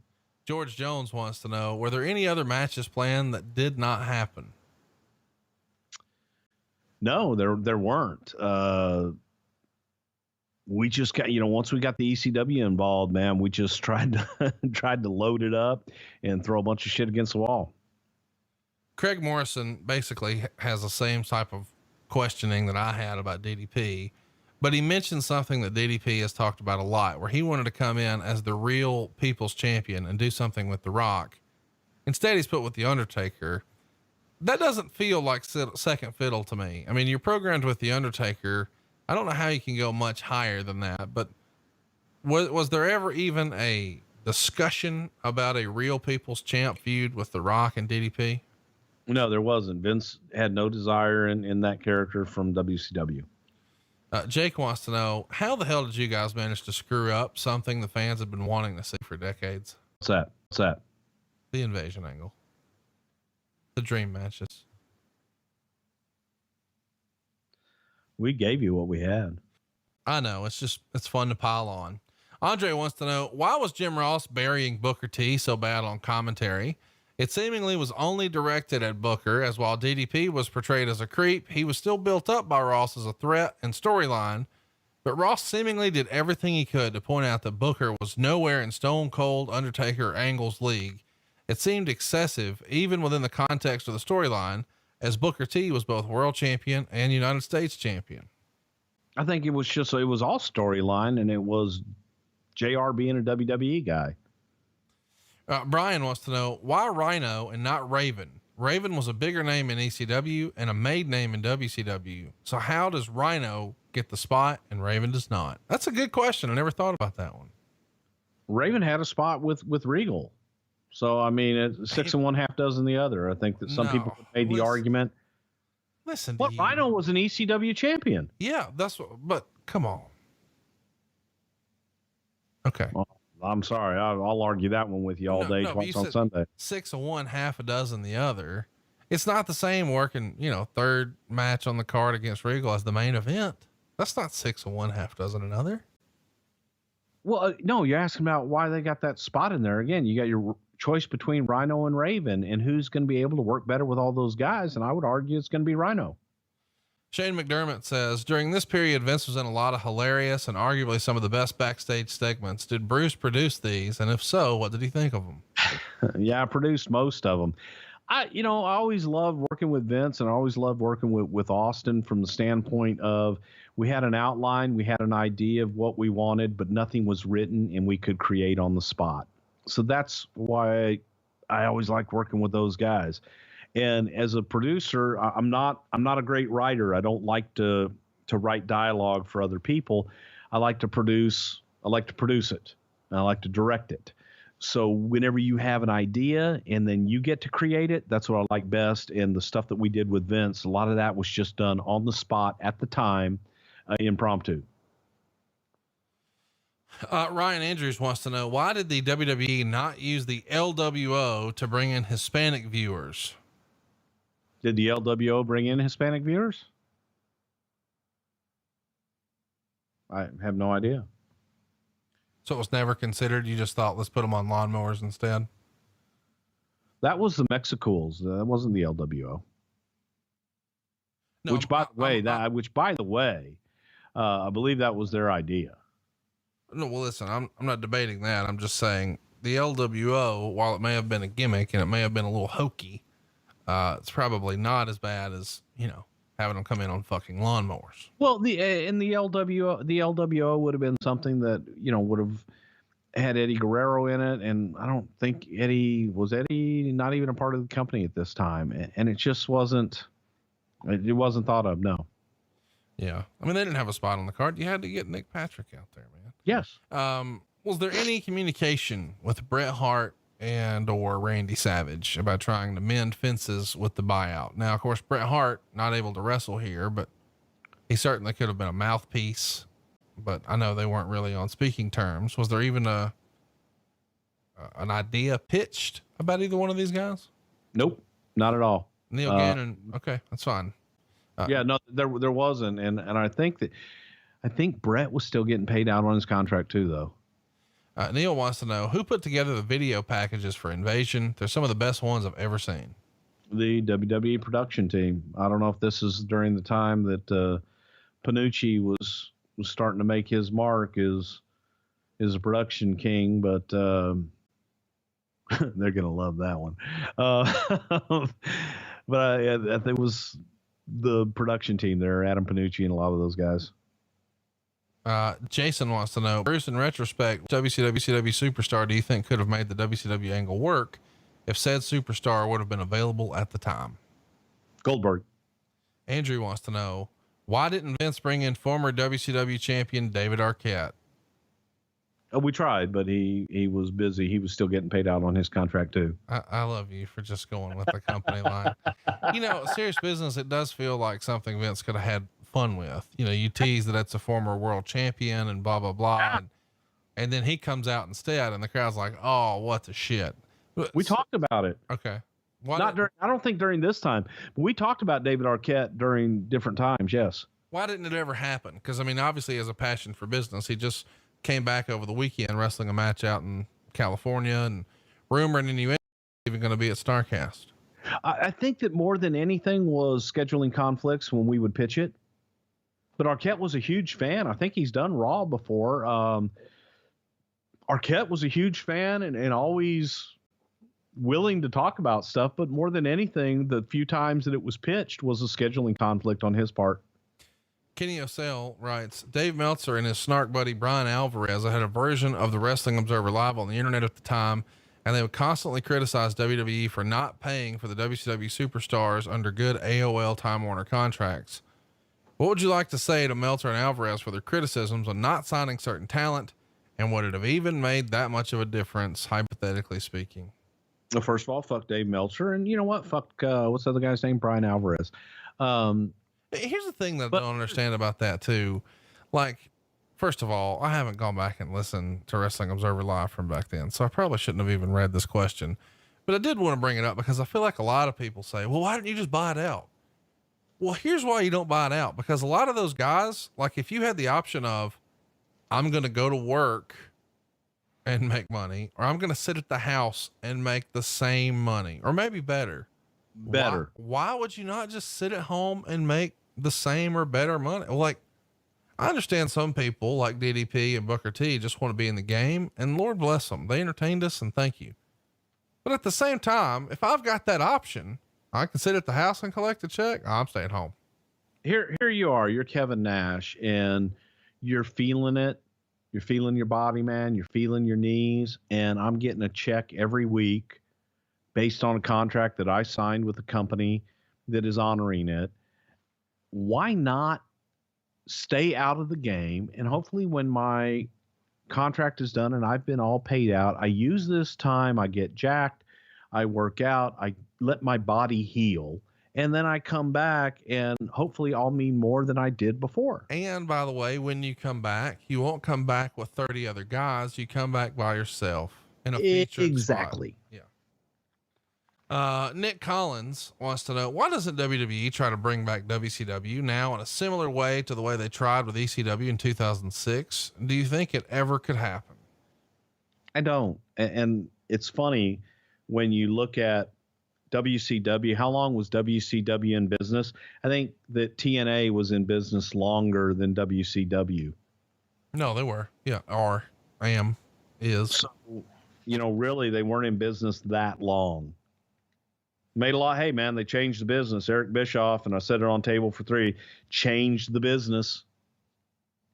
George Jones wants to know, were there any other matches planned that did not happen? No, there weren't. We just got, once we got the ECW involved, man, we just tried to load it up and throw a bunch of shit against the wall. Craig Morrison basically has the same type of questioning that I had about DDP, but he mentioned something that DDP has talked about a lot, where he wanted to come in as the real people's champion and do something with The Rock. Instead, he's put with The Undertaker. That doesn't feel like second fiddle to me. I mean, you're programmed with The Undertaker. I don't know how you can go much higher than that, but was there ever even a discussion about a real people's champ feud with The Rock and DDP? No, there wasn't. Vince had no desire in that character from WCW. Jake wants to know, how the hell did you guys manage to screw up something the fans have been wanting to see for decades? What's that? The invasion angle. The dream matches. We gave you what we had. I know. It's fun to pile on. Andre wants to know, why was Jim Ross burying Booker T so bad on commentary? It seemingly was only directed at Booker, as while DDP was portrayed as a creep, he was still built up by Ross as a threat and storyline, but Ross seemingly did everything he could to point out that Booker was nowhere in Stone Cold, Undertaker, or Angle's league. It seemed excessive, even within the context of the storyline, as Booker T was both world champion and United States champion. I think it was all storyline, and it was JR being a WWE guy. Brian wants to know, why Rhino and not Raven? Raven was a bigger name in ECW and a made name in WCW. So how does Rhino get the spot and Raven does not? That's a good question. I never thought about that one. Raven had a spot with Regal. So, I mean, it's 6 and 1/2 dozen the other. I think that some people made the argument. Listen, Rhino was an ECW champion. Yeah, but come on. Okay. Well, I'm sorry. I'll argue that one with you all day twice on Sunday. 6 and 1/2 dozen the other. It's not the same working, third match on the card against Regal as the main event. That's not 6 and 1/2 dozen another. Well, no, you're asking about why they got that spot in there. Again, you got your choice between Rhino and Raven, and who's going to be able to work better with all those guys. And I would argue it's going to be Rhino. Shane McDermott says, during this period, Vince was in a lot of hilarious and arguably some of the best backstage segments. Did Bruce produce these? And if so, what did he think of them? Yeah, I produced most of them. I always loved working with Vince, and I always loved working with Austin from the standpoint of, we had an outline, we had an idea of what we wanted, but nothing was written and we could create on the spot. So that's why I always liked working with those guys. And as a producer, I'm not a great writer. I don't like to write dialogue for other people. I like to produce it. And I like to direct it. So whenever you have an idea and then you get to create it, that's what I like best. And the stuff that we did with Vince, a lot of that was just done on the spot at the time, impromptu. Ryan Andrews wants to know, why did the WWE not use the LWO to bring in Hispanic viewers? Did the LWO bring in Hispanic viewers? I have no idea. So it was never considered. You just thought, let's put them on lawnmowers instead. That was the Mexicools. That wasn't the LWO. No, Which by the way, I believe that was their idea. No, well, listen, I'm not debating that. I'm just saying the LWO, while it may have been a gimmick and it may have been a little hokey, it's probably not as bad as, having them come in on fucking lawnmowers. Well, the LWO would have been something that, would have had Eddie Guerrero in it. And I don't think Eddie not even a part of the company at this time. And it just wasn't thought of. No. Yeah. I mean, they didn't have a spot on the card. You had to get Nick Patrick out there, man. Yes. Was there any communication with Bret Hart and or Randy Savage about trying to mend fences with the buyout? Now, of course, Bret Hart not able to wrestle here, but he certainly could have been a mouthpiece, but I know they weren't really on speaking terms. Was there even an idea pitched about either one of these guys? Nope, not at all. Neil Gannon. Okay. That's fine. Yeah, no, there wasn't. And I think Bret was still getting paid out on his contract too, though. Neil wants to know, who put together the video packages for Invasion? They're some of the best ones I've ever seen. The WWE production team. I don't know if this is during the time that Panucci was starting to make his mark as a production king, but they're gonna love that one. But I think it was the production team there, Adam Panucci and a lot of those guys. Jason wants to know, Bruce, in retrospect, WCW superstar do you think could have made the WCW angle work if said superstar would have been available at the time? Goldberg. Andrew wants to know, why didn't Vince bring in former WCW champion David Arquette? We tried, but he was busy. He was still getting paid out on his contract too. I love you for just going with the company line. Serious business. It does feel like something Vince could have had fun with. You tease that it's a former world champion and blah, blah, blah. And then he comes out instead and the crowd's like, oh, what the shit. We talked about it. Okay. I don't think during this time, but we talked about David Arquette during different times. Yes. Why didn't it ever happen? Cause obviously he has a passion for business. He just came back over the weekend wrestling a match out in California and rumoring and even going to be at StarCast. I think that more than anything was scheduling conflicts when we would pitch it. But Arquette was a huge fan. I think he's done Raw before. Arquette was a huge fan and always willing to talk about stuff. But more than anything, the few times that it was pitched was a scheduling conflict on his part. Kenny Osell writes, Dave Meltzer and his snark buddy Brian Alvarez had a version of the Wrestling Observer Live on the internet at the time, and they would constantly criticize WWE for not paying for the WCW superstars under good AOL Time Warner contracts. What would you like to say to Meltzer and Alvarez for their criticisms on not signing certain talent, and would it have even made that much of a difference, hypothetically speaking? Well, first of all, fuck Dave Meltzer, and you know what? Fuck, what's the other guy's name? Brian Alvarez. Here's the thing that I don't understand about that too. Like, first of all, I haven't gone back and listened to Wrestling Observer Live from back then, so I probably shouldn't have even read this question, but I did want to bring it up because I feel like a lot of people say, well, why didn't you just buy it out? Well, here's why you don't buy it out, because a lot of those guys, like if you had the option of, I'm going to go to work and make money, or I'm going to sit at the house and make the same money, or maybe better. Why would you not just sit at home and make the same or better money? Like, I understand some people like DDP and Booker T just want to be in the game, and Lord bless them. They entertained us and thank you. But at the same time, if I've got that option, I can sit at the house and collect a check. I'm staying home. Here you are, you're Kevin Nash and you're feeling it. You're feeling your body, man. You're feeling your knees, and I'm getting a check every week based on a contract that I signed with the company that is honoring it. Why not stay out of the game? And hopefully when my contract is done and I've been all paid out, I use this time, I get jacked, I work out, I let my body heal, and then I come back and hopefully I'll mean more than I did before. And by the way, when you come back, you won't come back with 30 other guys. You come back by yourself in a featured exactly. spot. Yeah. Nick Collins wants to know, why doesn't WWE try to bring back WCW now in a similar way to the way they tried with ECW in 2006? Do you think it ever could happen? I don't. And it's funny when you look at WCW, how long was WCW in business? I think that TNA was in business longer than WCW. No, they were. Yeah. Is. So, really, they weren't in business that long. Made a lot. Hey, man, they changed the business. Eric Bischoff, and I said it on Table for Three, changed the business.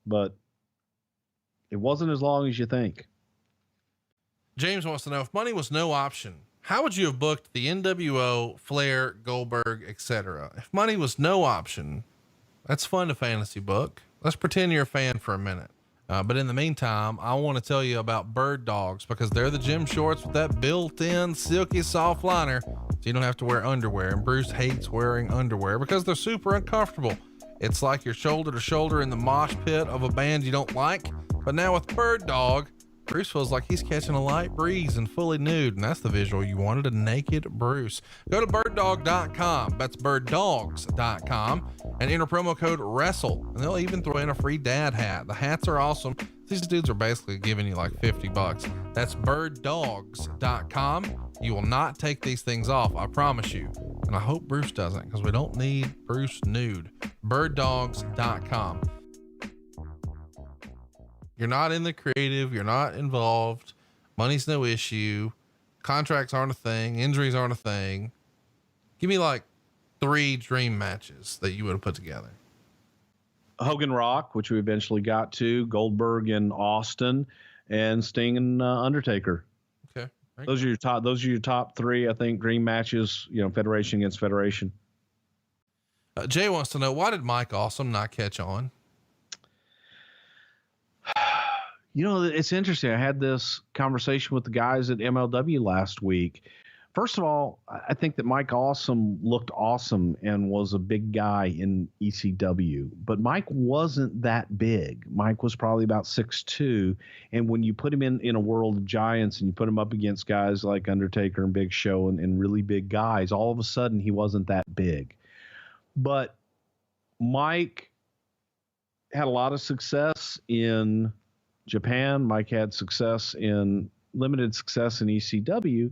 But it wasn't as long as you think. James wants to know, if money was no option, how would you have booked the NWO, Flair, Goldberg, etc.? If money was no option, that's fun to fantasy book. Let's pretend you're a fan for a minute. But in the meantime, I want to tell you about Bird Dogs, because they're the gym shorts with that built-in silky soft liner, so you don't have to wear underwear. And Bruce hates wearing underwear because they're super uncomfortable. It's like you're shoulder to shoulder in the mosh pit of a band you don't like. But now with Bird Dog, Bruce feels like he's catching a light breeze and fully nude, and that's the visual you wanted, a naked Bruce. Go to birddog.com. That's birddogs.com, and enter promo code WRESTLE, and they'll even throw in a free dad hat. The hats are awesome. These dudes are basically giving you like $50. That's birddogs.com. You will not take these things off, I promise you. And I hope Bruce doesn't, because we don't need Bruce nude. birddogs.com. You're not in the creative. You're not involved. Money's no issue. Contracts aren't a thing. Injuries aren't a thing. Give me like 3 dream matches that you would have put together. Hogan Rock, which we eventually got to, Goldberg and Austin, and Sting and Undertaker. Okay. Those are your top 3, I think, dream matches, federation against federation. Jay wants to know, why did Mike Awesome not catch on? It's interesting. I had this conversation with the guys at MLW last week. First of all, I think that Mike Awesome looked awesome and was a big guy in ECW, but Mike wasn't that big. Mike was probably about 6'2", and when you put him in a world of giants and you put him up against guys like Undertaker and Big Show and really big guys, all of a sudden he wasn't that big. But Mike had a lot of success in Japan. Mike had limited success in ECW,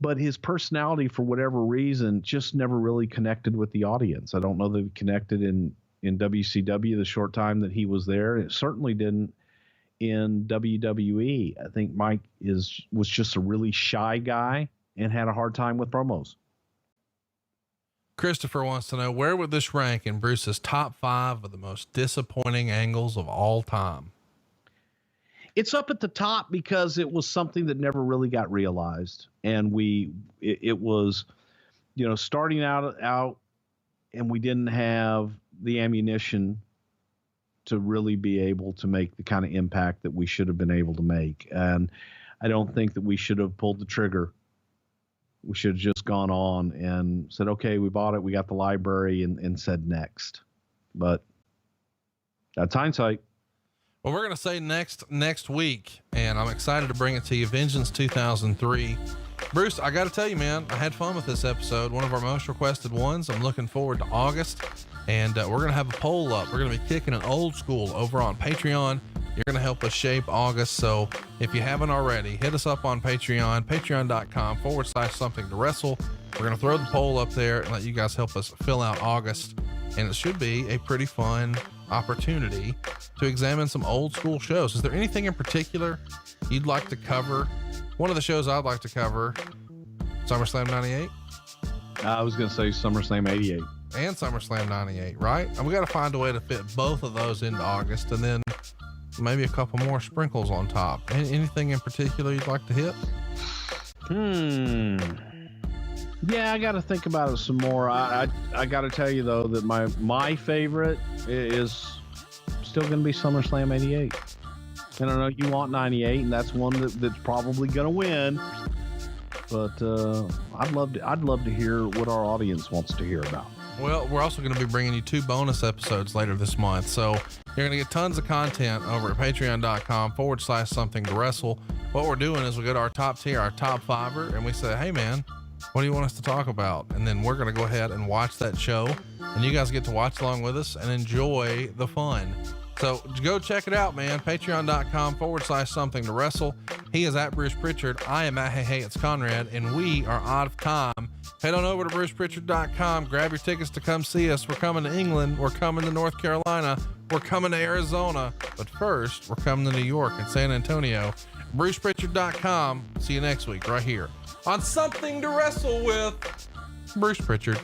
but his personality, for whatever reason, just never really connected with the audience. I don't know that he connected in WCW the short time that he was there. It certainly didn't in WWE. I think Mike was just a really shy guy and had a hard time with promos. Christopher wants to know, where would this rank in Bruce's top 5 of the most disappointing angles of all time? It's up at the top because it was something that never really got realized. And it was, starting out and we didn't have the ammunition to really be able to make the kind of impact that we should have been able to make. And I don't think that we should have pulled the trigger. We should have just gone on and said, okay, we bought it. We got the library and said next, but that's hindsight. Well, we're going to say next week, and I'm excited to bring it to you. Vengeance 2003. Bruce, I got to tell you, man, I had fun with this episode. One of our most requested ones. I'm looking forward to August, and we're going to have a poll up. We're going to be kicking an old school over on Patreon. You're going to help us shape August. So if you haven't already, hit us up on Patreon, patreon.com/something to wrestle. We're going to throw the poll up there and let you guys help us fill out August. And it should be a pretty fun opportunity to examine some old school shows. Is there anything in particular you'd like to cover? One of the shows I'd like to cover, SummerSlam 98. I was going to say SummerSlam 88. And SummerSlam 98, right? And we got to find a way to fit both of those into August, and then maybe a couple more sprinkles on top. Anything in particular you'd like to hit? Yeah, I got to think about it some more. I got to tell you though that my favorite is still going to be SummerSlam 88. And I know you want 98, and that's one that's probably going to win. But I'd love to hear what our audience wants to hear about. Well, we're also going to be bringing you 2 bonus episodes later this month. So you're going to get tons of content over at patreon.com/something to wrestle. What we're doing is we go to our top tier, our top 5er, and we say, hey man, what do you want us to talk about? And then we're going to go ahead and watch that show, and you guys get to watch along with us and enjoy the fun. So go check it out, man. Patreon.com/something to wrestle. He is at Bruce Prichard. I am at Hey, it's Conrad, and we are out of time. Head on over to brucepritchard.com. Grab your tickets to come see us. We're coming to England. We're coming to North Carolina. We're coming to Arizona. But first, we're coming to New York and San Antonio. brucepritchard.com. See you next week right here on Something to Wrestle with Bruce Prichard.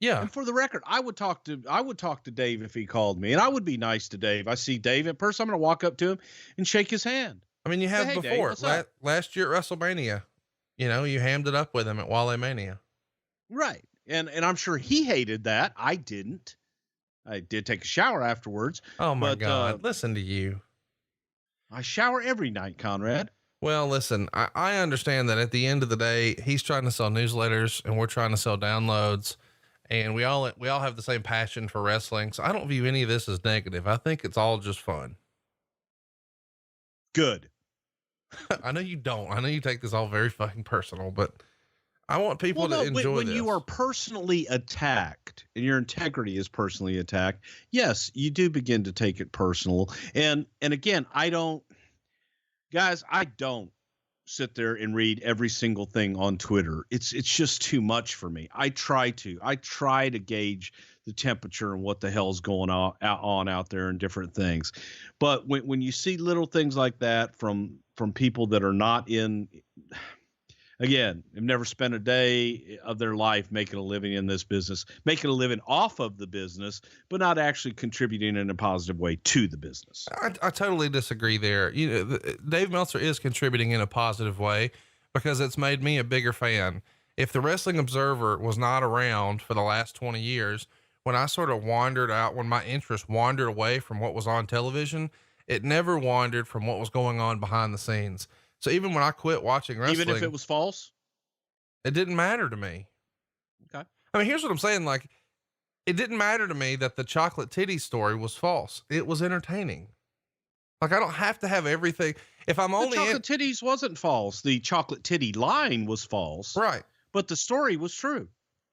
Yeah. And for the record, I would talk to Dave if he called me, and I would be nice to Dave. I see Dave in person, I'm going to walk up to him and shake his hand. I mean, you have Hey, before. Dave, last year at WrestleMania, you hammed it up with him at Wale Mania. Right. And I'm sure he hated that. I didn't. I did take a shower afterwards. Oh my God. Listen to you. I shower every night, Conrad. Well, listen, I understand that at the end of the day, he's trying to sell newsletters and we're trying to sell downloads. And we all have the same passion for wrestling. So I don't view any of this as negative. I think it's all just fun. Good. I know you don't. I know you take this all very fucking personal, but I want people to enjoy when this. you are personally attacked and your integrity is personally attacked, yes, you do begin to take it personal. And again, I don't sit there and read every single thing on Twitter. It's just too much for me. I try to gauge the temperature and what the hell's going on out there and different things. But when you see little things like that from people that are not in, again, have never spent a day of their life making a living in this business, making a living off of the business, but not actually contributing in a positive way to the business. I totally disagree there. Dave Meltzer is contributing in a positive way because it's made me a bigger fan. If the Wrestling Observer was not around for the last 20 years, when I sort of when my interest wandered away from what was on television, it never wandered from what was going on behind the scenes. So even when I quit watching wrestling, even if it was false, it didn't matter to me. Okay. I mean, here's what I'm saying. Like, it didn't matter to me that the chocolate titty story was false. It was entertaining. Like, I don't have to have everything. If I'm only chocolate titties wasn't false. The chocolate titty line was false. Right. But the story was true.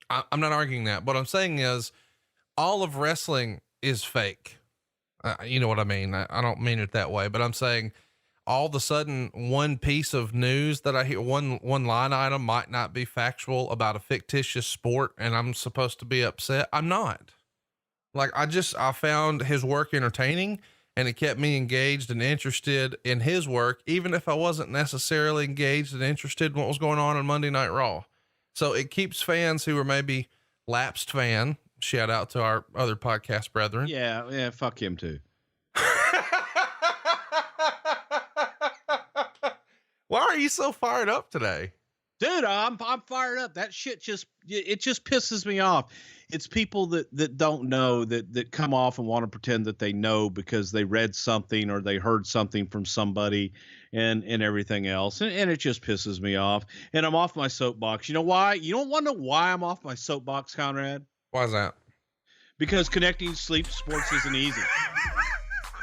I'm not arguing that. What I'm saying is all of wrestling is fake. You know what I mean? I don't mean it that way, but I'm saying all of a sudden one piece of news that I hear, one line item might not be factual about a fictitious sport. And I'm supposed to be upset. I'm not. Like, I found his work entertaining and it kept me engaged and interested in his work, even if I wasn't necessarily engaged and interested in what was going on Monday Night Raw. So it keeps fans who are maybe lapsed fan. Shout out to our other podcast brethren. Yeah. Fuck him too. Why are you so fired up today? Dude, I'm fired up. That shit just pisses me off. It's people that don't know, that come off and want to pretend that they know because they read something or they heard something from somebody and everything else. And it just pisses me off. And I'm off my soapbox. You know why? You don't want to know why I'm off my soapbox, Conrad? Why is that? Because connecting sleep to sports isn't easy.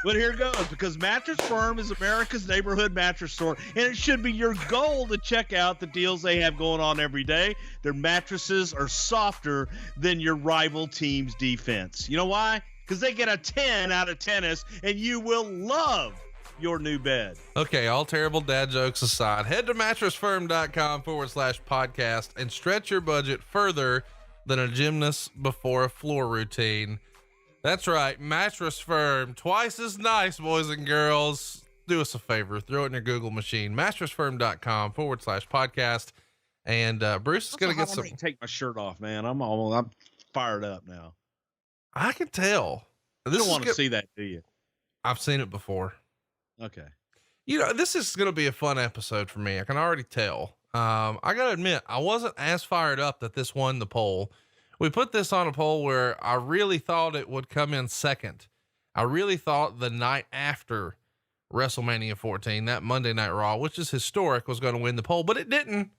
But here goes, because Mattress Firm is America's neighborhood mattress store, and it should be your goal to check out the deals they have going on every day. Their mattresses are softer than your rival team's defense. You know why? Because they get a 10 out of tennis, and you will love your new bed. Okay, all terrible dad jokes aside, head to mattressfirm.com/podcast and stretch your budget further than a gymnast before a floor routine. That's right. Mattress Firm, twice as nice, boys and girls. Do us a favor. Throw it in your Google machine, mattressfirm.com/podcast. And Bruce is going to get some. Take my shirt off, man. I'm fired up now. I can tell. You don't want to see that, do you? I've seen it before. Okay. This is going to be a fun episode for me. I can already tell. I gotta admit, I wasn't as fired up that this won the poll. We put this on a poll where I really thought it would come in second. I really thought the night after WrestleMania 14, that Monday Night Raw, which is historic, was going to win the poll, but it didn't.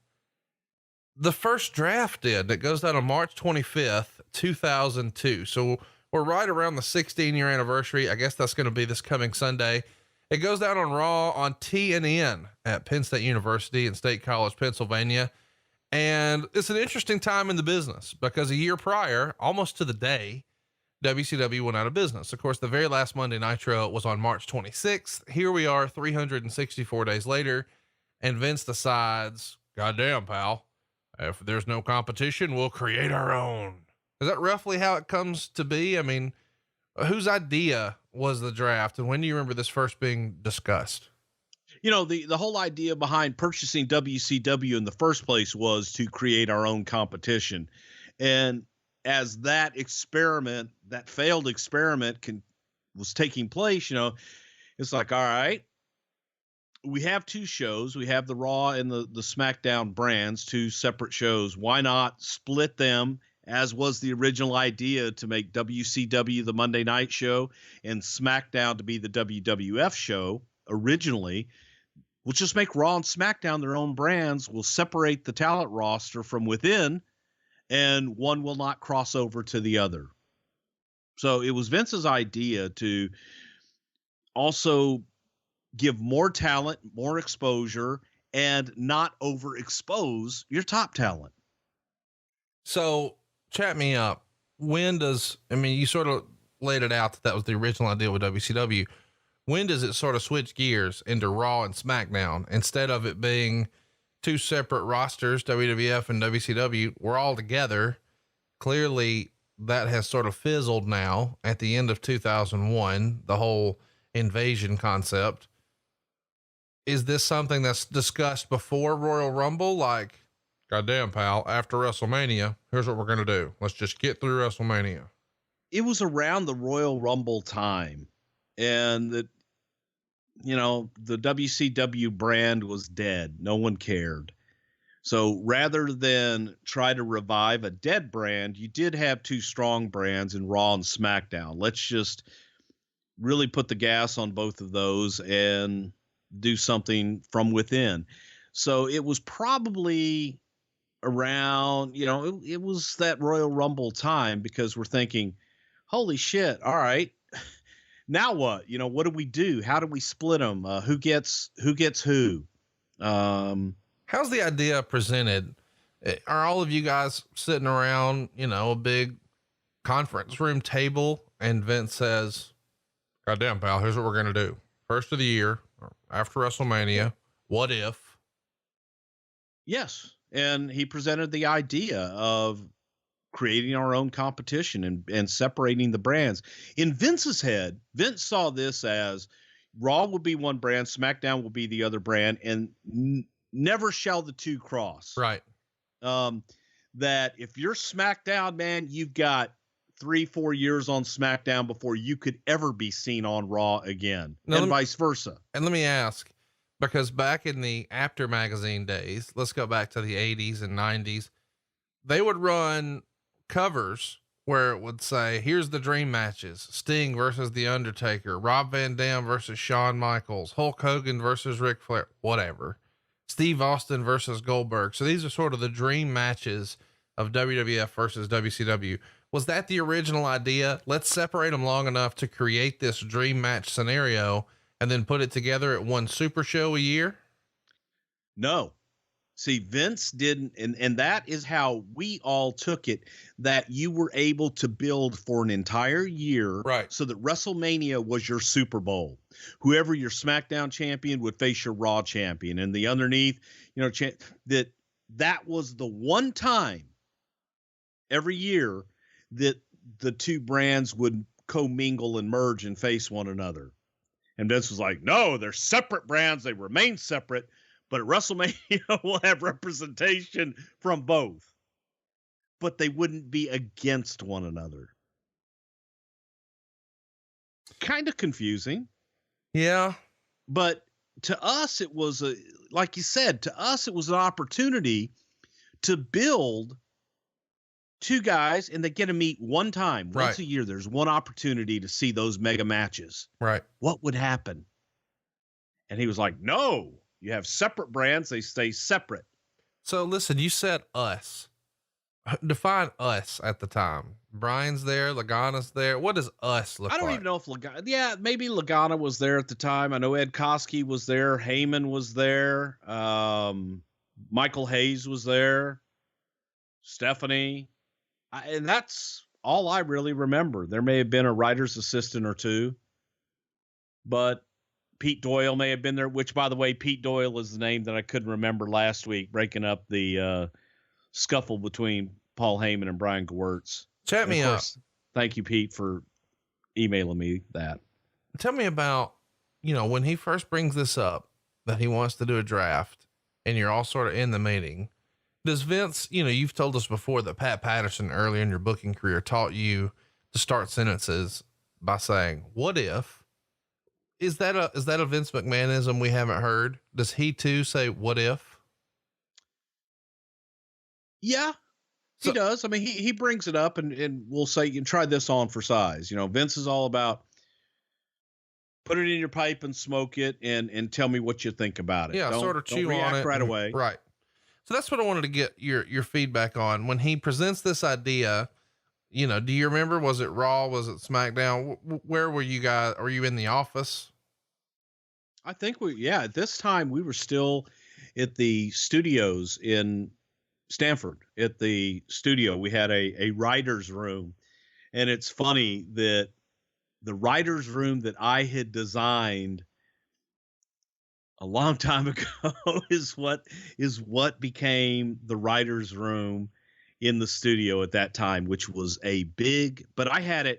The first draft did. That goes down on March 25th, 2002. So we're right around the 16-year anniversary. I guess that's going to be this coming Sunday. It goes down on Raw on TNN at Penn State University in State College, Pennsylvania. And it's an interesting time in the business because a year prior, almost to the day, WCW went out of business. Of course, the very last Monday Nitro was on March 26th. Here we are 364 days later, and Vince decides, goddamn, pal, if there's no competition, we'll create our own. Is that roughly how it comes to be? I mean, whose idea was the draft, and when do you remember this first being discussed? You know, the whole idea behind purchasing WCW in the first place was to create our own competition. And as that experiment, that failed experiment was taking place, you know, it's like, all right, we have two shows. We have the Raw and the SmackDown brands, two separate shows. Why not split them, as was the original idea, to make WCW the Monday night show and SmackDown to be the WWF show originally? We'll just make Raw and SmackDown their own brands. We'll separate the talent roster from within, and one will not cross over to the other. So it was Vince's idea to also give more talent, more exposure, and not overexpose your top talent. So chat me up. You sort of laid it out that was the original idea with WCW. When does it sort of switch gears into Raw and SmackDown instead of it being two separate rosters, WWF and WCW? We're all together. Clearly that has sort of fizzled now at the end of 2001, the whole invasion concept. Is this something that's discussed before Royal Rumble? Like, goddamn, pal, after WrestleMania, here's what we're going to do. Let's just get through WrestleMania. It was around the Royal Rumble time, and the WCW brand was dead. No one cared. So rather than try to revive a dead brand, you did have two strong brands in Raw and SmackDown. Let's just really put the gas on both of those and do something from within. So it was probably around, it was that Royal Rumble time, because we're thinking, holy shit. All right. Now what? What do we do? How do we split them? Who gets who? How's the idea presented? Are all of you guys sitting around, a big conference room table, and Vince says, goddamn, pal, here's what we're going to do. First of the year, after WrestleMania, what if? Yes. And he presented the idea of creating our own competition and separating the brands. In Vince's head, Vince saw this as Raw will be one brand, SmackDown will be the other brand, and never shall the two cross. Right. That if you're SmackDown, man, you've got 3-4 years on SmackDown before you could ever be seen on Raw again, and vice versa. And let me ask, because back in the After magazine days, let's go back to the 80s and 90s, they would run covers where it would say, here's the dream matches: Sting versus The Undertaker, Rob Van Dam versus Shawn Michaels, Hulk Hogan versus Ric Flair, whatever, Steve Austin versus Goldberg. So these are sort of the dream matches of WWF versus WCW. Was that the original idea? Let's separate them long enough to create this dream match scenario and then put it together at one super show a year? No. See, Vince didn't, and that is how we all took it, that you were able to build for an entire year, right? So that WrestleMania was your Super Bowl. Whoever your SmackDown champion would face your Raw champion, and the underneath, that was the one time every year that the two brands would commingle and merge and face one another. And Vince was like, no, they're separate brands. They remain separate. But at WrestleMania, we'll have representation from both. But they wouldn't be against one another. Kind of confusing. Yeah. But to us, it was like you said, to us, it was an opportunity to build two guys, and they get to meet one time, once a year. There's one opportunity to see those mega matches. Right. What would happen? And he was like, no, you have separate brands. They stay separate. So listen, you said us. Define us at the time. Brian's there, Lagana's there. What does us look like? I don't even know if Lagana, maybe Lagana was there at the time. I know Ed Koski was there. Heyman was there. Michael Hayes was there. Stephanie. And that's all I really remember. There may have been a writer's assistant or two, but Pete Doyle may have been there, which, by the way, Pete Doyle is the name that I couldn't remember last week, breaking up the scuffle between Paul Heyman and Brian Gewirtz. Chat me up. Thank you, Pete, for emailing me that. Tell me about, when he first brings this up, that he wants to do a draft and you're all sort of in the meeting. Does Vince, you've told us before that Pat Patterson early in your booking career taught you to start sentences by saying, what if? Is that a Vince McMahonism we haven't heard? Does he too say, what if? Yeah, he does. I mean, he brings it up and we'll say, you can try this on for size. Vince is all about put it in your pipe and smoke it and tell me what you think about it. Yeah. Sort of chew on it right away. Right. So that's what I wanted to get your feedback on when he presents this idea. Do you remember, was it Raw? Was it SmackDown? Where were you guys? Were you in the office? I think at this time we were still at the studios in Stanford. At the studio, we had a writer's room, and it's funny that the writer's room that I had designed a long time ago is what became the writer's room in the studio at that time, which was but I had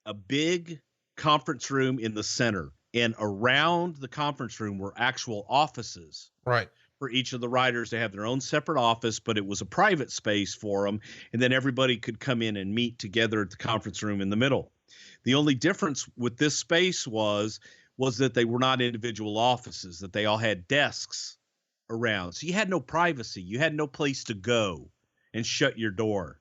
a big conference room in the center, and around the conference room were actual offices. Right. For each of the writers to have their own separate office, but it was a private space for them. And then everybody could come in and meet together at the conference room in the middle. The only difference with this space was that they were not individual offices, that they all had desks around. So you had no privacy. You had no place to go and shut your door.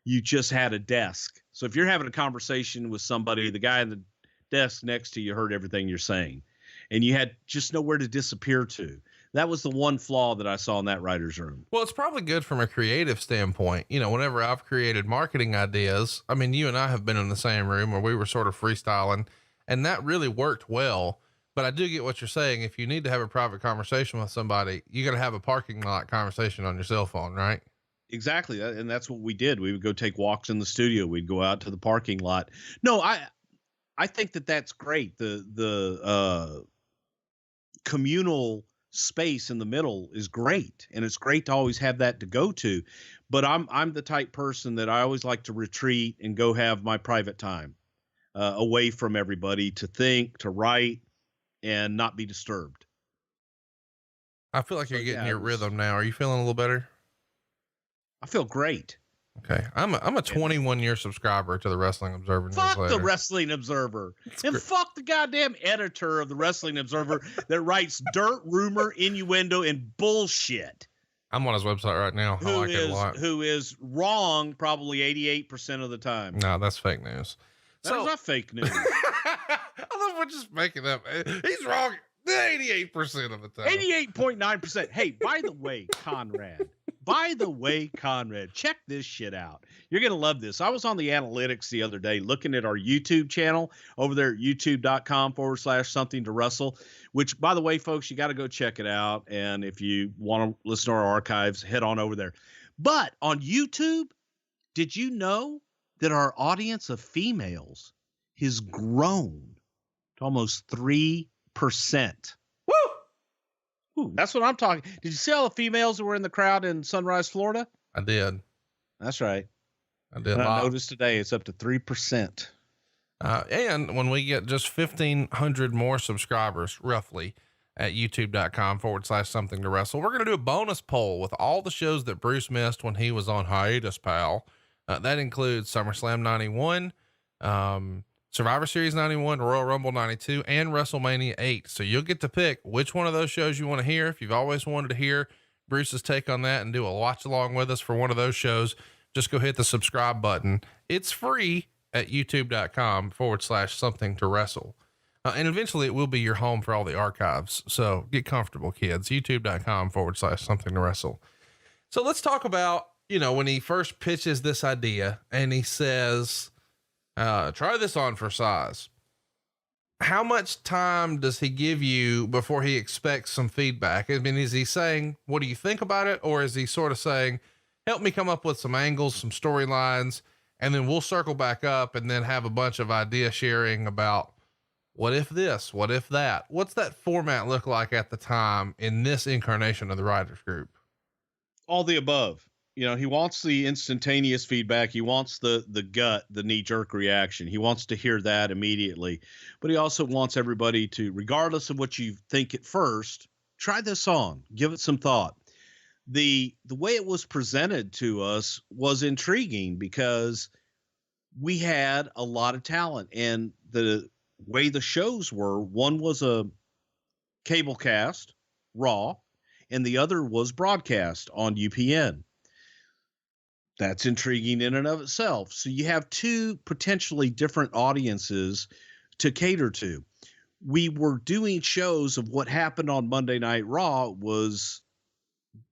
You just had a desk. So if you're having a conversation with somebody, the guy in the desk next to you heard everything you're saying, and you had just nowhere to disappear to. That was the one flaw that I saw in that writer's room. Well, it's probably good from a creative standpoint. Whenever I've created marketing ideas, I mean, you and I have been in the same room where we were sort of freestyling, and that really worked well. But I do get what you're saying. If you need to have a private conversation with somebody, you got to have a parking lot conversation on your cell phone, right?'t and that's what we did. We would go take walks in the studio. We'd go out to the parking lot. No, I think that's great. The communal space in the middle is great, and it's great to always have that to go to. But I'm the type person that I always like to retreat and go have my private time away from everybody, to think, to write, and not be disturbed. I feel like you're getting your rhythm now. Are you feeling a little better? I feel great. Okay. I'm a 21-year subscriber to the Wrestling Observer. Fuck the Wrestling Observer. Fuck the goddamn editor of the Wrestling Observer that writes dirt, rumor, innuendo, and bullshit. I'm on his website right now. I like it a lot. Who is wrong probably 88% of the time. No, that's fake news. That is not fake news. I love we're just making up. He's wrong 88% of the time. 88.9%. Hey, by the way, Conrad, check this shit out. You're going to love this. I was on the analytics the other day looking at our YouTube channel over there at youtube.com/something to wrestle, which, by the way, folks, you got to go check it out. And if you want to listen to our archives, head on over there. But on YouTube, did you know that our audience of females has grown to almost 3%? Woo! Ooh, that's what I'm talking. Did you see all the females that were in the crowd in Sunrise, Florida? I did. That's right. I did. And I noticed today it's up to 3%. And when we get just 1,500 more subscribers, roughly, at youtube.com/something to wrestle, we're going to do a bonus poll with all the shows that Bruce missed when he was on hiatus, pal. That includes SummerSlam 91, Survivor Series 91, Royal Rumble 92, and WrestleMania 8. So you'll get to pick which one of those shows you want to hear. If you've always wanted to hear Bruce's take on that and do a watch along with us for one of those shows, just go hit the subscribe button. It's free at youtube.com/something to wrestle. And eventually it will be your home for all the archives. So get comfortable, kids. youtube.com/something to wrestle. So let's talk about, when he first pitches this idea and he says, try this on for size. How much time does he give you before he expects some feedback? I mean, is he saying, what do you think about it? Or is he sort of saying, help me come up with some angles, some storylines, and then we'll circle back up and then have a bunch of idea sharing about what if this, what if that? What's that format look like at the time in this incarnation of the writers group? All the above. He wants the instantaneous feedback. He wants the gut, the knee jerk reaction. He wants to hear that immediately, but he also wants everybody to, regardless of what you think at first, try this on, give it some thought. The way it was presented to us was intriguing because we had a lot of talent, and the way the shows were, one was a cable cast, Raw, and the other was broadcast on UPN. That's intriguing in and of itself. So you have two potentially different audiences to cater to. We were doing shows of what happened on Monday Night Raw. Was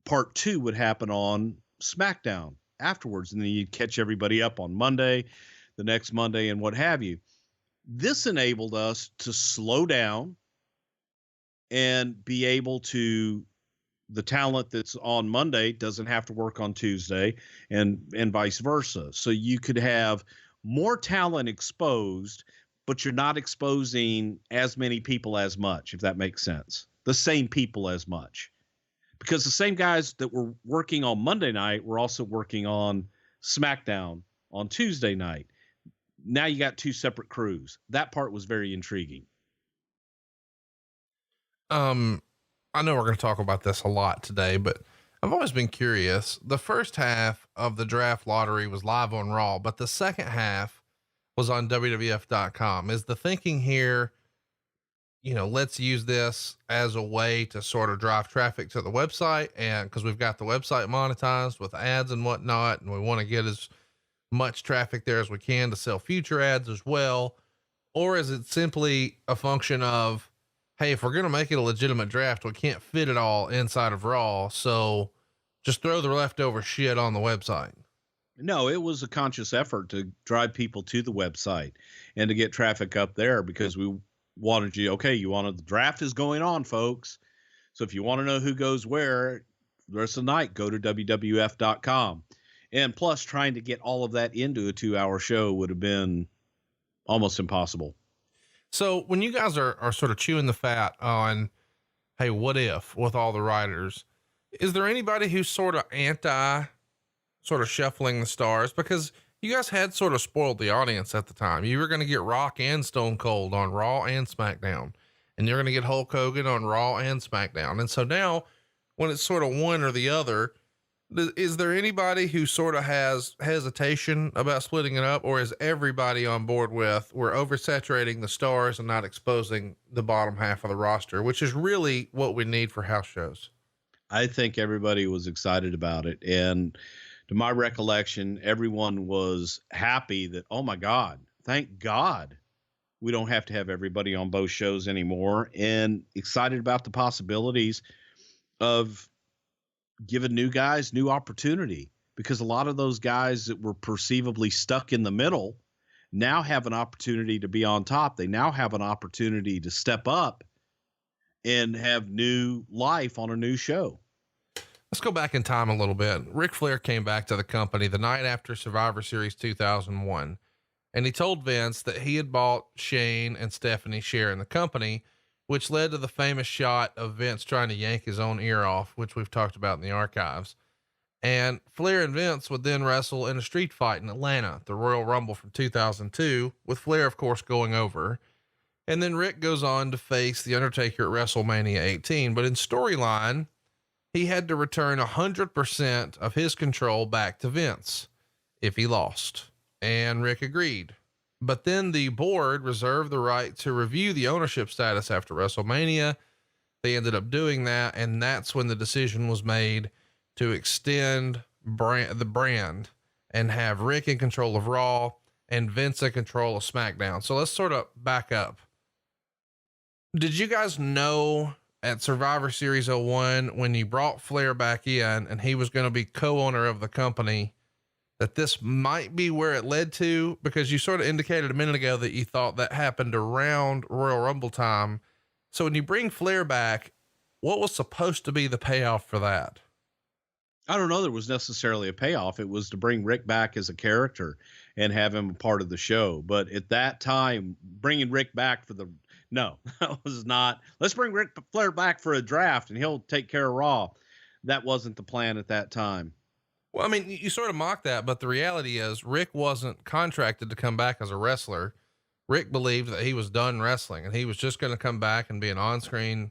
part 2 would happen on SmackDown afterwards. And then you'd catch everybody up on Monday, the next Monday, and what have you. This enabled us to slow down and be able to, the talent that's on Monday doesn't have to work on Tuesday, and vice versa. So you could have more talent exposed, but you're not exposing as many people as much, if that makes sense. The same people as much. Because the same guys that were working on Monday night were also working on SmackDown on Tuesday night. Now you got two separate crews. That part was very intriguing. I know we're going to talk about this a lot today, but I've always been curious. The first half of the draft lottery was live on Raw, but the second half was on WWF.com. Is the thinking here, let's use this as a way to sort of drive traffic to the website, and cause we've got the website monetized with ads and whatnot, and we want to get as much traffic there as we can to sell future ads as well? Or is it simply a function of, hey, if we're going to make it a legitimate draft, we can't fit it all inside of Raw, so just throw the leftover shit on the website? No, it was a conscious effort to drive people to the website and to get traffic up there, because we wanted the draft is going on, folks. So if you want to know who goes where the rest of the night, go to WWF.com. And plus, trying to get all of that into a 2-hour show would have been almost impossible. So when you guys are sort of chewing the fat on, hey, what if with all the writers, is there anybody who's sort of anti sort of shuffling the stars? Because you guys had sort of spoiled the audience at the time. You were going to get Rock and Stone Cold on Raw and SmackDown, and you're going to get Hulk Hogan on Raw and SmackDown. And so now when it's sort of one or the other, is there anybody who sort of has hesitation about splitting it up, or is everybody on board with, we're oversaturating the stars and not exposing the bottom half of the roster, which is really what we need for house shows? I think everybody was excited about it. And to my recollection, everyone was happy that, oh my God, thank God we don't have to have everybody on both shows anymore, and excited about the possibilities of giving new guys new opportunity, because a lot of those guys that were perceivably stuck in the middle now have an opportunity to be on top. They now have an opportunity to step up and have new life on a new show. Let's go back in time a little bit. Ric Flair came back to the company the night after Survivor Series 2001, and he told Vince that he had bought Shane and Stephanie's share in the company, which led to the famous shot of Vince trying to yank his own ear off, which we've talked about in the archives. And Flair and Vince would then wrestle in a street fight in Atlanta, the Royal Rumble from 2002, with Flair, of course, going over. And then Rick goes on to face The Undertaker at WrestleMania 18. But in storyline, he had to return 100% of his control back to Vince if he lost. And Rick agreed. But then the board reserved the right to review the ownership status after WrestleMania. They ended up doing that. And that's when the decision was made to extend the brand and have Rick in control of Raw and Vince in control of SmackDown. So let's sort of back up. Did you guys know at Survivor Series 01, when you brought Flair back in and he was going to be co-owner of the company, that this might be where it led to? Because you sort of indicated a minute ago that you thought that happened around Royal Rumble time. So when you bring Flair back, what was supposed to be the payoff for that? I don't know. There was necessarily a payoff. It was to bring Rick back as a character and have him a part of the show. But at that time, bringing Rick back that was not, let's bring Rick Flair back for a draft and he'll take care of Raw. That wasn't the plan at that time. Well, I mean, you sort of mock that, but the reality is Rick wasn't contracted to come back as a wrestler. Rick believed that he was done wrestling and he was just going to come back and be an on-screen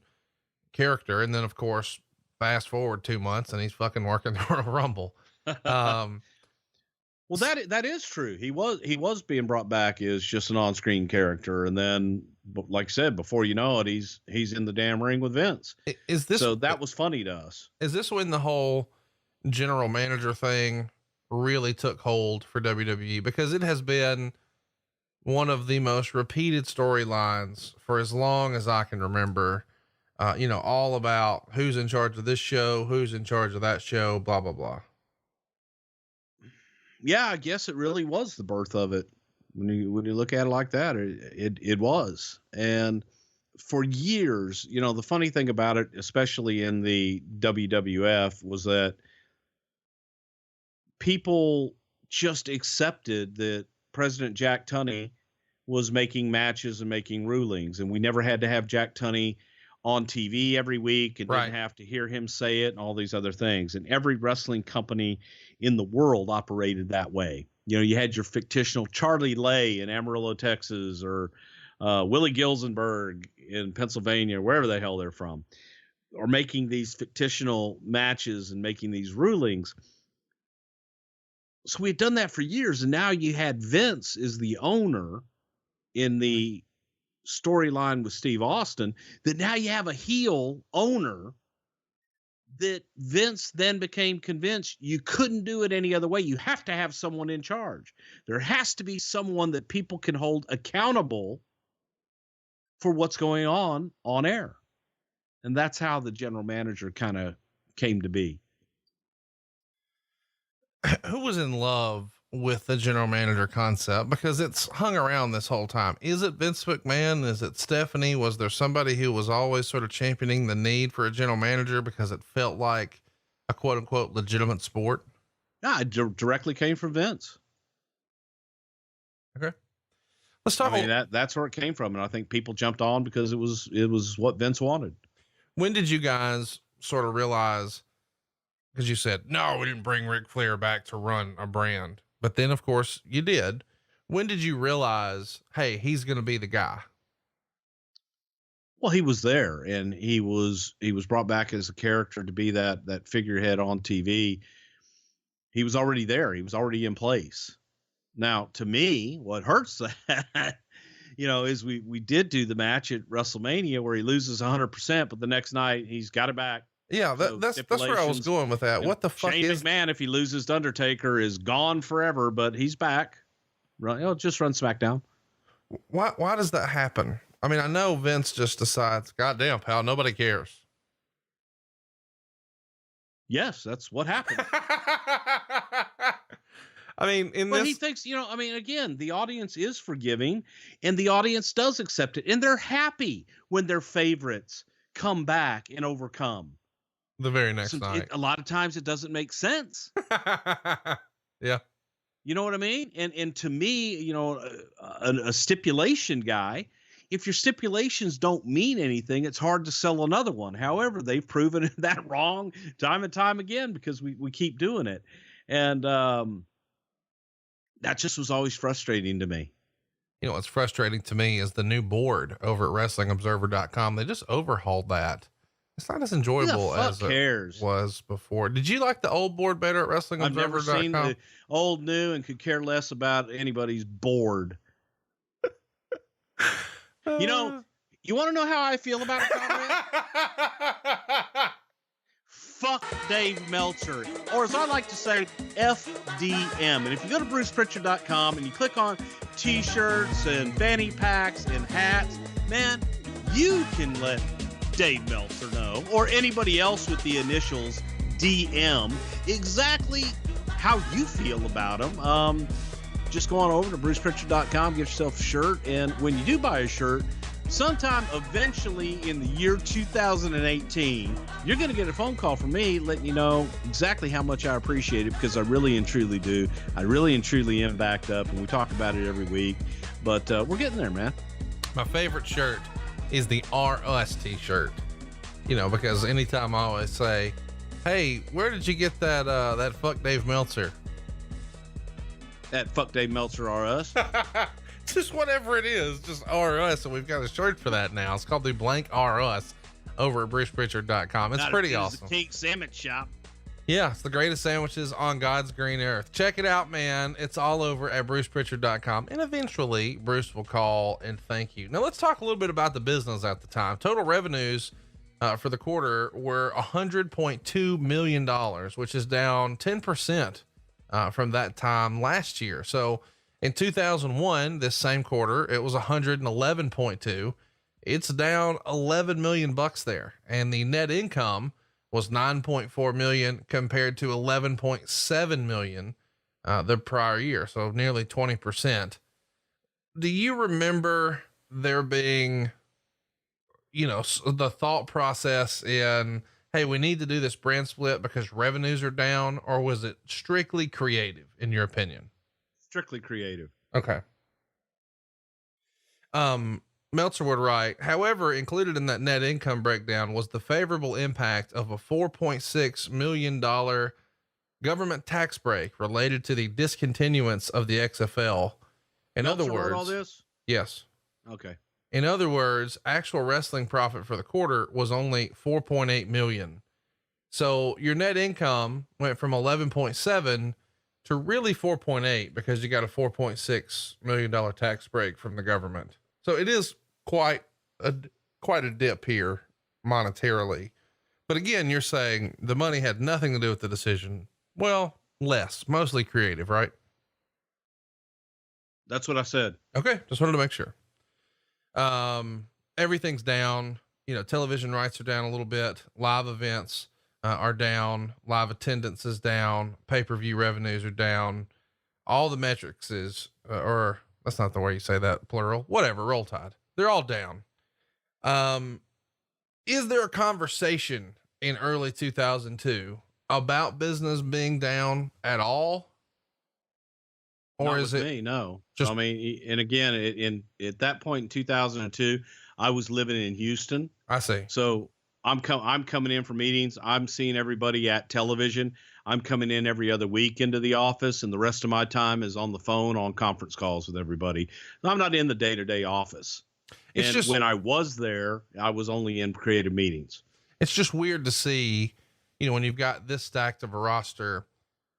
character. And then of course, fast forward 2 months and he's fucking working the Royal Rumble. Well, that is true. He was being brought back as just an on-screen character. And then, like I said, before you know it, he's in the damn ring with Vince. So that was funny to us. Is this when the whole general manager thing really took hold for WWE? Because it has been one of the most repeated storylines for as long as I can remember, all about who's in charge of this show, who's in charge of that show, blah, blah, blah. Yeah, I guess it really was the birth of it. When you look at it like that, it was. And for years, the funny thing about it, especially in the WWF, was that people just accepted that President Jack Tunney was making matches and making rulings. And we never had to have Jack Tunney on TV every week and didn't have to hear him say it and all these other things. And every wrestling company in the world operated that way. You had your fictional Charlie Lay in Amarillo, Texas, or Willie Gilzenberg in Pennsylvania, wherever the hell they're from, or making these fictional matches and making these rulings. So we had done that for years. And now you had Vince as the owner in the storyline with Steve Austin, that now you have a heel owner that Vince then became convinced you couldn't do it any other way. You have to have someone in charge. There has to be someone that people can hold accountable for what's going on air. And that's how the general manager kind of came to be. Who was in love with the general manager concept? Because it's hung around this whole time. Is it Vince McMahon? Is it Stephanie? Was there somebody who was always sort of championing the need for a general manager because it felt like a quote unquote legitimate sport? Yeah, it directly came from Vince. Okay. Let's talk. I mean, that's where it came from. And I think people jumped on because it was what Vince wanted. When did you guys sort of realize, because you said, no, we didn't bring Ric Flair back to run a brand, but then of course you did. When did you realize, hey, he's going to be the guy? Well, he was there and he was brought back as a character to be that figurehead on TV. He was already there. He was already in place. Now, to me, what hurts that, is we did do the match at WrestleMania where he loses 100%, but the next night he's got it back. Yeah, that's where I was going with that. What the fuck Shane is McMahon, if he loses to Undertaker, is gone forever, but he's back. Just run SmackDown. Why does that happen? I mean, I know Vince just decides, goddamn, pal, nobody cares. Yes, that's what happened. I mean, he thinks, again, the audience is forgiving and the audience does accept it. And they're happy when their favorites come back and overcome. The very next night. A lot of times it doesn't make sense. Yeah. You know what I mean? And to me, a stipulation guy, if your stipulations don't mean anything, it's hard to sell another one. However, they've proven that wrong time and time again because we keep doing it. And that just was always frustrating to me. What's frustrating to me is the new board over at WrestlingObserver.com. They just overhauled that. It's not as enjoyable as it was before. Did you like the old board better at WrestlingObserver.com? I've never seen the old, new, and could care less about anybody's board. You know, you want to know how I feel about it, Conrad? Fuck Dave Meltzer, or as I like to say, FDM. And if you go to brucepritchard.com and you click on t-shirts and fanny packs and hats, man, you can let Dave Meltzer know, or anybody else with the initials DM, exactly how you feel about him. Just go on over to brucepritchard.com, get yourself a shirt, and when you do buy a shirt, sometime eventually in the year 2018, you're going to get a phone call from me letting you know exactly how much I appreciate it, because I really and truly do. I really and truly am backed up, and we talk about it every week. But we're getting there, man. My favorite shirt is the RS t-shirt, you know, because anytime I always say, hey, where did you get that fuck Dave Meltzer? That fuck Dave Meltzer RS. Just whatever it is, just RS. And we've got a shirt for that now. It's called the blank RS over at brucepritchard.com. It's pretty awesome. It's a King Sandwich Shop. Yeah, it's the greatest sandwiches on God's green earth. Check it out, man. It's all over at brucepritchard.com. And eventually Bruce will call and thank you. Now let's talk a little bit about the business at the time. Total revenues for the quarter were $100.2 million, which is down 10% from that time last year. So in 2001, this same quarter, it was 111.2. It's down 11 million bucks there. And the net income was 9.4 million compared to 11.7 million the prior year. So nearly 20%. Do you remember there being, you know, the thought process in, hey, we need to do this brand split because revenues are down, or was it strictly creative in your opinion? Strictly creative. Okay. Meltzer would write, however, included in that net income breakdown was the favorable impact of a $4.6 million government tax break related to the discontinuance of the XFL. In Meltzer other words, wrote all this? yes. Okay. In other words, actual wrestling profit for the quarter was only 4.8 million. So your net income went from 11.7 to really 4.8 because you got a $4.6 million tax break from the government. So it is quite a dip here monetarily. But again, you're saying the money had nothing to do with the decision. Well, mostly creative, right? That's what I said. Okay. Just wanted to make sure. Everything's down, you know, television rights are down a little bit. Live events are down. Live attendance is down. Pay-per-view revenues are down. All the metrics or that's not the way you say that, plural, whatever, roll tide. They're all down. Is there a conversation in early 2002 about business being down at all? Or Not is with it me? No. just- I mean, and again, at that point in 2002, I was living in Houston. I see. So I'm coming in for meetings. I'm seeing everybody at television. I'm coming in every other week into the office, and the rest of my time is on the phone on conference calls with everybody. I'm not in the day-to-day office. It's and just, when I was there, I was only in creative meetings. it's just weird to see, you know, when you've got this stacked of a roster,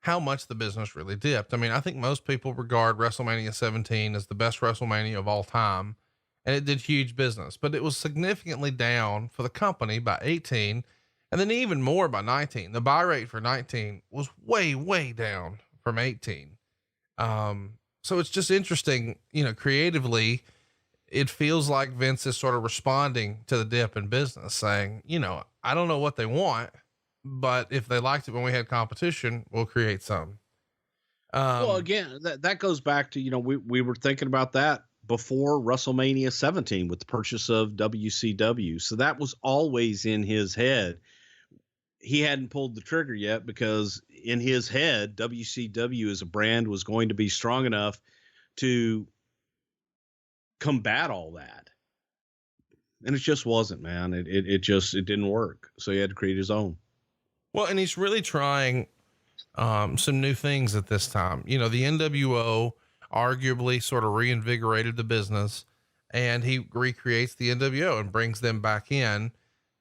how much the business really dipped. I mean, I think most people regard WrestleMania 17 as the best WrestleMania of all time, and it did huge business, but it was significantly down for the company by 18, and then even more by 19. The buy rate for 19 was way, way down from 18. So it's just interesting, you know, creatively, it feels like Vince is sort of responding to the dip in business, saying, you know, I don't know what they want, but if they liked it when we had competition, we'll create some. Well, again, that goes back to, you know, we were thinking about that before WrestleMania 17 with the purchase of WCW. So that was always in his head. He hadn't pulled the trigger yet because in his head, WCW as a brand was going to be strong enough to combat all that. And it just wasn't, man. It didn't work. So he had to create his own. Well, and he's really trying some new things at this time. You know, the NWO arguably sort of reinvigorated the business, and he recreates the NWO and brings them back in.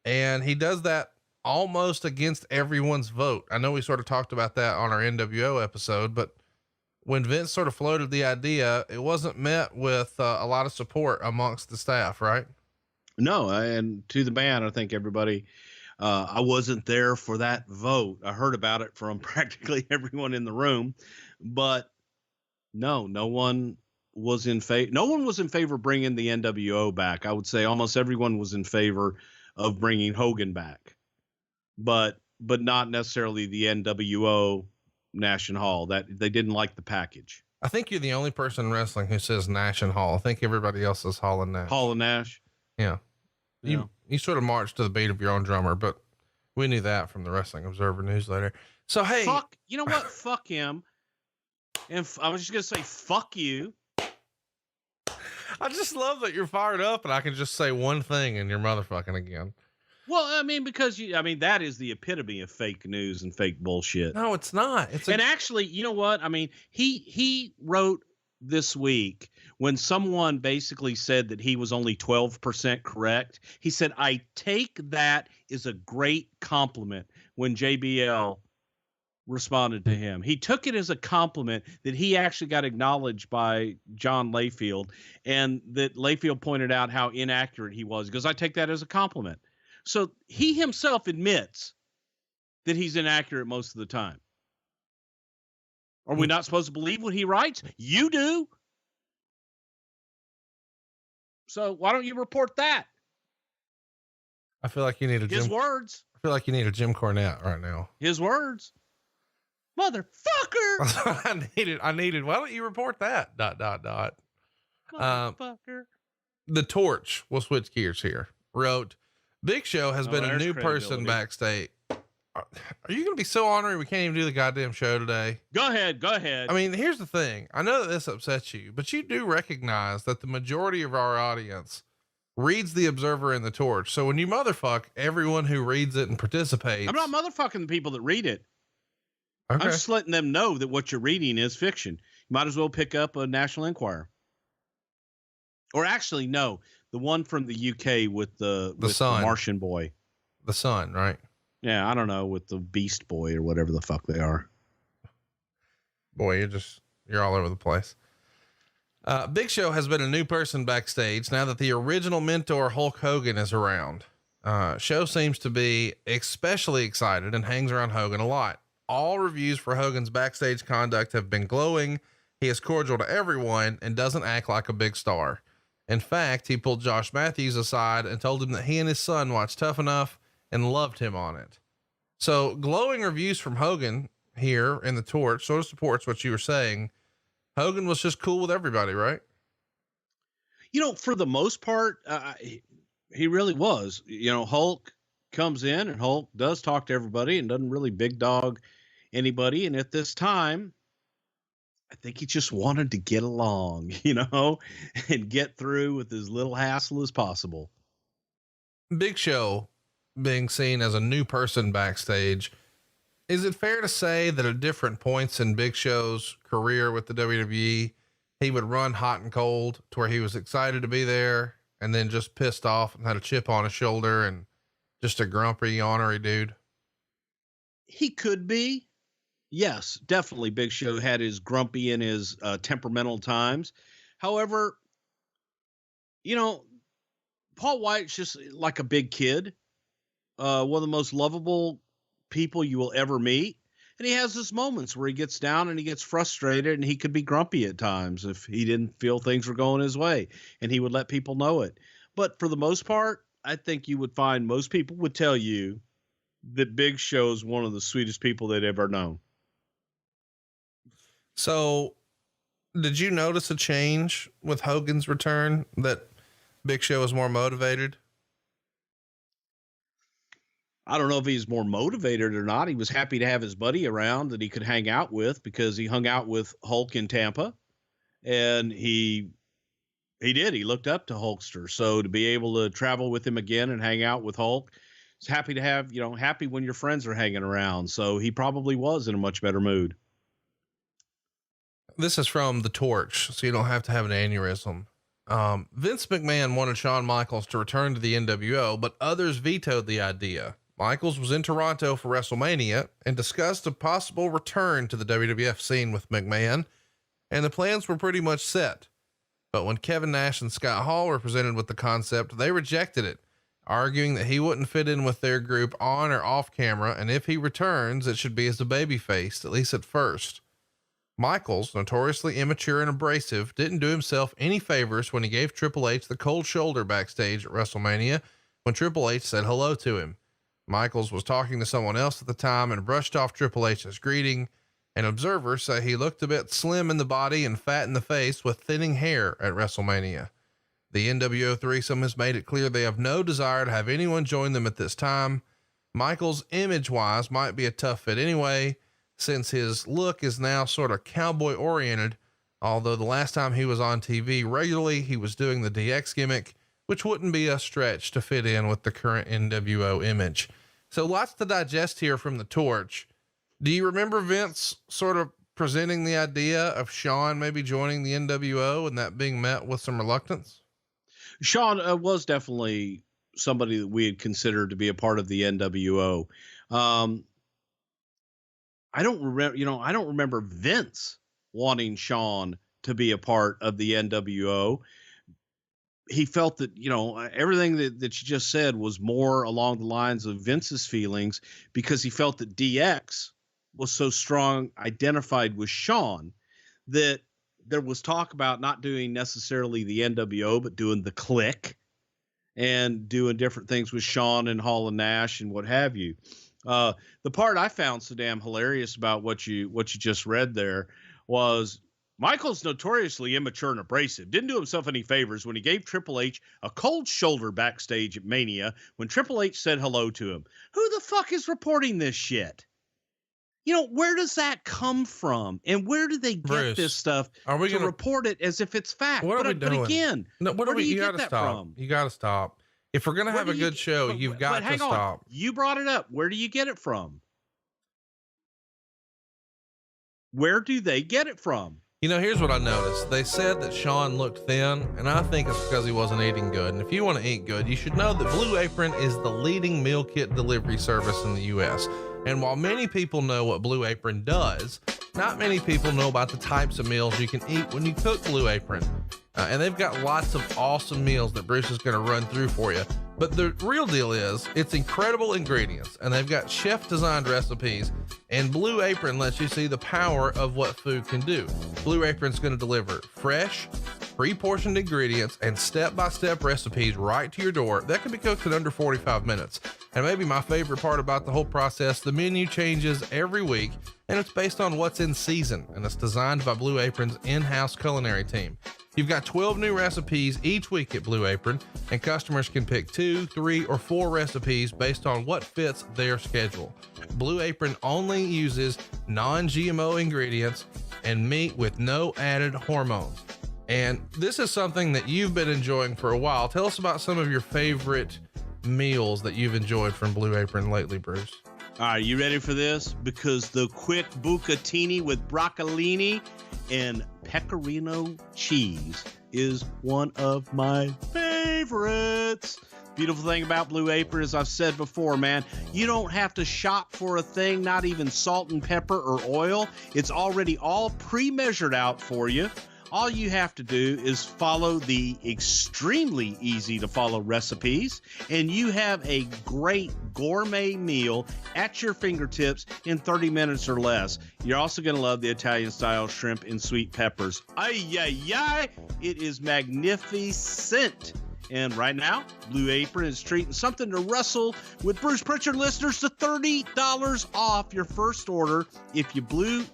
And he does that almost against everyone's vote. I know we sort of talked about that on our NWO episode, but when Vince sort of floated the idea, it wasn't met with a lot of support amongst the staff, right? No, and to the man, I think everybody, I wasn't there for that vote. I heard about it from practically everyone in the room, but no one was in favor. No one was in favor of bringing the NWO back. I would say almost everyone was in favor of bringing Hogan back, but not necessarily the NWO Nash and Hall. That they didn't like the package. I think you're the only person in wrestling who says Nash and Hall. I think everybody else is Hall and Nash. Hall and Nash. Yeah. You sort of march to the beat of your own drummer, but we knew that from the Wrestling Observer newsletter. So, hey, you know what? Fuck him. And I was just going to say, fuck you. I just love that you're fired up and I can just say one thing and you're motherfucking again. Well, I mean, because that is the epitome of fake news and fake bullshit. No, it's not. And actually, you know what? I mean, he wrote this week when someone basically said that he was only 12% correct. He said, I take that as a great compliment when JBL responded to him. He took it as a compliment that he actually got acknowledged by John Layfield, and that Layfield pointed out how inaccurate he was. Because I take that as a compliment. So he himself admits that he's inaccurate most of the time. Are we not supposed to believe what he writes? You do. So why don't you report that? I feel like you need his words. I feel like you need a Jim Cornette right now. His words. Motherfucker. I needed. Why don't you report that? ... Motherfucker. The Torch, we'll switch gears here, wrote, Big Show has been a new person backstage. Are you going to be so ornery we can't even do the goddamn show today? Go ahead. I mean, here's the thing. I know that this upsets you, but you do recognize that the majority of our audience reads the Observer and the Torch. So when you motherfuck everyone who reads it and participates. I'm not motherfucking the people that read it. Okay. I'm just letting them know that what you're reading is fiction. You might as well pick up a National Enquirer. Or actually, no, the one from the UK with the Martian boy. The Sun, right? Yeah, I don't know, with the Beast Boy or whatever the fuck they are. Boy, you're all over the place. Big Show has been a new person backstage now that the original mentor Hulk Hogan is around. Show seems to be especially excited and hangs around Hogan a lot. All reviews for Hogan's backstage conduct have been glowing. He is cordial to everyone and doesn't act like a big star. In fact, he pulled Josh Matthews aside and told him that he and his son watched Tough Enough and loved him on it. So glowing reviews from Hogan here in the Torch sort of supports what you were saying. Hogan was just cool with everybody, right? You know, for the most part, he really was. You know, Hulk comes in and Hulk does talk to everybody and doesn't really big dog anybody. And at this time, I think he just wanted to get along, you know, and get through with as little hassle as possible. Big Show being seen as a new person backstage. Is it fair to say that at different points in Big Show's career with the WWE, he would run hot and cold to where he was excited to be there and then just pissed off and had a chip on his shoulder and just a grumpy, ornery dude? He could be. Yes, definitely. Big Show had his grumpy and his temperamental times. However, you know, Paul White's just like a big kid. One of the most lovable people you will ever meet. And he has his moments where he gets down and he gets frustrated and he could be grumpy at times if he didn't feel things were going his way, and he would let people know it. But for the most part, I think you would find most people would tell you that Big Show is one of the sweetest people they'd ever known. So did you notice a change with Hogan's return, that Big Show is more motivated? I don't know if he's more motivated or not. He was happy to have his buddy around that he could hang out with, because he hung out with Hulk in Tampa, and he did. He looked up to Hulkster. So to be able to travel with him again and hang out with Hulk, he's happy to have, you know, happy when your friends are hanging around. So he probably was in a much better mood. This is from the Torch, so you don't have to have an aneurysm. Vince McMahon wanted Shawn Michaels to return to the NWO, but others vetoed the idea. Michaels was in Toronto for WrestleMania and discussed a possible return to the WWF scene with McMahon. and the plans were pretty much set. But when Kevin Nash and Scott Hall were presented with the concept, they rejected it, arguing that he wouldn't fit in with their group on or off camera, and if he returns, it should be as a babyface, at least at first. Michaels, notoriously immature and abrasive, didn't do himself any favors when he gave Triple H the cold shoulder backstage at WrestleMania when Triple H said hello to him. Michaels was talking to someone else at the time and brushed off Triple H's greeting, and observers say he looked a bit slim in the body and fat in the face with thinning hair at WrestleMania. The NWO threesome has made it clear they have no desire to have anyone join them at this time. Michaels, image-wise, might be a tough fit anyway, since his look is now sort of cowboy oriented, although the last time he was on TV regularly, he was doing the DX gimmick, which wouldn't be a stretch to fit in with the current NWO image. So lots to digest here from the torch. Do you remember Vince sort of presenting the idea of Shawn maybe joining the NWO and that being met with some reluctance? Shawn was definitely somebody that we had considered to be a part of the NWO. I don't remember Vince wanting Shawn to be a part of the NWO. He felt that, everything that you just said was more along the lines of Vince's feelings, because he felt that DX was so strong, identified with Shawn, that there was talk about not doing necessarily the NWO, but doing the Click and doing different things with Shawn and Hall and Nash and what have you. The part I found so damn hilarious about what you just read there was Michaels, notoriously immature and abrasive, didn't do himself any favors when he gave Triple H a cold shoulder backstage at Mania when Triple H said hello to him. Who the fuck is reporting this shit? Where does that come from? And where do they get Bruce, this stuff to report it as if it's fact? What are we doing? But again, where do you get that from? You got to stop. If we're going to have a good show, you've got to stop. You brought it up. Where do you get it from? Where do they get it from? Here's what I noticed. They said that Shawn looked thin, and I think it's because he wasn't eating good. And if you want to eat good, you should know that Blue Apron is the leading meal kit delivery service in the U.S. And while many people know what Blue Apron does, not many people know about the types of meals you can eat when you cook Blue Apron. And they've got lots of awesome meals that Bruce is going to run through for you. But the real deal is it's incredible ingredients, and they've got chef designed recipes, and Blue Apron lets you see the power of what food can do. Blue Apron's going to deliver fresh, pre-portioned ingredients and step-by-step recipes right to your door that can be cooked in under 45 minutes. And maybe my favorite part about the whole process, the menu changes every week, and it's based on what's in season, and it's designed by Blue Apron's in-house culinary team. You've got 12 new recipes each week at Blue Apron, and customers can pick 2, 3, or 4 recipes based on what fits their schedule. Blue Apron only uses non-GMO ingredients and meat with no added hormones. And this is something that you've been enjoying for a while. Tell us about some of your favorite meals that you've enjoyed from Blue Apron lately, Bruce. All right, you ready for this? Because the quick bucatini with broccolini and pecorino cheese is one of my favorites. Beautiful thing about Blue Apron, as I've said before, man, you don't have to shop for a thing, not even salt and pepper or oil. It's already all pre-measured out for you. All you have to do is follow the extremely easy to follow recipes, and you have a great gourmet meal at your fingertips in 30 minutes or less. You're also going to love the Italian style shrimp and sweet peppers. Ay, ay, ay. It is magnificent. And right now, Blue Apron is treating something to wrestle with Bruce Prichard listeners to $30 off your first order if you're blue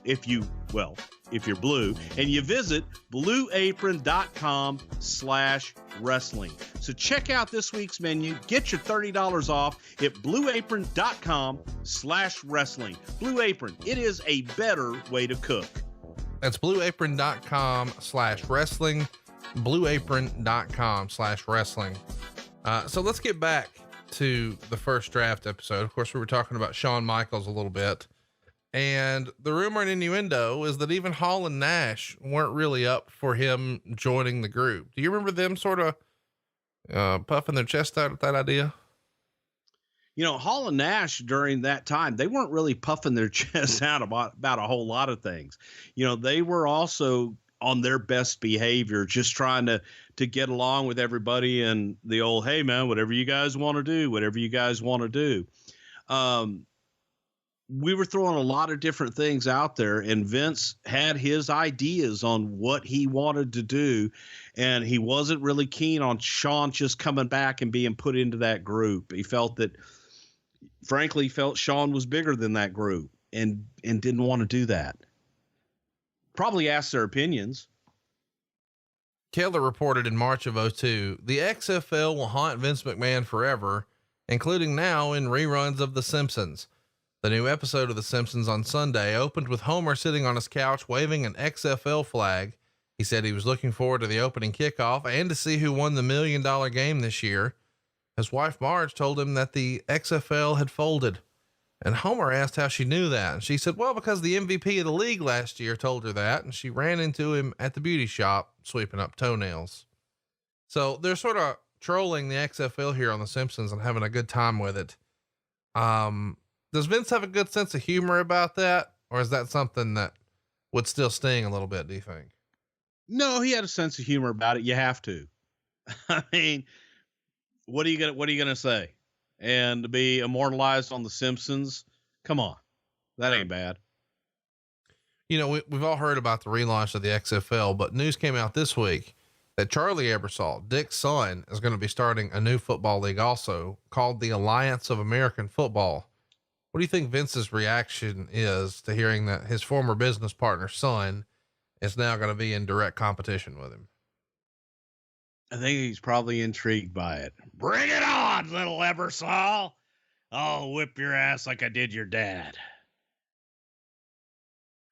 and you visit blueapron.com/wrestling. So check out this week's menu, get your $30 off at blueapron.com/wrestling. Blue Apron, it is a better way to cook. That's blueapron.com/wrestling, blueapron.com/wrestling. So let's get back to the first draft episode. Of course, we were talking about Shawn Michaels a little bit. And the rumor and innuendo is that even Hall and Nash weren't really up for him joining the group. Do you remember them sort of puffing their chest out at that idea? Hall and Nash during that time, they weren't really puffing their chest out about a whole lot of things. They were also on their best behavior, just trying to get along with everybody, and the old, hey man, whatever you guys want to do, whatever you guys want to do. We were throwing a lot of different things out there, and Vince had his ideas on what he wanted to do. And he wasn't really keen on Shawn just coming back and being put into that group. He felt Shawn was bigger than that group and didn't want to do that. Probably asked their opinions. Keller reported in March of 2002, the XFL will haunt Vince McMahon forever, including now in reruns of The Simpsons. The new episode of The Simpsons on Sunday opened with Homer sitting on his couch waving an XFL flag. He said he was looking forward to the opening kickoff and to see who won the $1 million game this year. His wife Marge told him that the XFL had folded, and Homer asked how she knew that. And she said, well, because the MVP of the league last year told her that, and she ran into him at the beauty shop sweeping up toenails. So they're sort of trolling the XFL here on The Simpsons and having a good time with it. Does Vince have a good sense of humor about that? Or is that something that would still sting a little bit, do you think? No, he had a sense of humor about it. You have to. I mean, what are you gonna say? And to be immortalized on The Simpsons? Come on. That ain't bad. You know, we've all heard about the relaunch of the XFL, but news came out this week that Charlie Ebersol, Dick's son, is going to be starting a new football league also called the Alliance of American Football. What do you think Vince's reaction is to hearing that his former business partner's son is now going to be in direct competition with him? I think he's probably intrigued by it. Bring it on, little Ebersol. I'll whip your ass like I did your dad.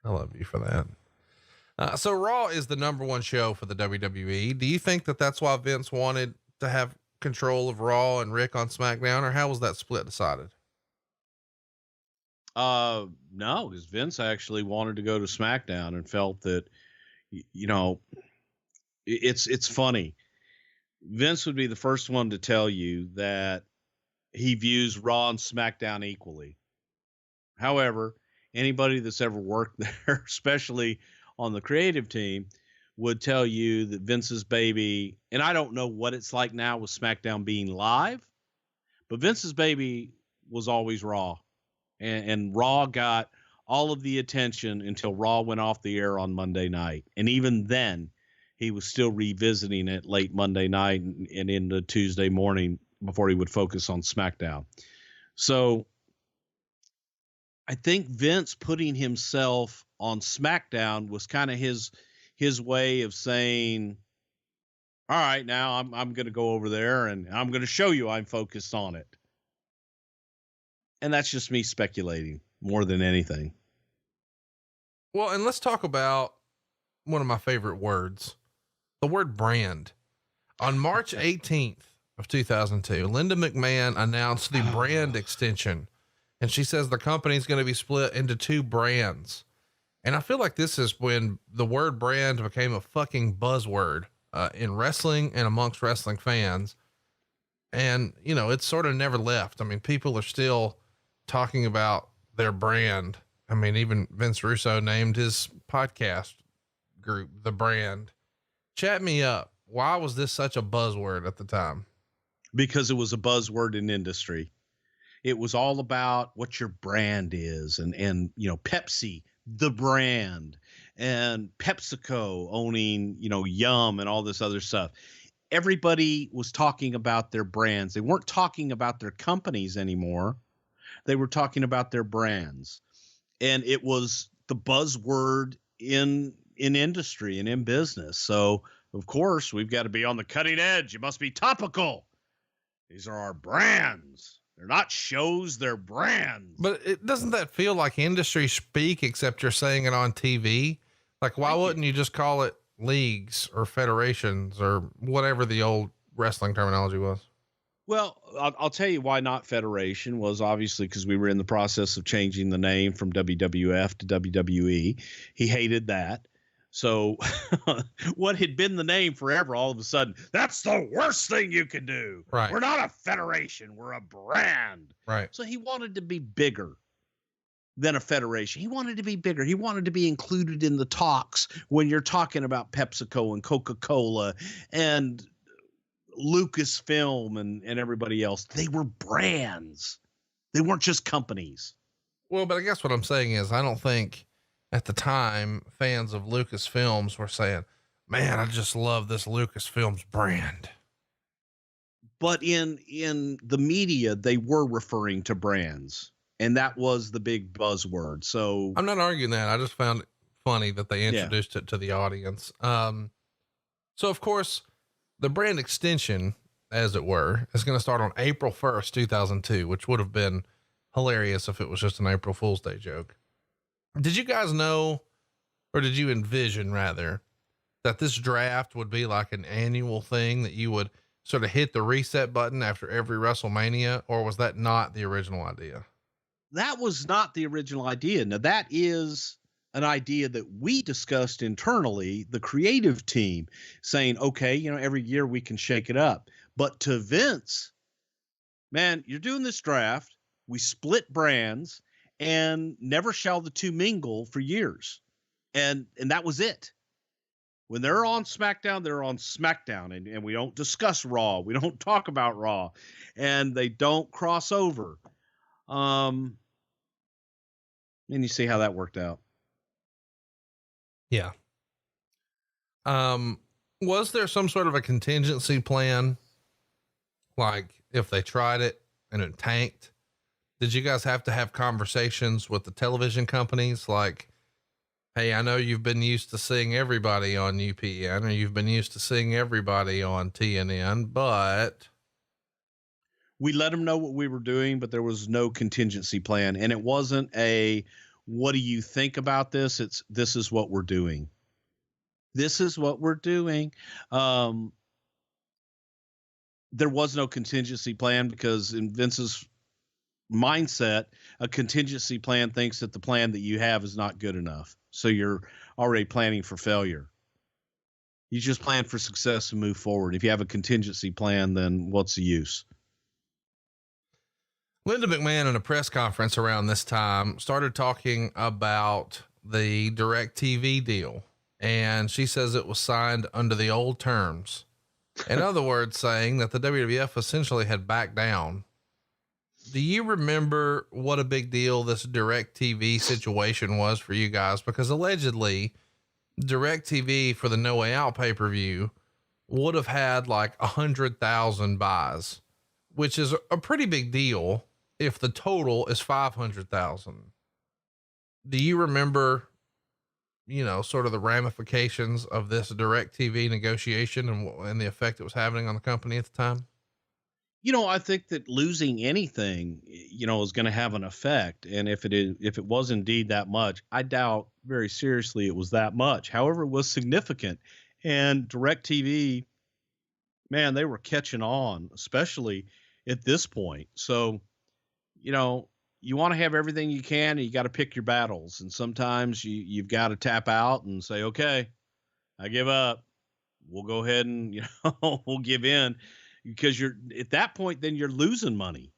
I love you for that. So Raw is the number one show for the WWE. Do you think that that's why Vince wanted to have control of Raw and Rick on SmackDown, or how was that split decided? No, because Vince actually wanted to go to SmackDown and felt that, you know, it's funny. Vince would be the first one to tell you that he views Raw and SmackDown equally. However, anybody that's ever worked there, especially on the creative team, would tell you that Vince's baby, and I don't know what it's like now with SmackDown being live, but Vince's baby was always Raw. And Raw got all of the attention until Raw went off the air on Monday night. And even then, he was still revisiting it late Monday night and into Tuesday morning before he would focus on SmackDown. So I think Vince putting himself on SmackDown was kind of his way of saying, all right, now I'm going to go over there and I'm going to show you I'm focused on it. And that's just me speculating more than anything. Well, and let's talk about one of my favorite words, the word brand. On March 18th of 2002, Linda McMahon announced the brand extension, and she says the company is going to be split into two brands. And I feel like this is when the word brand became a fucking buzzword, in wrestling and amongst wrestling fans. And, you know, it's sort of never left. I mean, people are still talking about their brand. I mean, even Vince Russo named his podcast group The Brand. Chat me up. Why was this such a buzzword at the time? Because it was a buzzword in industry. It was all about what your brand is, and you know, Pepsi, the brand, and PepsiCo owning, you know, Yum and all this other stuff. Everybody was talking about their brands. They weren't talking about their companies anymore. They were talking about their brands. And it was the buzzword in industry and in business. So of course we've got to be on the cutting edge. You must be topical. These are our brands. They're not shows, they're brands. But doesn't that feel like industry speak, except you're saying it on TV? Like, why wouldn't you just call it leagues or federations or whatever the old wrestling terminology was? Well, I'll tell you why not federation was obviously because we were in the process of changing the name from WWF to WWE. He hated that. So what had been the name forever, all of a sudden, that's the worst thing you can do. Right. We're not a federation. We're a brand. Right. So he wanted to be bigger. than a federation. He wanted to be bigger. He wanted to be included in the talks when you're talking about PepsiCo and Coca-Cola and Lucasfilm and everybody else. They were brands. They weren't just companies. Well, but I guess what I'm saying is I don't think at the time fans of Lucasfilms were saying, man, I just love this Lucasfilms brand. But in the media, they were referring to brands, and that was the big buzzword. So I'm not arguing that. I just found it funny that they introduced it to the audience. So of course the brand extension, as it were, is going to start on April 1st, 2002, which would have been hilarious if it was just an April Fool's Day joke. Did you guys know, or did you envision rather, that this draft would be like an annual thing that you would sort of hit the reset button after every WrestleMania, or was that not the original idea? That was not the original idea. Now that is an idea that we discussed internally, the creative team, saying, okay, you know, every year we can shake it up. But to Vince, man, you're doing this draft. We split brands and never shall the two mingle for years. And that was it. When they're on SmackDown, they're on SmackDown, and we don't discuss Raw. We don't talk about Raw, and they don't cross over. And you see how that worked out. Yeah. Was there some sort of a contingency plan? Like if they tried it and it tanked, did you guys have to have conversations with the television companies? Like, hey, I know you've been used to seeing everybody on UPN, or you've been used to seeing everybody on TNN, but we let them know what we were doing, but there was no contingency plan. And it wasn't a, what do you think about this? It's, this is what we're doing. This is what we're doing. There was no contingency plan because in Vince's mindset, a contingency plan thinks that the plan that you have is not good enough. So you're already planning for failure. You just plan for success and move forward. If you have a contingency plan, then what's the use? Linda McMahon in a press conference around this time started talking about the DirecTV deal. And she says it was signed under the old terms. In other words, saying that the WWF essentially had backed down. Do you remember what a big deal this DirecTV situation was for you guys? Because allegedly DirecTV for the No Way Out pay-per-view would have had like 100,000 buys, which is a pretty big deal if the total is 500,000. Do you remember, you know, sort of the ramifications of this DirecTV negotiation and the effect it was having on the company at the time? You know, I think that losing anything, you know, is going to have an effect. And if it was indeed that much, I doubt very seriously it was that much. However, it was significant. And DirecTV, man, they were catching on, especially at this point. So, you know, you want to have everything you can, and you got to pick your battles. And sometimes you've got to tap out and say, okay, I give up. We'll go ahead and, you know, we'll give in. Because you're at that point, then you're losing money.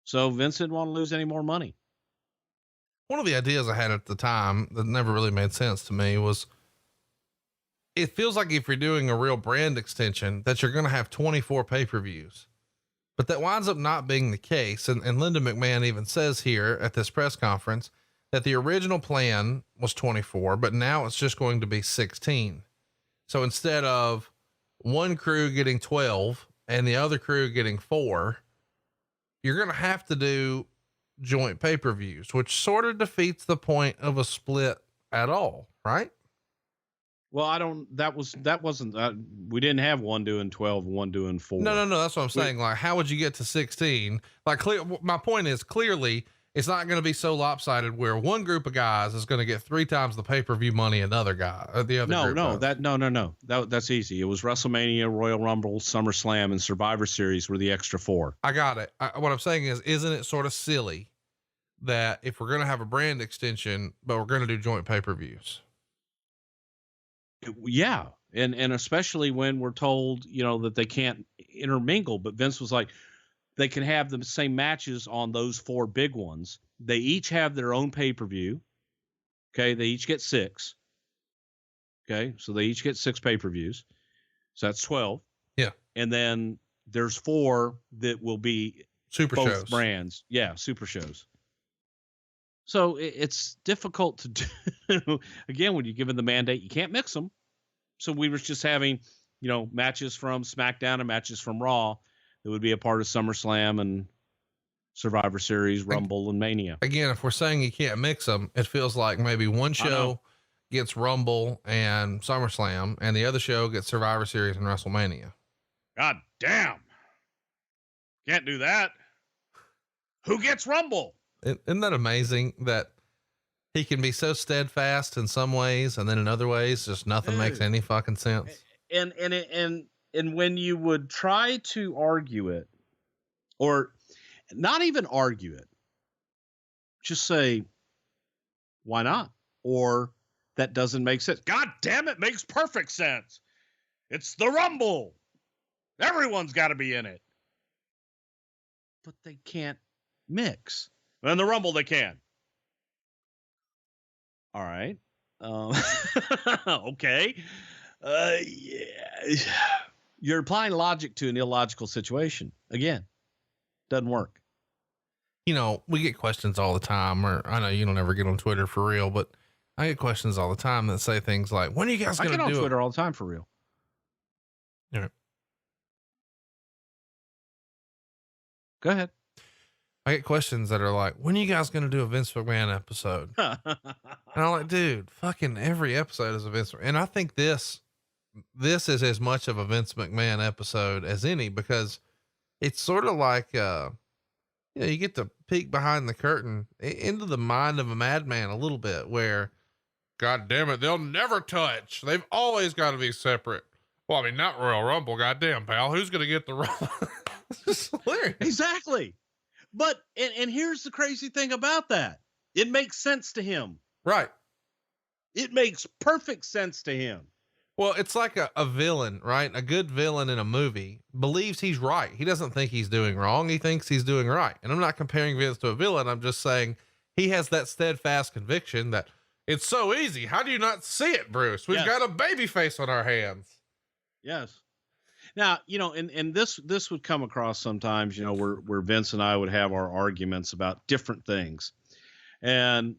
So Vince didn't want to lose any more money. One of the ideas I had at the time that never really made sense to me was, it feels like if you're doing a real brand extension that you're going to have 24 pay-per-views, but that winds up not being the case. And Linda McMahon even says here at this press conference that the original plan was 24, but now it's just going to be 16. So instead of one crew getting 12 and the other crew getting 4, you're going to have to do joint pay-per-views, which sort of defeats the point of a split at all, right? Well, that wasn't, we didn't have one doing 12 and one doing 4. No. That's what I'm saying. Like, how would you get to 16? Like, my point is clearly it's not going to be so lopsided where one group of guys is going to get 3 times the pay-per-view money another guy or the other. No. That's easy. It was WrestleMania, Royal Rumble, SummerSlam, and Survivor Series were the extra 4. I got it. What I'm saying is, isn't it sort of silly that if we're going to have a brand extension, but we're going to do joint pay-per-views? Yeah. And especially when we're told, you know, that they can't intermingle, but Vince was like, they can have the same matches on those 4 big ones, they each have their own pay-per-view. Okay. They each get 6. Okay. So they each get 6 pay-per-views. So that's 12. Yeah. And then there's 4 that will be Super both shows. brands. Yeah. Super shows. So it's difficult to do. Again, when you're given the mandate, you can't mix them. So we were just having, matches from SmackDown and matches from Raw that would be a part of SummerSlam and Survivor Series, Rumble, and Mania. Again, if we're saying you can't mix them, it feels like maybe one show gets Rumble and SummerSlam, and the other show gets Survivor Series and WrestleMania. God damn. Can't do that. Who gets Rumble? Isn't that amazing that he can be so steadfast in some ways, and then in other ways, just nothing makes any fucking sense. And when you would try to argue it, or not even argue it, just say, why not? Or that doesn't make sense. God damn it, makes perfect sense. It's the Rumble. Everyone's got to be in it. But they can't mix. In the Rumble, they can. All right. Okay. Yeah. You're applying logic to an illogical situation. Again, doesn't work. We get questions all the time, or I know you don't ever get on Twitter for real, but I get questions all the time that say things like, when are you guys going to do it? I get on Twitter all the time for real. All right. Go ahead. I get questions that are like, when are you guys going to do a Vince McMahon episode? And I'm like, dude, fucking every episode is a Vince. And I think this is as much of a Vince McMahon episode as any, because it's sort of like, you get to peek behind the curtain into the mind of a madman a little bit, where, God damn it, they'll never touch. They've always got to be separate. Well, I mean, not Royal Rumble. Goddamn, pal. Who's going to get the Rumble? It's just hilarious. Exactly. But, and here's the crazy thing about that. It makes sense to him. Right. It makes perfect sense to him. Well, it's like a villain, right? A good villain in a movie believes he's right. He doesn't think he's doing wrong. He thinks he's doing right. And I'm not comparing Vince to a villain. I'm just saying he has that steadfast conviction that it's so easy. How do you not see it, Bruce? We've got a baby face on our hands. Yes. Now, and this would come across sometimes, where Vince and I would have our arguments about different things, and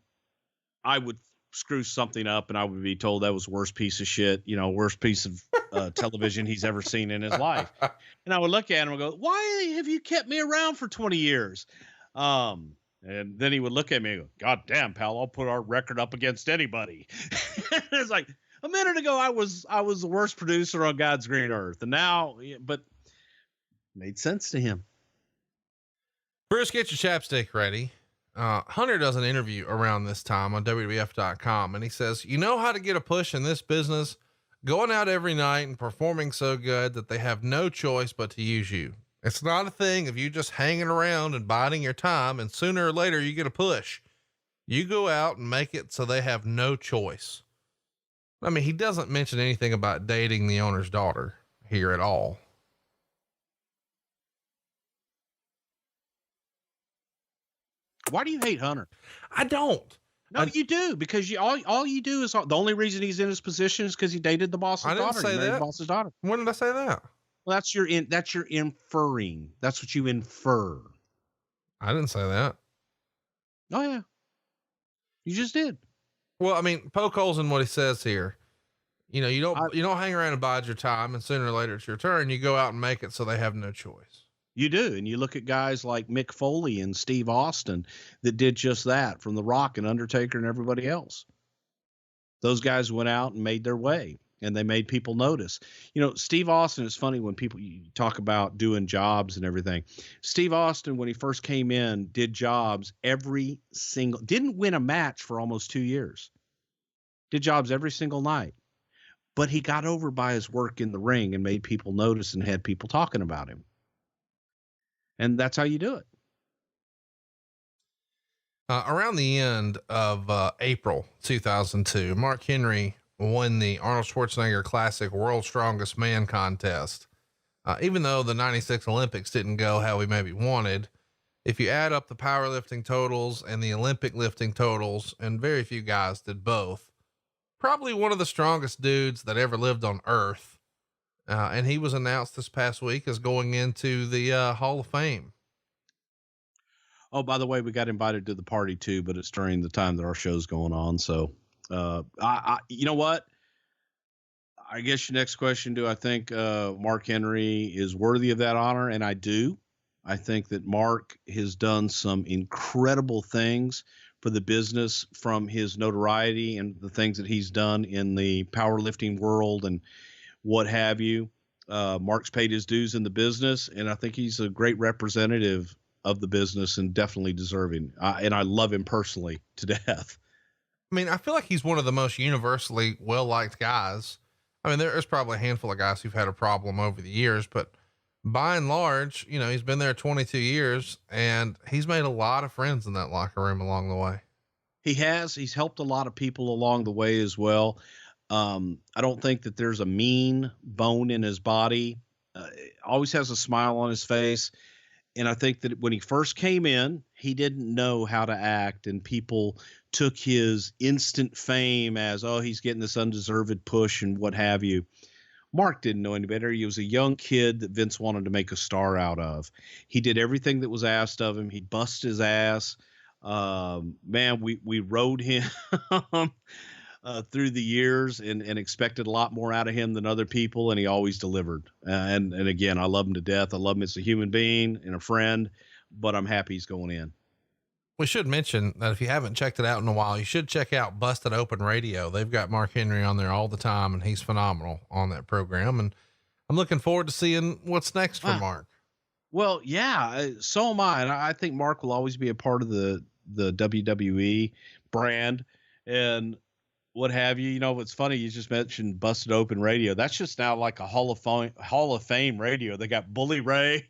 I would screw something up and I would be told that was the worst piece of shit, worst piece of television he's ever seen in his life. And I would look at him and go, why have you kept me around for 20 years? And then he would look at me and go, God damn, pal, I'll put our record up against anybody. It's like, a minute ago, I was the worst producer on God's green earth, and now, but made sense to him. Bruce, get your chapstick ready. Hunter does an interview around this time on WWF.com, and he says, you know how to get a push in this business? Going out every night and performing so good that they have no choice but to use you. It's not a thing of you just hanging around and biding your time, and sooner or later you get a push. You go out and make it so they have no choice. I mean, he doesn't mention anything about dating the owner's daughter here at all. Why do you hate Hunter? I don't. No, you do, because all you do is, the only reason he's in his position is because he dated the boss's daughter. I didn't say that. The boss's daughter. When did I say that? Well, that's your inferring. That's what you infer. I didn't say that. Oh yeah. You just did. Well, I mean, poke holes in what he says here. You don't hang around and bide your time, and sooner or later it's your turn. You go out and make it so they have no choice. You do. And you look at guys like Mick Foley and Steve Austin that did just that, from The Rock and Undertaker and everybody else. Those guys went out and made their way, and they made people notice. Steve Austin, is funny when you talk about doing jobs and everything. Steve Austin, when he first came in, did jobs didn't win a match for almost 2 years. Did jobs every single night. But he got over by his work in the ring and made people notice and had people talking about him. And that's how you do it. Around the end of April 2002, Mark Henry won the Arnold Schwarzenegger Classic World's Strongest Man contest. Even though the 96 Olympics didn't go how we maybe wanted, if you add up the powerlifting totals and the Olympic lifting totals, and very few guys did both, probably one of the strongest dudes that ever lived on earth. And he was announced this past week as going into the Hall of Fame. Oh, by the way, we got invited to the party too, but it's during the time that our show's going on. So, you know what? I guess your next question, do I think Mark Henry is worthy of that honor? And I do. I think that Mark has done some incredible things for the business from his notoriety and the things that he's done in the powerlifting world and what have you. Mark's paid his dues in the business, and I think he's a great representative of the business and definitely deserving. And I love him personally to death. I mean, I feel like he's one of the most universally well-liked guys. I mean, there's probably a handful of guys who've had a problem over the years, but by and large, you know, he's been there 22 years and he's made a lot of friends in that locker room along the way. He has. He's helped a lot of people along the way as well. I don't think that there's a mean bone in his body. Always has a smile on his face. And I think that when he first came in, he didn't know how to act, and people took his instant fame as, oh, he's getting this undeserved push and what have you. Mark didn't know any better. He was a young kid that Vince wanted to make a star out of. He did everything that was asked of him. He busted his ass. Man, we rode him through the years and expected a lot more out of him than other people, and he always delivered. And again, I love him to death. I love him as a human being and a friend, but I'm happy he's going in. We should mention that if you haven't checked it out in a while, you should check out Busted Open Radio. They've got Mark Henry on there all the time, and he's phenomenal on that program. And I'm looking forward to seeing what's next for Mark. Well, yeah, so am I. And I think Mark will always be a part of the WWE brand and what have you. You know, it's funny. You just mentioned Busted Open Radio. That's just now like a Hall of Fame radio. They got Bully Ray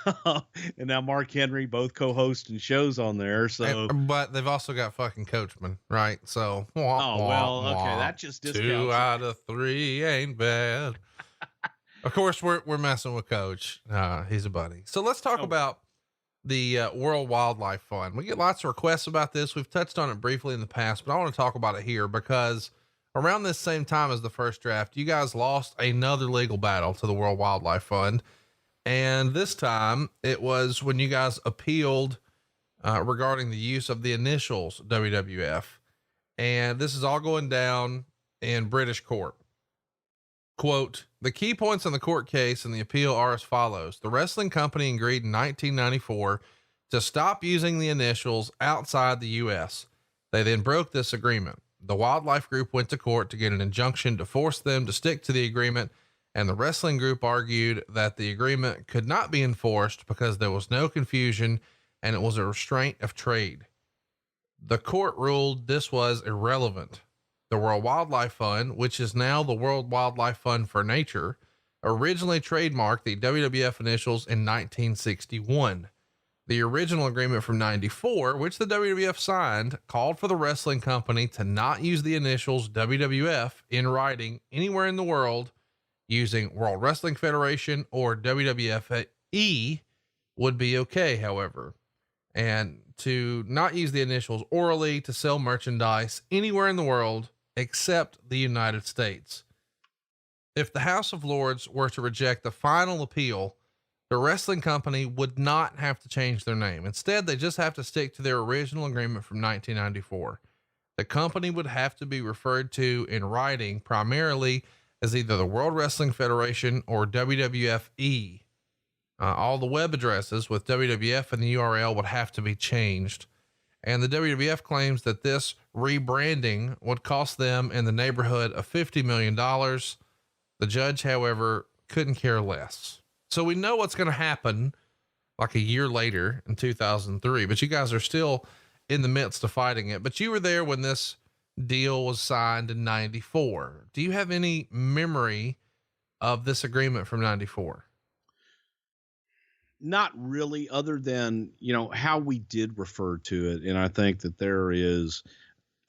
and now Mark Henry, both co-hosting shows on there. So, but they've also got fucking Coachman, right? So, okay. That just discounts 2 out of 3 ain't bad. Of course, we're messing with Coach. He's a buddy. So let's talk about the World Wildlife Fund. We get lots of requests about this. We've touched on it briefly in the past, but I want to talk about it here because around this same time as the first draft, you guys lost another legal battle to the World Wildlife Fund. And this time it was when you guys appealed regarding the use of the initials WWF. And this is all going down in British court. Quote, the key points in the court case and the appeal are as follows. The wrestling company agreed in 1994 to stop using the initials outside the U.S. They then broke this agreement. The wildlife group went to court to get an injunction to force them to stick to the agreement, and the wrestling group argued that the agreement could not be enforced because there was no confusion and it was a restraint of trade. The court ruled this was irrelevant. The World Wildlife Fund, which is now the World Wildlife Fund for Nature, originally trademarked the WWF initials in 1961. The original agreement from 94, which the WWF signed, called for the wrestling company to not use the initials WWF in writing anywhere in the world using World Wrestling Federation or WWFE would be okay, however, and to not use the initials orally to sell merchandise anywhere in the world except the United States. If the House of Lords were to reject the final appeal, the wrestling company would not have to change their name. Instead, they just have to stick to their original agreement from 1994. The company would have to be referred to in writing primarily as either the World Wrestling Federation or WWFE. All the web addresses with WWF and the URL would have to be changed. And the WWF claims that this rebranding would cost them in the neighborhood of $50 million. The judge, however, couldn't care less. So we know what's going to happen like a year later in 2003, but you guys are still in the midst of fighting it. But you were there when this deal was signed in 94. Do you have any memory of this agreement from 94? Not really, other than, you know, how we did refer to it. And I think that there is,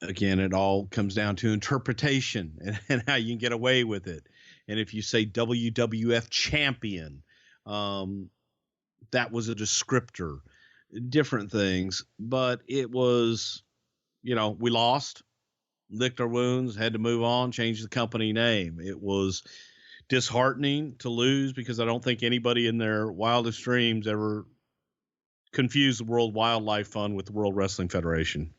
again, it all comes down to interpretation and how you can get away with it. And if you say WWF champion, that was a descriptor. different things, but it was, we lost, licked our wounds, had to move on, change the company name. It was disheartening to lose because I don't think anybody in their wildest dreams ever confused the World Wildlife Fund with the World Wrestling Federation.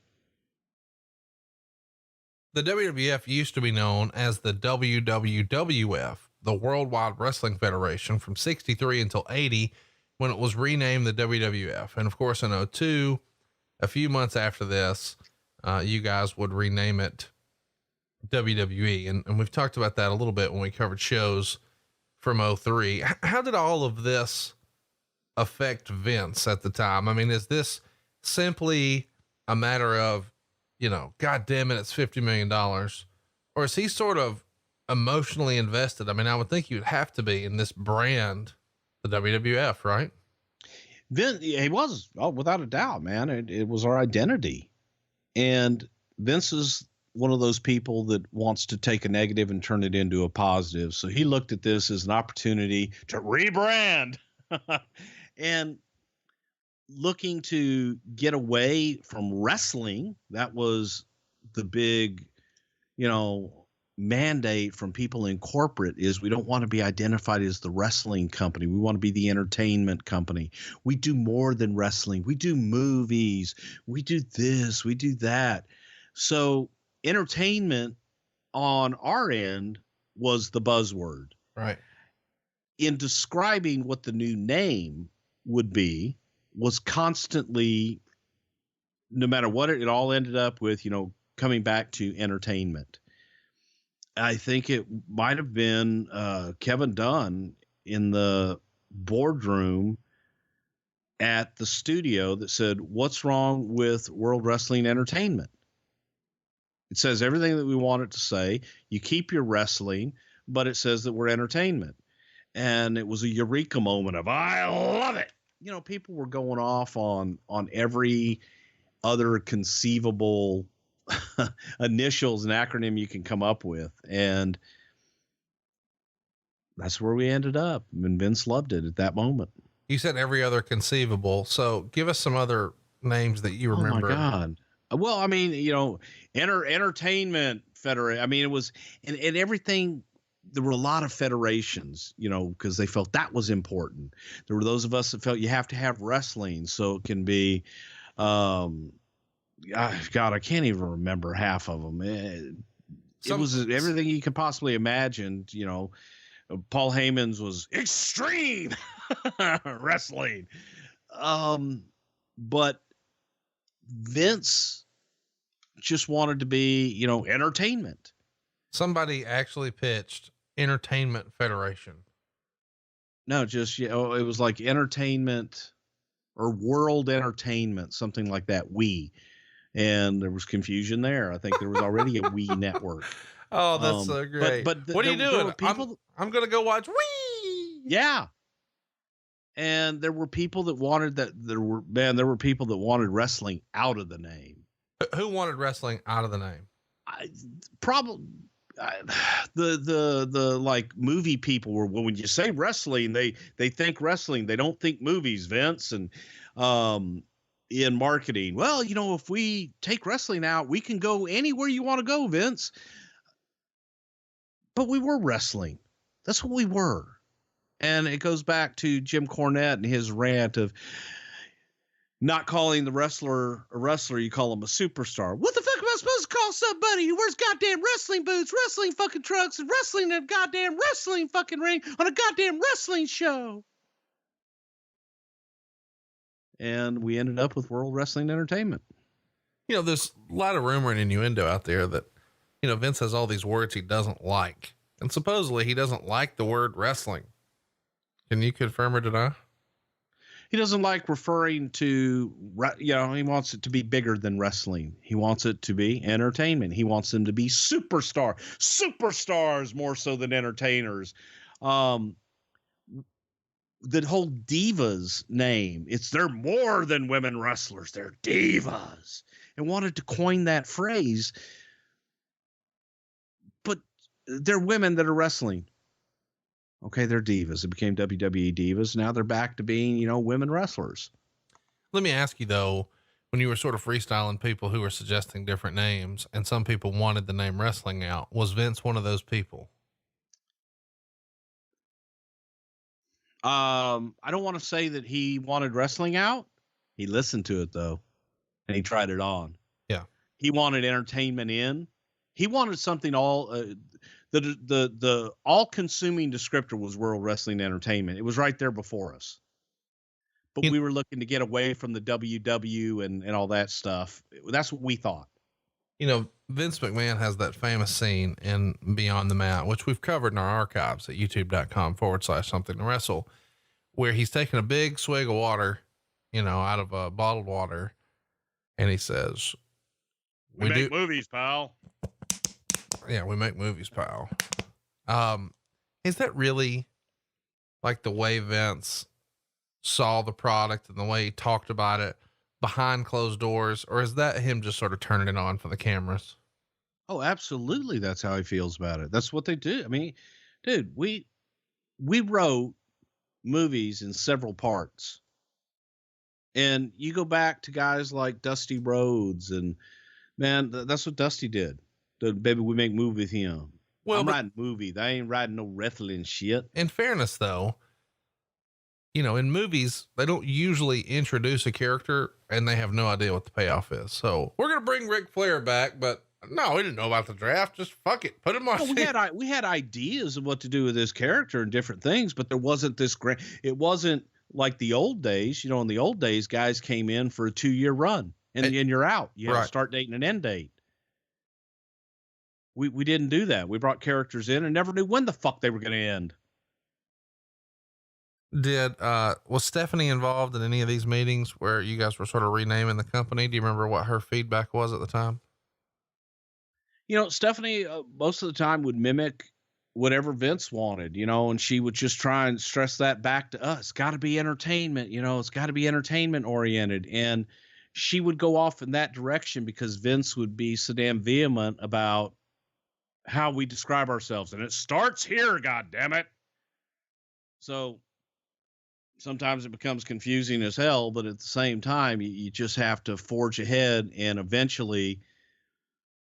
The WWF used to be known as the WWWF, the Worldwide Wrestling Federation, from 63 until 80, when it was renamed the WWF. And of course, in 02, a few months after this, you guys would rename it WWE. And we've talked about that a little bit when we covered shows from 03. How did all of this affect Vince at the time? I mean, is this simply a matter of, God damn it, it's $50 million, or is he sort of emotionally invested? I mean, I would think you'd have to be in this brand, the WWF, right? Vince, he was, without a doubt, man. It was our identity. And Vince is one of those people that wants to take a negative and turn it into a positive. So he looked at this as an opportunity to rebrand and looking to get away from wrestling. That was the big, mandate from people in corporate, is we don't want to be identified as the wrestling company. We want to be the entertainment company. We do more than wrestling. We do movies. We do this, we do that. So entertainment on our end was the buzzword. Right. In describing what the new name would be, was constantly, no matter what it all ended up with, coming back to entertainment. I think it might have been Kevin Dunn in the boardroom at the studio that said, "What's wrong with World Wrestling Entertainment? It says everything that we want it to say. You keep your wrestling, but it says that we're entertainment." And it was a eureka moment of, I love it. People were going off on every other conceivable initials and acronym you can come up with. And that's where we ended up. And Vince loved it at that moment. You said every other conceivable. So give us some other names that you remember. Oh my God. Well, I mean, entertainment federation. I mean, it was, and everything. There were a lot of federations, because they felt that was important. There were those of us that felt you have to have wrestling. So it can be, God, I can't even remember half of them. It was everything you could possibly imagine. Paul Heyman's was extreme wrestling. But Vince just wanted to be, entertainment. Somebody actually pitched Entertainment Federation. No, just, it was like entertainment or world entertainment, something like that. And there was confusion there. I think there was already a Wii network. Oh, that's so great. But what are you doing? I'm going to go watch Wii. Yeah. And there were people that wanted that. There were people that wanted wrestling out of the name. Who wanted wrestling out of the name? The like movie people were, well, when you say wrestling, they think wrestling, they don't think movies, Vince. And in marketing, well, if we take wrestling out, we can go anywhere you want to go, Vince. But we were wrestling. That's what we were. And it goes back to Jim Cornette and his rant of not calling the wrestler a wrestler, you call him a superstar. What the fuck am I supposed to call somebody who wears goddamn wrestling boots, wrestling fucking trucks, and wrestling in a goddamn wrestling fucking ring on a goddamn wrestling show? And we ended up with World Wrestling Entertainment. There's a lot of rumor and innuendo out there that, Vince has all these words he doesn't like. And supposedly he doesn't like the word wrestling. Can you confirm or deny? He doesn't like referring to, he wants it to be bigger than wrestling. He wants it to be entertainment. He wants them to be superstars more so than entertainers. The whole divas name, they're more than women wrestlers. They're divas, and wanted to coin that phrase. But they're women that are wrestling. Okay, they're divas. It became WWE divas. Now they're back to being, women wrestlers. Let me ask you though, when you were sort of freestyling people who were suggesting different names and some people wanted the name wrestling out, was Vince one of those people? I don't want to say that he wanted wrestling out. He listened to it though, and he tried it on. Yeah. He wanted entertainment in. He wanted something all, the all consuming descriptor was World Wrestling Entertainment. It was right there before us. But we were looking to get away from the WW and all that stuff. That's what we thought. You know, Vince McMahon has that famous scene in Beyond the Mat, which we've covered in our archives at youtube.com/something to wrestle, where he's taking a big swig of water, you know, out of a bottled water. And he says, we make movies, pal. Yeah, we make movies, pal. Is that really like the way Vince saw the product and the way he talked about it behind closed doors, or is that him just sort of turning it on for the cameras? Oh, absolutely. That's how he feels about it. That's what they do. I mean, dude, we wrote movies in several parts, and you go back to guys like Dusty Rhodes, and man, that's what Dusty did. Baby, we make movie with him. Well, I'm writing movie. They ain't writing no wrestling shit. In fairness though, you know, in movies, they don't usually introduce a character and they have no idea what the payoff is. So we're going to bring Ric Flair back, but no, we didn't know about the draft. Just fuck it. Put him on. Well, we had ideas of what to do with this character and different things, but there wasn't this great, it wasn't like the old days. You know, in the old days, guys came in for a 2-year run and you're out. You had a start date and an end date. We didn't do that. We brought characters in and never knew when the fuck they were going to end. Was Stephanie involved in any of these meetings where you guys were sort of renaming the company? Do you remember what her feedback was at the time? You know, Stephanie, most of the time would mimic whatever Vince wanted, you know, and she would just try and stress that back to us. It's got to be entertainment, you know, it's got to be entertainment oriented. And she would go off in that direction because Vince would be so damn vehement about how we describe ourselves. And it starts here, God damn it. So sometimes it becomes confusing as hell, but at the same time, you just have to forge ahead, and eventually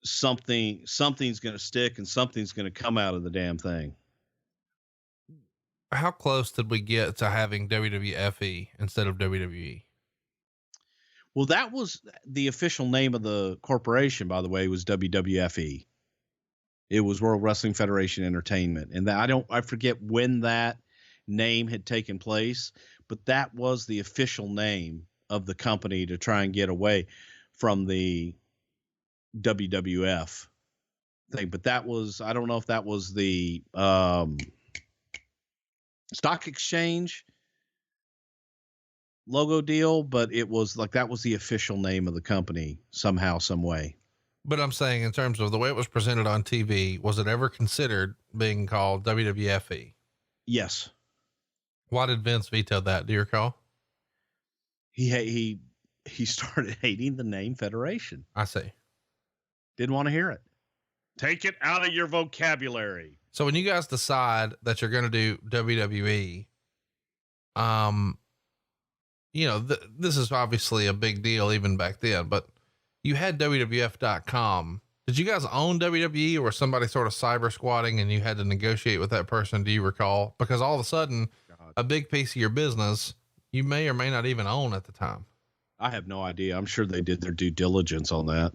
something's going to stick and something's going to come out of the damn thing. How close did we get to having WWFE instead of WWE? Well, that was the official name of the corporation, by the way, was WWFE. It was World Wrestling Federation Entertainment. And I forget when that name had taken place, but that was the official name of the company to try and get away from the WWF thing. But that was, I don't know if that was the stock exchange logo deal, but it was like, that was the official name of the company somehow, some way. But I'm saying in terms of the way it was presented on TV, was it ever considered being called WWFE? Yes. Why did Vince veto that? Do you recall? He started hating the name Federation. I see. Didn't want to hear it. Take it out of your vocabulary. So when you guys decide that you're going to do WWE, you know, this is obviously a big deal even back then, but you had WWF.com. Did you guys own WWE, or was somebody sort of cyber squatting and you had to negotiate with that person? Do you recall? Because all of a sudden, a big piece of your business, you may or may not even own at the time. I have no idea. I'm sure they did their due diligence on that.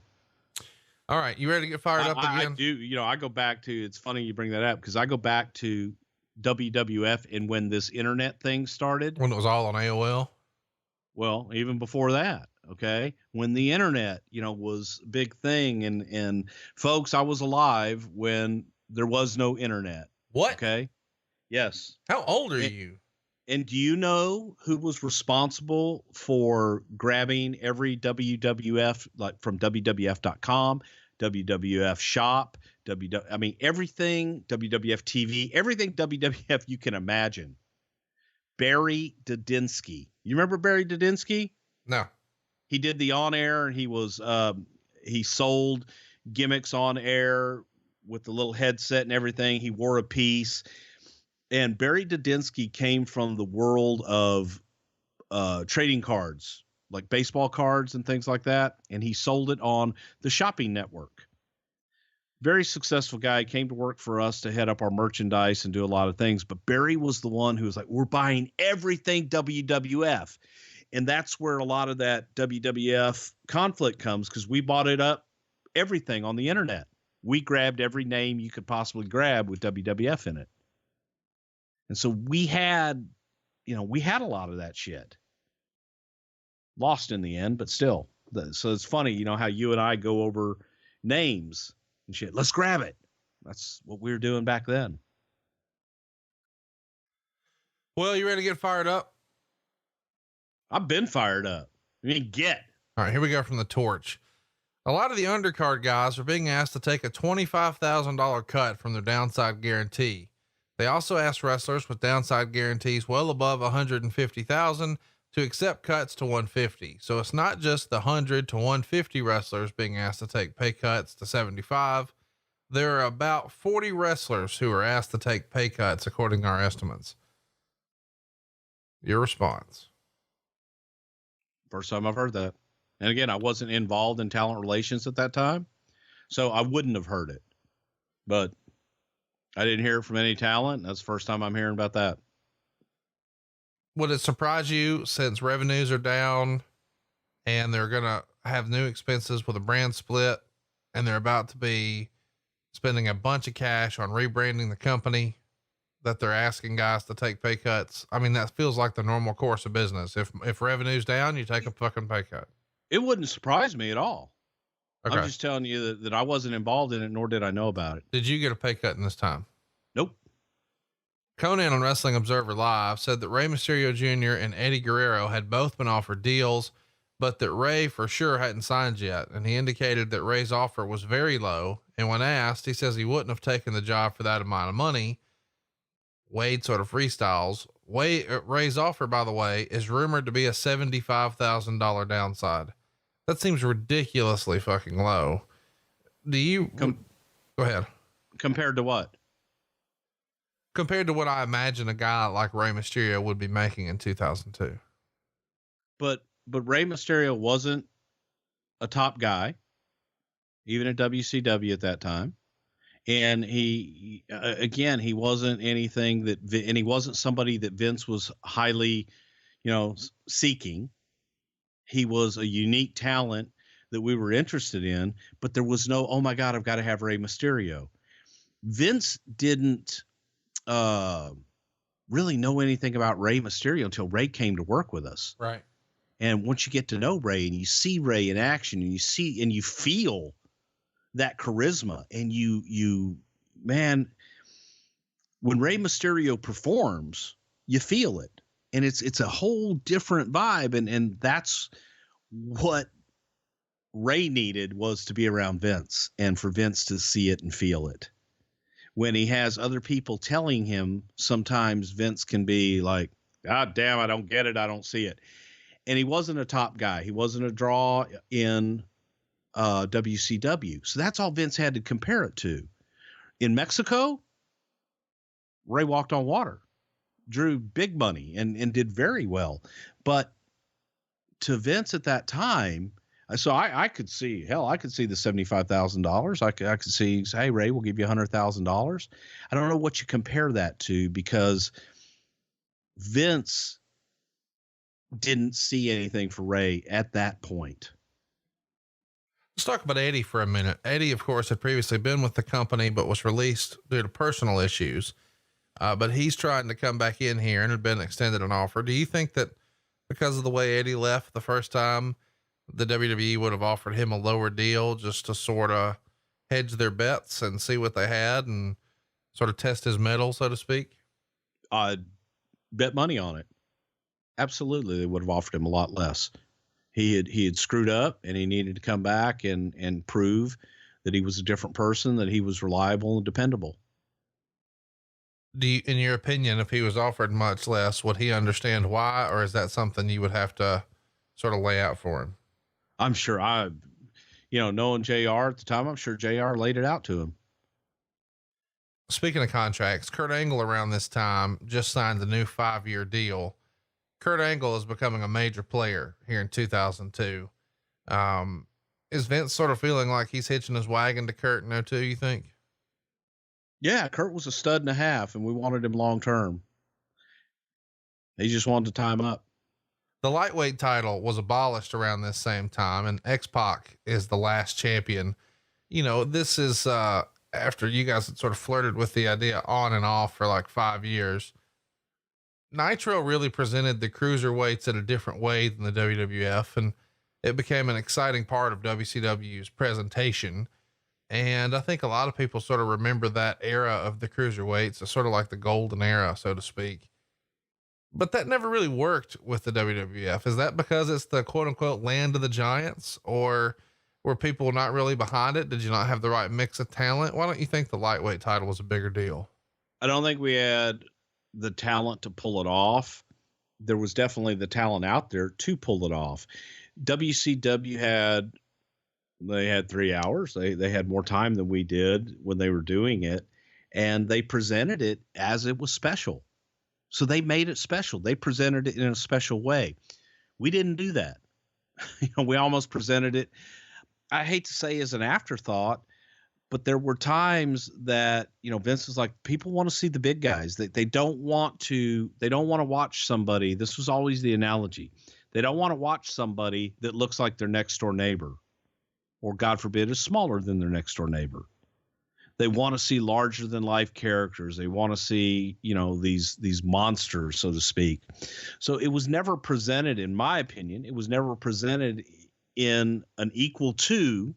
All right. You ready to get fired up again? I do. You know, I go back to, it's funny you bring that up, because I go back to WWF and when this internet thing started. When it was all on AOL? Well, even before that. Okay. When the internet, you know, was a big thing, and folks, I was alive when there was no internet. What? Okay. Yes. How old are you? And do you know who was responsible for grabbing every WWF, like from WWF.com, WWF shop, I mean, everything, WWF TV, everything WWF you can imagine? Barry Dudinsky. You remember Barry Dudinsky? No. He did the on air, and he was, he sold gimmicks on air with the little headset and everything. He wore a piece. And Barry Dudinsky came from the world of trading cards, like baseball cards and things like that. And he sold it on the shopping network. Very successful guy, came to work for us to head up our merchandise and do a lot of things. But Barry was the one who was like, we're buying everything WWF. And that's where a lot of that WWF conflict comes, because we bought it up, everything on the internet. We grabbed every name you could possibly grab with WWF in it. And so we had a lot of that shit. Lost in the end, but still. So it's funny, how you and I go over names and shit. Let's grab it. That's what we were doing back then. Well, you ready to get fired up? I've been fired up. I mean, All right, here we go from the torch. A lot of the undercard guys are being asked to take a $25,000 cut from their downside guarantee. They also asked wrestlers with downside guarantees well above $150,000 to accept cuts to $150. So it's not just the $100 to $150 wrestlers being asked to take pay cuts to $75. There are about 40 wrestlers who are asked to take pay cuts, according to our estimates. Your response? First time I've heard that. And again, I wasn't involved in talent relations at that time, so I wouldn't have heard it. But I didn't hear it from any talent. That's the first time I'm hearing about that. Would it surprise you, since revenues are down and they're going to have new expenses with a brand split, and they're about to be spending a bunch of cash on rebranding the company, that they're asking guys to take pay cuts? I mean, that feels like the normal course of business. If revenue's down, you take a fucking pay cut. It wouldn't surprise me at all. Okay. I'm just telling you that I wasn't involved in it, nor did I know about it. Did you get a pay cut in this time? Nope. Conan on Wrestling Observer Live said that Rey Mysterio Jr. and Eddie Guerrero had both been offered deals, but that Rey for sure hadn't signed yet. And he indicated that Rey's offer was very low. And when asked, he says he wouldn't have taken the job for that amount of money. Wade sort of freestyles. Rey's offer, by the way, is rumored to be a $75,000 downside. That seems ridiculously fucking low. Do you go ahead? Compared to what? Compared to what I imagine a guy like Rey Mysterio would be making in 2002. But Rey Mysterio wasn't a top guy, even at WCW at that time. And he wasn't anything and he wasn't somebody that Vince was highly, seeking. He was a unique talent that we were interested in, but there was no, oh my God, I've got to have Rey Mysterio. Vince didn't really know anything about Rey Mysterio until Rey came to work with us. Right. And once you get to know Rey and you see Rey in action and you feel that charisma, and man, when Rey Mysterio performs, you feel it, and it's a whole different vibe. And that's what Rey needed, was to be around Vince, and for Vince to see it and feel it. When he has other people telling him, sometimes Vince can be like, God damn, I don't get it. I don't see it. And he wasn't a top guy. He wasn't a draw in WCW. So that's all Vince had to compare it to. In Mexico, Rey walked on water, drew big money, and did very well. But to Vince at that time, so I could see, I could see the $75,000. I could see, hey, Rey, we'll give you $100,000. I don't know what you compare that to, because Vince didn't see anything for Rey at that point. Let's talk about Eddie for a minute. Eddie, of course, had previously been with the company, but was released due to personal issues. But he's trying to come back in here and had been extended an offer. Do you think that because of the way Eddie left the first time, the WWE would have offered him a lower deal just to sort of hedge their bets and see what they had and sort of test his mettle, so to speak? I'd bet money on it. Absolutely. They would have offered him a lot less. He had screwed up, and he needed to come back and prove that he was a different person, that he was reliable and dependable. Do you, in your opinion, if he was offered much less, would he understand why, or is that something you would have to sort of lay out for him? I'm sure knowing JR at the time, I'm sure JR laid it out to him. Speaking of contracts, Kurt Angle around this time just signed a new 5-year deal. Kurt Angle is becoming a major player here in 2002. Is Vince sort of feeling like he's hitching his wagon to Kurt in 02, you think? Yeah, Kurt was a stud and a half, and we wanted him long term. He just wanted to tie him up. The lightweight title was abolished around this same time, and X-Pac is the last champion. You know, this is after you guys had sort of flirted with the idea on and off for like 5 years. Nitro really presented the cruiserweights in a different way than the WWF, and it became an exciting part of WCW's presentation. And I think a lot of people sort of remember that era of the cruiserweights as sort of like the golden era, so to speak. But that never really worked with the WWF. Is that because it's the quote unquote land of the giants, or were people not really behind it? Did you not have the right mix of talent? Why don't you think the lightweight title was a bigger deal? I don't think we had the talent to pull it off. There was definitely the talent out there to pull it off. WCW had 3 hours. They had more time than we did when they were doing it, and they presented it as it was special. So they made it special. They presented it in a special way. We didn't do that. We almost presented it, I hate to say as an afterthought, but there were times that, Vince was like, people want to see the big guys. They don't want to watch somebody. This was always the analogy. They don't want to watch somebody that looks like their next door neighbor, or God forbid is smaller than their next door neighbor. They want to see larger than life characters. They want to see, these monsters, so to speak. So it was never presented, in my opinion, it was never presented in an equal to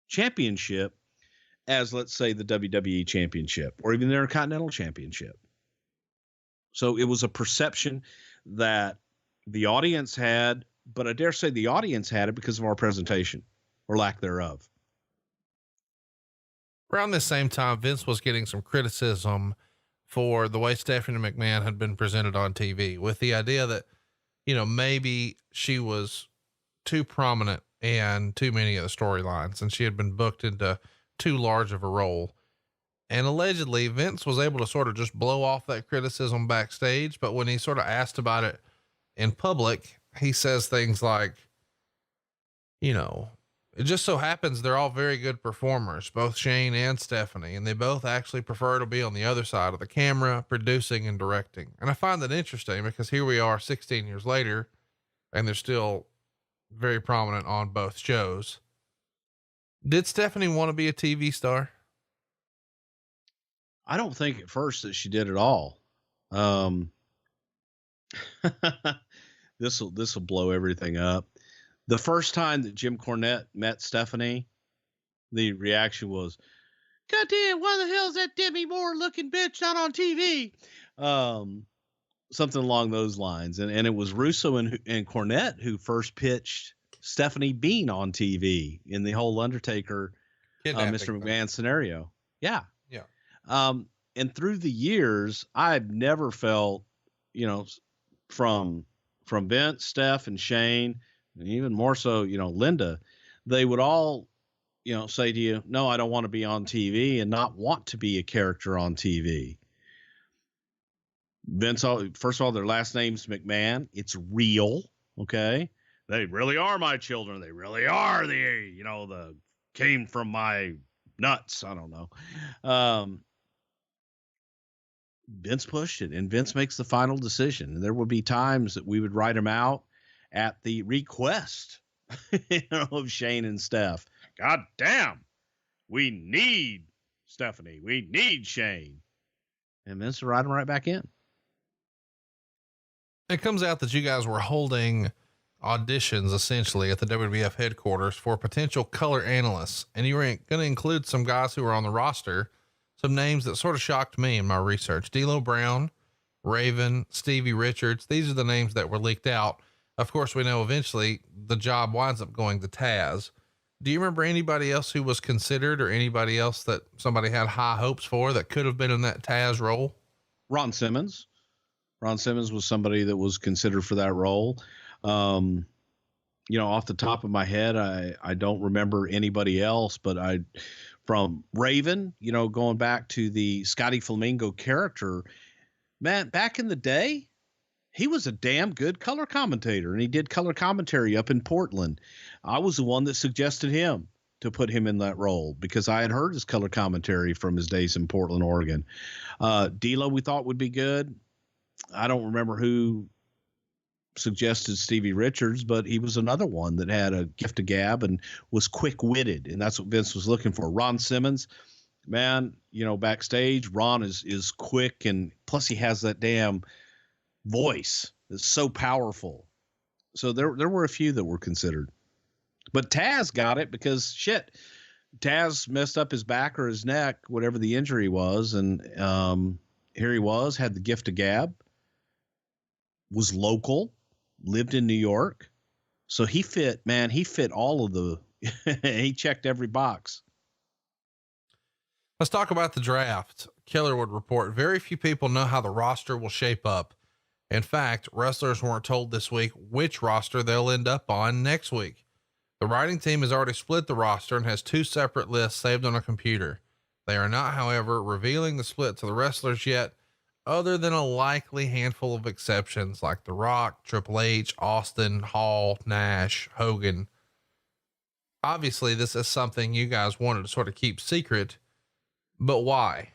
championship as, let's say, the WWE championship or even the Intercontinental championship. So it was a perception that the audience had, but I dare say the audience had it because of our presentation or lack thereof. Around this same time, Vince was getting some criticism for the way Stephanie McMahon had been presented on TV, with the idea that, maybe she was too prominent and too many of the storylines, and she had been booked into too large of a role. And allegedly Vince was able to sort of just blow off that criticism backstage. But when he sort of asked about it in public, he says things like, it just so happens they're all very good performers, both Shane and Stephanie, and they both actually prefer to be on the other side of the camera, producing and directing. And I find that interesting because here we are 16 years later, and they're still very prominent on both shows. Did Stephanie want to be a TV star? I don't think at first that she did at all. This will blow everything up. The first time that Jim Cornette met Stephanie, the reaction was, "God damn, why the hell is that Demi Moore looking bitch not on TV?" Something along those lines. And it was Russo and Cornette who first pitched Stephanie being on TV in the whole Undertaker, Mr. McMahon scenario. Yeah. Yeah. And through the years, I've never felt, from Vince, Steph, and Shane, and even more so, Linda, they would all, say to you, "No, I don't want to be on TV," and not want to be a character on TV. Vince, first of all, their last name's McMahon. It's real. Okay. They really are my children. They really are the came from my nuts. I don't know. Vince pushed it, and Vince makes the final decision. And there would be times that we would write him out at the request, of Shane and Steph. God damn, we need Stephanie. We need Shane. And Vince would write him right back in. It comes out that you guys were holding auditions essentially at the WWF headquarters for potential color analysts, and you were going to include some guys who were on the roster, some names that sort of shocked me in my research: D'Lo Brown, Raven, Stevie Richards. These are the names that were leaked out. Of course, we know eventually the job winds up going to Taz. Do you remember anybody else who was considered, or anybody else that somebody had high hopes for that could have been in that Taz role? Ron Simmons. Ron Simmons was somebody that was considered for that role. Off the top of my head, I don't remember anybody else, but from Raven, going back to the Scotty Flamingo character, man, back in the day, he was a damn good color commentator, and he did color commentary up in Portland. I was the one that suggested him to put him in that role because I had heard his color commentary from his days in Portland, Oregon. D'Lo we thought would be good. I don't remember who suggested Stevie Richards, but he was another one that had a gift of gab and was quick-witted, and that's what Vince was looking for. Ron Simmons, man, backstage, Ron is quick, and plus he has that damn voice that's so powerful. So there were a few that were considered, but Taz got it because Taz messed up his back or his neck, whatever the injury was, and here he was, had the gift of gab, was local, lived in New York, so he fit all of the he checked every box. Let's talk about the draft. Killer would report very few people know how the roster will shape up. In fact, wrestlers weren't told this week which roster they'll end up on next week. The writing team has already split the roster and has 2 separate lists saved on a computer. They are not, however, revealing the split to the wrestlers yet, other than a likely handful of exceptions like The Rock, Triple H, Austin, Hall, Nash, Hogan. Obviously, this is something you guys wanted to sort of keep secret, but why?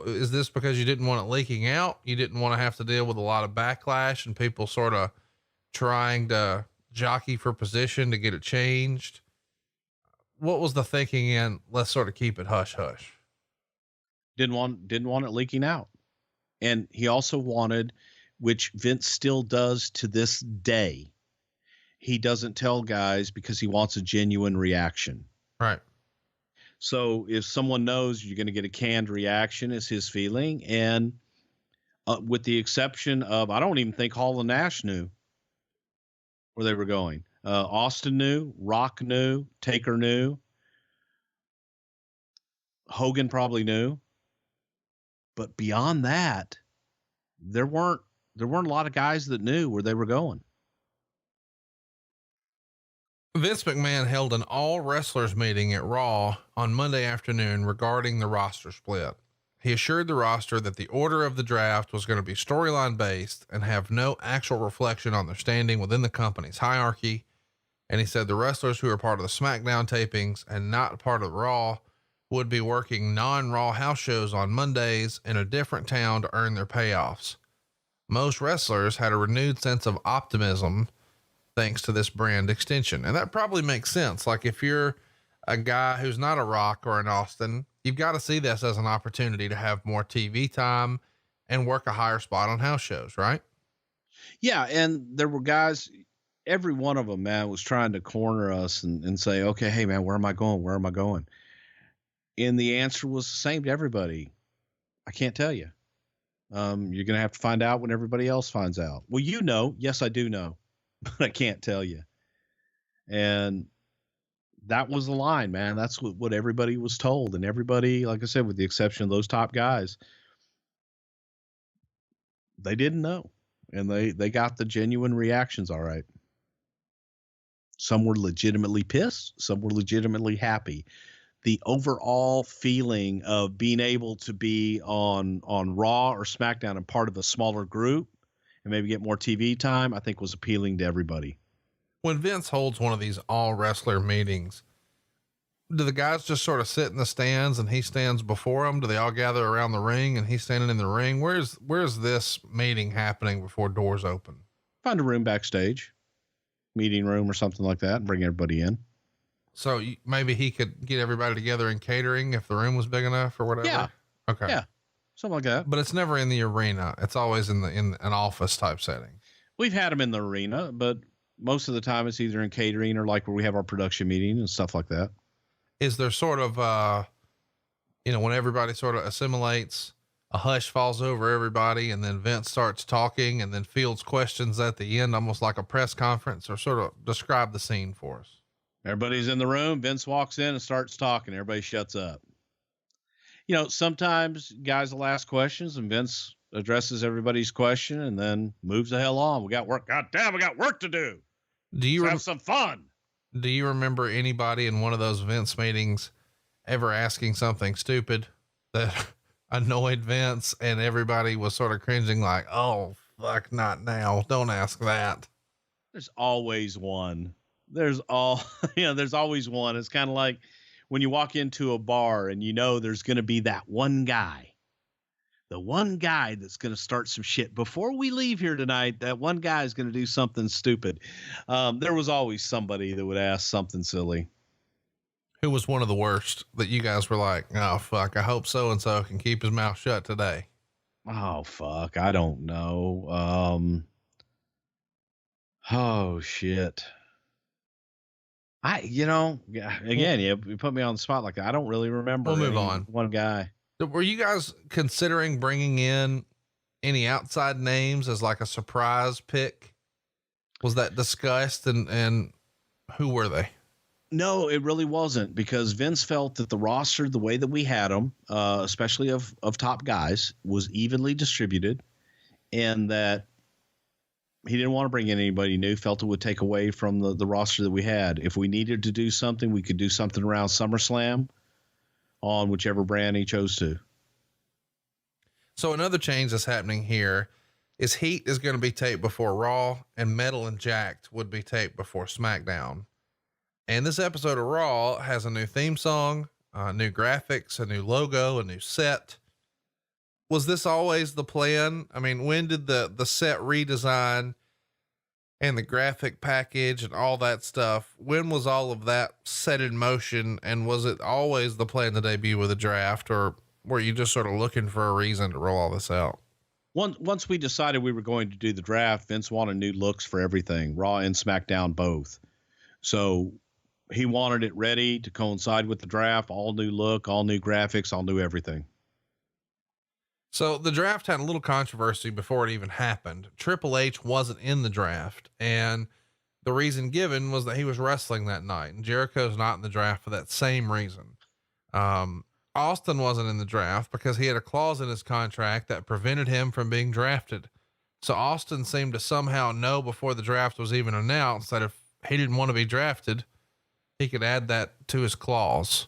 Is this because you didn't want it leaking out? You didn't want to have to deal with a lot of backlash and people sort of trying to jockey for position to get it changed? What was the thinking in, let's sort of keep it hush hush? Didn't want it leaking out. And he also wanted, which Vince still does to this day, he doesn't tell guys because he wants a genuine reaction. Right. So if someone knows you're going to get a canned reaction, is his feeling. And with the exception of, I don't even think Hall and Nash knew where they were going. Austin knew, Rock knew, Taker knew, Hogan probably knew. But beyond that, there weren't a lot of guys that knew where they were going. Vince McMahon held an all wrestlers meeting at Raw on Monday afternoon regarding the roster split. He assured the roster that the order of the draft was going to be storyline based and have no actual reflection on their standing within the company's hierarchy. And he said the wrestlers who are part of the SmackDown tapings and not part of Raw would be working non-Raw house shows on Mondays in a different town to earn their payoffs. Most wrestlers had a renewed sense of optimism thanks to this brand extension. And that probably makes sense. Like if you're a guy who's not a Rock or an Austin, you've got to see this as an opportunity to have more TV time and work a higher spot on house shows, right? Yeah. And there were guys, every one of them, man, was trying to corner us and say, okay, hey man, where am I going? Where am I going? And the answer was the same to everybody. I can't tell you. You're going to have to find out when everybody else finds out. Well, yes, I do know, but I can't tell you. And that was the line, man. That's what everybody was told. And everybody, like I said, with the exception of those top guys, they didn't know. And they got the genuine reactions. All right. Some were legitimately pissed. Some were legitimately happy. The overall feeling of being able to be on Raw or SmackDown and part of a smaller group and maybe get more TV time, I think was appealing to everybody. When Vince holds one of these all wrestler meetings, do the guys just sort of sit in the stands and he stands before them? Do they all gather around the ring and he's standing in the ring? Where's this meeting happening before doors open? Find a room backstage, meeting room or something like that, and bring everybody in. So maybe he could get everybody together in catering if the room was big enough or whatever. Yeah. Okay. Yeah. Something like that. But it's never in the arena. It's always in an office type setting. We've had them in the arena, but most of the time it's either in catering or like where we have our production meeting and stuff like that. Is there sort of, when everybody sort of assimilates, a hush falls over everybody and then Vince starts talking and then fields questions at the end, almost like a press conference, or sort of describe the scene for us? Everybody's in the room. Vince walks in and starts talking. Everybody shuts up. Sometimes guys will ask questions and Vince addresses everybody's question and then moves the hell on. We got work. God damn, we got work to do. Have some fun. Do you remember anybody in one of those Vince meetings ever asking something stupid that annoyed Vince and everybody was sort of cringing like, oh, fuck, not now. Don't ask that. There's always one. There's always one. It's kind of like when you walk into a bar and you know there's going to be that one guy. The one guy that's going to start some shit before we leave here tonight. That one guy is going to do something stupid. There was always somebody that would ask something silly. Who was one of the worst that you guys were like, oh fuck, I hope so-and-so can keep his mouth shut today? Oh fuck. I don't know. Oh shit. Again, you put me on the spot like that. I don't really remember. We'll move on. One guy. Were you guys considering bringing in any outside names as like a surprise pick? Was that discussed, and who were they? No, it really wasn't, because Vince felt that the roster, the way that we had them, especially of top guys, was evenly distributed, and that he didn't want to bring in anybody new, felt it would take away from the roster that we had. If we needed to do something, we could do something around SummerSlam on whichever brand he chose to. So another change that's happening here is Heat is going to be taped before Raw, and Metal and Jacked would be taped before SmackDown. And this episode of Raw has a new theme song, new graphics, a new logo, a new set. Was this always the plan? I mean, when did the set redesign and the graphic package and all that stuff, when was all of that set in motion? And was it always the plan to debut with a draft, or were you just sort of looking for a reason to roll all this out? Once we decided we were going to do the draft, Vince wanted new looks for everything, Raw and SmackDown both. So he wanted it ready to coincide with the draft, all new look, all new graphics, all new everything. So the draft had a little controversy before it even happened. Triple H wasn't in the draft, and the reason given was that he was wrestling that night, and Jericho's not in the draft for that same reason. Austin wasn't in the draft because he had a clause in his contract that prevented him from being drafted. So Austin seemed to somehow know before the draft was even announced that if he didn't want to be drafted, he could add that to his clause.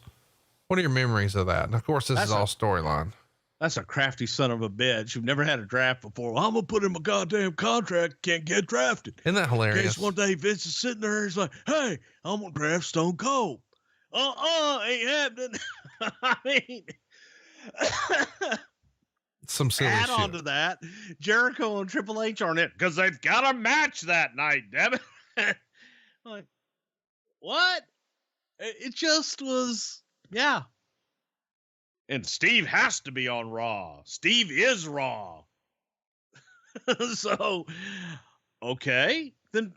What are your memories of that? And of course, this is all storyline. That's a crafty son of a bitch who've never had a draft before. Well, I'm going to put in my goddamn contract. Can't get drafted. Isn't that hilarious? Guess one day Vince is sitting there. He's like, hey, I'm going to draft Stone Cold. Ain't happening. I mean, some silly add shit. on to that, Jericho and Triple H aren't it because they've got a match that night, damn it. Like, what? It just was, yeah. And Steve has to be on Raw. Steve is Raw. So, okay, then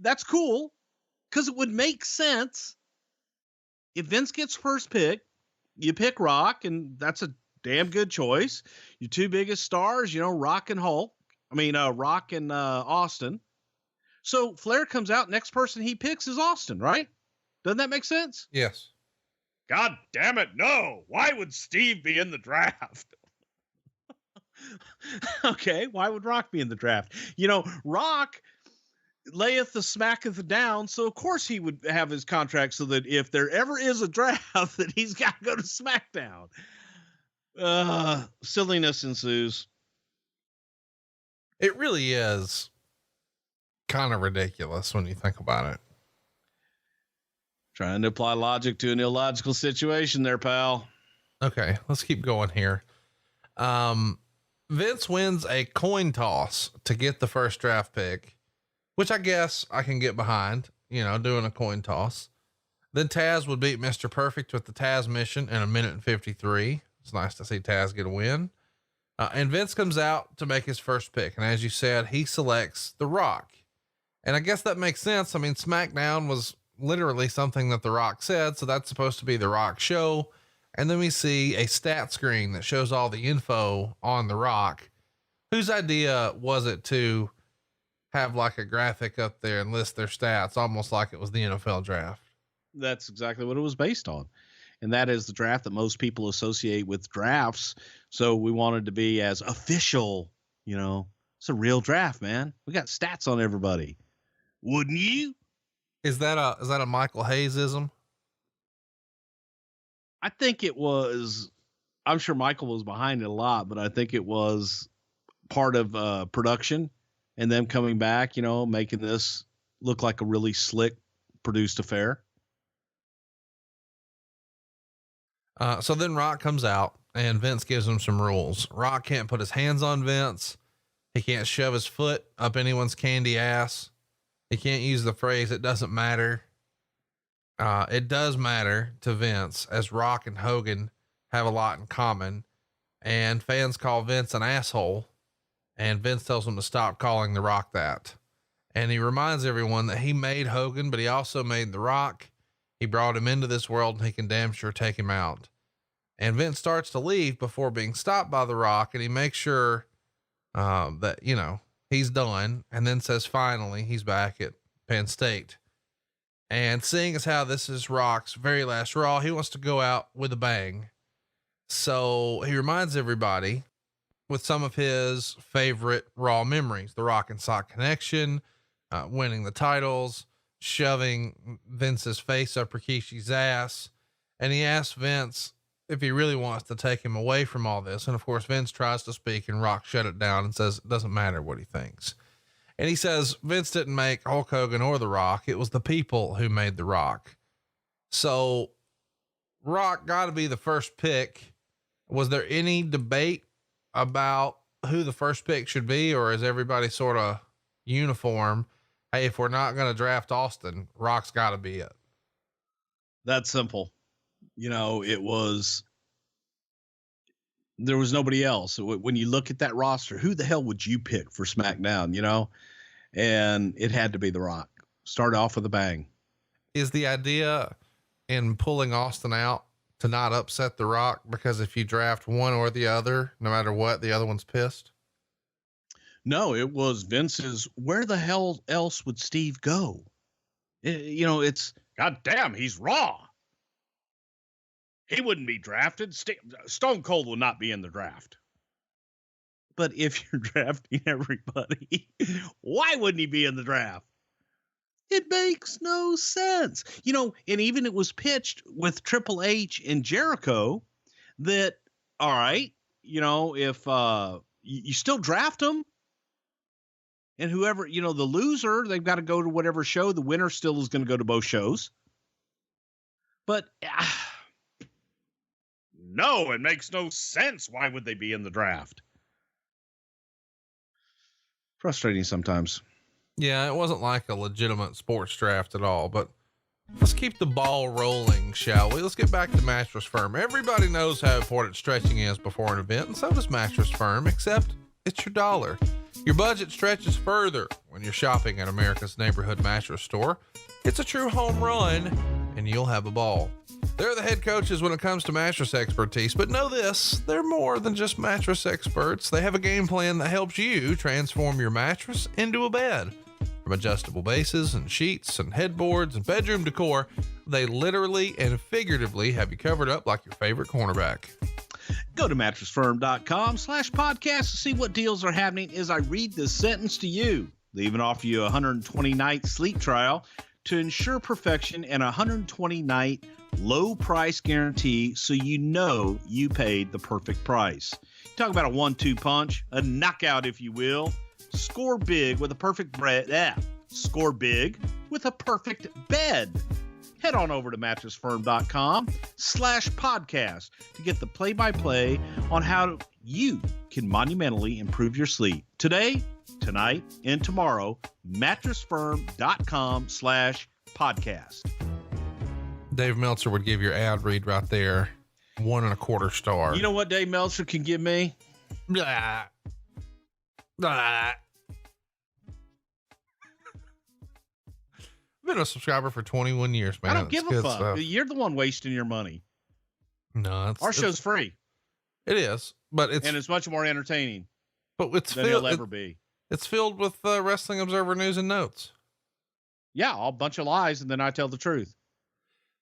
that's cool, because it would make sense. If Vince gets first pick, you pick Rock, and that's a damn good choice. Your two biggest stars, Rock and Rock and Austin. So Flair comes out, next person he picks is Austin, right? Doesn't that make sense? Yes. God damn it, no. Why would Steve be in the draft? Okay, why would Rock be in the draft? Rock layeth the smacketh down, so of course he would have his contract so that if there ever is a draft, that he's got to go to SmackDown. Silliness ensues. It really is kind of ridiculous when you think about it. Trying to apply logic to an illogical situation there, pal. Okay, let's keep going here. Vince wins a coin toss to get the first draft pick, which I guess I can get behind, doing a coin toss. Then Taz would beat Mr. Perfect with the Taz mission in 1:53. It's nice to see Taz get a win. And Vince comes out to make his first pick. And as you said, he selects The Rock. And I guess that makes sense. I mean, SmackDown was literally something that The Rock said, so that's supposed to be The Rock show. And then we see a stat screen that shows all the info on The Rock. Whose idea was it to have like a graphic up there and list their stats, almost like it was the NFL draft? That's exactly what it was based on. And that is the draft that most people associate with drafts. So we wanted to be as official, it's a real draft, man. We got stats on everybody. Wouldn't you? Is that a Michael Hayesism? I think it was, I'm sure Michael was behind it a lot, but I think it was part of production and them coming back, making this look like a really slick produced affair. So then Rock comes out and Vince gives him some rules. Rock can't put his hands on Vince. He can't shove his foot up anyone's candy ass. He can't use the phrase, "it doesn't matter." It does matter to Vince, as Rock and Hogan have a lot in common, and fans call Vince an asshole, and Vince tells them to stop calling The Rock that. And he reminds everyone that he made Hogan, but he also made The Rock. He brought him into this world, and he can damn sure take him out. And Vince starts to leave before being stopped by The Rock, and he makes sure that, he's done, and then says finally he's back at Penn State. And seeing as how this is Rock's very last Raw, he wants to go out with a bang. So he reminds everybody with some of his favorite Raw memories: the Rock and Sock connection, winning the titles, shoving Vince's face up Rikishi's ass. And he asks Vince if he really wants to take him away from all this. And of course, Vince tries to speak and Rock shut it down and says, it doesn't matter what he thinks. And he says, Vince didn't make Hulk Hogan or The Rock. It was the people who made The Rock. So Rock got to be the first pick. Was there any debate about who the first pick should be, or is everybody sort of uniform? Hey, if we're not going to draft Austin, Rock's got to be it. That's simple. There was nobody else. When you look at that roster, who the hell would you pick for SmackDown, and it had to be The Rock. Start off with a bang. Is the idea in pulling Austin out to not upset The Rock? Because if you draft one or the other, no matter what, the other one's pissed. No, it was Vince's. Where the hell else would Steve go? It's God damn, he's Raw. He wouldn't be drafted. Stone Cold will not be in the draft. But if you're drafting everybody, why wouldn't he be in the draft? It makes no sense. And even it was pitched with Triple H and Jericho that, all right, if you still draft them, and whoever, the loser, they've got to go to whatever show. The winner still is going to go to both shows. But no, it makes no sense. Why would they be in the draft? Frustrating sometimes. Yeah, it wasn't like a legitimate sports draft at all, but let's keep the ball rolling, shall we? Let's get back to Mattress Firm. Everybody knows how important stretching is before an event, and so does Mattress Firm, except it's your dollar. Your budget stretches further when you're shopping at America's neighborhood mattress store. It's a true home run, and you'll have a ball. They're the head coaches when it comes to mattress expertise, but know this, they're more than just mattress experts. They have a game plan that helps you transform your mattress into a bed. From adjustable bases and sheets and headboards and bedroom decor, they literally and figuratively have you covered up like your favorite cornerback. Go to mattressfirm.com/podcast to see what deals are happening as I read this sentence to you. They even offer you a 120-night sleep trial to ensure perfection and a 120-night low price guarantee, so you paid the perfect price. Talk about a 1-2 punch, a knockout, if you will. Score big with a perfect Score big with a perfect bed. Head on over to mattressfirm.com/podcast to get the play-by-play on how you can monumentally improve your sleep. Today, tonight, and tomorrow, mattressfirm.com/podcast. Dave Meltzer would give your ad read right there 1.25 stars. You know what Dave Meltzer can give me? Blah. Blah. I've been a subscriber for 21 years, man. I don't give a fuck. Stuff. You're the one wasting your money. No, our show's free. It is, but it's much more entertaining. But it's than it'll ever be. It's filled with Wrestling Observer news and notes. Yeah, a bunch of lies, and then I tell the truth.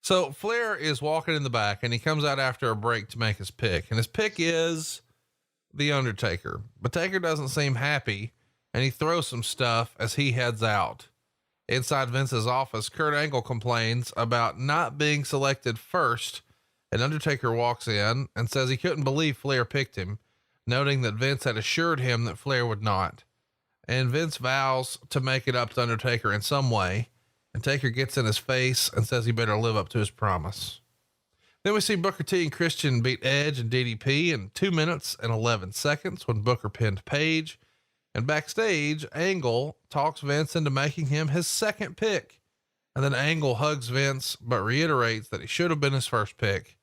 So Flair is walking in the back, and he comes out after a break to make his pick, and his pick is The Undertaker. But Taker doesn't seem happy, and he throws some stuff as he heads out. Inside Vince's office, Kurt Angle complains about not being selected first, and Undertaker walks in and says he couldn't believe Flair picked him. noting that Vince had assured him that Flair would not. And Vince vows to make it up to Undertaker in some way. And Taker gets in his face and says he better live up to his promise. Then we see Booker T and Christian beat Edge and DDP in 2 minutes and 11 seconds when Booker pinned Page. And backstage, Angle talks Vince into making him his second pick. And then Angle hugs Vince, but reiterates that he should have been his first pick.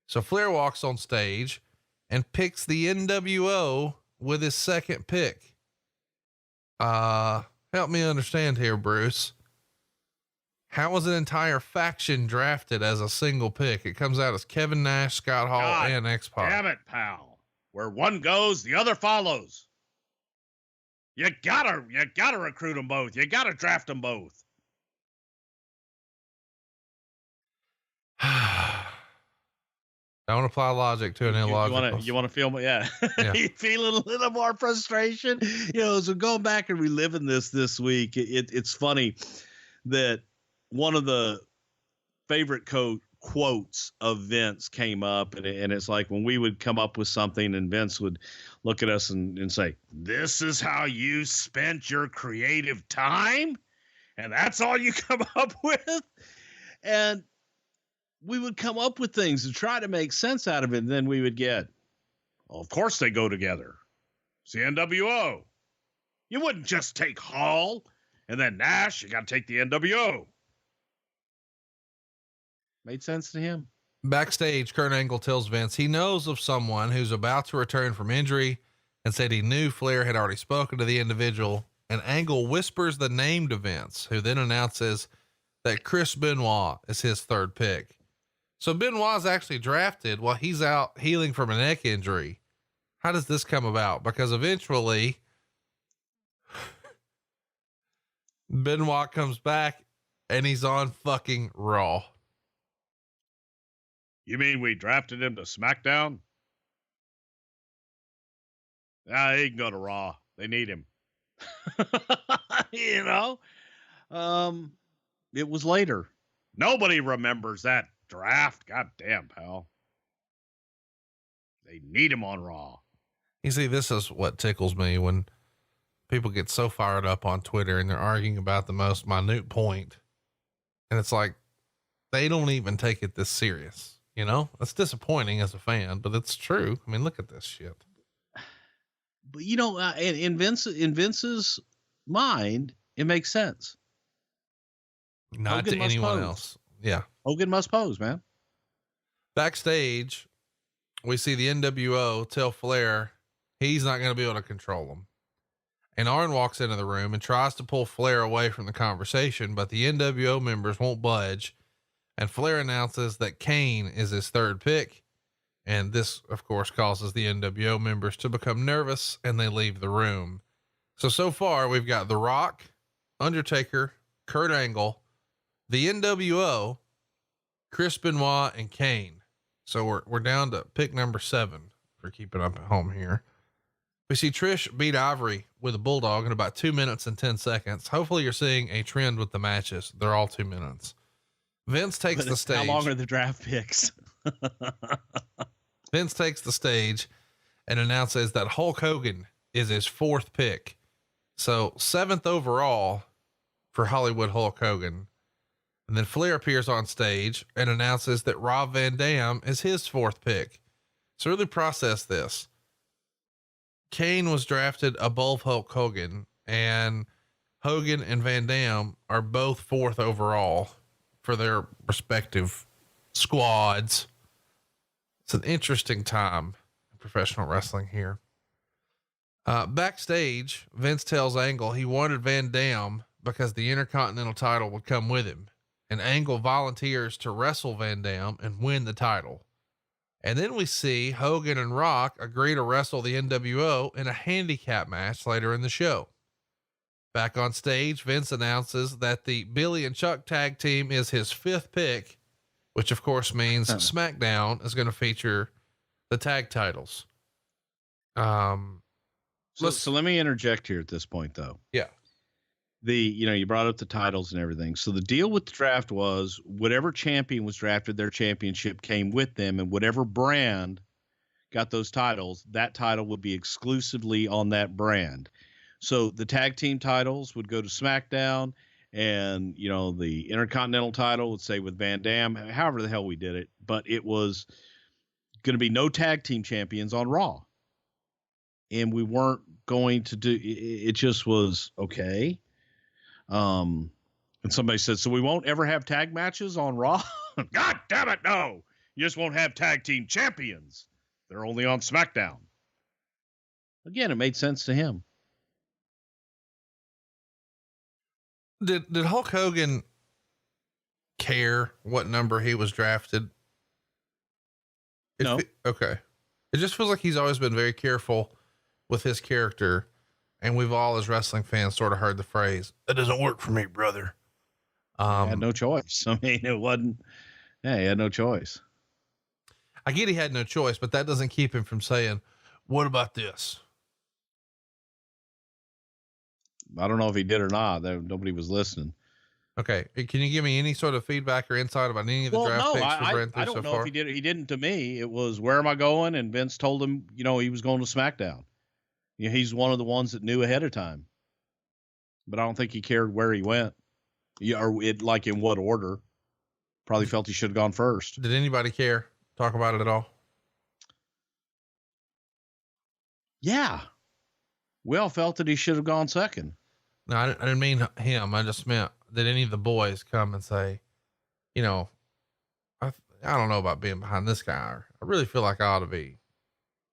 So Flair walks on stage and picks the NWO with his second pick. Help me understand here, Bruce. How was an entire faction drafted as a single pick? It comes out as Kevin Nash, Scott Hall, and X-Pac. Damn it, pal. Where one goes, the other follows. You gotta recruit them both. You gotta draft them both. Don't apply logic to an illogical. You want to feel, yeah. You feel a little more frustration, so going back and reliving this week, it's funny that one of the favorite quotes of Vince came up, and it's like when we would come up with something and Vince would look at us and say, "This is how you spent your creative time, and that's all you come up with." And we would come up with things to try to make sense out of it. And then we would get, well, of course they go together. It's the NWO. You wouldn't just take Hall and then Nash. You got to take the NWO. Made sense to him. Backstage, Kurt Angle tells Vince he knows of someone who's about to return from injury and said he knew Flair had already spoken to the individual. And Angle whispers the name to Vince, who then announces that Chris Benoit is his third pick. So Benoit's actually drafted while he's out healing from a neck injury. How does this come about? Because eventually Benoit comes back and he's on fucking Raw. You mean we drafted him to SmackDown? Nah, he can go to Raw. They need him. It was later. Nobody remembers that draft. God damn, pal. They need him on Raw. You see, this is what tickles me when people get so fired up on Twitter and they're arguing about the most minute point. And it's like, they don't even take it this serious. That's disappointing as a fan, but it's true. I mean, look at this shit. But in Vince's mind, it makes sense. Not to anyone else. Yeah. Hogan must pose, man. Backstage, we see the NWO tell Flair he's not going to be able to control them. And Arn walks into the room and tries to pull Flair away from the conversation, but the NWO members won't budge. And Flair announces that Kane is his third pick. And this, of course, causes the NWO members to become nervous and they leave the room. So far we've got The Rock, Undertaker, Kurt Angle, the NWO, Chris Benoit, and Kane. So we're down to pick number 7 for keeping up at home here. We see Trish beat Ivory with a bulldog in about 2 minutes and 10 seconds. Hopefully you're seeing a trend with the matches. They're all 2 minutes. Vince takes the stage. How long are the draft picks? Vince takes the stage and announces that Hulk Hogan is his 4th pick. So 7th overall for Hollywood Hulk Hogan. And then Flair appears on stage and announces that Rob Van Dam is his 4th pick. So really process this. Kane was drafted above Hulk Hogan, and Hogan and Van Dam are both 4th overall for their respective squads. It's an interesting time in professional wrestling here. Backstage, Vince tells Angle he wanted Van Dam because the Intercontinental title would come with him, and Angle volunteers to wrestle Van Dam and win the title. And then we see Hogan and Rock agree to wrestle the NWO in a handicap match later in the show. Back on stage, Vince announces that the Billy and Chuck tag team is his 5th pick, which of course means SmackDown is going to feature the tag titles. So let me interject here at this point though. Yeah. You brought up the titles and everything. So the deal with the draft was whatever champion was drafted, their championship came with them, and whatever brand got those titles, that title would be exclusively on that brand. So the tag team titles would go to SmackDown, and, you know, the Intercontinental title would stay with Van Dam, however the hell we did it. But it was going to be no tag team champions on Raw. And we weren't going to do it. Just was okay. And somebody said, so we won't ever have tag matches on Raw? God damn it, no. You just won't have tag team champions. They're only on SmackDown. Again, it made sense to him. Did Hulk Hogan care what number he was drafted? No. Okay. It just feels like he's always been very careful with his character. And we've all, as wrestling fans, sort of heard the phrase, "That doesn't work for me, brother." He had no choice. I mean, it wasn't, yeah, he had no choice. I get he had no choice, but that doesn't keep him from saying, "What about this?" I don't know if he did or not. Nobody was listening. Okay. Can you give me any sort of feedback or insight about any of the draft picks we've ran through I don't so know far? if he did. He didn't to me. It was, where am I going? And Vince told him, you know, he was going to SmackDown. You know, he's one of the ones that knew ahead of time, but I don't think he cared where he went. Yeah, or like in what order. Probably felt he should have gone first. Did anybody care? Talk about it at all? Yeah. We all felt that he should have gone second. No, I didn't mean him. I just meant, did any of the boys come and say, you know, I don't know about being behind this guy, or I really feel like I ought to be.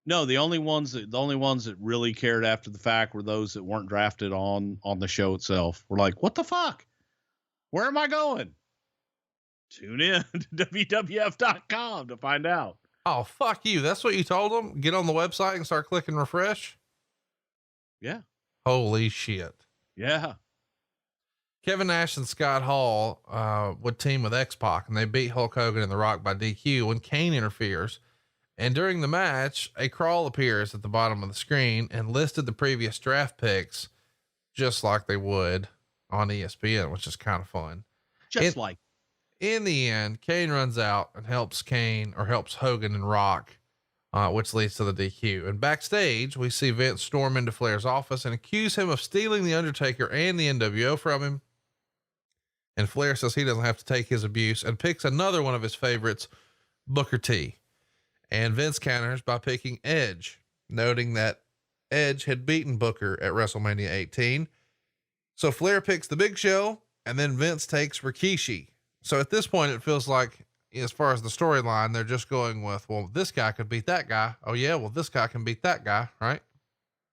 No, the only ones that really cared after the fact were those that weren't drafted on the show itself. We're like, what the fuck? Where am I going? Tune in to WWF.com to find out. Oh, fuck you. That's what you told them? Get on the website and start clicking refresh? Yeah. Holy shit. Yeah. Kevin Nash and Scott Hall would team with X-Pac, and they beat Hulk Hogan and The Rock by DQ when Kane interferes. And during the match, a crawl appears at the bottom of the screen and listed the previous draft picks just like they would on ESPN, which is kind of fun. In the end, Kane runs out and helps Hogan and Rock, which leads to the DQ. And backstage, we see Vince storm into Flair's office and accuse him of stealing the Undertaker and the NWO from him. And Flair says he doesn't have to take his abuse and picks another one of his favorites, Booker T. And Vince counters by picking Edge, noting that Edge had beaten Booker at WrestleMania 18. So Flair picks the Big Show, and then Vince takes Rikishi. So at this point, it feels like, as far as the storyline, they're just going with, well, this guy could beat that guy. Oh yeah. Well, this guy can beat that guy. Right.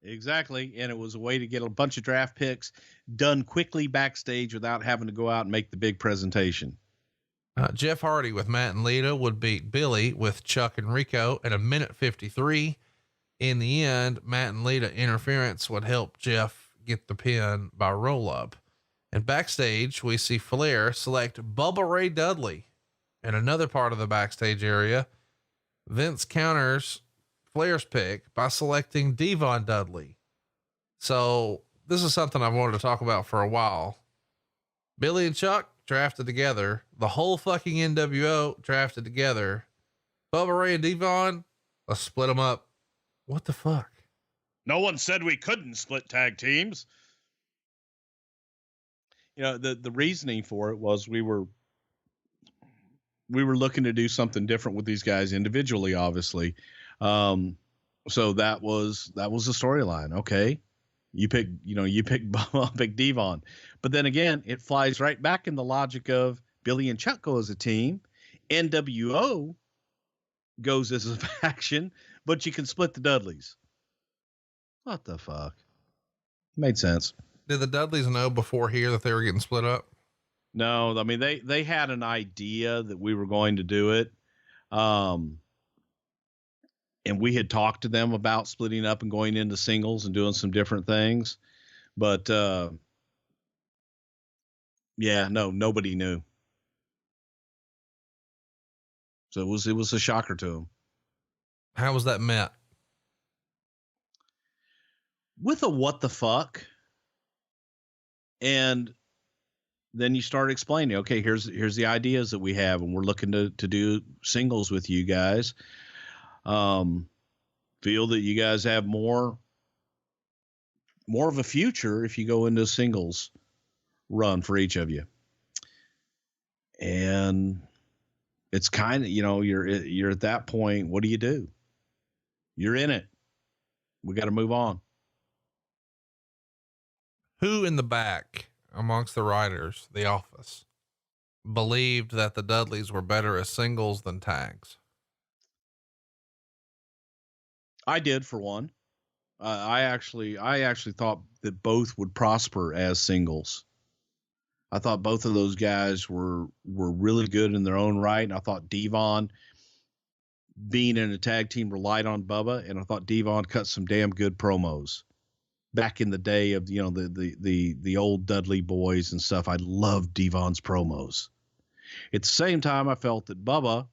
Exactly. And it was a way to get a bunch of draft picks done quickly backstage without having to go out and make the big presentation. Jeff Hardy with Matt and Lita would beat Billy with Chuck and Rico at 1:53. In the end, Matt and Lita interference would help Jeff get the pin by roll up. And backstage, we see Flair select Bubba Ray Dudley. In another part of the backstage area, Vince counters Flair's pick by selecting Devon Dudley. So this is something I've wanted to talk about for a while. Billy and Chuck drafted together. The whole fucking NWO drafted together. Bubba Ray and Devon, let's split them up. What the fuck? No one said we couldn't split tag teams. You know, the reasoning for it was we were looking to do something different with these guys individually, obviously. So that was the storyline. Okay. You pick Bubba, pick Devon, but then again, it flies right back in the logic of Billy and Chuck go as a team. NWO goes as a faction, but you can split the Dudleys. What the fuck? Made sense. Did the Dudleys know before here that they were getting split up? No, I mean, they had an idea that we were going to do it. And we had talked to them about splitting up and going into singles and doing some different things, but, yeah, no, nobody knew. So it was a shocker to them. How was that met? With a what the fuck? And then you start explaining, okay, here's the ideas that we have, and we're looking to do singles with you guys. feel that you guys have more of a future if you go into a singles run for each of you. And it's kind of, you're at that point. What do you do? You're in it. We got to move on. Who in the back amongst the writers, the office, believed that the Dudleys were better as singles than tags? I did, for one. I actually thought that both would prosper as singles. I thought both of those guys were really good in their own right. And I thought Devon, being in a tag team, relied on Bubba, and I thought Devon cut some damn good promos back in the day of, the old Dudley boys and stuff. I loved Devon's promos. At the same time, I felt that Bubba,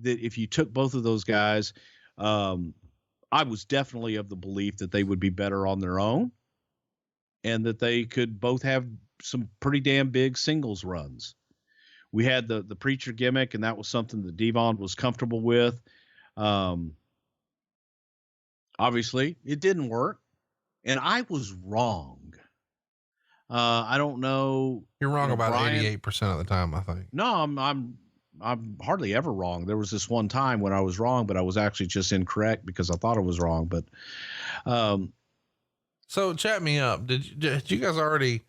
that if you took both of those guys, I was definitely of the belief that they would be better on their own and that they could both have some pretty damn big singles runs. We had the preacher gimmick, and that was something that Devon was comfortable with. Obviously it didn't work, and I was wrong. I don't know. You're wrong about Brian, 88% of the time, I think. No, I'm hardly ever wrong. There was this one time when I was wrong, but I was actually just incorrect because I thought I was wrong. But, so chat me up. Did you guys already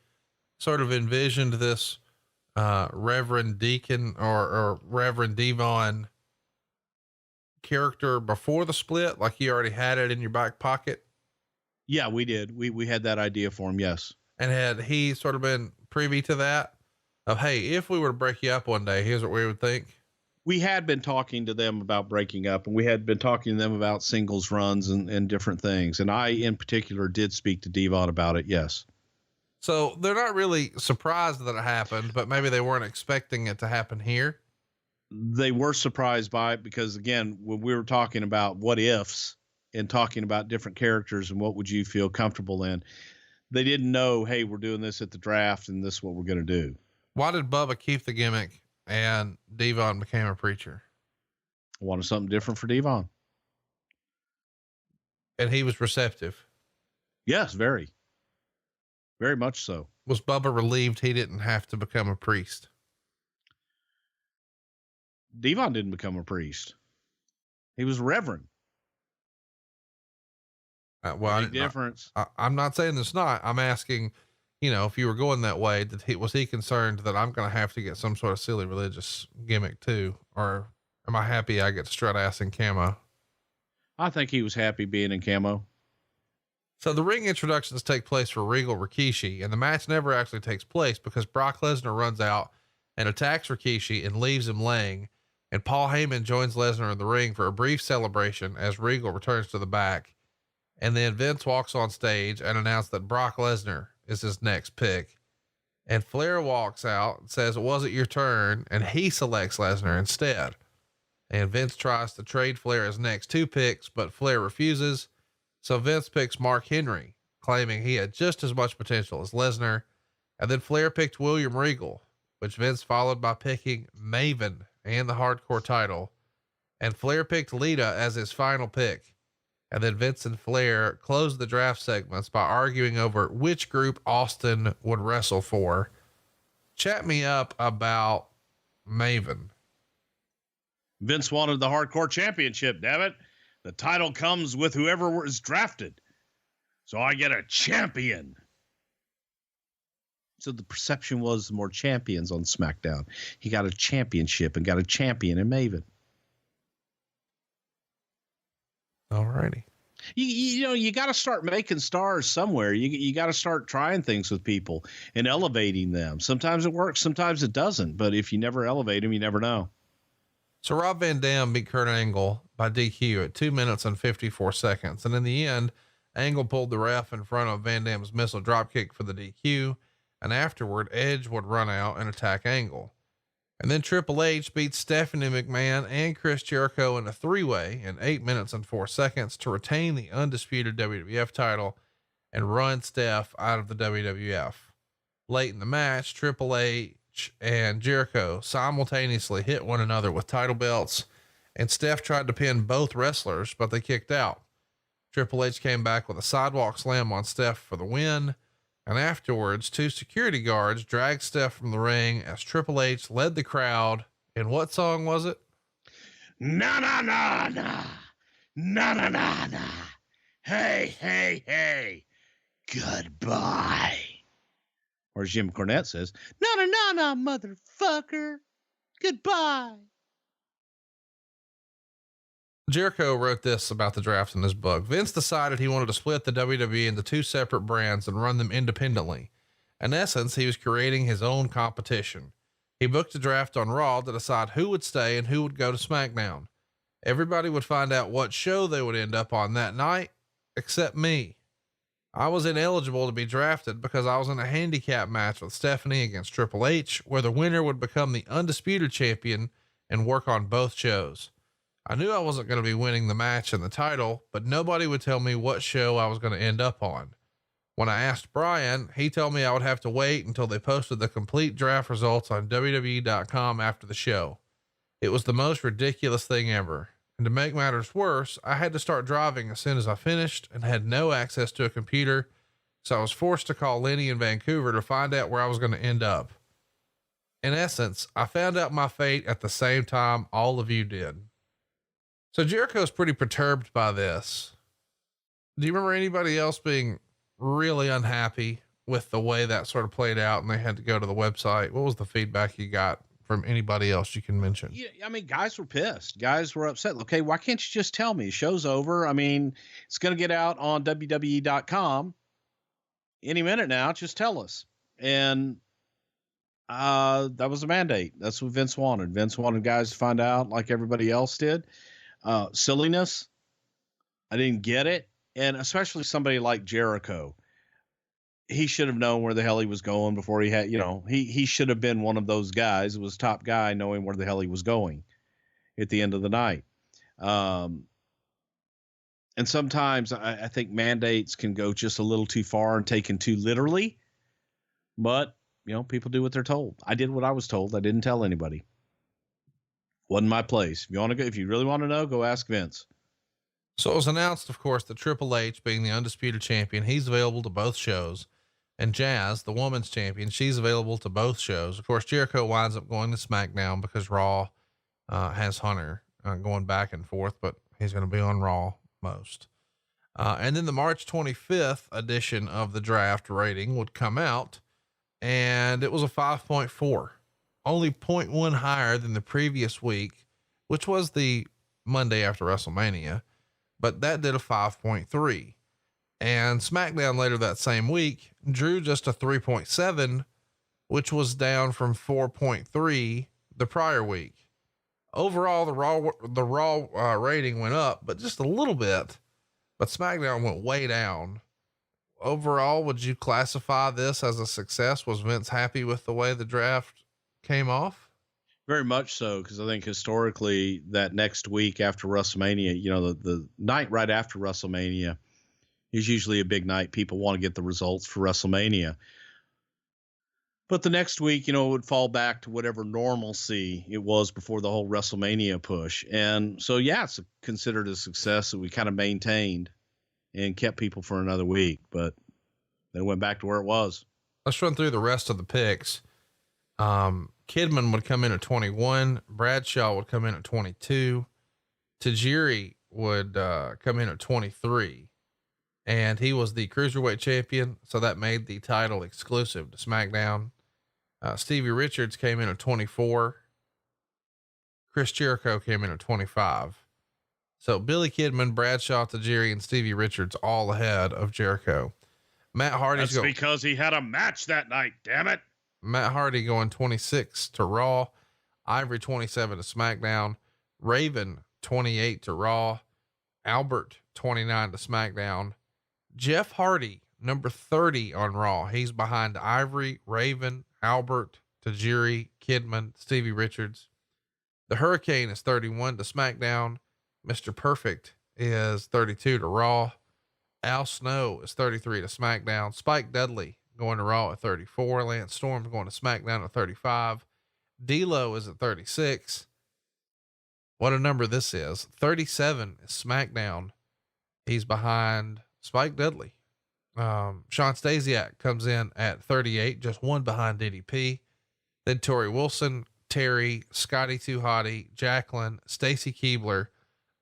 sort of envisioned this, Reverend Deacon or Reverend Devon character before the split? Like you already had it in your back pocket? Yeah, we did. We had that idea for him. Yes. And had he sort of been privy to that of, hey, if we were to break you up one day, here's what we would think? We had been talking to them about breaking up, and we had been talking to them about singles runs and different things. And I, in particular, did speak to Devon about it. Yes. So they're not really surprised that it happened, but maybe they weren't expecting it to happen here. They were surprised by it because, again, when we were talking about what ifs and talking about different characters and what would you feel comfortable in, they didn't know, hey, we're doing this at the draft and this is what we're going to do. Why did Bubba keep the gimmick and Devon became a preacher? I wanted something different for Devon. And he was receptive. Yes, very much so. Was Bubba relieved he didn't have to become a priest? Devon didn't become a priest. He was reverend. Well, big difference. I'm not saying it's not. I'm asking, if you were going that way, was he concerned that I'm going to have to get some sort of silly religious gimmick too? Or am I happy I get to strut ass in camo? I think he was happy being in camo. So the ring introductions take place for Regal Rikishi, and the match never actually takes place because Brock Lesnar runs out and attacks Rikishi and leaves him laying. And Paul Heyman joins Lesnar in the ring for a brief celebration as Regal returns to the back. And then Vince walks on stage and announced that Brock Lesnar is his next pick. And Flair walks out and says, it wasn't your turn. And he selects Lesnar instead. And Vince tries to trade Flair his next two picks, but Flair refuses. So Vince picks Mark Henry, claiming he had just as much potential as Lesnar. And then Flair picked William Regal, which Vince followed by picking Maven and the hardcore title. And Flair picked Lita as his final pick. And then Vince and Flair closed the draft segments by arguing over which group Austin would wrestle for. Chat me up about Maven. Vince wanted the hardcore championship, damn it. The title comes with whoever was drafted. So I get a champion. So the perception was more champions on SmackDown. He got a championship and got a champion in Maven. Alrighty. You got to start making stars somewhere. You got to start trying things with people and elevating them. Sometimes it works, sometimes it doesn't. But if you never elevate them, you never know. So Rob Van Dam beat Kurt Angle by DQ at 2 minutes and 54 seconds. And in the end, Angle pulled the ref in front of Van Dam's missile dropkick for the DQ. And afterward, Edge would run out and attack Angle. And then Triple H beat Stephanie McMahon and Chris Jericho in a 3-way in 8 minutes and 4 seconds to retain the undisputed WWF title and run Steph out of the WWF. Late in the match, Triple H and Jericho simultaneously hit one another with title belts, and Steph tried to pin both wrestlers, but they kicked out. Triple H came back with a sidewalk slam on Steph for the win. And afterwards, 2 security guards dragged Steph from the ring as Triple H led the crowd. And what song was it? Na na na na, na na na na. Hey, hey, hey, goodbye. Or as Jim Cornette says, na na na na, motherfucker, goodbye. Jericho wrote this about the draft in his book. Vince decided he wanted to split the WWE into 2 separate brands and run them independently. In essence, he was creating his own competition. He booked a draft on Raw to decide who would stay and who would go to SmackDown. Everybody would find out what show they would end up on that night, except me. I was ineligible to be drafted because I was in a handicap match with Stephanie against Triple H, where the winner would become the undisputed champion and work on both shows. I knew I wasn't going to be winning the match and the title, but nobody would tell me what show I was going to end up on. When I asked Brian, he told me I would have to wait until they posted the complete draft results on WWE.com after the show. It was the most ridiculous thing ever. And to make matters worse, I had to start driving as soon as I finished and had no access to a computer. So I was forced to call Lenny in Vancouver to find out where I was going to end up. In essence, I found out my fate at the same time all of you did. So Jericho's pretty perturbed by this. Do you remember anybody else being really unhappy with the way that sort of played out and they had to go to the website? What was the feedback you got from anybody else you can mention? Yeah, I mean, guys were pissed. Guys were upset. Okay, why can't you just tell me? Show's over. I mean, it's going to get out on WWE.com any minute now. Just tell us. And that was a mandate. That's what Vince wanted. Vince wanted guys to find out like everybody else did. Silliness. I didn't get it. And especially somebody like Jericho, he should have known where the hell he was going before he had, he should have been one of those guys who was top guy knowing where the hell he was going at the end of the night. And sometimes I think mandates can go just a little too far and taken too literally, but people do what they're told. I did what I was told. I didn't tell anybody. Wasn't my place. If you really want to know, go ask Vince. So it was announced, of course, that Triple H, being the undisputed champion, he's available to both shows, and Jazz, the women's champion, she's available to both shows. Of course, Jericho winds up going to SmackDown because Raw, has Hunter, going back and forth, but he's going to be on Raw most. And then the March 25th edition of the draft rating would come out, and it was a 5.4. Only 0.1 higher than the previous week, which was the Monday after WrestleMania, but that did a 5.3. And SmackDown later that same week drew just a 3.7, which was down from 4.3 the prior week. Overall, the Raw rating went up, but just a little bit, but SmackDown went way down. Overall, would you classify this as a success? Was Vince happy with the way the draft came off? Very much so, because I think historically that next week after WrestleMania, the night right after WrestleMania is usually a big night. People want to get the results for WrestleMania. But the next week, it would fall back to whatever normalcy it was before the whole WrestleMania push. And so, yeah, it's considered a success that we kind of maintained and kept people for another week, but then it went back to where it was. Let's run through the rest of the picks. Kidman would come in at 21. Bradshaw would come in at 22. Tajiri would come in at 23. And he was the Cruiserweight champion, so that made the title exclusive to SmackDown. Stevie Richards came in at 24. Chris Jericho came in at 25. So Billy Kidman, Bradshaw, Tajiri, and Stevie Richards all ahead of Jericho. Matt Hardy's because he had a match that night, damn it. Matt Hardy going 26 to Raw, Ivory 27 to SmackDown, Raven 28 to Raw, Albert 29 to SmackDown, Jeff Hardy, number 30 on Raw. He's behind Ivory, Raven, Albert, Tajiri, Kidman, Stevie Richards. The Hurricane is 31 to SmackDown. Mr. Perfect is 32 to Raw. Al Snow is 33 to SmackDown. Spike Dudley going to Raw at 34. Lance Storm's going to SmackDown at 35. D'Lo is at 36. What a number this is. 37 is SmackDown. He's behind Spike Dudley. Sean Stasiak comes in at 38, just one behind DDP. Then Tori Wilson, Terry, Scotty Too Hottie, Jacqueline, Stacy Keebler.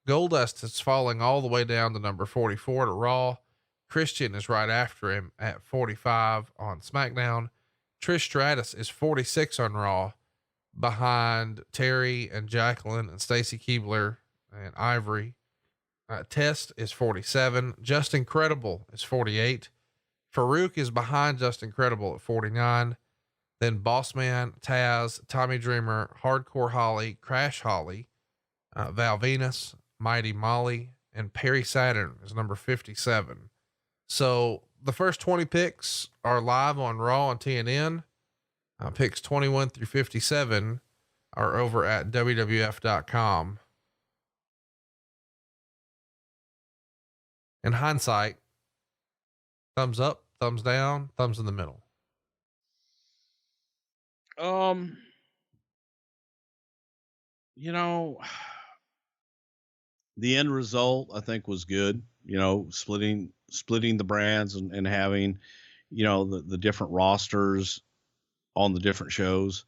Goldust is falling all the way down to number 44 to Raw. Christian is right after him at 45 on SmackDown. Trish Stratus is 46 on Raw, behind Terry and Jacqueline and Stacy Keebler and Ivory. Test is 47. Just Incredible is 48. Farouk is behind Just Incredible at 49. Then Bossman, Taz, Tommy Dreamer, Hardcore Holly, Crash Holly, Val Venus, Mighty Molly, and Perry Saturn is number 57. So the first 20 picks are live on Raw and TNN. Picks 21 through 57 are over at WWF.com. In hindsight, thumbs up, thumbs down, thumbs in the middle. You know, the end result I think was good, you know, splitting the brands and having, you know, the different rosters on the different shows.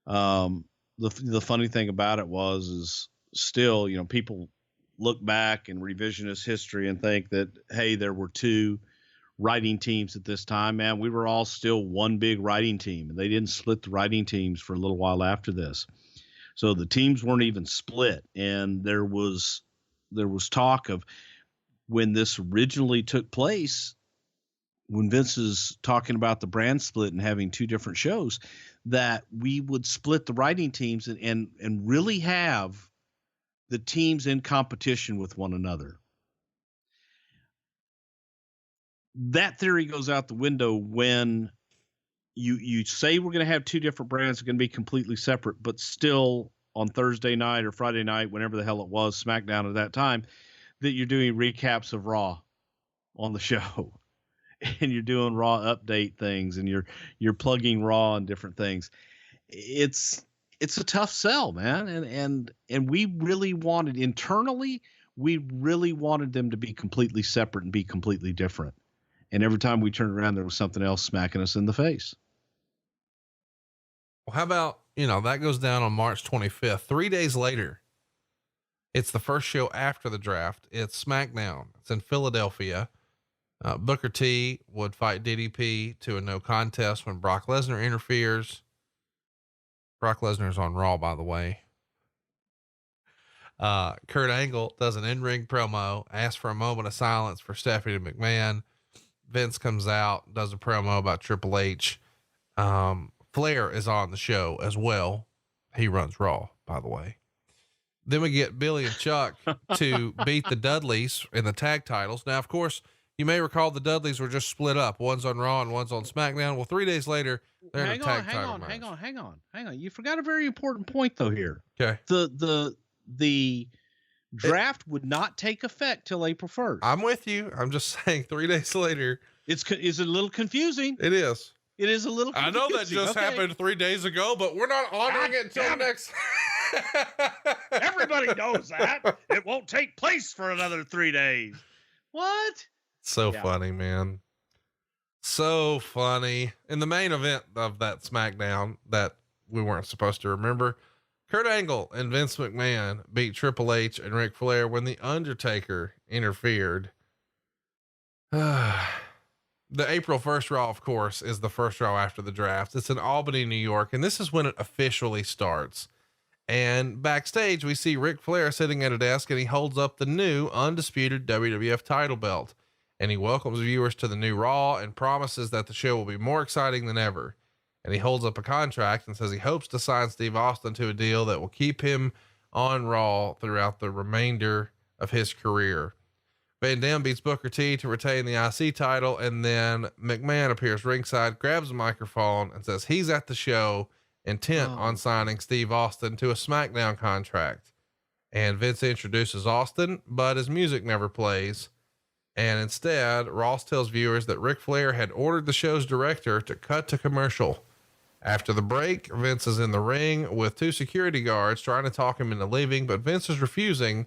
The funny thing about it is still, you know, people look back and revisionist history and think that, hey, there were two writing teams at this time. Man, we were all still one big writing team, and they didn't split the writing teams for a little while after this. So the teams weren't even split. And there was talk of, when this originally took place, when Vince is talking about the brand split and having two different shows, that we would split the writing teams and really have the teams in competition with one another. That theory goes out the window when you say we're going to have two different brands that are going to be completely separate, but still on Thursday night or Friday night, whenever the hell it was, SmackDown at that time, that you're doing recaps of Raw on the show. And you're doing Raw update things, and you're plugging Raw and different things. It's a tough sell, man. And we really wanted, internally, we really wanted them to be completely separate and be completely different. And every time we turned around, there was something else smacking us in the face. Well, how about, that goes down on March 25th, 3 days later. It's the first show after the draft. It's SmackDown. It's in Philadelphia. Booker T would fight DDP to a no contest when Brock Lesnar interferes. Brock Lesnar's on Raw, by the way. Kurt Angle does an in-ring promo, asks for a moment of silence for Stephanie McMahon. Vince comes out, does a promo about Triple H. Flair is on the show as well. He runs Raw, by the way. Then we get Billy and Chuck to beat the Dudleys in the tag titles. Now, of course, you may recall the Dudleys were just split up. One's on Raw and one's on SmackDown. Well, 3 days later, they're in a tag title match. Hang on. You forgot a very important point though here. Okay. The draft would not take effect till April 1st. I'm with you. I'm just saying 3 days later. Is a little confusing. It is. It is a little confusing. I know that just happened 3 days ago, but we're not honoring it until next. Everybody knows that. It won't take place for another 3 days. What? So funny, man. So funny. In the main event of that SmackDown that we weren't supposed to remember, Kurt Angle and Vince McMahon beat Triple H and Ric Flair when The Undertaker interfered. The April 1st Raw, of course, is the first Raw after the draft. It's in Albany, New York, and this is when it officially starts. And backstage, we see Ric Flair sitting at a desk, and he holds up the new undisputed WWF title belt. And he welcomes viewers to the new Raw and promises that the show will be more exciting than ever. And he holds up a contract and says he hopes to sign Steve Austin to a deal that will keep him on Raw throughout the remainder of his career. Van Dam beats Booker T to retain the IC title. And then McMahon appears ringside, grabs a microphone and says he's at the show, intent on signing Steve Austin to a SmackDown contract. And Vince introduces Austin, but his music never plays. And instead, Ross tells viewers that Ric Flair had ordered the show's director to cut to commercial. After the break, Vince is in the ring with 2 security guards trying to talk him into leaving, but Vince is refusing,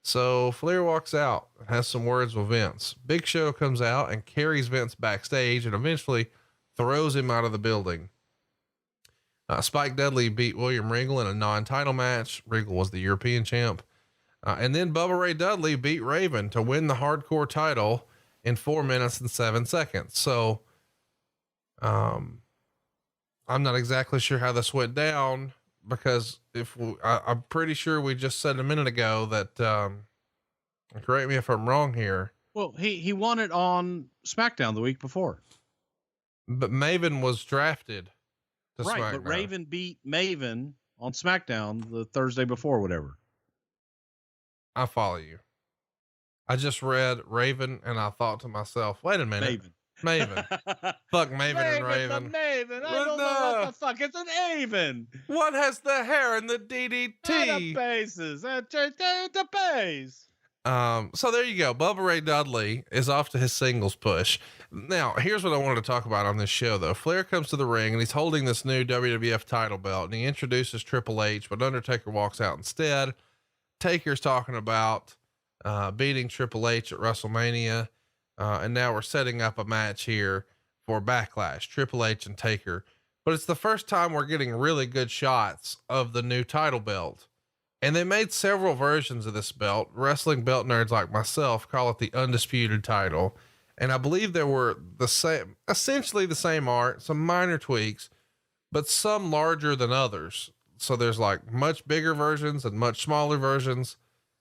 So Flair walks out and has some words with Vince. Big Show comes out and carries Vince backstage and eventually throws him out of the building. Spike Dudley beat William Regal in a non-title match. Regal was the European champ. And then Bubba Ray Dudley beat Raven to win the hardcore title in 4 minutes and 7 seconds. So, I'm not exactly sure how this went down because I'm pretty sure we just said a minute ago that, correct me if I'm wrong here. Well, he won it on SmackDown the week before. But Maven was drafted to right. SmackDown. But Raven beat Maven on SmackDown the Thursday before, whatever. I follow you. I just read Raven and I thought to myself, wait a minute. Maven. Fuck Maven and Raven. Maven. I don't know what the fuck. It's an Avon. What has the hair and the DDT? The bases. The base. So there you go. Bubba Ray Dudley is off to his singles push. Now, here's what I wanted to talk about on this show though. Flair comes to the ring and he's holding this new WWF title belt and he introduces Triple H, but Undertaker walks out instead. Taker's talking about, beating Triple H at WrestleMania. And now we're setting up a match here for Backlash, Triple H and Taker, but it's the first time we're getting really good shots of the new title belt. And they made several versions of this belt. Wrestling belt nerds like myself call it the undisputed title. And I believe there were essentially the same art, some minor tweaks, but some larger than others. So there's like much bigger versions and much smaller versions.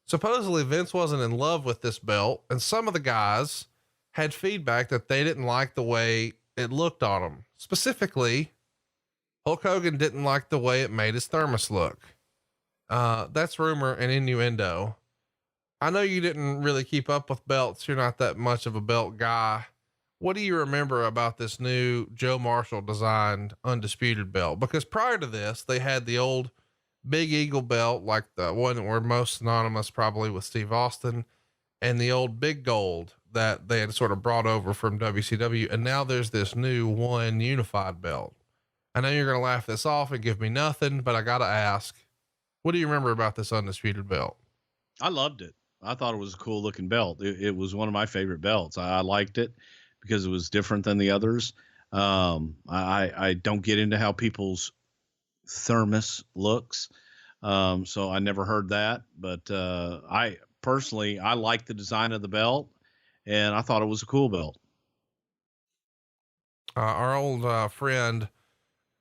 Supposedly Vince wasn't in love with this belt. And some of the guys had feedback that they didn't like the way it looked on them. Specifically, Hulk Hogan didn't like the way it made his thermos look. That's rumor and innuendo. I know you didn't really keep up with belts. You're not that much of a belt guy. What do you remember about this new Joe Marshall designed undisputed belt? Because prior to this, they had the old Big Eagle belt, like the one that we're most synonymous probably with Steve Austin, and the old Big Gold that they had sort of brought over from WCW. And now there's this new one unified belt. I know you're going to laugh this off and give me nothing, but I got to ask, what do you remember about this undisputed belt? I loved it. I thought it was a cool looking belt. It was one of my favorite belts. I liked it because it was different than the others. I don't get into how people's thermos looks. So I never heard that, but, I personally like the design of the belt and I thought it was a cool belt. Our old, friend,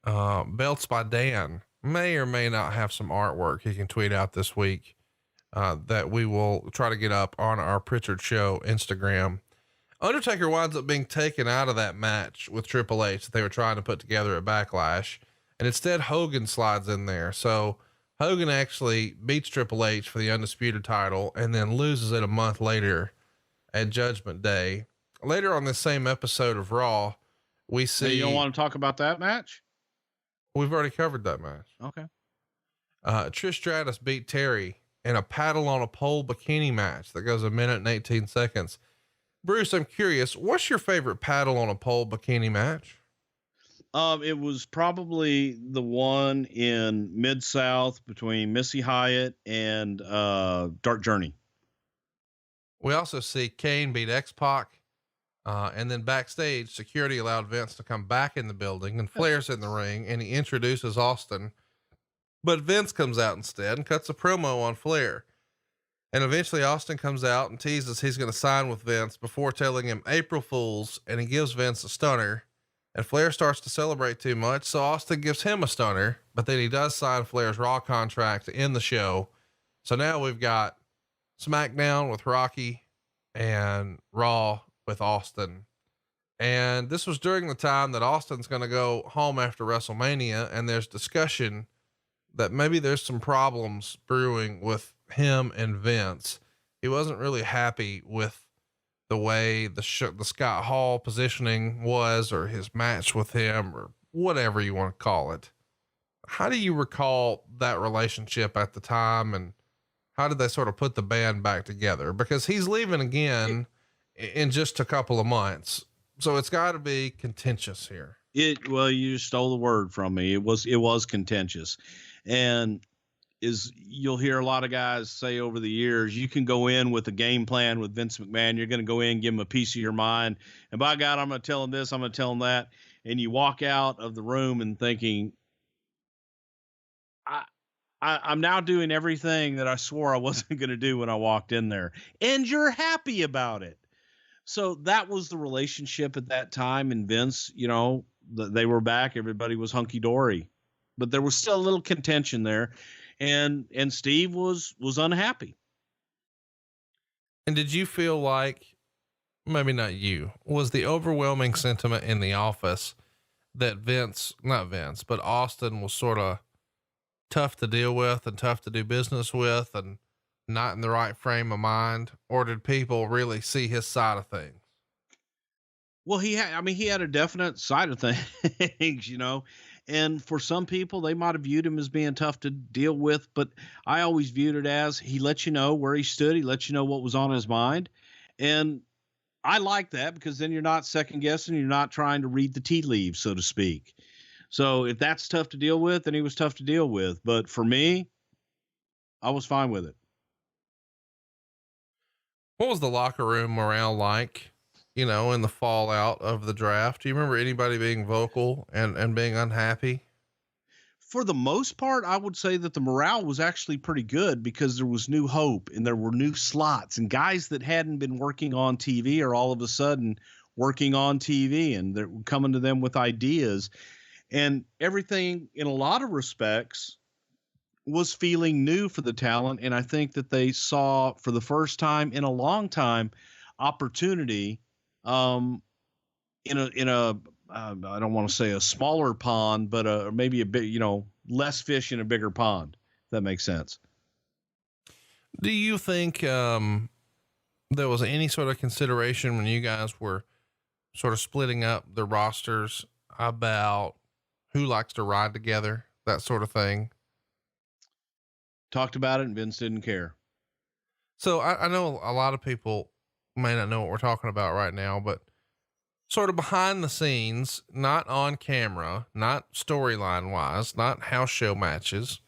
Belts by Dan may or may not have some artwork he can tweet out this week, that we will try to get up on our Prichard Show Instagram. Undertaker winds up being taken out of that match with Triple H that they were trying to put together at Backlash. And instead Hogan slides in there. So Hogan actually beats Triple H for the undisputed title and then loses it a month later at Judgment Day. Later on this same episode of Raw, we see. Hey, you don't want to talk about that match? We've already covered that match. Okay. Trish Stratus beat Terry in a paddle on a pole bikini match that goes 1 minute and 18 seconds. Bruce, I'm curious, what's your favorite paddle on a pole bikini match? It was probably the one in Mid-South between Missy Hyatt and, Dark Journey. We also see Kane beat X-Pac. And then backstage, security allowed Vince to come back in the building and Flair's in the ring and he introduces Austin, but Vince comes out instead and cuts a promo on Flair. And eventually Austin comes out and teases he's going to sign with Vince before telling him April Fools. And he gives Vince a stunner and Flair starts to celebrate too much. So Austin gives him a stunner, but then he does sign Flair's Raw contract to end the show. So now we've got SmackDown with Rocky and Raw with Austin. And this was during the time that Austin's going to go home after WrestleMania. And there's discussion that maybe there's some problems brewing with him and Vince. He wasn't really happy with the way the Scott Hall positioning was, or his match with him, or whatever you want to call it. How do you recall that relationship at the time? And how did they sort of put the band back together? Because he's leaving again in just a couple of months. So it's got to be contentious here. Well, you stole the word from me. It was contentious. And is you'll hear a lot of guys say over the years, you can go in with a game plan with Vince McMahon. You're going to go in, give him a piece of your mind. And by God, I'm going to tell him this, I'm going to tell him that. And you walk out of the room and thinking, I'm now doing everything that I swore I wasn't going to do when I walked in there. And you're happy about it. So that was the relationship at that time. And Vince, you know, they were back. Everybody was hunky dory, but there was still a little contention there. And Steve was unhappy. And did you feel like, maybe not you, was the overwhelming sentiment in the office that but Austin was sort of tough to deal with and tough to do business with and not in the right frame of mind? Or did people really see his side of things? Well, he had a definite side of things, you know, and for some people, they might've viewed him as being tough to deal with, but I always viewed it as he let you know where he stood. He let you know what was on his mind. And I like that because then you're not second guessing. You're not trying to read the tea leaves, so to speak. So if that's tough to deal with, then he was tough to deal with. But for me, I was fine with it. What was the locker room morale like, you know, in the fallout of the draft? Do you remember anybody being vocal and being unhappy? For the most part, I would say that the morale was actually pretty good because there was new hope and there were new slots and guys that hadn't been working on TV are all of a sudden working on TV and they're coming to them with ideas. And everything, in a lot of respects, was feeling new for the talent. And I think that they saw, for the first time in a long time, opportunity in a I don't want to say a smaller pond, but maybe a bit, you know, less fish in a bigger pond. If that makes sense. Do you think there was any sort of consideration when you guys were sort of splitting up the rosters about who likes to ride together, that sort of thing? Talked about it and Vince didn't care. So I know a lot of people may not know what we're talking about right now, but sort of behind the scenes, not on camera, not storyline wise, not house show matches,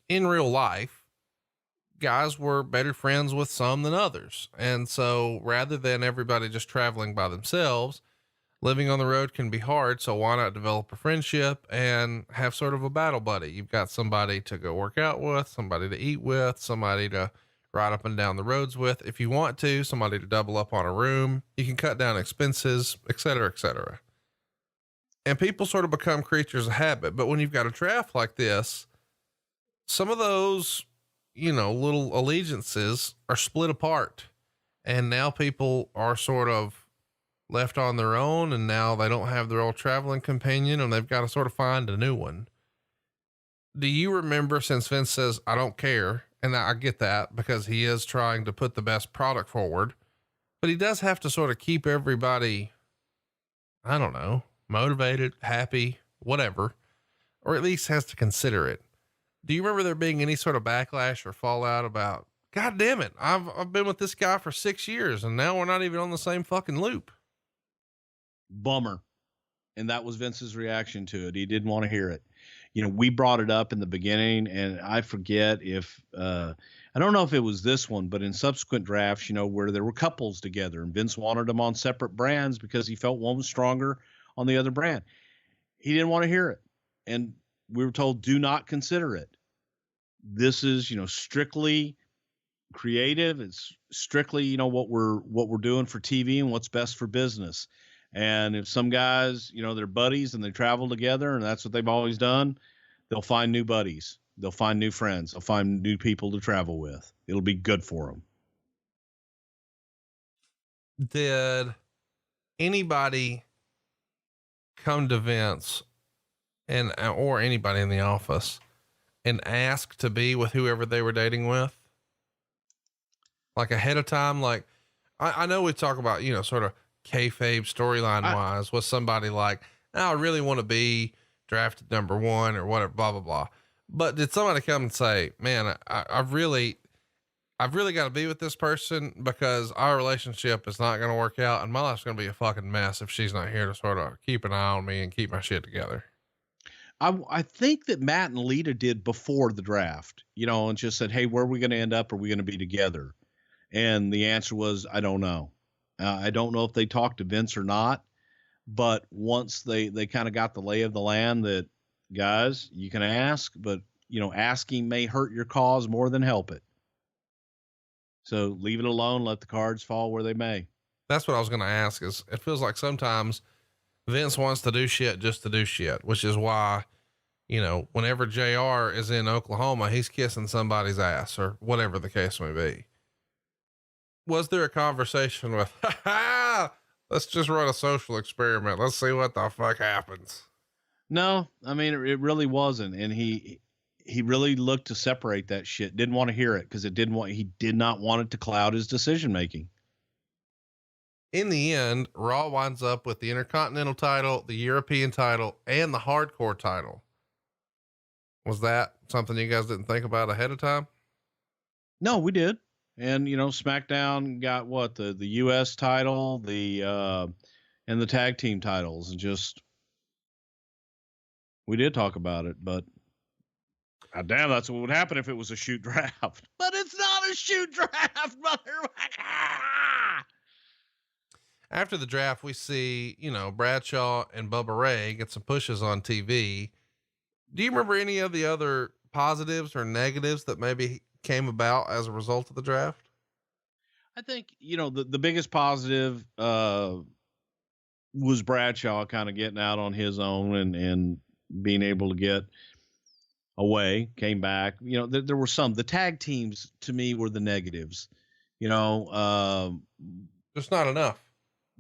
in real life, guys were better friends with some than others. And so rather than everybody just traveling by themselves, living on the road can be hard. So why not develop a friendship and have sort of a battle buddy? You've got somebody to go work out with, somebody to eat with, somebody to ride up and down the roads with. If you want to, somebody to double up on a room, you can cut down expenses, et cetera, et cetera. And people sort of become creatures of habit. But when you've got a draft like this, some of those, you know, little allegiances are split apart. And now people are sort of left on their own, and now they don't have their old traveling companion and they've got to sort of find a new one. Do you remember, since Vince says, I don't care, and I get that because he is trying to put the best product forward, but he does have to sort of keep everybody, I don't know, motivated, happy, whatever, or at least has to consider it. Do you remember there being any sort of backlash or fallout about, God damn it, I've been with this guy for 6 years and now we're not even on the same fucking loop? Bummer. And that was Vince's reaction to it. He didn't want to hear it. You know, we brought it up in the beginning, and I forget if, I don't know if it was this one, but in subsequent drafts, you know, where there were couples together and Vince wanted them on separate brands because he felt one was stronger on the other brand. He didn't want to hear it. And we were told, do not consider it. This is, you know, strictly creative. It's strictly, you know, what we're doing for TV and what's best for business. And if some guys, you know, they're buddies and they travel together and that's what they've always done, they'll find new buddies. They'll find new friends. They'll find new people to travel with. It'll be good for them. Did anybody come to Vince or anybody in the office and ask to be with whoever they were dating with? Like ahead of time? Like I know we talk about, you know, sort of kayfabe storyline wise with somebody like, I really want to be drafted number 1 or whatever, blah, blah, blah. But did somebody come and say, man, I've really got to be with this person because our relationship is not going to work out and my life's going to be a fucking mess if she's not here to sort of keep an eye on me and keep my shit together? I think that Matt and Lita did before the draft, and just said, hey, where are we going to end up? Are we going to be together? And the answer was, I don't know. I don't know if they talked to Vince or not, but once they kind of got the lay of the land that, guys, you can ask, but asking may hurt your cause more than help it. So leave it alone. Let the cards fall where they may. That's what I was going to ask. Is it feels like sometimes Vince wants to do shit just to do shit, which is why, whenever JR is in Oklahoma, he's kissing somebody's ass or whatever the case may be. Was there a conversation with, let's just run a social experiment. Let's see what the fuck happens. No, I mean, it really wasn't. And he really looked to separate that shit. Didn't want to hear it because he did not want it to cloud his decision-making. In the end, Raw winds up with the Intercontinental title, the European title, and the Hardcore title. Was that something you guys didn't think about ahead of time? No, we did. And, SmackDown got what, the US title, and the tag team titles, and just, we did talk about it, but God damn, that's what would happen if it was a shoot draft. But it's not a shoot draft, motherfucker. After the draft, we see, Bradshaw and Bubba Ray get some pushes on TV. Do you remember any of the other positives or negatives that maybe came about as a result of the draft? I think, the biggest positive, was Bradshaw kind of getting out on his own and being able to get away, came back. There were the tag teams to me were the negatives, just not enough.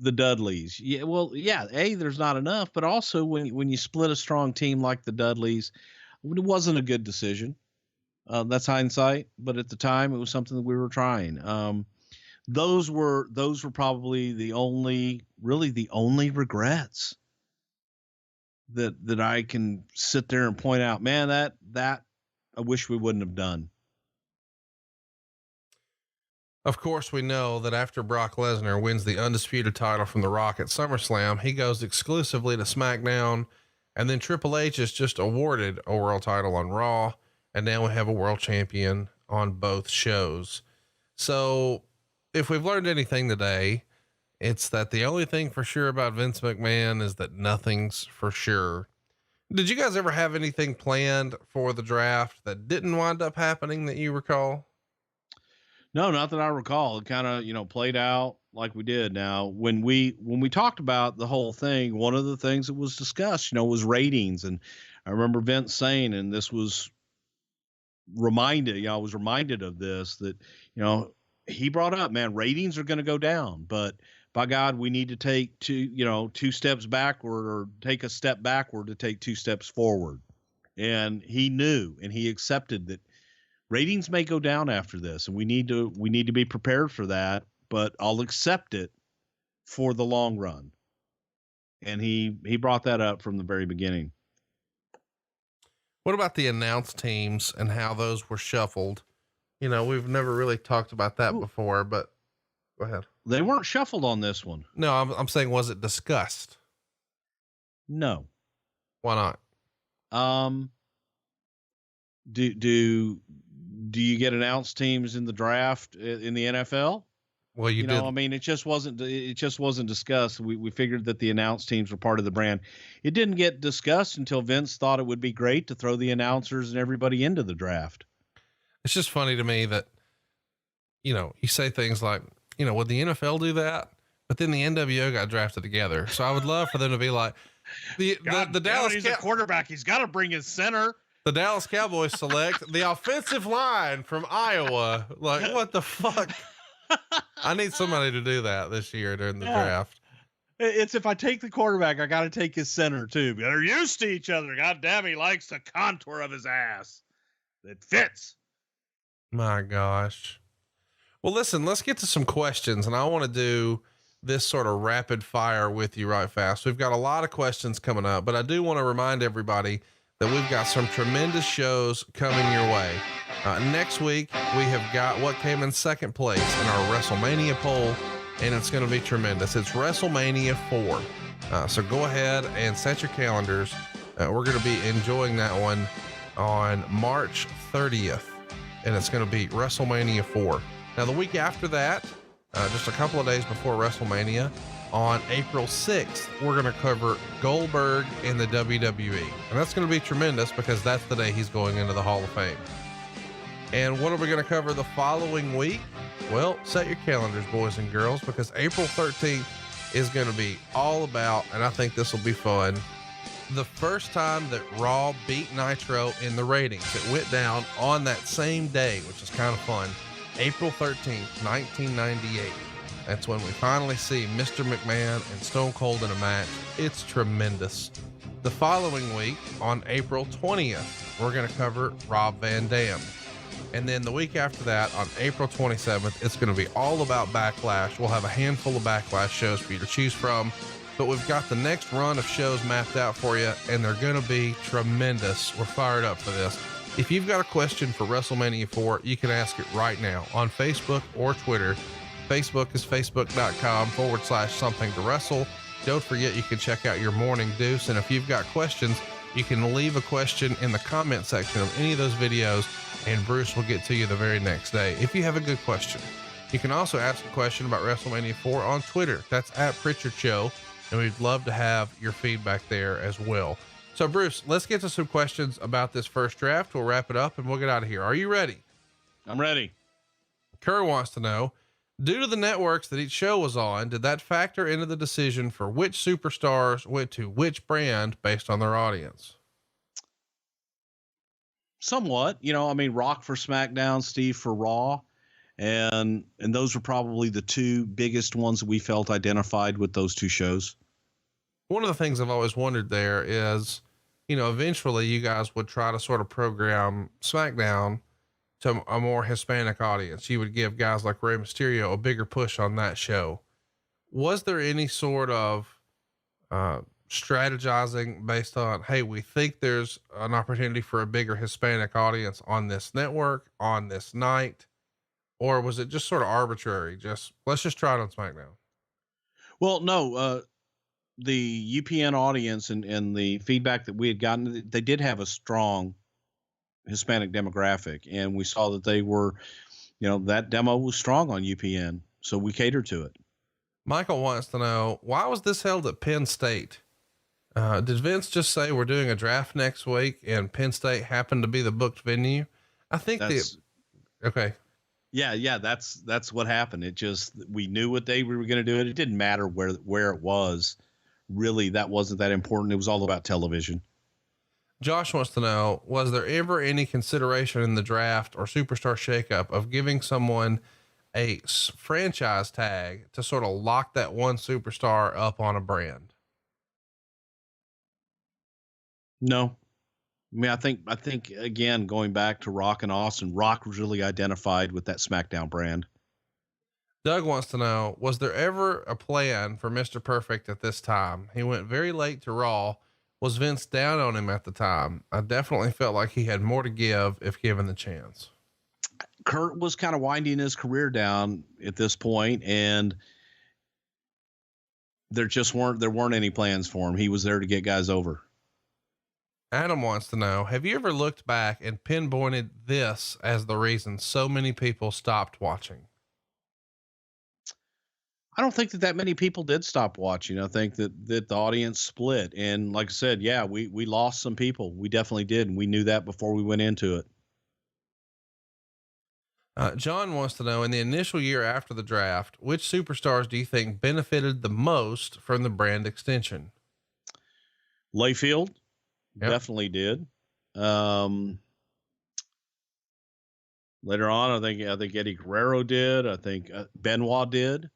The Dudleys. Yeah. Well, yeah. There's not enough, but also when you split a strong team like the Dudleys, it wasn't a good decision. That's hindsight, but at the time it was something that we were trying. Those were probably the only regrets that I can sit there and point out, man, that I wish we wouldn't have done. Of course, we know that after Brock Lesnar wins the undisputed title from The Rock at SummerSlam, he goes exclusively to SmackDown, and then Triple H is just awarded a world title on Raw, and now we have a world champion on both shows. So if we've learned anything today, it's that the only thing for sure about Vince McMahon is that nothing's for sure. Did you guys ever have anything planned for the draft that didn't wind up happening that you recall? No, not that I recall. It kind of, played out like we did. Now, when we talked about the whole thing, one of the things that was discussed, was ratings. And I remember Vince saying, and this was reminded, I was reminded of this, that, he brought up, man, ratings are going to go down, but by God, we need to take two steps backward, or take a step backward to take two steps forward. And he knew, and he accepted that ratings may go down after this, and we need to be prepared for that, but I'll accept it for the long run. And he brought that up from the very beginning. What about the announced teams and how those were shuffled? We've never really talked about that before, but go ahead. They weren't shuffled on this one. No, I'm saying, was it discussed? No. Why not? Do you get announced teams in the draft in the NFL? Well, you did. I mean, it just wasn't discussed. We figured that the announced teams were part of the brand. It didn't get discussed until Vince thought it would be great to throw the announcers and everybody into the draft. It's just funny to me that, you say things like, would the NFL do that? But then the NWO got drafted together. So I would love for them to be like the Dallas. He's a quarterback. He's got to bring his center. The Dallas Cowboys select the offensive line from Iowa. Like, what the fuck? I need somebody to do that this year during the draft. It's, if I take the quarterback, I got to take his center too. They're used to each other. God damn, he likes the contour of his ass. It fits. My gosh. Well, listen, let's get to some questions, and I want to do this sort of rapid fire with you right fast. We've got a lot of questions coming up, but I do want to remind everybody that we've got some tremendous shows coming your way. Next week, we have got what came in second place in our WrestleMania poll, and it's going to be tremendous. It's WrestleMania 4. So go ahead and set your calendars. We're going to be enjoying that one on March 30th, and it's going to be WrestleMania 4. Now, the week after that, just a couple of days before WrestleMania, on April 6th, we're going to cover Goldberg in the WWE. And that's going to be tremendous because that's the day he's going into the Hall of Fame. And what are we going to cover the following week? Well, set your calendars, boys and girls, because April 13th is going to be all about, and I think this will be fun, the first time that Raw beat Nitro in the ratings. It went down on that same day, which is kind of fun. April 13th, 1998. That's when we finally see Mr. McMahon and Stone Cold in a match. It's tremendous. The following week, on April 20th, we're going to cover Rob Van Dam. And then the week after that, on April 27th, it's going to be all about Backlash. We'll have a handful of Backlash shows for you to choose from, but we've got the next run of shows mapped out for you, and they're going to be tremendous. We're fired up for this. If you've got a question for WrestleMania 4, you can ask it right now on Facebook or Twitter. Facebook is facebook.com/something to wrestle. Don't forget, you can check out your morning deuce. And if you've got questions, you can leave a question in the comment section of any of those videos, and Bruce will get to you the very next day if you have a good question. You can also ask a question about WrestleMania 4 on Twitter. That's @Prichard Show, and we'd love to have your feedback there as well. So Bruce, let's get to some questions about this first draft. We'll wrap it up and we'll get out of here. Are you ready? I'm ready. Kerr wants to know, due to the networks that each show was on, did that factor into the decision for which superstars went to which brand based on their audience? Somewhat, I mean, Rock for SmackDown, Steve for Raw. And those were probably the two biggest ones that we felt identified with those two shows. One of the things I've always wondered there is, eventually you guys would try to sort of program SmackDown to a more Hispanic audience. You would give guys like Rey Mysterio a bigger push on that show. Was there any sort of strategizing based on, hey, we think there's an opportunity for a bigger Hispanic audience on this network on this night? Or was it just sort of arbitrary? Let's just try it on SmackDown. Well, no, the UPN audience and the feedback that we had gotten, they did have a strong Hispanic demographic, and we saw that they were, that demo was strong on UPN. So we catered to it. Michael wants to know, why was this held at Penn State? Did Vince just say we're doing a draft next week and Penn State happened to be the booked venue? I think okay. Yeah. That's what happened. It just, we knew what day we were going to do it. It didn't matter where it was. Really, that wasn't that important. It was all about television. Josh wants to know, was there ever any consideration in the draft or superstar shakeup of giving someone a franchise tag to sort of lock that one superstar up on a brand? No. I mean, I think again, going back to Rock and Austin, Rock was really identified with that SmackDown brand. Doug wants to know, was there ever a plan for Mr. Perfect at this time? He went very late to Raw. Was Vince down on him at the time? I definitely felt like he had more to give if given the chance. Kurt was kind of winding his career down at this point, and there weren't any plans for him. He was there to get guys over. Adam wants to know, have you ever looked back and pinpointed this as the reason so many people stopped watching? I don't think that many people did stop watching. I think that the audience split. And like I said, yeah, we lost some people. We definitely did. And we knew that before we went into it. John wants to know, in the initial year after the draft, which superstars do you think benefited the most from the brand extension? Layfield. Yep. Definitely did. Later on, I think Eddie Guerrero did. I think Benoit did.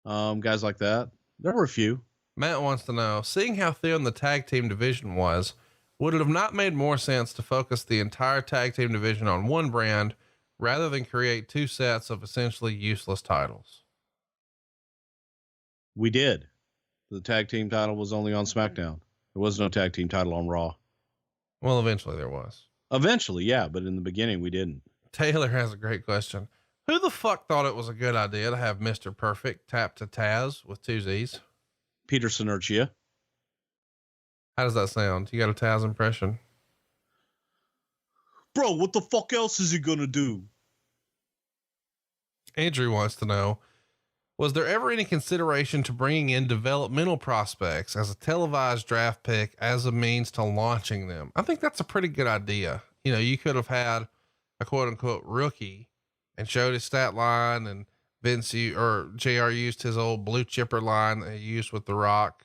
Guys like that. There were a few. Matt wants to know, seeing how thin the tag team division was, would it have not made more sense to focus the entire tag team division on one brand rather than create two sets of essentially useless titles? We did. The tag team title was only on SmackDown. There was no tag team title on Raw. Well, eventually there was. Eventually, yeah, but in the beginning we didn't. Taylor has a great question. Who the fuck thought it was a good idea to have Mr. Perfect tap to Taz with two Z's? Peter Sinergia. How does that sound? You got a Taz impression? Bro, what the fuck else is he gonna do? Andrew wants to know, was there ever any consideration to bringing in developmental prospects as a televised draft pick as a means to launching them? I think that's a pretty good idea. You know, you could have had a quote unquote rookie and showed his stat line, and Vince or JR used his old blue chipper line that he used with The Rock.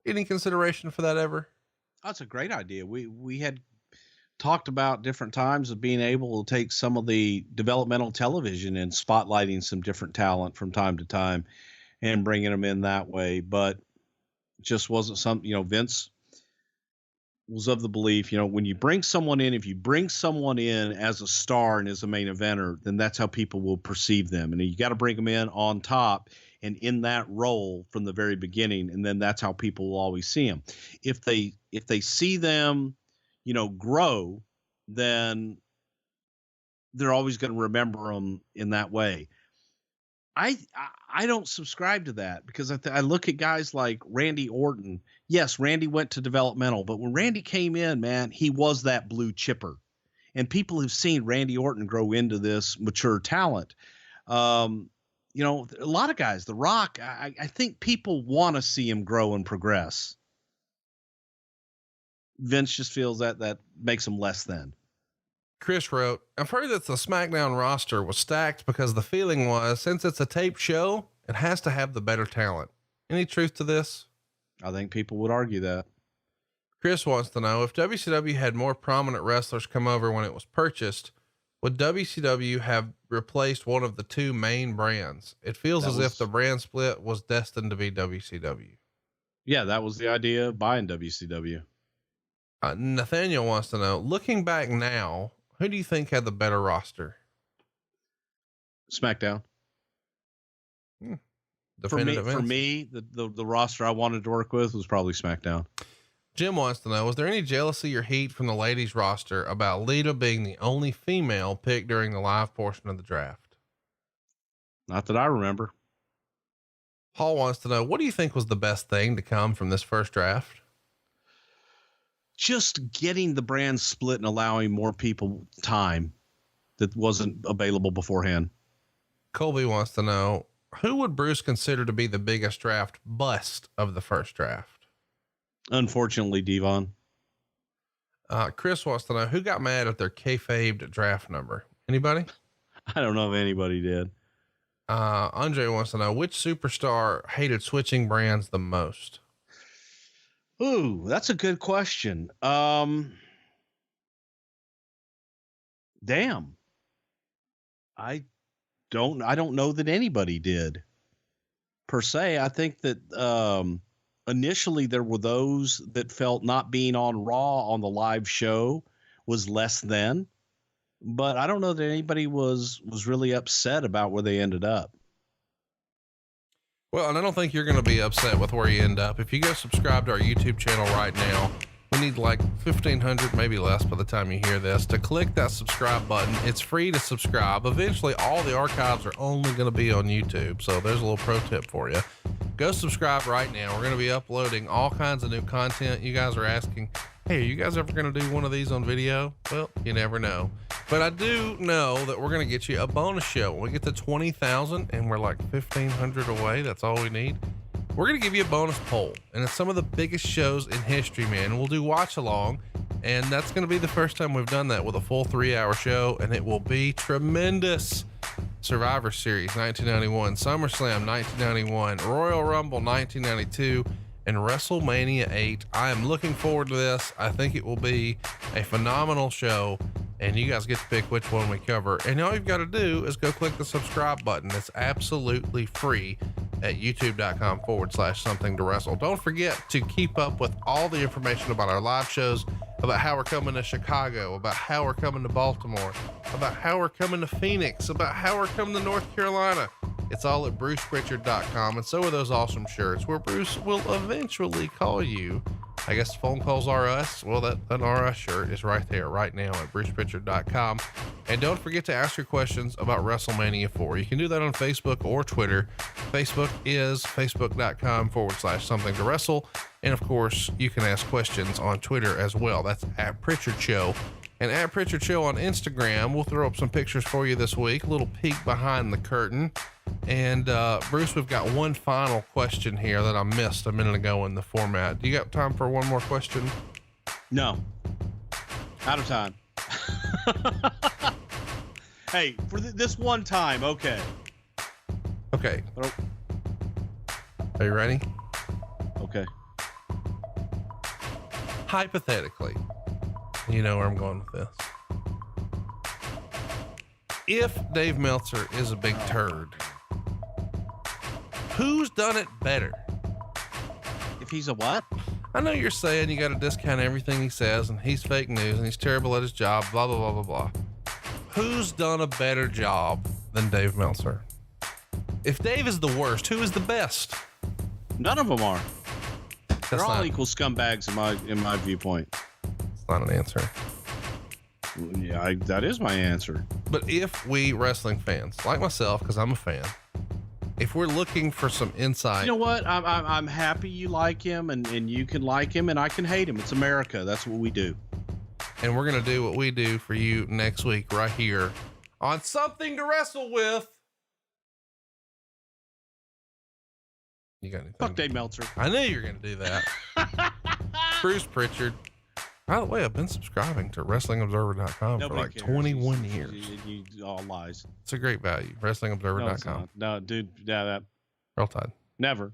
Any consideration for that ever? That's a great idea. We had talked about different times of being able to take some of the developmental television and spotlighting some different talent from time to time and bringing them in that way. But just wasn't something, Vince was of the belief, when you bring someone in, if you bring someone in as a star and as a main eventer, then that's how people will perceive them. And you got to bring them in on top and in that role from the very beginning. And then that's how people will always see them. If they see them, grow, then they're always going to remember them in that way. I don't subscribe to that, because I look at guys like Randy Orton. Yes, Randy went to developmental, but when Randy came in, man, he was that blue chipper, and people have seen Randy Orton grow into this mature talent. A lot of guys, The Rock, I think people want to see him grow and progress. Vince just feels that makes him less than. Chris wrote, I've heard that the SmackDown roster was stacked because the feeling was, since it's a taped show, it has to have the better talent. Any truth to this? I think people would argue that. Chris wants to know, if WCW had more prominent wrestlers come over when it was purchased, would WCW have replaced one of the two main brands? It feels as if the brand split was destined to be WCW. Yeah, that was the idea of buying WCW. Nathaniel wants to know, looking back now, who do you think had the better roster? SmackDown. For me, the roster I wanted to work with was probably SmackDown. Jim wants to know, was there any jealousy or heat from the ladies roster about Lita being the only female picked during the live portion of the draft? Not that I remember. Paul wants to know, what do you think was the best thing to come from this first draft? Just getting the brand split and allowing more people time that wasn't available beforehand. Colby wants to know, who would Bruce consider to be the biggest draft bust of the first draft? Unfortunately, Devon. Chris wants to know, who got mad at their kayfabed draft number? Anybody? I don't know if anybody did. Andre wants to know, which superstar hated switching brands the most? Ooh, that's a good question. Damn. I don't know that anybody did per se. I think that, initially there were those that felt not being on Raw on the live show was less than, but I don't know that anybody was really upset about where they ended up. Well, and I don't think you're going to be upset with where you end up. If you go subscribe to our YouTube channel right now, we need like 1,500, maybe less by the time you hear this, to click that subscribe button. It's free to subscribe. Eventually, all the archives are only going to be on YouTube. So there's a little pro tip for you. Go subscribe right now. We're going to be uploading all kinds of new content. You guys are asking, hey, are you guys ever going to do one of these on video? Well, you never know. But I do know that we're going to get you a bonus show. When we get to 20,000 and we're like 1,500 away, that's all we need. We're going to give you a bonus poll, and it's some of the biggest shows in history, man. We'll do watch along, and that's going to be the first time we've done that with a full 3-hour show, and it will be tremendous. Survivor Series 1991, SummerSlam 1991, Royal Rumble 1992, and WrestleMania 8. I am looking forward to this. I think it will be a phenomenal show, and you guys get to pick which one we cover. And all you've got to do is go click the subscribe button. It's absolutely free at youtube.com/something to wrestle. Don't forget to keep up with all the information about our live shows, about how we're coming to Chicago, about how we're coming to Baltimore, about how we're coming to Phoenix, about how we're coming to North Carolina. It's all at brucepritchard.com, and so are those awesome shirts where Bruce will eventually call you. I guess phone calls are us. Well, that RS shirt is right there right now at brucepritchard.com. And don't forget to ask your questions about WrestleMania 4. You can do that on Facebook or Twitter. Facebook is facebook.com/something to wrestle. And of course, you can ask questions on Twitter as well. That's at Prichard Show. And at Prichard Show on Instagram. We'll throw up some pictures for you this week. A little peek behind the curtain. And Bruce, we've got one final question here that I missed a minute ago in the format. Do you got time for one more question? No. Out of time. Hey, for this one time, okay. Okay. Are you ready? Okay. Hypothetically, you know where I'm going with this. If Dave Meltzer is a big turd, who's done it better? If he's a what? I know you're saying you got to discount everything he says and he's fake news and he's terrible at his job, blah, blah, blah, blah, blah. Who's done a better job than Dave Meltzer? If Dave is the worst, who is the best? None of them are. They're all not, equal scumbags in my viewpoint. It's not an answer. Yeah, that is my answer. But if we wrestling fans, like myself, because I'm a fan, if we're looking for some insight, you know what? I'm happy you like him and you can like him and I can hate him. It's America. That's what we do. and we're going to do what we do for you next week right here on Something to Wrestle With. You got anything? Fuck Dave Meltzer. I knew you were going to do that. Bruce Prichard. By the way, I've been subscribing to WrestlingObserver.com for like 21 years. You all lies. It's a great value. WrestlingObserver.com. No, dude. Yeah, that. Roll Tide. Never.